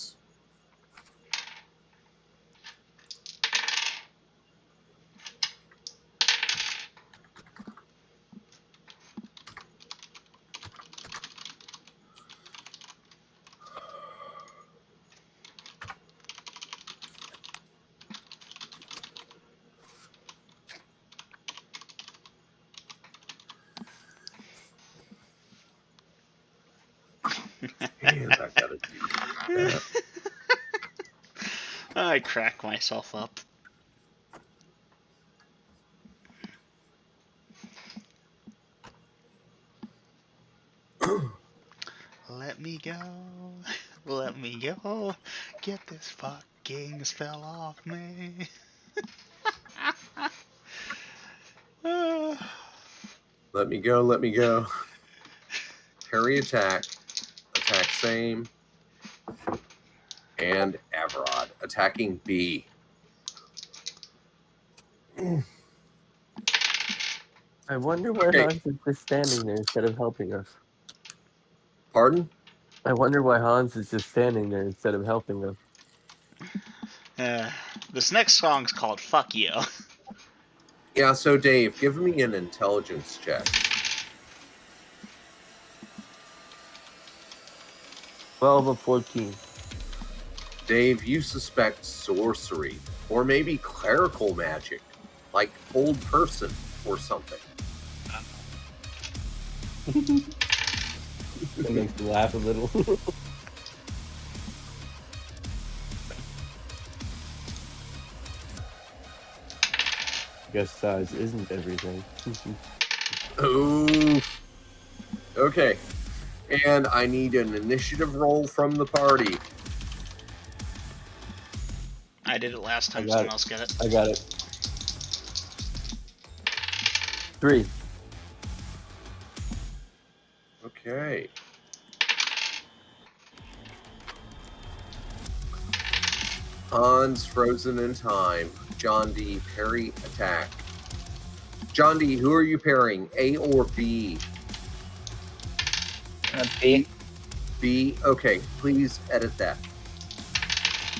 And I gotta do that. I crack myself up. Let me go. Let me go. Get this fucking spell off me. Let me go, let me go. Parry attack. Attack same. And Avrod attacking B. I wonder why Okay. Hans is just standing there instead of helping us. Pardon? I wonder why Hans is just standing there instead of helping us. This next song's called Fuck You. Yeah, so Dave, give me an intelligence check. 12 of 14. Dave, you suspect sorcery or maybe clerical magic, like old person or something. That makes me laugh a little. Guess size isn't everything. Oof. Okay. And I need an initiative roll from the party. I did it last time. I got Someone it. else get it. I got it. 3. Okay. Hans, frozen in time. John D, parry attack. John D, who are you parrying? A or B? B. B. Okay, please edit that.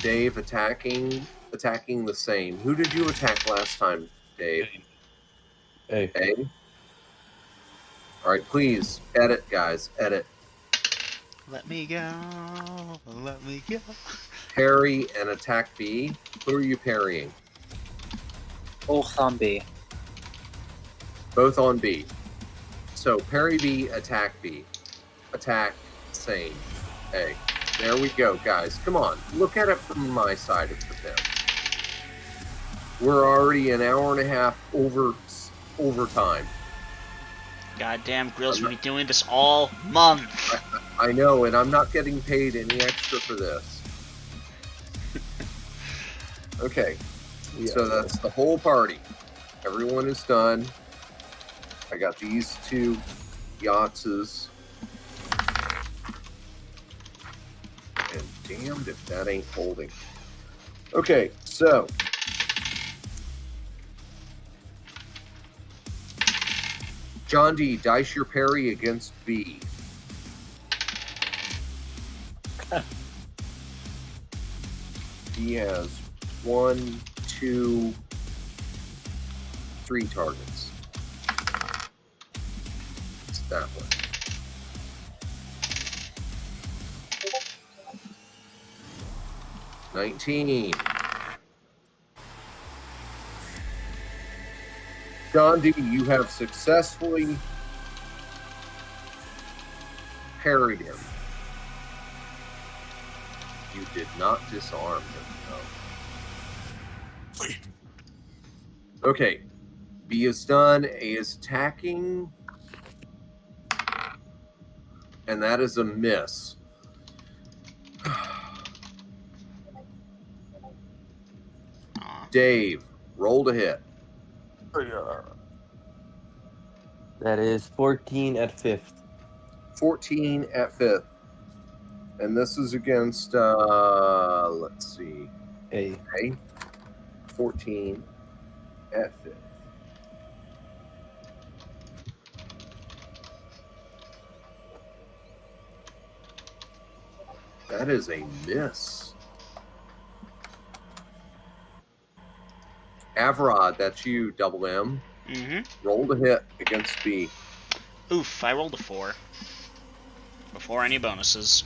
Dave attacking the same. Who did you attack last time, Dave? Hey. A. All right, please edit, guys. Edit. Let me go. Let me go. Parry and attack B. Who are you parrying? Both on B. Both on B. So parry B, attack B. Attack same A. There we go, guys. Come on. Look at it from my side of the fence. We're already an hour and a half over time. Goddamn grills, we'll be doing this all month. I know, and I'm not getting paid any extra for this. Okay, Yeah. so that's the whole party. Everyone is done. I got these two yachtses. And damned if that ain't holding. Okay, so John D, dice your parry against B. He has 1, 2, 3 targets. It's that one. $19. John D, you have successfully parried him. You did not disarm him, though. Okay. B is done. A is attacking. And that is a miss. Dave, roll to hit. That is 14 at 5th. 14 at 5th. And this is against, let's see, A. 14 at 5th. That is a miss. Avrod, that's you, double M. Mm-hmm. Roll to hit against B. Oof, I rolled a 4. Before any bonuses.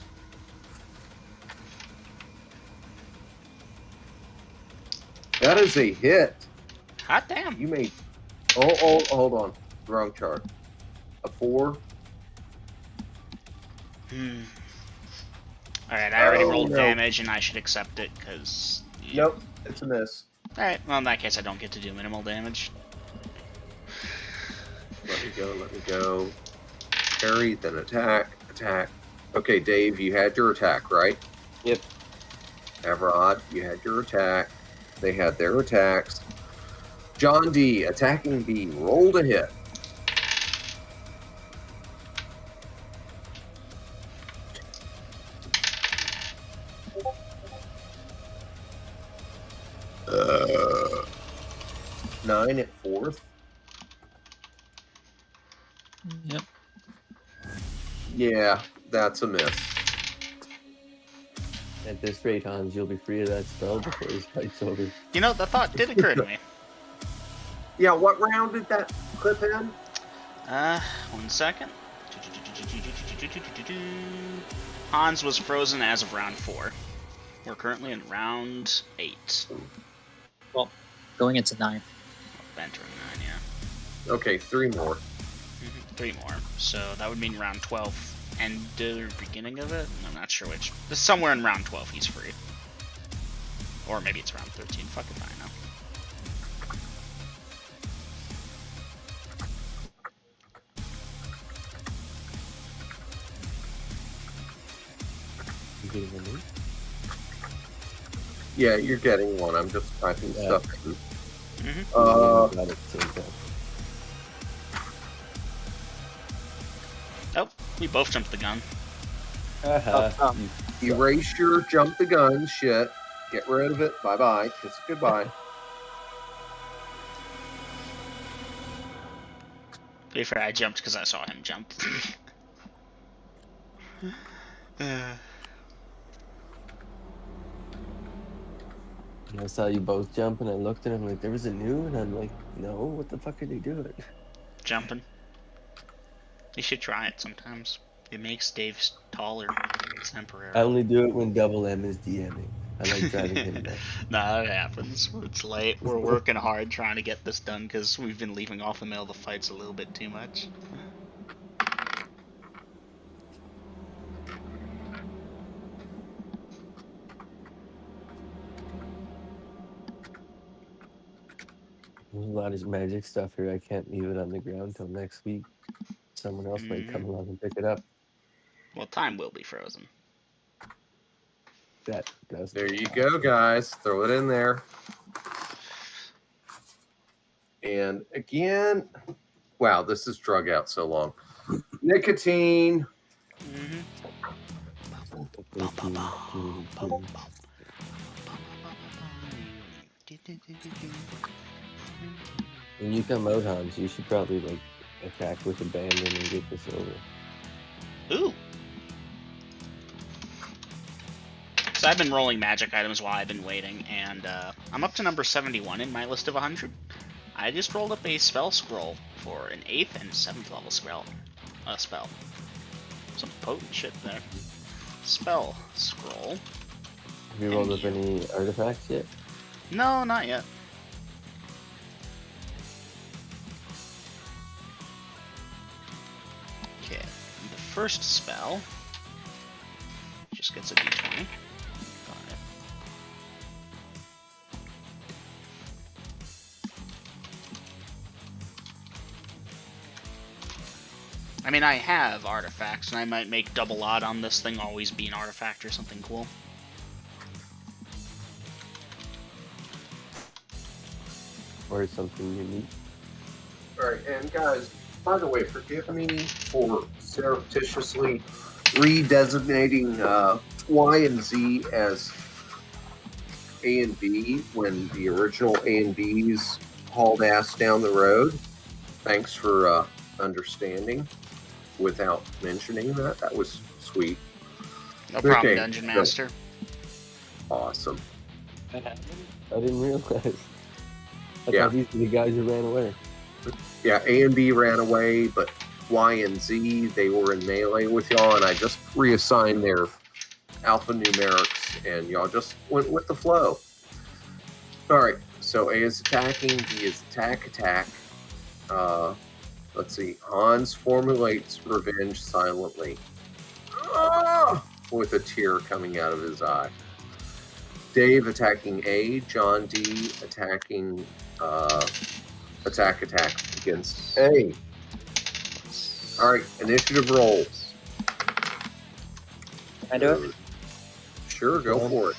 That is a hit. Hot damn. You made... Oh, hold on. Wrong chart. A 4. Alright, I already Oh, rolled no. damage and I should accept it, because... Nope, it's a miss. Alright, well in that case I don't get to do minimal damage. Let me go. Parry, then attack. Okay, Dave, you had your attack, right? Yep. Avrod, you had your attack. They had their attacks. John D, attacking B. Roll to hit. Uh, 9 at 4th. Yep. Yeah, that's a miss. At this rate, Hans, you'll be free of that spell before his fight's over. You know, the thought did occur to me. Yeah, what round did that clip in? 1 second. Hans was frozen as of round 4. We're currently in round 8. Well, going into 9. Entering 9, yeah. Okay, 3 more. 3 more. So that would mean round 12. End or beginning of it? I'm not sure which. Somewhere in round 12 he's free. Or maybe it's round 13. Fuck if I know. You getting a loot? Yeah, you're getting one. I'm just typing Yeah. stuff in. Mm-hmm. Got it, same time. Oh, we both jumped the gun. Haha, you Erase your jump the gun shit. Get rid of it. Bye-bye. Kiss goodbye. To be fair, I jumped because I saw him jump. And I saw you both jump, and I looked at him like there was a new, and I'm like, no, what the fuck are they doing? Jumping. You should try it sometimes. It makes Dave taller. Temporarily. I only do it when Double M is DMing. I like driving him nuts. Nah, that happens. It's late. We're working hard trying to get this done because we've been leaving off the middle of the fights a little bit too much. There's a lot of magic stuff here. I can't leave it on the ground till next week. Someone else might come along and pick it up. Well, time will be frozen. That does. There you go, guys. Throw it in there. And again, wow, this is drug out so long. Nicotine. When you come out, Hans, you should probably like attack with abandon and get this over. Ooh. So I've been rolling magic items while I've been waiting, and I'm up to number 71 in my list of 100. I just rolled up a spell scroll for an 8th and 7th level spell. Some potent shit there. Spell scroll. Have you rolled up any artifacts yet? No, not yet. Okay, the first spell just gets a d20. Got it. I mean, I have artifacts, and I might make double odd on this thing always be an artifact or something cool. Or something unique? All right, and guys, by the way, forgive me for surreptitiously redesignating Y and Z as A and B when the original A and B's hauled ass down the road. Thanks for understanding without mentioning that. That was sweet. No problem, Okay, Dungeon good. Master. Awesome. I didn't realize. I Yeah. thought these were the guys who ran away. Yeah, A and B ran away, but Y and Z, they were in melee with y'all, and I just reassigned their alphanumerics, and y'all just went with the flow. All right, so A is attacking, B is attack. Let's see. Hans formulates revenge silently, with a tear coming out of his eye. Dave attacking A, John D attacking attack against A. All right, initiative rolls. Can I do it? Sure, go for it.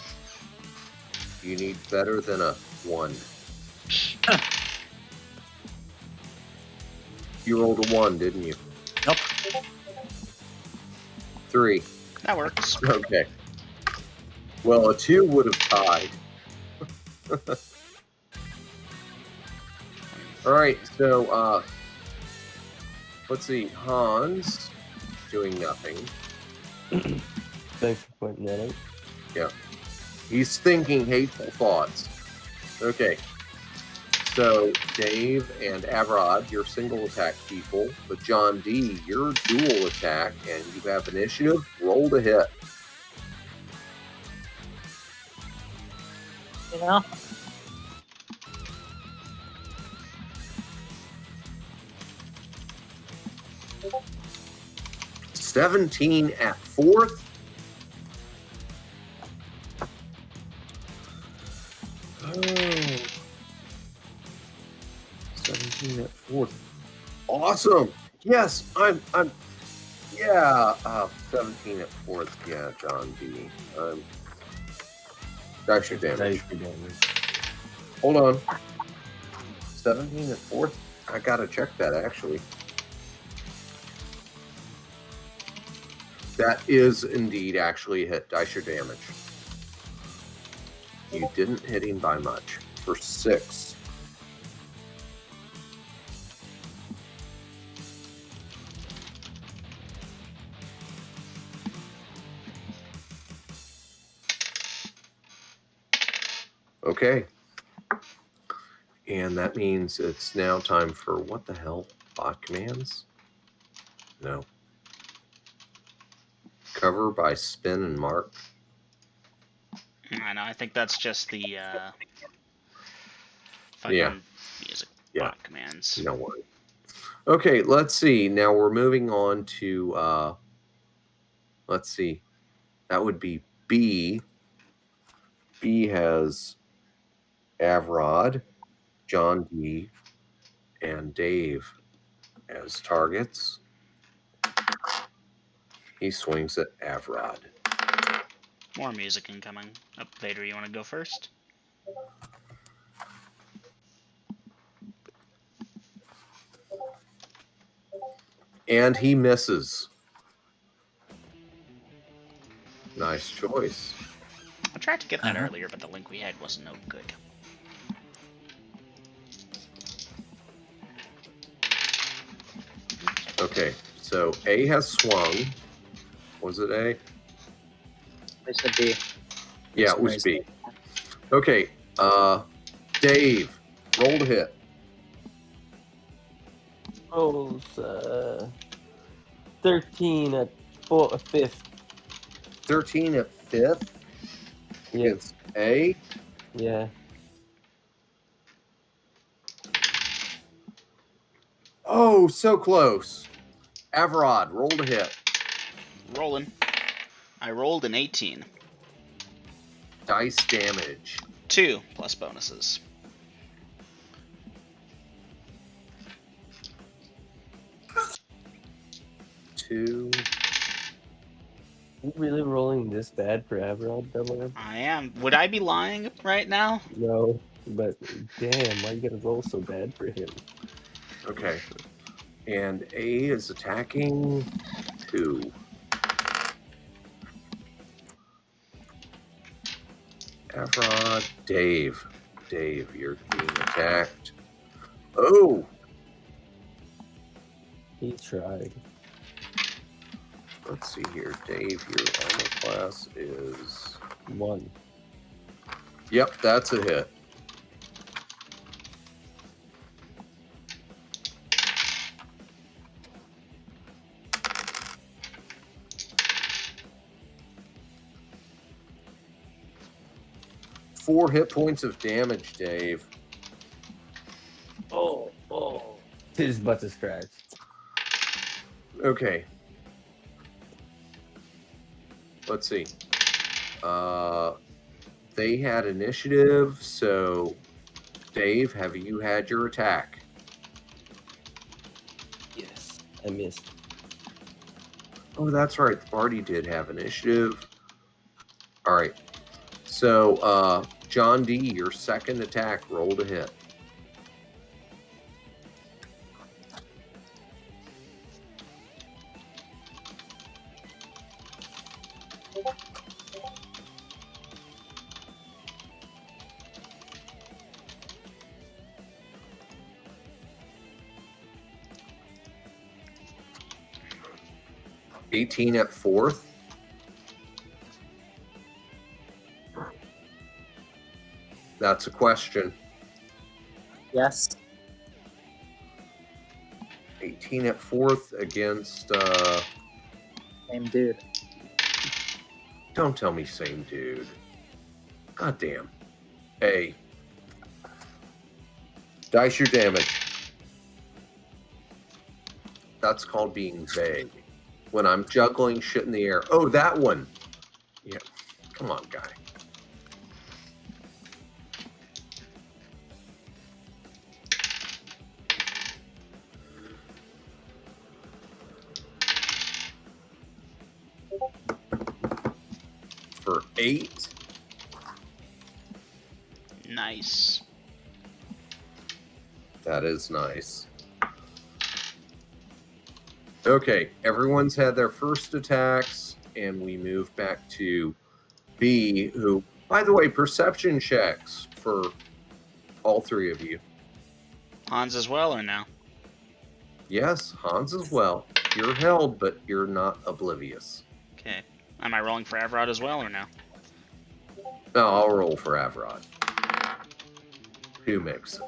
You need better than a 1. You rolled a 1, didn't you? Nope. 3. That works. Okay. Well, a 2 would have tied. All right, so let's see. Hans doing nothing. Thanks for pointing that out. Yeah. He's thinking hateful thoughts. Okay. So, Dave and Avrod, you're single attack people. But John D, you're dual attack, and you have initiative. Roll to hit. You know? $17 at 4th. Oh. 17 at 4th. Awesome. Yes, I'm 17 at 4th. Yeah, John D. That's your damage. Hold on. 17 at 4th? I gotta check that actually. That is indeed actually a hit. Dice your damage. You didn't hit him by much. For 6. Okay. And that means it's now time for what the hell? Bot commands? No. Cover by Spin and Mark. I know. I think that's just the Yeah. music Yeah. bot commands. No worry. Okay, let's see. Now we're moving on to let's see. That would be B. B has Avrod, John D, and Dave as targets. He swings at Avrod. More music incoming. Oh, Vader, you want to go first? And he misses. Nice choice. I tried to get that earlier, but the link we had wasn't no good. Okay, so A has swung. Was it A? It should be. Yeah, it was B. Okay, Dave, roll to hit. Oh, 13 at 5th. 13 at 5th Yeah. against A. Yeah. Oh, so close. Avrod, roll to hit. Rolling. I rolled an 18. Dice damage. 2 plus bonuses. 2. You really rolling this bad for Avrod, Belair? I am. Would I be lying right now? No, but damn, why you gotta roll so bad for him? Okay. And A is attacking 2. Evrod, Dave. Dave, you're being attacked. Oh! He tried. Let's see here. Dave, your armor class is... 1. Yep, that's a hit. Four hit points of damage, Dave. Oh. His butt's a scratch. Okay. Let's see. They had initiative, so Dave, have you had your attack? Yes. I missed. Oh, that's right. The party did have initiative. All right. So, John D., your second attack rolled a hit. $18 at 4th. That's a question. Yes. 18 at 4th against... Same dude. Don't tell me same dude. God damn. Hey. Dice your damage. That's called being vague. When I'm juggling shit in the air. Oh, that one. Yeah. Come on, guy. For 8. Nice. That is nice. Okay, everyone's had their first attacks, and we move back to B, who, by the way, perception checks for all three of you. Hans as well, or no? Yes, Hans as well. You're held, but you're not oblivious. Okay. Am I rolling for Avrod as well, or no? No, I'll roll for Avrod. Who makes it?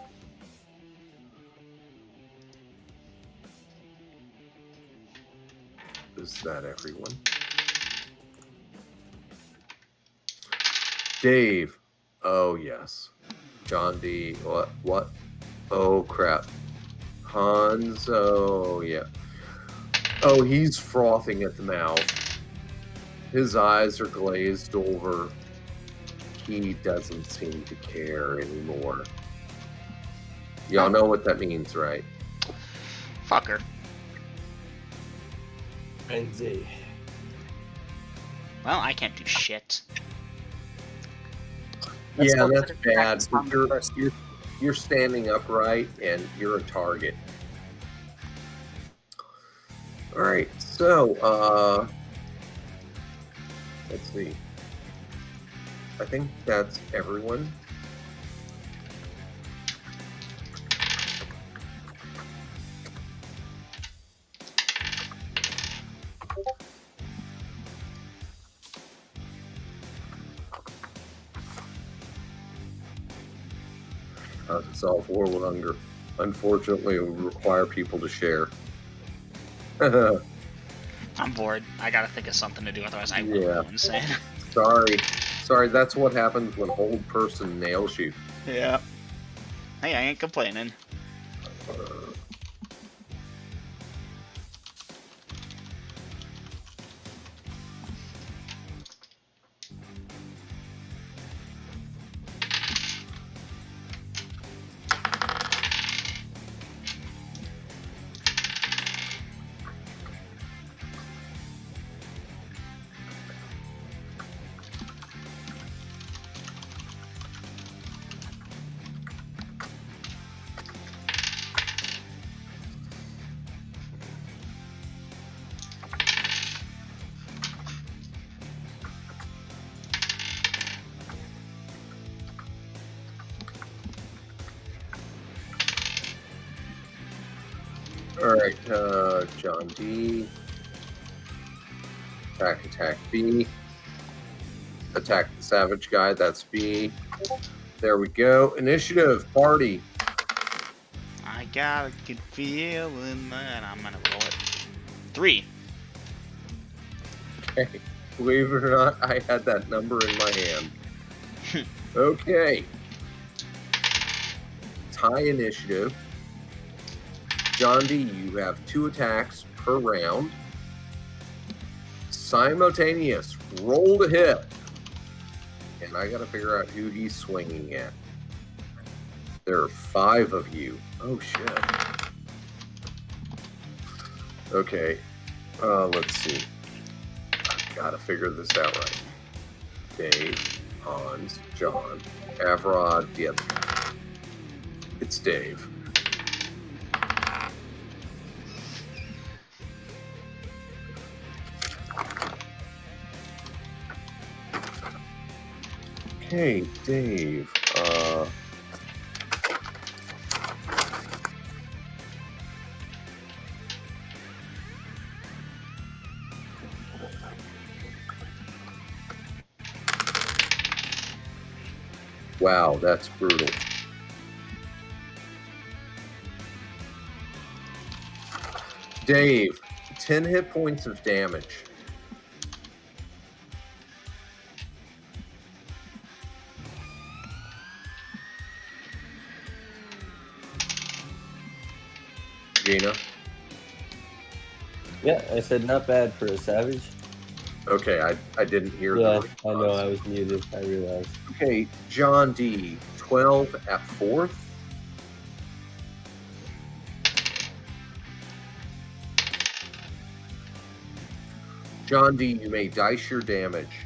Is that everyone? Dave. Oh, yes. John D. What? Oh, crap. Hans. Oh, yeah. Oh, he's frothing at the mouth. His eyes are glazed over. He doesn't seem to care anymore. Y'all know what that means, right? Fucker. Frenzy. Well, I can't do shit. Let's Yeah, hope that's that bad. attacks on But the first. you're standing upright and you're a target. All right, so let's see. I think that's everyone. To solve world hunger. Unfortunately, it would require people to share. I'm bored. I gotta think of something to do, otherwise I will Yeah. go insane. Sorry, that's what happens when old person nails you. Yeah. Hey, I ain't complaining. All right, John D. Attack B. Attack the savage guy. That's B. There we go. Initiative party. I got a good feeling that I'm gonna roll it. 3. Okay. Believe it or not, I had that number in my hand. Okay. Tie initiative. John D, you have 2 attacks per round. Simultaneous. Roll to hit. And I got to figure out who he's swinging at. There are 5 of you. Oh, shit. Okay. Let's see. I've got to figure this out right. Dave, Hans, John, Avrod, the other guy. It's Dave. Okay, Dave. Wow, that's brutal. Dave, 10 hit points of damage. Gina? Yeah, I said not bad for a savage. Okay, I didn't hear Yeah, the I know, I was muted. I realized. Okay, John D, 12 at 4th. John D, you may dice your damage.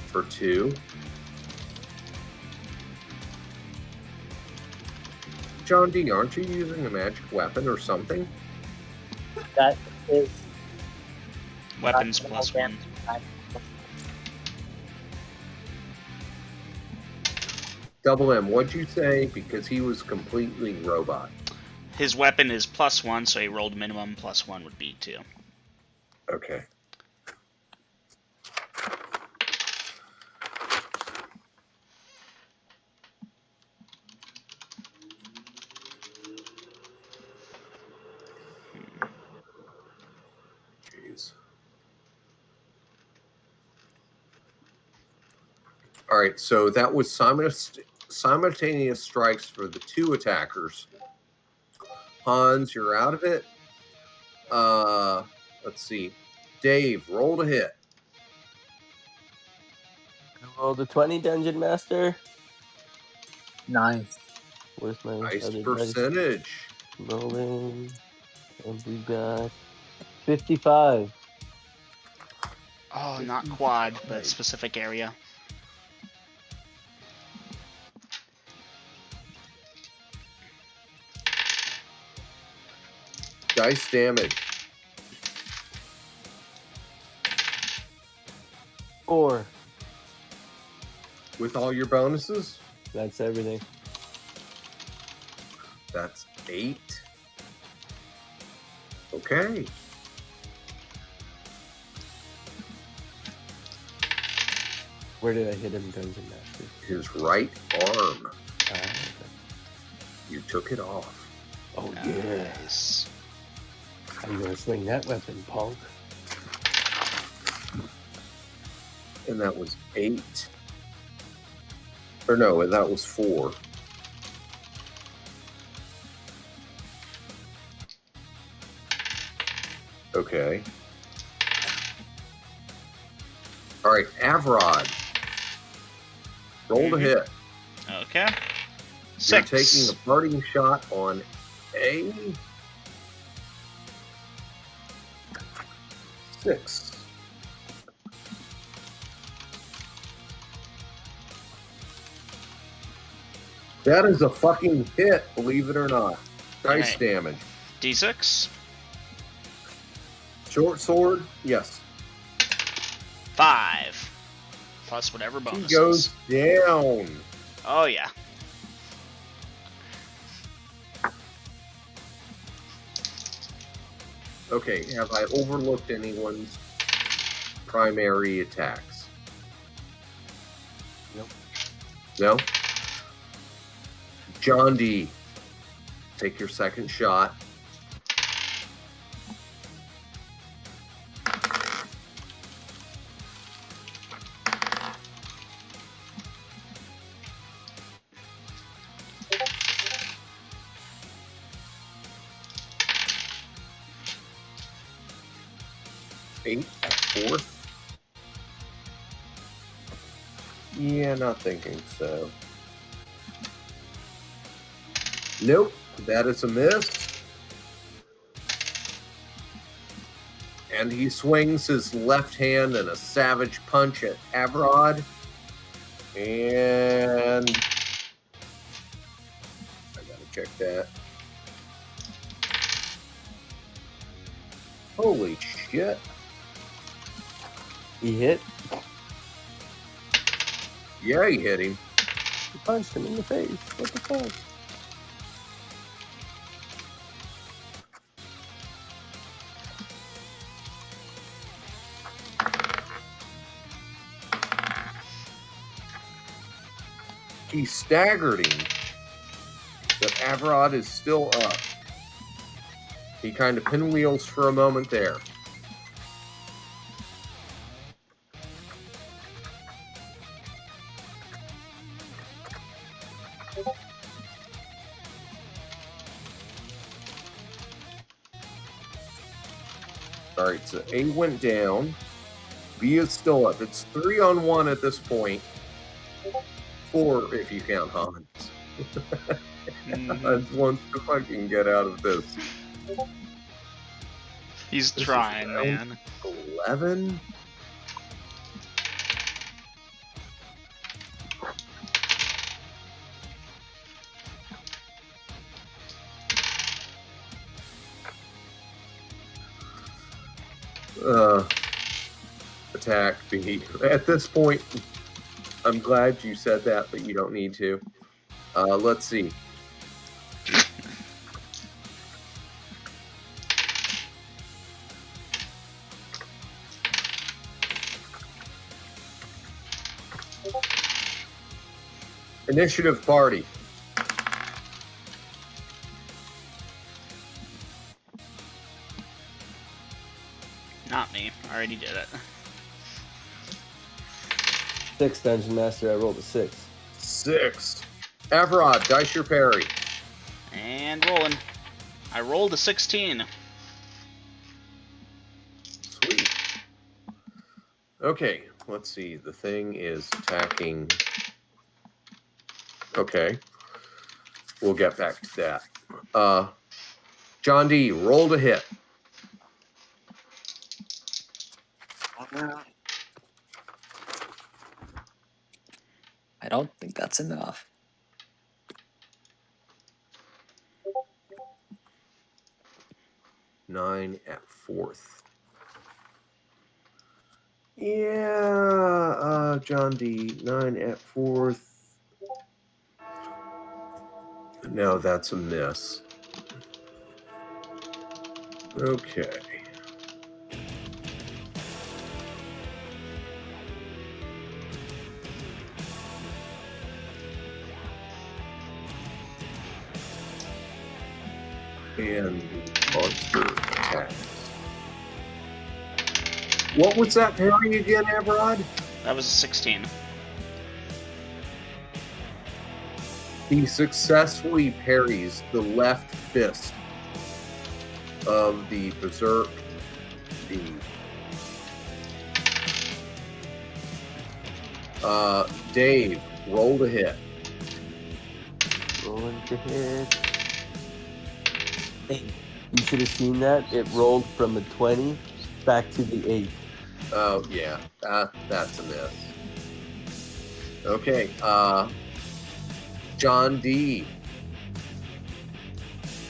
For 2. John D, aren't you using a magic weapon or something? That is Weapons plus 1. Double M, what'd you say? Because he was completely robot. His weapon is plus 1, so he rolled minimum. Plus 1 would be 2. Okay. Jeez. All right, so that was simultaneous strikes for the 2 attackers. Hans, you're out of it. Let's see. Dave, roll to hit. Roll the 20, Dungeon Master. Nice. Where's my Nice other dice? percentage. Rolling. And we got 55. Oh, not quad, but specific area. Dice damage. 4. With all your bonuses? That's everything. That's 8. Okay. Where did I hit him, Dungeon Master? His right arm. Ah, You took it off. oh, yeah. Nice. How you gonna swing that weapon, punk? And that was 8. Or no, that was 4. Okay. All right, Avrod. Roll to hit. Okay. You're 6. taking a parting shot on a 6. That is a fucking hit, believe it or not. Dice Alright. damage. D6. Short sword, yes. 5. Plus whatever He bonuses. goes down. Oh, yeah. Okay, have I overlooked anyone's primary attacks? Nope. No? John D, take your second shot. Eight at fourth. Yeah, not thinking so. Nope, that is a miss. And he swings his left hand in a savage punch at Avrod. And I gotta check that. Holy shit. He hit. Yeah, he hit him. He punched him in the face. What the fuck? He staggered him, but Avrod is still up. He kind of pinwheels for a moment there. All right, so A went down. B is still up. It's 3-on-1 at this point. 4 if you count Hans. Hans wants to fucking get out of this. He's This is trying, round man. 11? Attack B. At this point, I'm glad you said that, but you don't need to. Let's see. Initiative party. Not me. I already did it. 6, Dungeon Master. I rolled a 6. 6. Avrod, dice your parry. And rolling. I rolled a 16. Sweet. Okay, let's see. The thing is attacking. Okay. We'll get back to that. John D, roll to hit. I don't think that's enough. Nine at fourth. Yeah, John D, 9 at fourth. No, that's a miss. Okay. And monster attacks. What was that parry again, Avrod? That was a 16. He successfully parries the left fist of the Berserk Fiend. Dave, roll to hit. Rolling to hit. You should have seen that. It rolled from the 20 back to the 8. Oh, yeah. That's a miss. Okay. John D.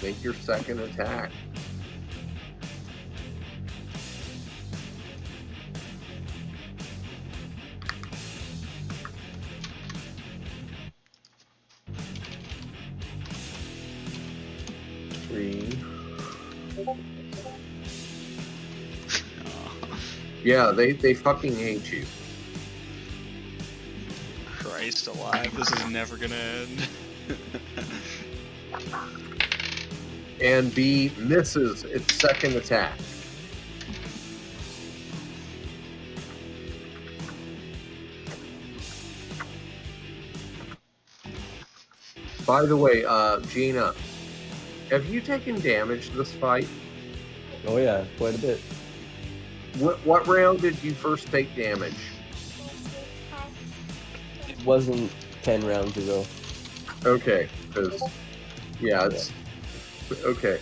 Make your second attack. Three. Yeah, they fucking hate you. Christ alive, this is never gonna end. And B misses its second attack. By the way, Gina, have you taken damage this fight? Oh yeah, quite a bit. What round did you first take damage? It wasn't 10 rounds ago. Okay, because yeah, it's okay.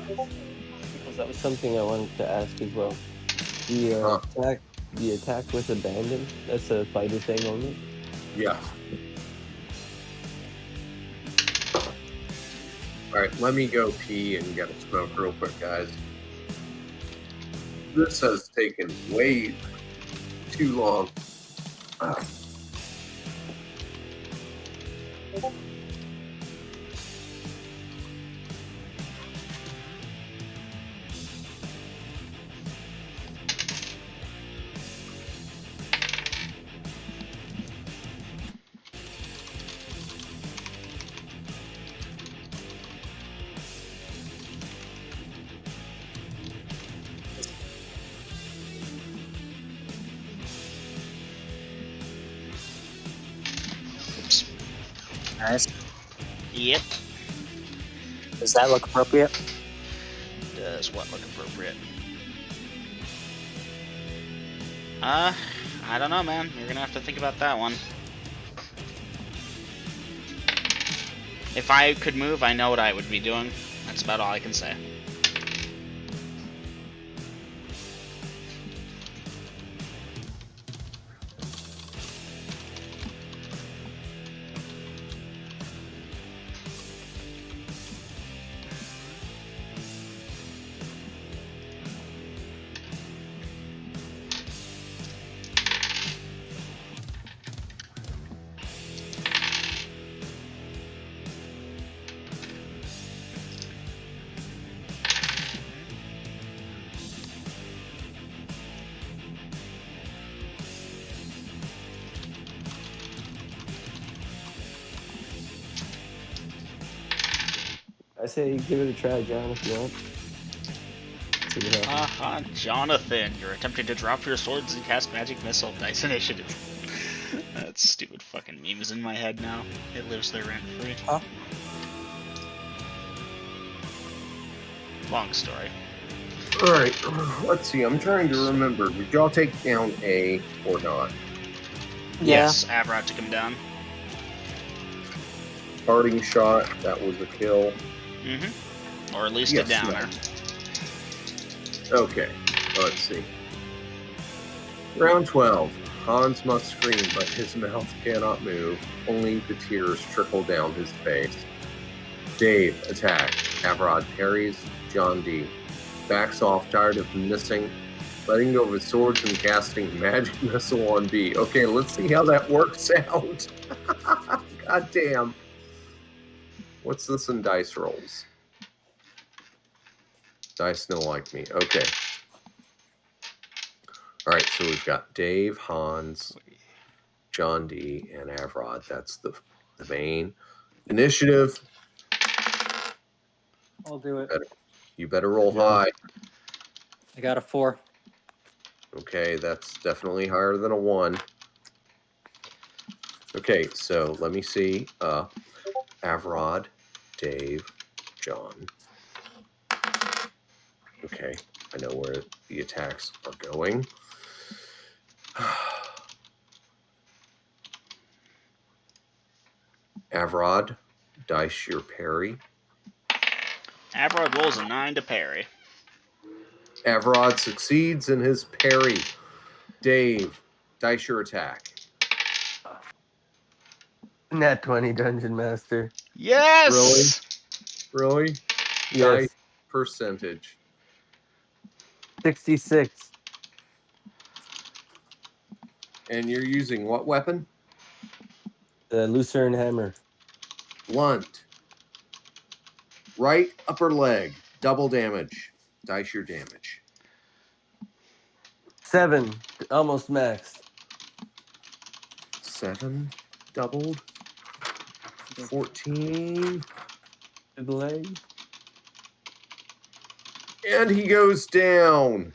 Because that was something I wanted to ask as well. The attack with abandon, that's a fighter thing only? Yeah. Alright, let me go pee and get a smoke real quick, guys. This has taken way too long. Oops. Nice. Yep. Does that look appropriate? Does what look appropriate? I don't know, man. You're gonna have to think about that one. If I could move, I know what I would be doing. That's about all I can say. I say give it a try, John, if you want. See what happens. Jonathan, you're attempting to drop your swords and cast magic missile. Dice initiative. That stupid fucking meme is in my head now. It lives there rent free. Huh? Long story. Alright, let's see. I'm trying to remember. Did y'all take down A or not? Yeah. Yes, Avrod took him down. Parting shot, that was a kill. Mm-hmm. Or at least Yes, a downer. Okay, let's see. Round 12. Hans must scream, but his mouth cannot move. Only the tears trickle down his face. Dave, attack. Avrod parries. John D. Backs off, tired of missing. Letting go of his swords and casting magic missile on B. Okay, let's see how that works out. God damn. What's this in dice rolls? Dice don't like me. Okay. Alright, so we've got Dave, Hans, John D, and Avrod. That's the main initiative. I'll do it. You better roll high. I got a 4. Okay, that's definitely higher than a 1. Okay, so let me see. Avrod, Dave, John. Okay, I know where the attacks are going. Avrod, dice your parry. Avrod rolls a 9 to parry. Avrod succeeds in his parry. Dave, dice your attack. Nat 20, Dungeon Master. Yes! Really? Yes. Dice percentage. 66. And you're using what weapon? The Lucerne Hammer. Blunt. Right upper leg. Double damage. Dice your damage. 7. Almost maxed. 7 doubled. 14. To the leg. And he goes down.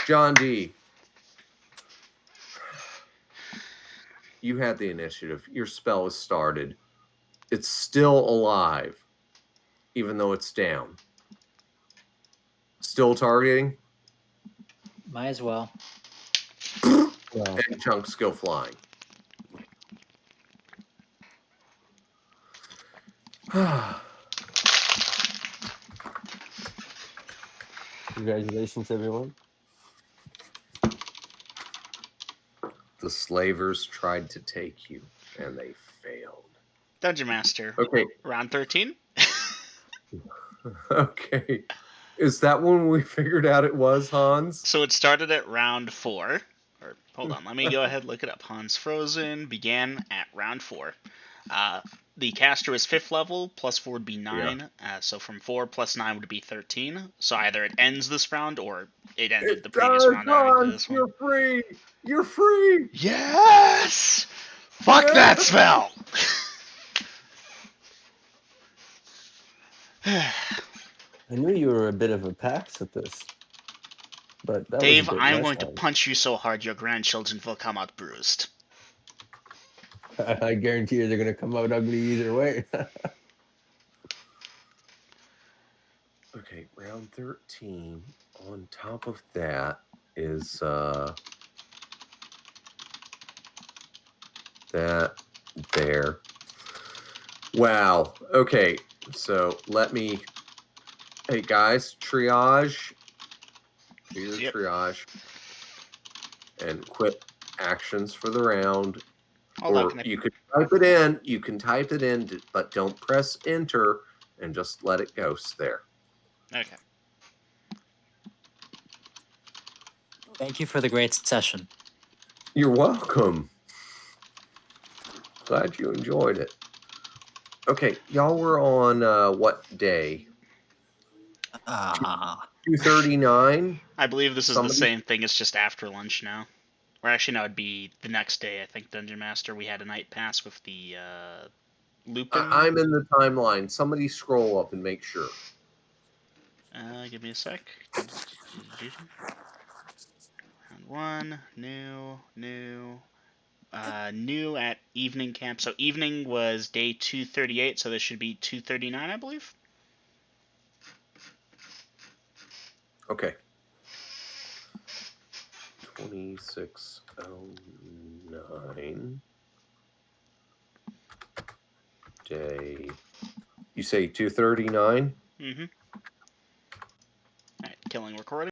John D. You had the initiative. Your spell is started. It's still alive, even though it's down. Still targeting. Might as well. Wow. And chunks go flying. Congratulations, everyone. The slavers tried to take you, and they failed. Dungeon Master. Okay. Round 13? Okay. Is that when we figured out it was, Hans? So it started at round 4. Or, hold on, let me go ahead and look it up. Hans Frozen began at round 4. The caster is 5th level, plus 4 would be 9. So from 4 plus 9 would be 13. So either it ends this round or it ended the previous round. Hans, you're free! You're free! Yes! Fuck that spell! I knew you were a bit of a pax at this. But that Dave, was a bit I'm less going to time. punch you so hard your grandchildren will come out bruised. I guarantee you they're going to come out ugly either way. Okay, round 13. On top of that is that there. Wow. Okay, so let me. Hey guys, triage. Do your triage and quit actions for the round. Or you could type it in. You can type it in, but don't press enter and just let it go there. Okay. Thank you for the great session. You're welcome. Glad you enjoyed it. Okay, y'all were on what day? 2:39. I believe this is the same thing. It's just after lunch now. Or actually, no, it'd be the next day. I think Dungeon Master. We had a night pass with the Lupin. I'm in the timeline. Somebody scroll up and make sure. Give me a sec. Round 1, new at evening camp. So evening was day 238, so this should be 239, I believe. Okay. 2609. Day. You say 239? Mm-hmm. Alright, killing recording.